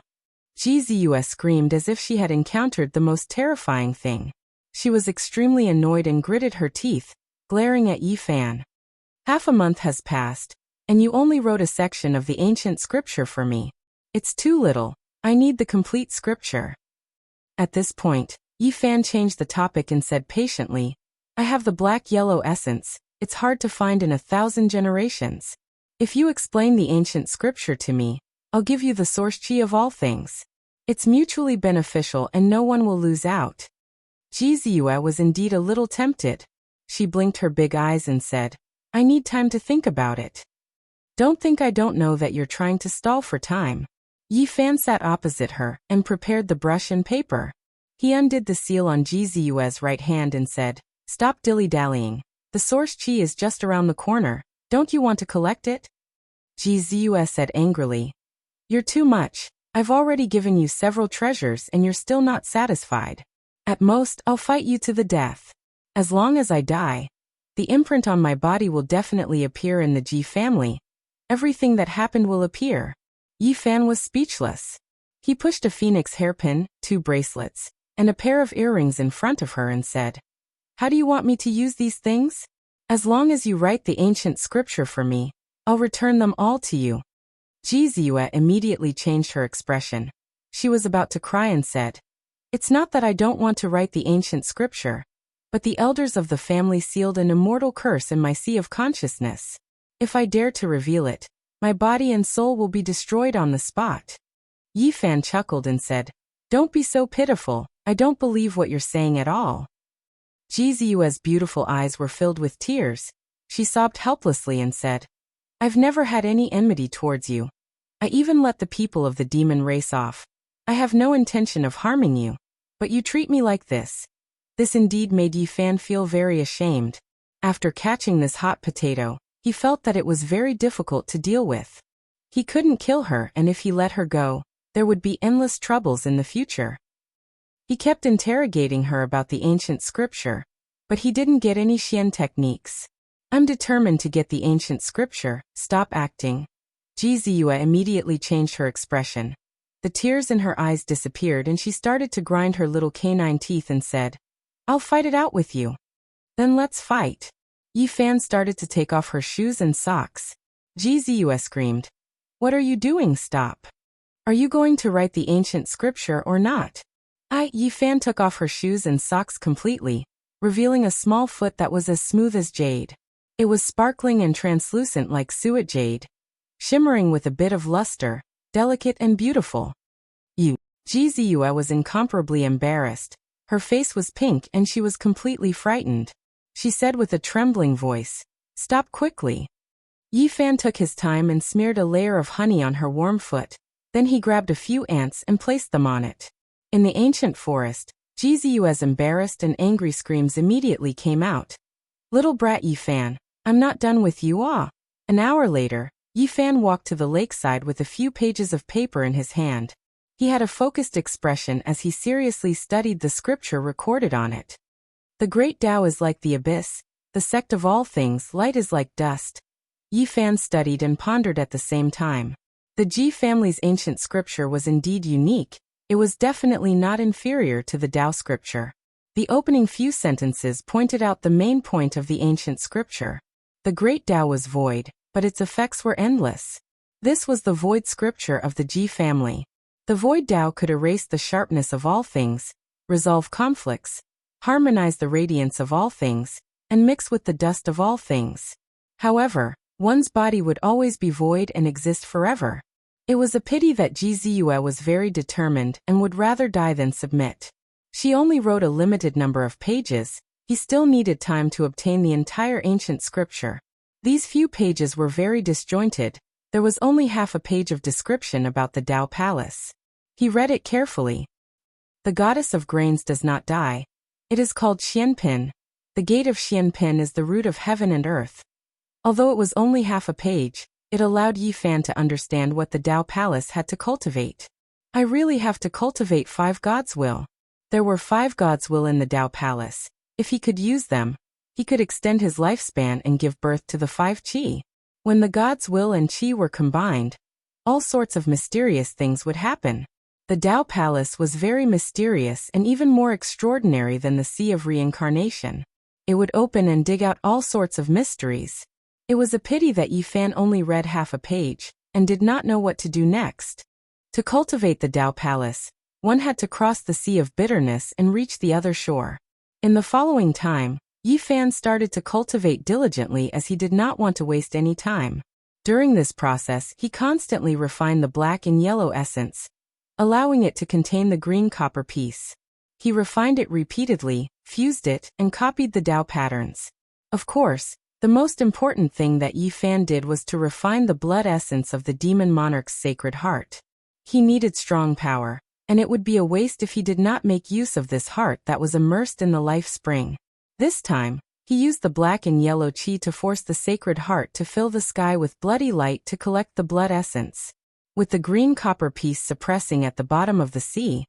A: Jizuye screamed as if she had encountered the most terrifying thing. She was extremely annoyed and gritted her teeth, glaring at Yi Fan. Half a month has passed, and you only wrote a section of the ancient scripture for me. It's too little. I need the complete scripture. At this point, Yi Fan changed the topic and said patiently, I have the black-yellow essence. It's hard to find in 1,000 generations. If you explain the ancient scripture to me, I'll give you the source chi of all things. It's mutually beneficial and no one will lose out. Jizuye was indeed a little tempted. She blinked her big eyes and said, I need time to think about it. Don't think I don't know that you're trying to stall for time. Yi Fan sat opposite her and prepared the brush and paper. He undid the seal on Jizuye's right hand and said, Stop dilly-dallying. The source chi is just around the corner. Don't you want to collect it? Jizuye said angrily. You're too much. I've already given you several treasures and you're still not satisfied. At most, I'll fight you to the death. As long as I die, the imprint on my body will definitely appear in the Ji family. Everything that happened will appear. Yi Fan was speechless. He pushed a phoenix hairpin, 2 bracelets, and a pair of earrings in front of her and said, How do you want me to use these things? As long as you write the ancient scripture for me, I'll return them all to you. Jizuye immediately changed her expression. She was about to cry and said, It's not that I don't want to write the ancient scripture, but the elders of the family sealed an immortal curse in my sea of consciousness. If I dare to reveal it, my body and soul will be destroyed on the spot. Yi Fan chuckled and said, "Don't be so pitiful, I don't believe what you're saying at all." Ji Ziyue's beautiful eyes were filled with tears. She sobbed helplessly and said, "I've never had any enmity towards you. I even let the people of the demon race off. I have no intention of harming you. But you treat me like this." This indeed made Yi Fan feel very ashamed. After catching this hot potato, he felt that it was very difficult to deal with. He couldn't kill her, and if he let her go, there would be endless troubles in the future. He kept interrogating her about the ancient scripture, but he didn't get any Xian techniques. "I'm determined to get the ancient scripture, stop acting." Ji Ziyue immediately changed her expression. The tears in her eyes disappeared and she started to grind her little canine teeth and said, "I'll fight it out with you." "Then let's fight." Yi Fan started to take off her shoes and socks. Ji Ziyue screamed, "What are you doing? Stop. Are you going to write the ancient scripture or not?" Yi Fan took off her shoes and socks completely, revealing a small foot that was as smooth as jade. It was sparkling and translucent like suet jade, shimmering with a bit of luster, delicate and beautiful. Ji Ziyue was incomparably embarrassed. Her face was pink and she was completely frightened. She said with a trembling voice, "Stop quickly." Yi Fan took his time and smeared a layer of honey on her warm foot. Then he grabbed a few ants and placed them on it. In the ancient forest, Ji Ziyue's embarrassed and angry screams immediately came out. "Little brat Yi Fan, I'm not done with you ah." An hour later, Yi Fan walked to the lakeside with a few pages of paper in his hand. He had a focused expression as he seriously studied the scripture recorded on it. "The great Tao is like the abyss, the sect of all things, light is like dust." Yi Fan studied and pondered at the same time. The Ji family's ancient scripture was indeed unique. It was definitely not inferior to the Tao scripture. The opening few sentences pointed out the main point of the ancient scripture. The great Tao was void, but its effects were endless. This was the void scripture of the Ji family. The void Tao could erase the sharpness of all things, resolve conflicts, harmonize the radiance of all things, and mix with the dust of all things. However, one's body would always be void and exist forever. It was a pity that Ji Ziyue was very determined and would rather die than submit. She only wrote a limited number of pages. He still needed time to obtain the entire ancient scripture. These few pages were very disjointed. There was only half a page of description about the Tao Palace. He read it carefully. "The goddess of grains does not die. It is called Xianpin. The gate of Xianpin is the root of heaven and earth." Although it was only half a page, it allowed Yi Fan to understand what the Tao Palace had to cultivate. "I really have to cultivate 5 gods' will." There were 5 gods' will in the Tao Palace. If he could use them, he could extend his lifespan and give birth to the 5 qi. When the gods' will and qi were combined, all sorts of mysterious things would happen. The Tao Palace was very mysterious and even more extraordinary than the Sea of Reincarnation. It would open and dig out all sorts of mysteries. It was a pity that Yi Fan only read half a page, and did not know what to do next. To cultivate the Tao Palace, one had to cross the Sea of Bitterness and reach the other shore. In the following time, Yi Fan started to cultivate diligently as he did not want to waste any time. During this process, he constantly refined the black and yellow essence, allowing it to contain the green copper piece. He refined it repeatedly, fused it, and copied the Tao patterns. Of course, the most important thing that Yi Fan did was to refine the blood essence of the demon monarch's sacred heart. He needed strong power, and it would be a waste if he did not make use of this heart that was immersed in the life spring. This time, he used the black and yellow qi to force the sacred heart to fill the sky with bloody light to collect the blood essence. With the green copper piece suppressing at the bottom of the sea,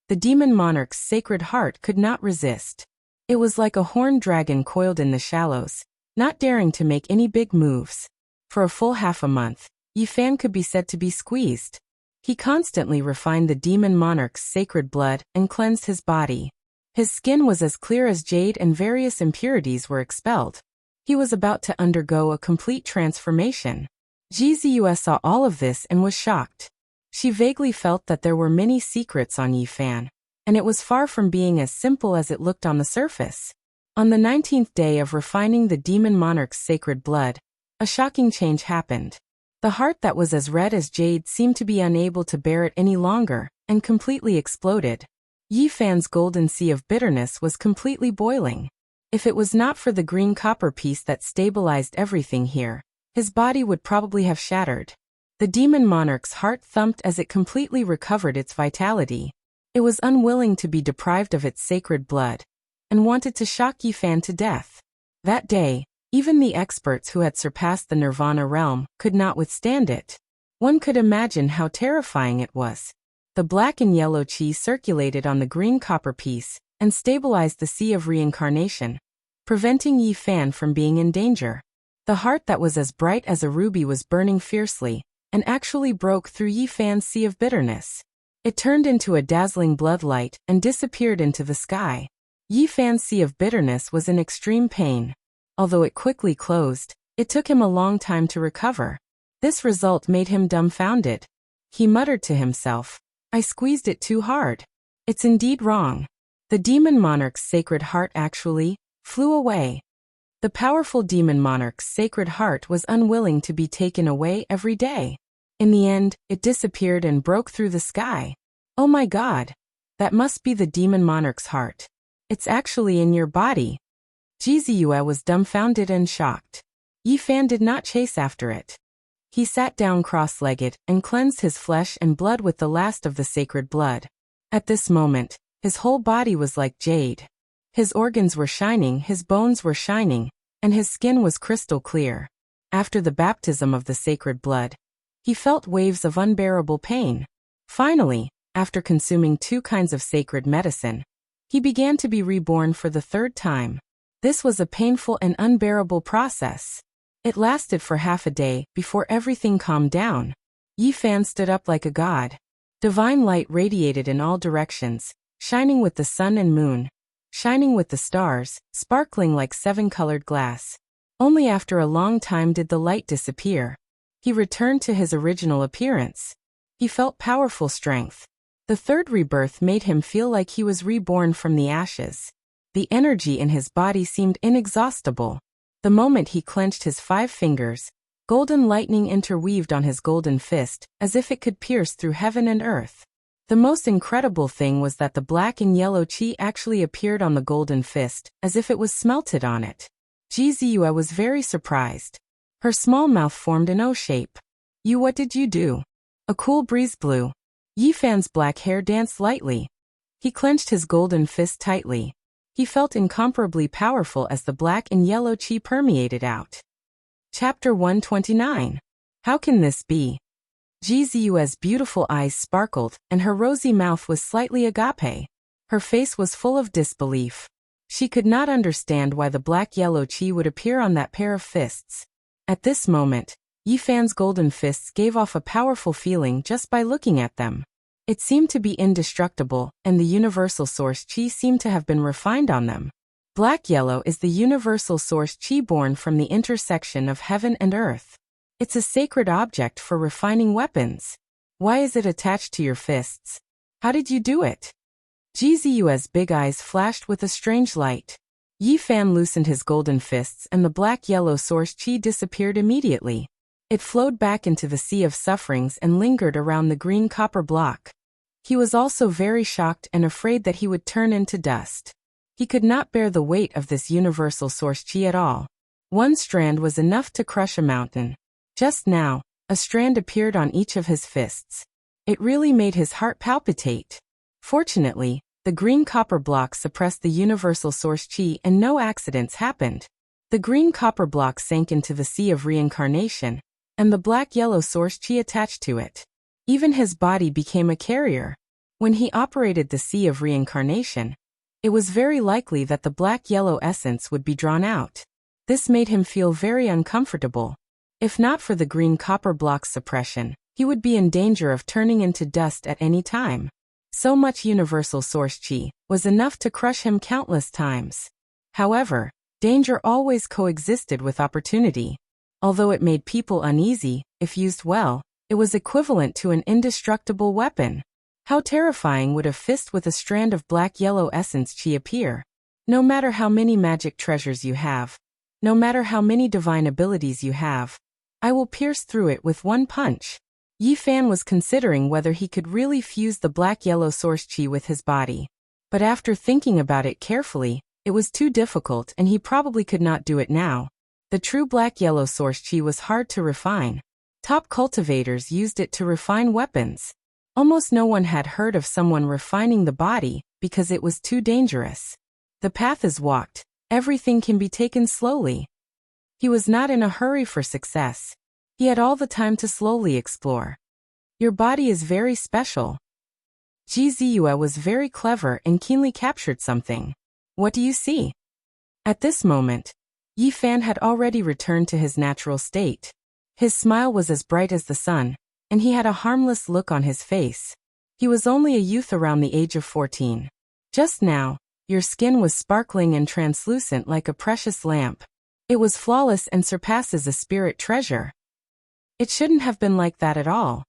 A: the demon monarch's sacred heart could not resist. It was like a horned dragon coiled in the shallows, not daring to make any big moves. For a full half a month, Yi Fan could be said to be squeezed. He constantly refined the demon monarch's sacred blood and cleansed his body. His skin was as clear as jade and various impurities were expelled. He was about to undergo a complete transformation. Ji Ziyue saw all of this and was shocked. She vaguely felt that there were many secrets on Yi Fan, and it was far from being as simple as it looked on the surface. On the 19th day of refining the demon monarch's sacred blood, a shocking change happened. The heart that was as red as jade seemed to be unable to bear it any longer, and completely exploded. Yi Fan's golden sea of bitterness was completely boiling. If it was not for the green copper piece that stabilized everything here, his body would probably have shattered. The demon monarch's heart thumped as it completely recovered its vitality. It was unwilling to be deprived of its sacred blood, and wanted to shock Yi Fan to death. That day, even the experts who had surpassed the Nirvana realm could not withstand it. One could imagine how terrifying it was. The black and yellow chi circulated on the green copper piece and stabilized the sea of reincarnation, preventing Yi Fan from being in danger. The heart that was as bright as a ruby was burning fiercely, and actually broke through Yi Fan's sea of bitterness. It turned into a dazzling bloodlight and disappeared into the sky. Yi Fan's sea of bitterness was in extreme pain. Although it quickly closed, it took him a long time to recover. This result made him dumbfounded. He muttered to himself, "I squeezed it too hard. It's indeed wrong." The demon monarch's sacred heart actually flew away. The powerful demon monarch's sacred heart was unwilling to be taken away every day. In the end, it disappeared and broke through the sky. Oh my God! That must be the demon monarch's heart. It's actually in your body. Jiziyue was dumbfounded and shocked. Yi Fan did not chase after it. He sat down cross-legged and cleansed his flesh and blood with the last of the sacred blood. At this moment, his whole body was like jade. His organs were shining, his bones were shining, and his skin was crystal clear. After the baptism of the sacred blood, he felt waves of unbearable pain. Finally, after consuming 2 kinds of sacred medicine, he began to be reborn for the 3rd time. This was a painful and unbearable process. It lasted for half a day before everything calmed down. Yi Fan stood up like a god. Divine light radiated in all directions, shining with the sun and moon, shining with the stars, sparkling like 7-colored glass. Only after a long time did the light disappear. He returned to his original appearance. He felt powerful strength. The 3rd rebirth made him feel like he was reborn from the ashes. The energy in his body seemed inexhaustible. The moment he clenched his 5 fingers, golden lightning interweaved on his golden fist, as if it could pierce through heaven and earth. The most incredible thing was that the black and yellow chi actually appeared on the golden fist, as if it was smelted on it. Jiziyue was very surprised. Her small mouth formed an O shape. What did you do?" A cool breeze blew. Yi Fan's black hair danced lightly. He clenched his golden fist tightly. He felt incomparably powerful as the black and yellow chi permeated out. Chapter 129. How can this be? Jiziyue's beautiful eyes sparkled, and her rosy mouth was slightly agape. Her face was full of disbelief. She could not understand why the black-yellow chi would appear on that pair of fists. At this moment, Yi Fan's golden fists gave off a powerful feeling just by looking at them. It seemed to be indestructible, and the universal source chi seemed to have been refined on them. Black-yellow is the universal source chi born from the intersection of heaven and earth. It's a sacred object for refining weapons. Why is it attached to your fists? How did you do it? Jiziyue's big eyes flashed with a strange light. Yi Fan loosened his golden fists and the black-yellow source chi disappeared immediately. It flowed back into the sea of sufferings and lingered around the green copper block. He was also very shocked and afraid that he would turn into dust. He could not bear the weight of this universal source chi at all. One strand was enough to crush a mountain. Just now, a strand appeared on each of his fists. It really made his heart palpitate. Fortunately, the green copper block suppressed the universal source chi and no accidents happened. The green copper block sank into the sea of reincarnation, and the black-yellow source chi attached to it. Even his body became a carrier. When he operated the sea of reincarnation, it was very likely that the black-yellow essence would be drawn out. This made him feel very uncomfortable. If not for the green copper block's suppression, he would be in danger of turning into dust at any time. So much universal source chi was enough to crush him countless times. However, danger always coexisted with opportunity. Although it made people uneasy, if used well, it was equivalent to an indestructible weapon. How terrifying would a fist with a strand of black-yellow essence chi appear? No matter how many magic treasures you have, no matter how many divine abilities you have, I will pierce through it with one punch. Yi Fan was considering whether he could really fuse the black-yellow source chi with his body. But after thinking about it carefully, it was too difficult and he probably could not do it now. The true black-yellow source chi was hard to refine. Top cultivators used it to refine weapons. Almost no one had heard of someone refining the body because it was too dangerous. The path is walked. Everything can be taken slowly. He was not in a hurry for success. He had all the time to slowly explore. Your body is very special. Ji Ziyue was very clever and keenly captured something. What do you see? At this moment, Yi Fan had already returned to his natural state. His smile was as bright as the sun, and he had a harmless look on his face. He was only a youth around the age of 14. Just now, your skin was sparkling and translucent like a precious lamp. It was flawless and surpasses a spirit treasure. It shouldn't have been like that at all.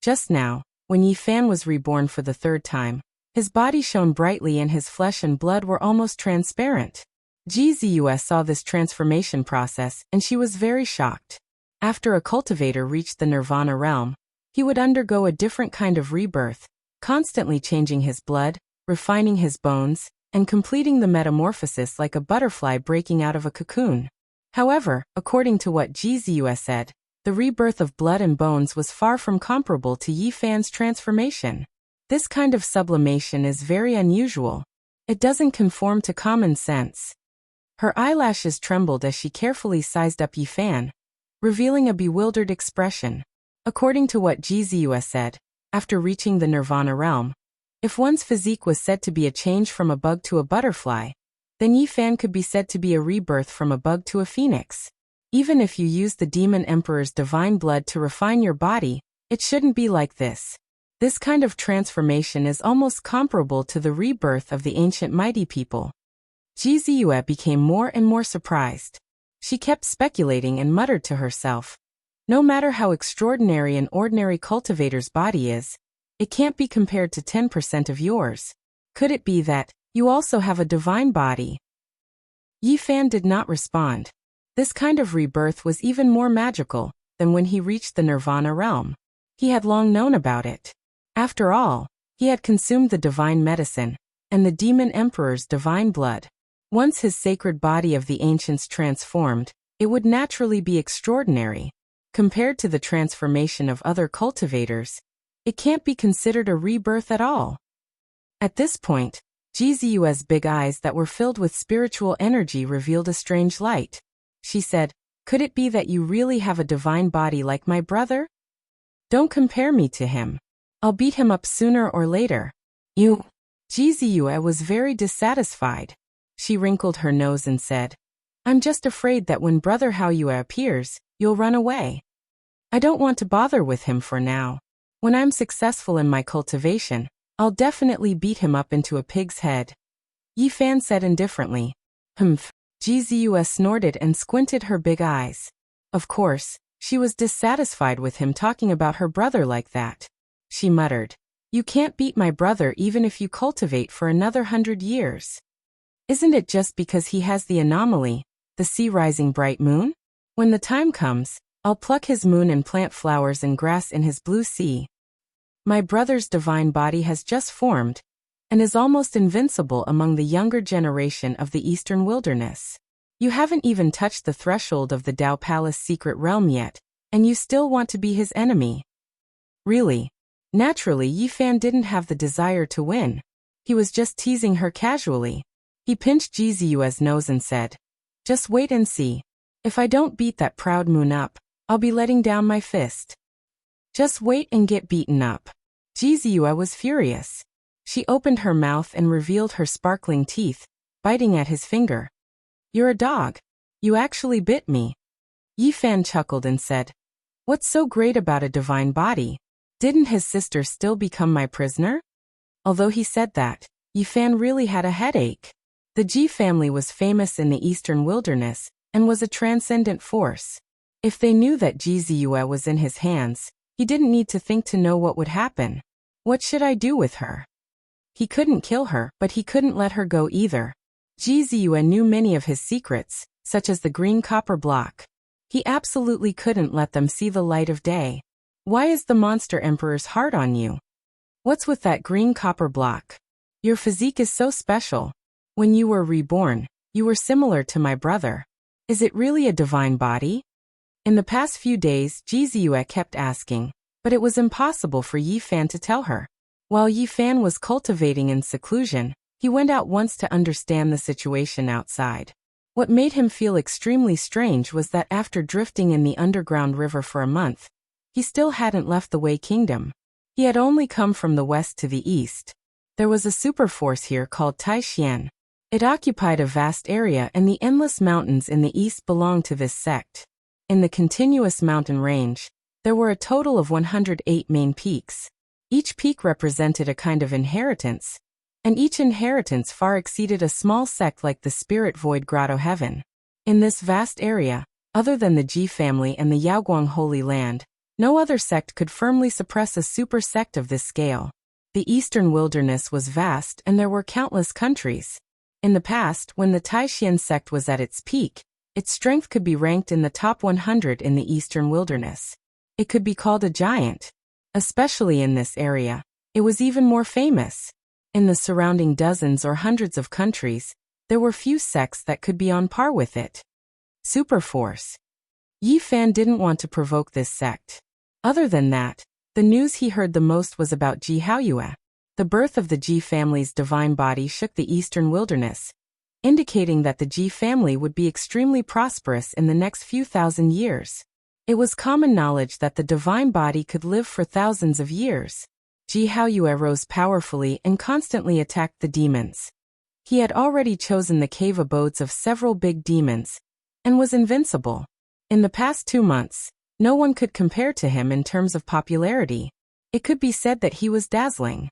A: Just now, when Yi Fan was reborn for the third time, his body shone brightly and his flesh and blood were almost transparent. Ji Ziyue saw this transformation process and she was very shocked. After a cultivator reached the Nirvana realm, he would undergo a different kind of rebirth, constantly changing his blood, refining his bones, and completing the metamorphosis like a butterfly breaking out of a cocoon. However, according to what Ji Ziyue said, the rebirth of blood and bones was far from comparable to Yi Fan's transformation. This kind of sublimation is very unusual. It doesn't conform to common sense. Her eyelashes trembled as she carefully sized up Yi Fan, revealing a bewildered expression. According to what Ji Ziyue said, after reaching the Nirvana realm, if one's physique was said to be a change from a bug to a butterfly, then Yi Fan could be said to be a rebirth from a bug to a phoenix. Even if you use the Demon Emperor's divine blood to refine your body, it shouldn't be like this. This kind of transformation is almost comparable to the rebirth of the ancient mighty people. Ji Ziyue became more and more surprised. She kept speculating and muttered to herself, no matter how extraordinary an ordinary cultivator's body is, it can't be compared to 10% of yours. Could it be that you also have a divine body? Yi Fan did not respond. This kind of rebirth was even more magical than when he reached the Nirvana realm. He had long known about it. After all, he had consumed the divine medicine and the Demon Emperor's divine blood. Once his sacred body of the ancients transformed, it would naturally be extraordinary. Compared to the transformation of other cultivators, it can't be considered a rebirth at all. At this point, Ji Ziyue's big eyes that were filled with spiritual energy revealed a strange light. She said, could it be that you really have a divine body like my brother? Don't compare me to him. I'll beat him up sooner or later. You. Ji Ziyue was very dissatisfied. She wrinkled her nose and said, I'm just afraid that when Brother Haoyue appears, you'll run away. I don't want to bother with him for now. When I'm successful in my cultivation, I'll definitely beat him up into a pig's head. Yi Fan said indifferently. Humph. Ji Ziyue snorted and squinted her big eyes. Of course, she was dissatisfied with him talking about her brother like that. She muttered, you can't beat my brother even if you cultivate for another 100 years. Isn't it just because he has the anomaly, the sea rising bright moon? When the time comes, I'll pluck his moon and plant flowers and grass in his blue sea. My brother's divine body has just formed, and is almost invincible among the younger generation of the eastern wilderness. You haven't even touched the threshold of the Dao Palace secret realm yet, and you still want to be his enemy. Really? Naturally, Yi Fan didn't have the desire to win. He was just teasing her casually. He pinched Ji Ziyue's nose and said, just wait and see. If I don't beat that proud moon up, I'll be letting down my fist. Just wait and get beaten up. Ji Ziyue was furious. She opened her mouth and revealed her sparkling teeth, biting at his finger. You're a dog. You actually bit me. Yi Fan chuckled and said, what's so great about a divine body? Didn't his sister still become my prisoner? Although he said that, Yi Fan really had a headache. The Ji family was famous in the eastern wilderness and was a transcendent force. If they knew that Ji Ziyue was in his hands, he didn't need to think to know what would happen. What should I do with her? He couldn't kill her, but he couldn't let her go either. Ji Ziyue knew many of his secrets, such as the green copper block. He absolutely couldn't let them see the light of day. Why is the monster emperor's heart on you? What's with that green copper block? Your physique is so special. When you were reborn, you were similar to my brother. Is it really a divine body? In the past few days, Jizue kept asking, but it was impossible for Yi Fan to tell her. While Yi Fan was cultivating in seclusion, he went out once to understand the situation outside. What made him feel extremely strange was that after drifting in the underground river for a month, he still hadn't left the Wei Kingdom. He had only come from the west to the east. There was a superforce here called Taishian. It occupied a vast area, and the endless mountains in the east belonged to this sect. In the continuous mountain range, there were a total of 108 main peaks. Each peak represented a kind of inheritance, and each inheritance far exceeded a small sect like the Spirit Void Grotto Heaven. In this vast area, other than the Ji family and the Yaoguang Holy Land, no other sect could firmly suppress a super sect of this scale. The eastern wilderness was vast, and there were countless countries. In the past, when the Taishian sect was at its peak, its strength could be ranked in the top 100 in the eastern wilderness. It could be called a giant. Especially in this area, it was even more famous. In the surrounding dozens or hundreds of countries, there were few sects that could be on par with it. Superforce. Yi Fan didn't want to provoke this sect. Other than that, the news he heard the most was about Ji Haoyue. The birth of the Ji family's divine body shook the eastern wilderness, indicating that the Ji family would be extremely prosperous in the next few thousand years. It was common knowledge that the divine body could live for thousands of years. Ji Haoyue rose powerfully and constantly attacked the demons. He had already chosen the cave abodes of several big demons, and was invincible. In the past 2 months, no one could compare to him in terms of popularity. It could be said that he was dazzling.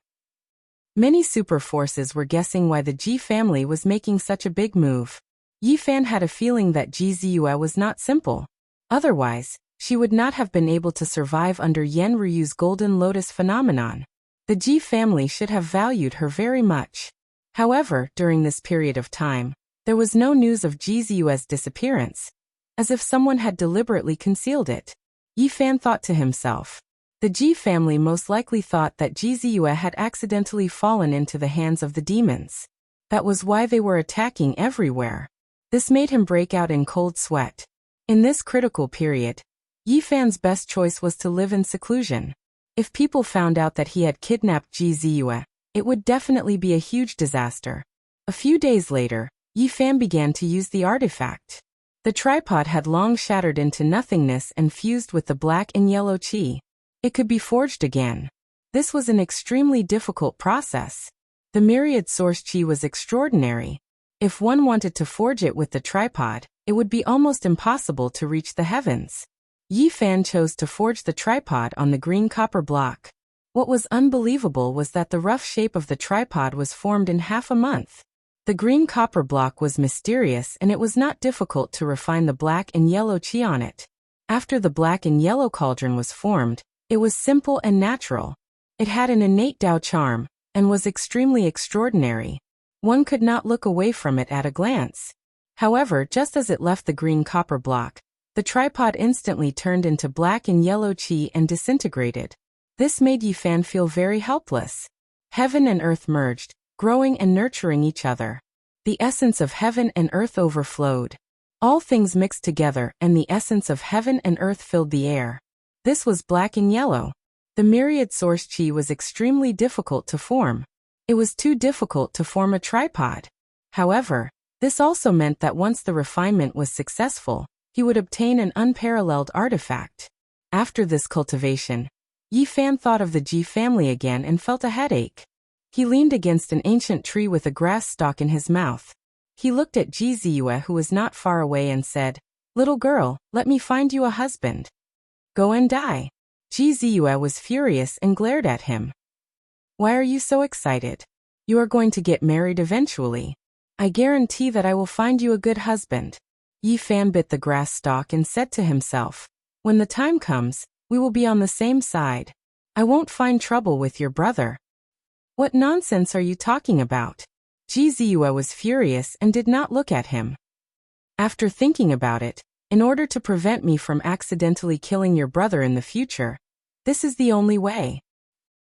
A: Many super forces were guessing why the Ji family was making such a big move. Yi Fan had a feeling that Jizue was not simple. Otherwise, she would not have been able to survive under Yen Ryu's Golden Lotus phenomenon. The Ji family should have valued her very much. However, during this period of time, there was no news of Jizue's disappearance, as if someone had deliberately concealed it. Yi Fan thought to himself. The Ji family most likely thought that Jizue had accidentally fallen into the hands of the demons. That was why they were attacking everywhere. This made him break out in cold sweat. In this critical period, Yi Fan's best choice was to live in seclusion. If people found out that he had kidnapped Jizue, it would definitely be a huge disaster. A few days later, Yi Fan began to use the artifact. The tripod had long shattered into nothingness and fused with the black and yellow qi. It could be forged again. This was an extremely difficult process. The myriad source qi was extraordinary. If one wanted to forge it with the tripod, it would be almost impossible to reach the heavens. Yi Fan chose to forge the tripod on the green copper block. What was unbelievable was that the rough shape of the tripod was formed in half a month. The green copper block was mysterious, and it was not difficult to refine the black and yellow qi on it. After the black and yellow cauldron was formed, it was simple and natural. It had an innate Tao charm, and was extremely extraordinary. One could not look away from it at a glance. However, just as it left the green copper block, the tripod instantly turned into black and yellow qi and disintegrated. This made Yi Fan feel very helpless. Heaven and earth merged, growing and nurturing each other. The essence of heaven and earth overflowed. All things mixed together, and the essence of heaven and earth filled the air. This was black and yellow. The myriad source qi was extremely difficult to form. It was too difficult to form a tripod. However, this also meant that once the refinement was successful, he would obtain an unparalleled artifact. After this cultivation, Yi Fan thought of the Ji family again and felt a headache. He leaned against an ancient tree with a grass stalk in his mouth. He looked at Jizue, who was not far away, and said, "Little girl, let me find you a husband. Go and die." Jizue was furious and glared at him. "Why are you so excited? You are going to get married eventually. I guarantee that I will find you a good husband." Yi Fan bit the grass stalk and said to himself, "When the time comes, we will be on the same side. I won't find trouble with your brother." "What nonsense are you talking about?" Jizue was furious and did not look at him. After thinking about it, In order to prevent me from accidentally killing your brother in the future. This is the only way.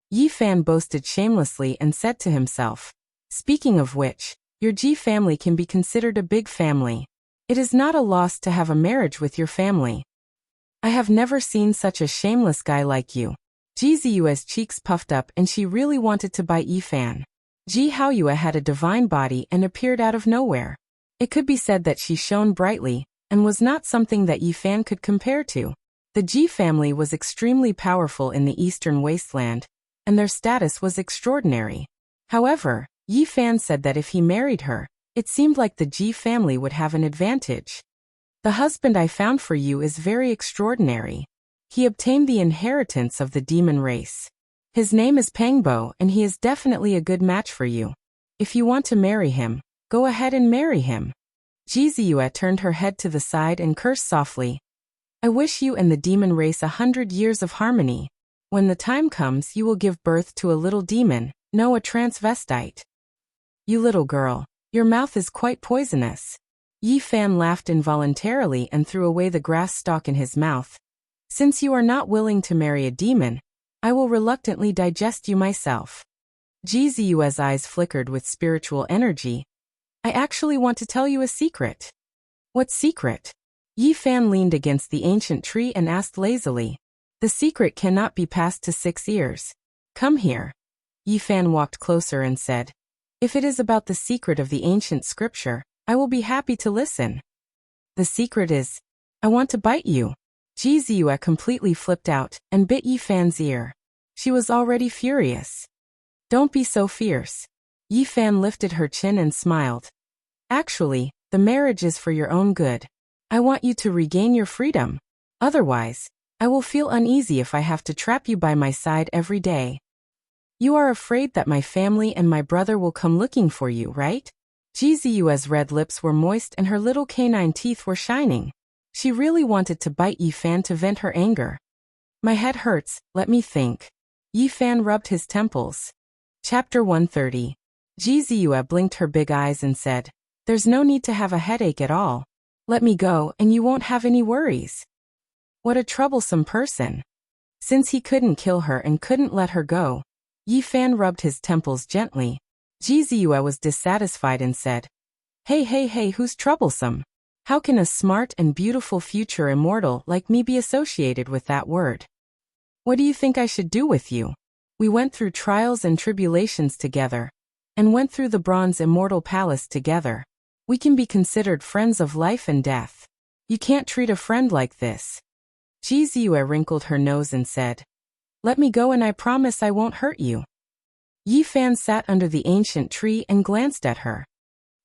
A: Yi Fan boasted shamelessly and said to himself, speaking of which, your Ji family can be considered a big family. It is not a loss to have a marriage with your family. I have never seen such a shameless guy like you. Ji Ziyue's cheeks puffed up and she really wanted to bite Yi Fan. Ji Haoyue had a divine body and appeared out of nowhere. It could be said that she shone brightly, and was not something that Yi Fan could compare to. The Ji family was extremely powerful in the eastern wasteland, and their status was extraordinary. However, Yi Fan said that if he married her, it seemed like the Ji family would have an advantage. The husband I found for you is very extraordinary. He obtained the inheritance of the demon race. His name is Pangbo and he is definitely a good match for you. If you want to marry him, go ahead and marry him. Ji Ziyue turned her head to the side and cursed softly. I wish you and the demon race 100 years of harmony. When the time comes you will give birth to a little demon, no a transvestite. You little girl, your mouth is quite poisonous. Yi Fan laughed involuntarily and threw away the grass stalk in his mouth. Since you are not willing to marry a demon, I will reluctantly digest you myself. Ji Ziyue's eyes flickered with spiritual energy. I actually want to tell you a secret. What secret? Yi Fan leaned against the ancient tree and asked lazily. The secret cannot be passed to 6 ears. Come here. Yi Fan walked closer and said, if it is about the secret of the ancient scripture, I will be happy to listen. The secret is, I want to bite you. Ji Ziyue completely flipped out and bit Yi Fan's ear. She was already furious. Don't be so fierce. Yi Fan lifted her chin and smiled. Actually, the marriage is for your own good. I want you to regain your freedom. Otherwise, I will feel uneasy if I have to trap you by my side every day. You are afraid that my family and my brother will come looking for you, right? Ji Ziyue's red lips were moist and her little canine teeth were shining. She really wanted to bite Yi Fan to vent her anger. My head hurts, let me think. Yi Fan rubbed his temples. Chapter 130. Ji Ziyue blinked her big eyes and said, there's no need to have a headache at all. Let me go and you won't have any worries. What a troublesome person. Since he couldn't kill her and couldn't let her go, Yi Fan rubbed his temples gently. Ji Ziyue was dissatisfied and said, Hey, who's troublesome? How can a smart and beautiful future immortal like me be associated with that word? What do you think I should do with you? We went through trials and tribulations together, and went through the bronze immortal palace together. We can be considered friends of life and death. You can't treat a friend like this. Ji Ziyue wrinkled her nose and said, Let me go and I promise I won't hurt you. Yi Fan sat under the ancient tree and glanced at her.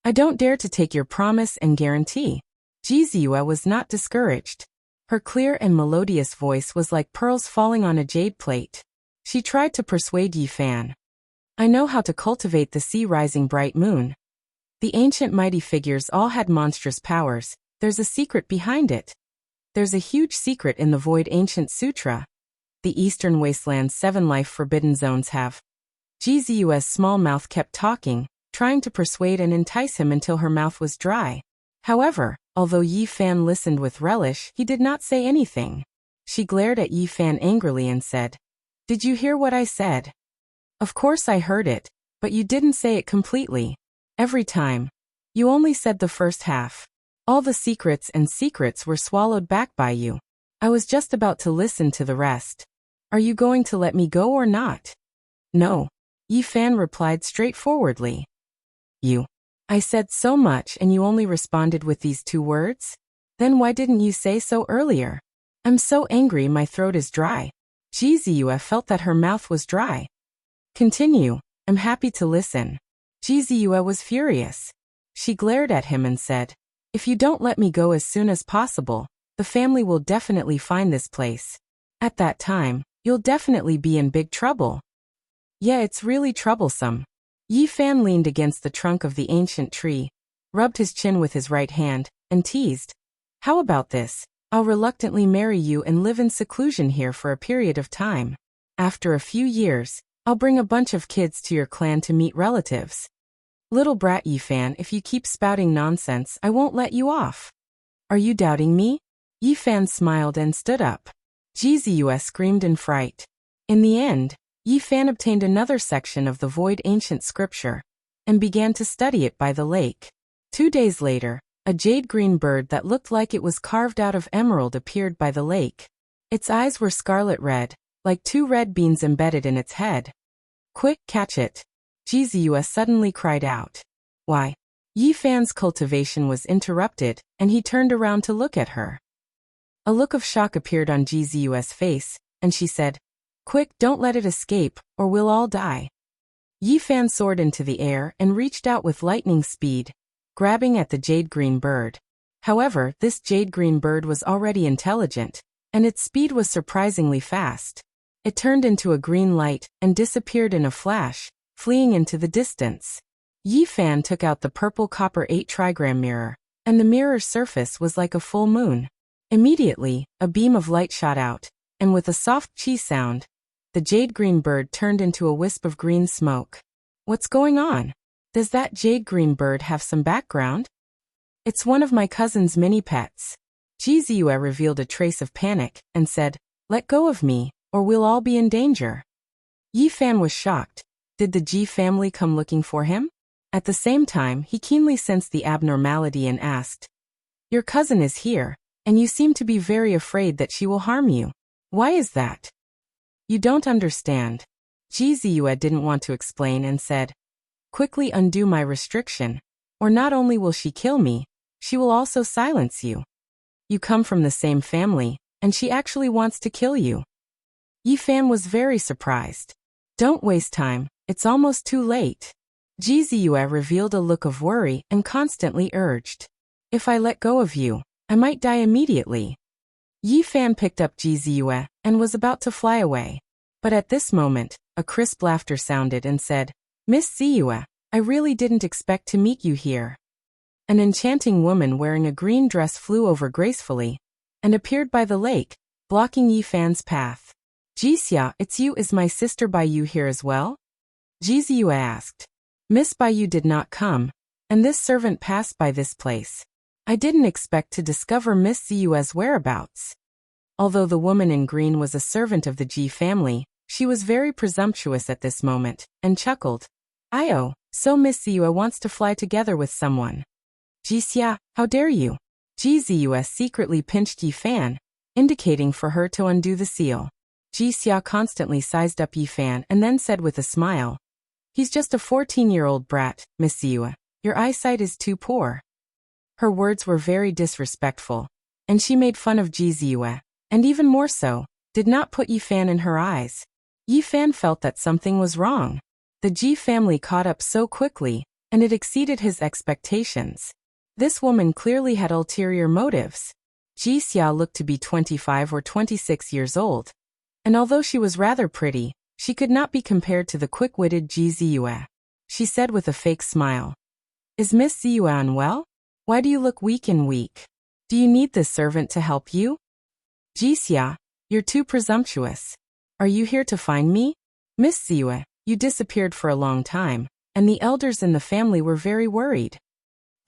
A: I don't dare to take your promise and guarantee. Ji Ziyue was not discouraged. Her clear and melodious voice was like pearls falling on a jade plate. She tried to persuade Yi Fan. I know how to cultivate the sea rising bright moon. The ancient mighty figures all had monstrous powers. There's a secret behind it. There's a huge secret in the Void Ancient Sutra. The Eastern Wasteland's 7 life forbidden zones have. Ji Ziyue's small mouth kept talking, trying to persuade and entice him until her mouth was dry. However, although Yi Fan listened with relish, he did not say anything. She glared at Yi Fan angrily and said, Did you hear what I said? Of course I heard it, but you didn't say it completely. Every time. You only said the first half. All the secrets were swallowed back by you. I was just about to listen to the rest. Are you going to let me go or not? No. Yi Fan replied straightforwardly. I said so much and you only responded with these 2 words? Then why didn't you say so earlier? I'm so angry my throat is dry. Ji Ziyue felt that her mouth was dry. Continue, I'm happy to listen. Ji Ziyue was furious. She glared at him and said, If you don't let me go as soon as possible, the family will definitely find this place. At that time, you'll definitely be in big trouble. Yeah, it's really troublesome. Yi Fan leaned against the trunk of the ancient tree, rubbed his chin with his right hand, and teased. How about this? I'll reluctantly marry you and live in seclusion here for a period of time. After a few years, I'll bring a bunch of kids to your clan to meet relatives. Little brat Yi Fan, if you keep spouting nonsense, I won't let you off. Are you doubting me? Yi Fan smiled and stood up. Ji Ziyue screamed in fright. In the end, Yi Fan obtained another section of the void ancient scripture and began to study it by the lake. 2 days later, a jade-green bird that looked like it was carved out of emerald appeared by the lake. Its eyes were scarlet red, like 2 red beans embedded in its head. Quick, catch it! Ji Ziyue suddenly cried out. Why? Yi Fan's cultivation was interrupted, and he turned around to look at her. A look of shock appeared on Ji Ziyue's face, and she said, Quick, don't let it escape, or we'll all die. Yi Fan soared into the air and reached out with lightning speed, grabbing at the jade-green bird. However, this jade-green bird was already intelligent, and its speed was surprisingly fast. It turned into a green light and disappeared in a flash, fleeing into the distance. Yi Fan took out the purple copper 8 trigram mirror, and the mirror's surface was like a full moon. Immediately, a beam of light shot out, and with a soft chi sound, the jade-green bird turned into a wisp of green smoke. What's going on? Does that jade-green bird have some background? It's one of my cousin's mini pets. Ji Ziyue revealed a trace of panic and said, Let go of me, or we'll all be in danger. Yi Fan was shocked. Did the Ji family come looking for him? At the same time, he keenly sensed the abnormality and asked, Your cousin is here, and you seem to be very afraid that she will harm you. Why is that? You don't understand. Ji Ziyue didn't want to explain and said, Quickly undo my restriction, or not only will she kill me, she will also silence you. You come from the same family, and she actually wants to kill you. Yi Fan was very surprised. Don't waste time, it's almost too late. Ji Ziyue revealed a look of worry and constantly urged, If I let go of you, I might die immediately. Yi Fan picked up Ji Ziyue and was about to fly away. But at this moment, a crisp laughter sounded and said, Miss Ziyue, I really didn't expect to meet you here. An enchanting woman wearing a green dress flew over gracefully and appeared by the lake, blocking Yi Fan's path. Jixia, it's you. Is my sister Baiyu here as well? Ji Ziyue asked. Miss Baiyu did not come, and this servant passed by this place. I didn't expect to discover Miss Ziyue's whereabouts. Although the woman in green was a servant of the Ji family, she was very presumptuous at this moment, and chuckled. Io, so Miss Ziyue wants to fly together with someone. Jixia, how dare you? Ji Ziyue secretly pinched Yi Fan, indicating for her to undo the seal. Jixia constantly sized up Yi Fan and then said with a smile, He's just a 14-year-old brat, Miss Ziyue. Your eyesight is too poor. Her words were very disrespectful, and she made fun of Ji Ziyue, and even more so, did not put Yi Fan in her eyes. Yi Fan felt that something was wrong. The Ji family caught up so quickly, and it exceeded his expectations. This woman clearly had ulterior motives. Jixia looked to be 25 or 26 years old, and although she was rather pretty, she could not be compared to the quick-witted Ji Ziyue. She said with a fake smile, Is Miss Ziyue unwell? Why do you look weak and weak? Do you need this servant to help you? Jixia, you're too presumptuous. Are you here to find me? Miss Ziyue, you disappeared for a long time, and the elders in the family were very worried.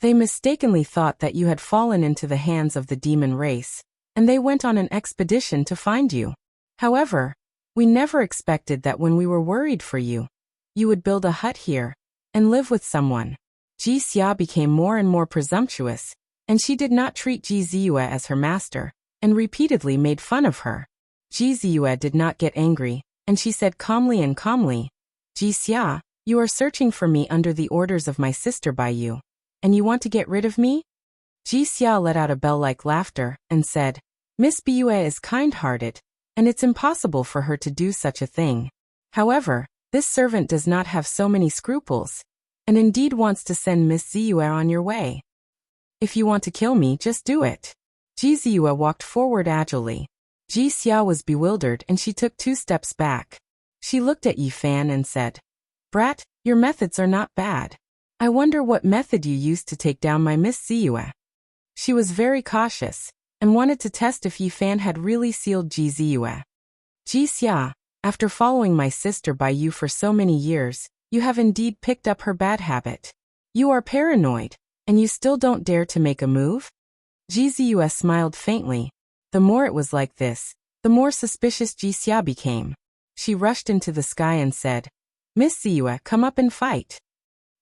A: They mistakenly thought that you had fallen into the hands of the demon race, and they went on an expedition to find you. However, we never expected that when we were worried for you, you would build a hut here and live with someone. Jixia became more and more presumptuous, and she did not treat Ji Ziyue as her master, and repeatedly made fun of her. Ji Ziyue did not get angry, and she said calmly, Jixia, you are searching for me under the orders of my sister Baiyu, and you want to get rid of me? Jixia let out a bell-like laughter, and said, Miss Baiyu is kind-hearted, and it's impossible for her to do such a thing. However, this servant does not have so many scruples, and indeed wants to send Miss Ziyue on your way. If you want to kill me, just do it. Ji Ziyue walked forward agilely. Jixia was bewildered and she took 2 steps back. She looked at Yi Fan and said, Brat, your methods are not bad. I wonder what method you used to take down my Miss Ziyue. She was very cautious, and wanted to test if Yi Fan had really sealed Ji Ziyue. Jixia, after following my sister Baiyu for so many years, you have indeed picked up her bad habit. You are paranoid, and you still don't dare to make a move? Jizue smiled faintly. The more it was like this, the more suspicious Jixia became. She rushed into the sky and said, "Miss Ziyue, come up and fight."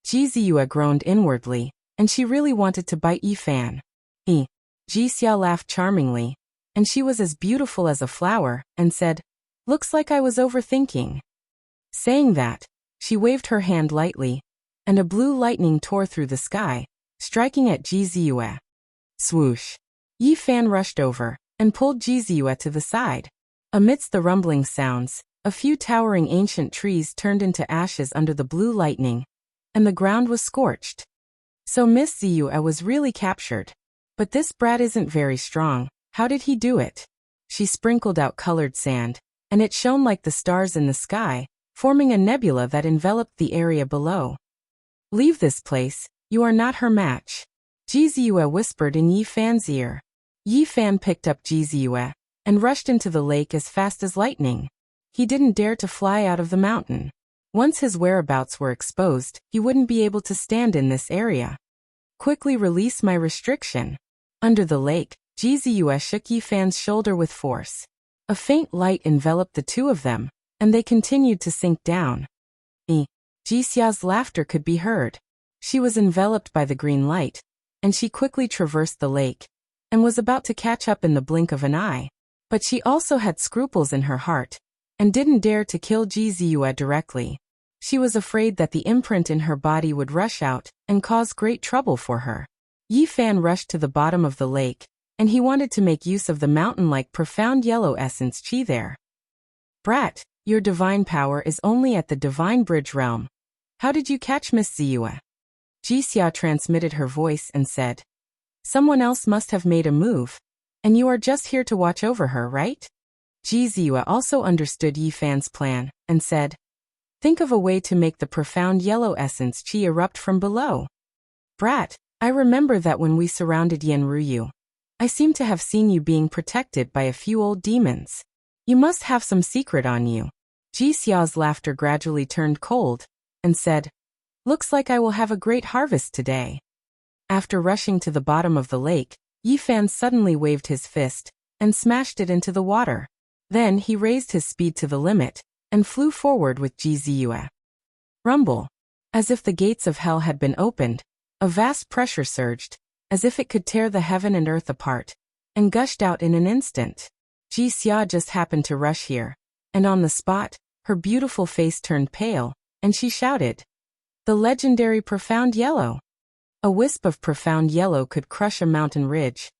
A: Jizue groaned inwardly, and she really wanted to bite Yifan. Jixia laughed charmingly, and she was as beautiful as a flower, and said, "Looks like I was overthinking." Saying that, she waved her hand lightly, and a blue lightning tore through the sky, striking at Jizue. Swoosh! Yifan rushed over, and pulled Jizue to the side. Amidst the rumbling sounds, a few towering ancient trees turned into ashes under the blue lightning, and the ground was scorched. So Miss Ziyue was really captured. But this brat isn't very strong. How did he do it? She sprinkled out colored sand, and it shone like the stars in the sky, forming a nebula that enveloped the area below. "Leave this place, you are not her match," Jizue whispered in Yifan's ear. Yifan picked up Jizue and rushed into the lake as fast as lightning. He didn't dare to fly out of the mountain. Once his whereabouts were exposed, he wouldn't be able to stand in this area. "Quickly release my restriction." Under the lake, Jizue shook Yifan's shoulder with force. A faint light enveloped the two of them, and they continued to sink down. Jixia's laughter could be heard. She was enveloped by the green light, and she quickly traversed the lake, and was about to catch up in the blink of an eye. But she also had scruples in her heart, and didn't dare to kill Jizue directly. She was afraid that the imprint in her body would rush out and cause great trouble for her. Yifan rushed to the bottom of the lake, and he wanted to make use of the mountain-like profound yellow essence chi there. "Brat, your divine power is only at the divine bridge realm. How did you catch Miss Ziyue?" Jixia transmitted her voice and said, "Someone else must have made a move, and you are just here to watch over her, right?" Jizue also understood Yifan's plan, and said, "Think of a way to make the profound yellow essence chi erupt from below." "Brat, I remember that when we surrounded Yanruyu, I seem to have seen you being protected by a few old demons. You must have some secret on you." Jixia's laughter gradually turned cold, and said, "Looks like I will have a great harvest today." After rushing to the bottom of the lake, Yifan suddenly waved his fist, and smashed it into the water. Then he raised his speed to the limit, and flew forward with Jizue. Rumble. As if the gates of hell had been opened, a vast pressure surged, as if it could tear the heaven and earth apart, and gushed out in an instant. Jixia just happened to rush here, and on the spot, her beautiful face turned pale, and she shouted, "The legendary profound yellow!" A wisp of profound yellow could crush a mountain ridge,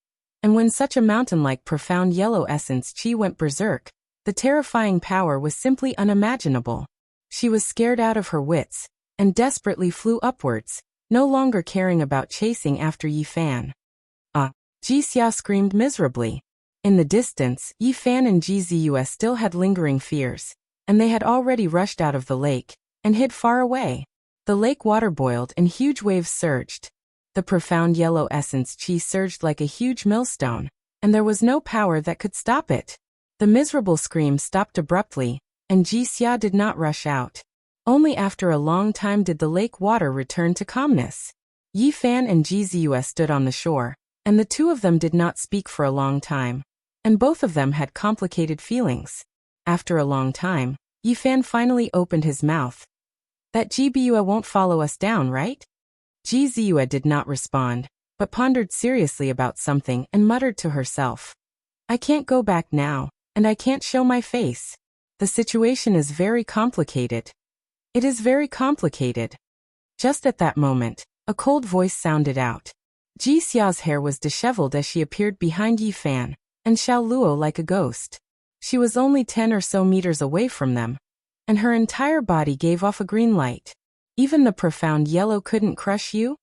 A: and when such a mountain-like profound yellow essence chi went berserk, the terrifying power was simply unimaginable. She was scared out of her wits, and desperately flew upwards, no longer caring about chasing after Yifan. Jixia screamed miserably. In the distance, Yifan and Jizue still had lingering fears, and they had already rushed out of the lake, and hid far away. The lake water boiled and huge waves surged. The profound yellow essence chi surged like a huge millstone, and there was no power that could stop it. The miserable scream stopped abruptly, and Jixia did not rush out. Only after a long time did the lake water return to calmness. Yifan and Jizue stood on the shore, and the two of them did not speak for a long time, and both of them had complicated feelings. After a long time, Yifan finally opened his mouth. "That Jibue won't follow us down, right?" Jizue did not respond, but pondered seriously about something and muttered to herself, "I can't go back now, and I can't show my face. The situation is very complicated. It is very complicated." Just at that moment, a cold voice sounded out. Jixia's hair was disheveled as she appeared behind Yifan, and Xiao Luo like a ghost. She was only 10 or so meters away from them, and her entire body gave off a green light. "Even the profound yellow couldn't crush you?"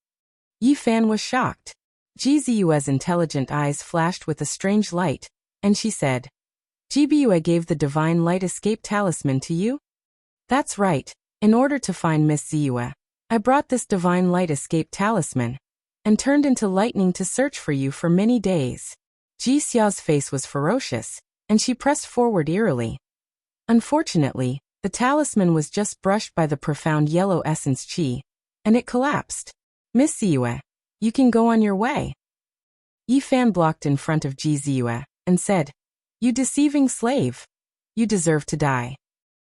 A: Yifan was shocked. Jizue's intelligent eyes flashed with a strange light, and she said, "Jibue gave the divine light escape talisman to you?" "That's right. In order to find Miss Ziyue, I brought this divine light escape talisman, and turned into lightning to search for you for many days." Jixia's face was ferocious, and she pressed forward eerily. Unfortunately, the talisman was just brushed by the profound yellow essence chi, and it collapsed. "Miss Ziyue, you can go on your way." Yifan blocked in front of Jizue and said, "You deceiving slave! You deserve to die."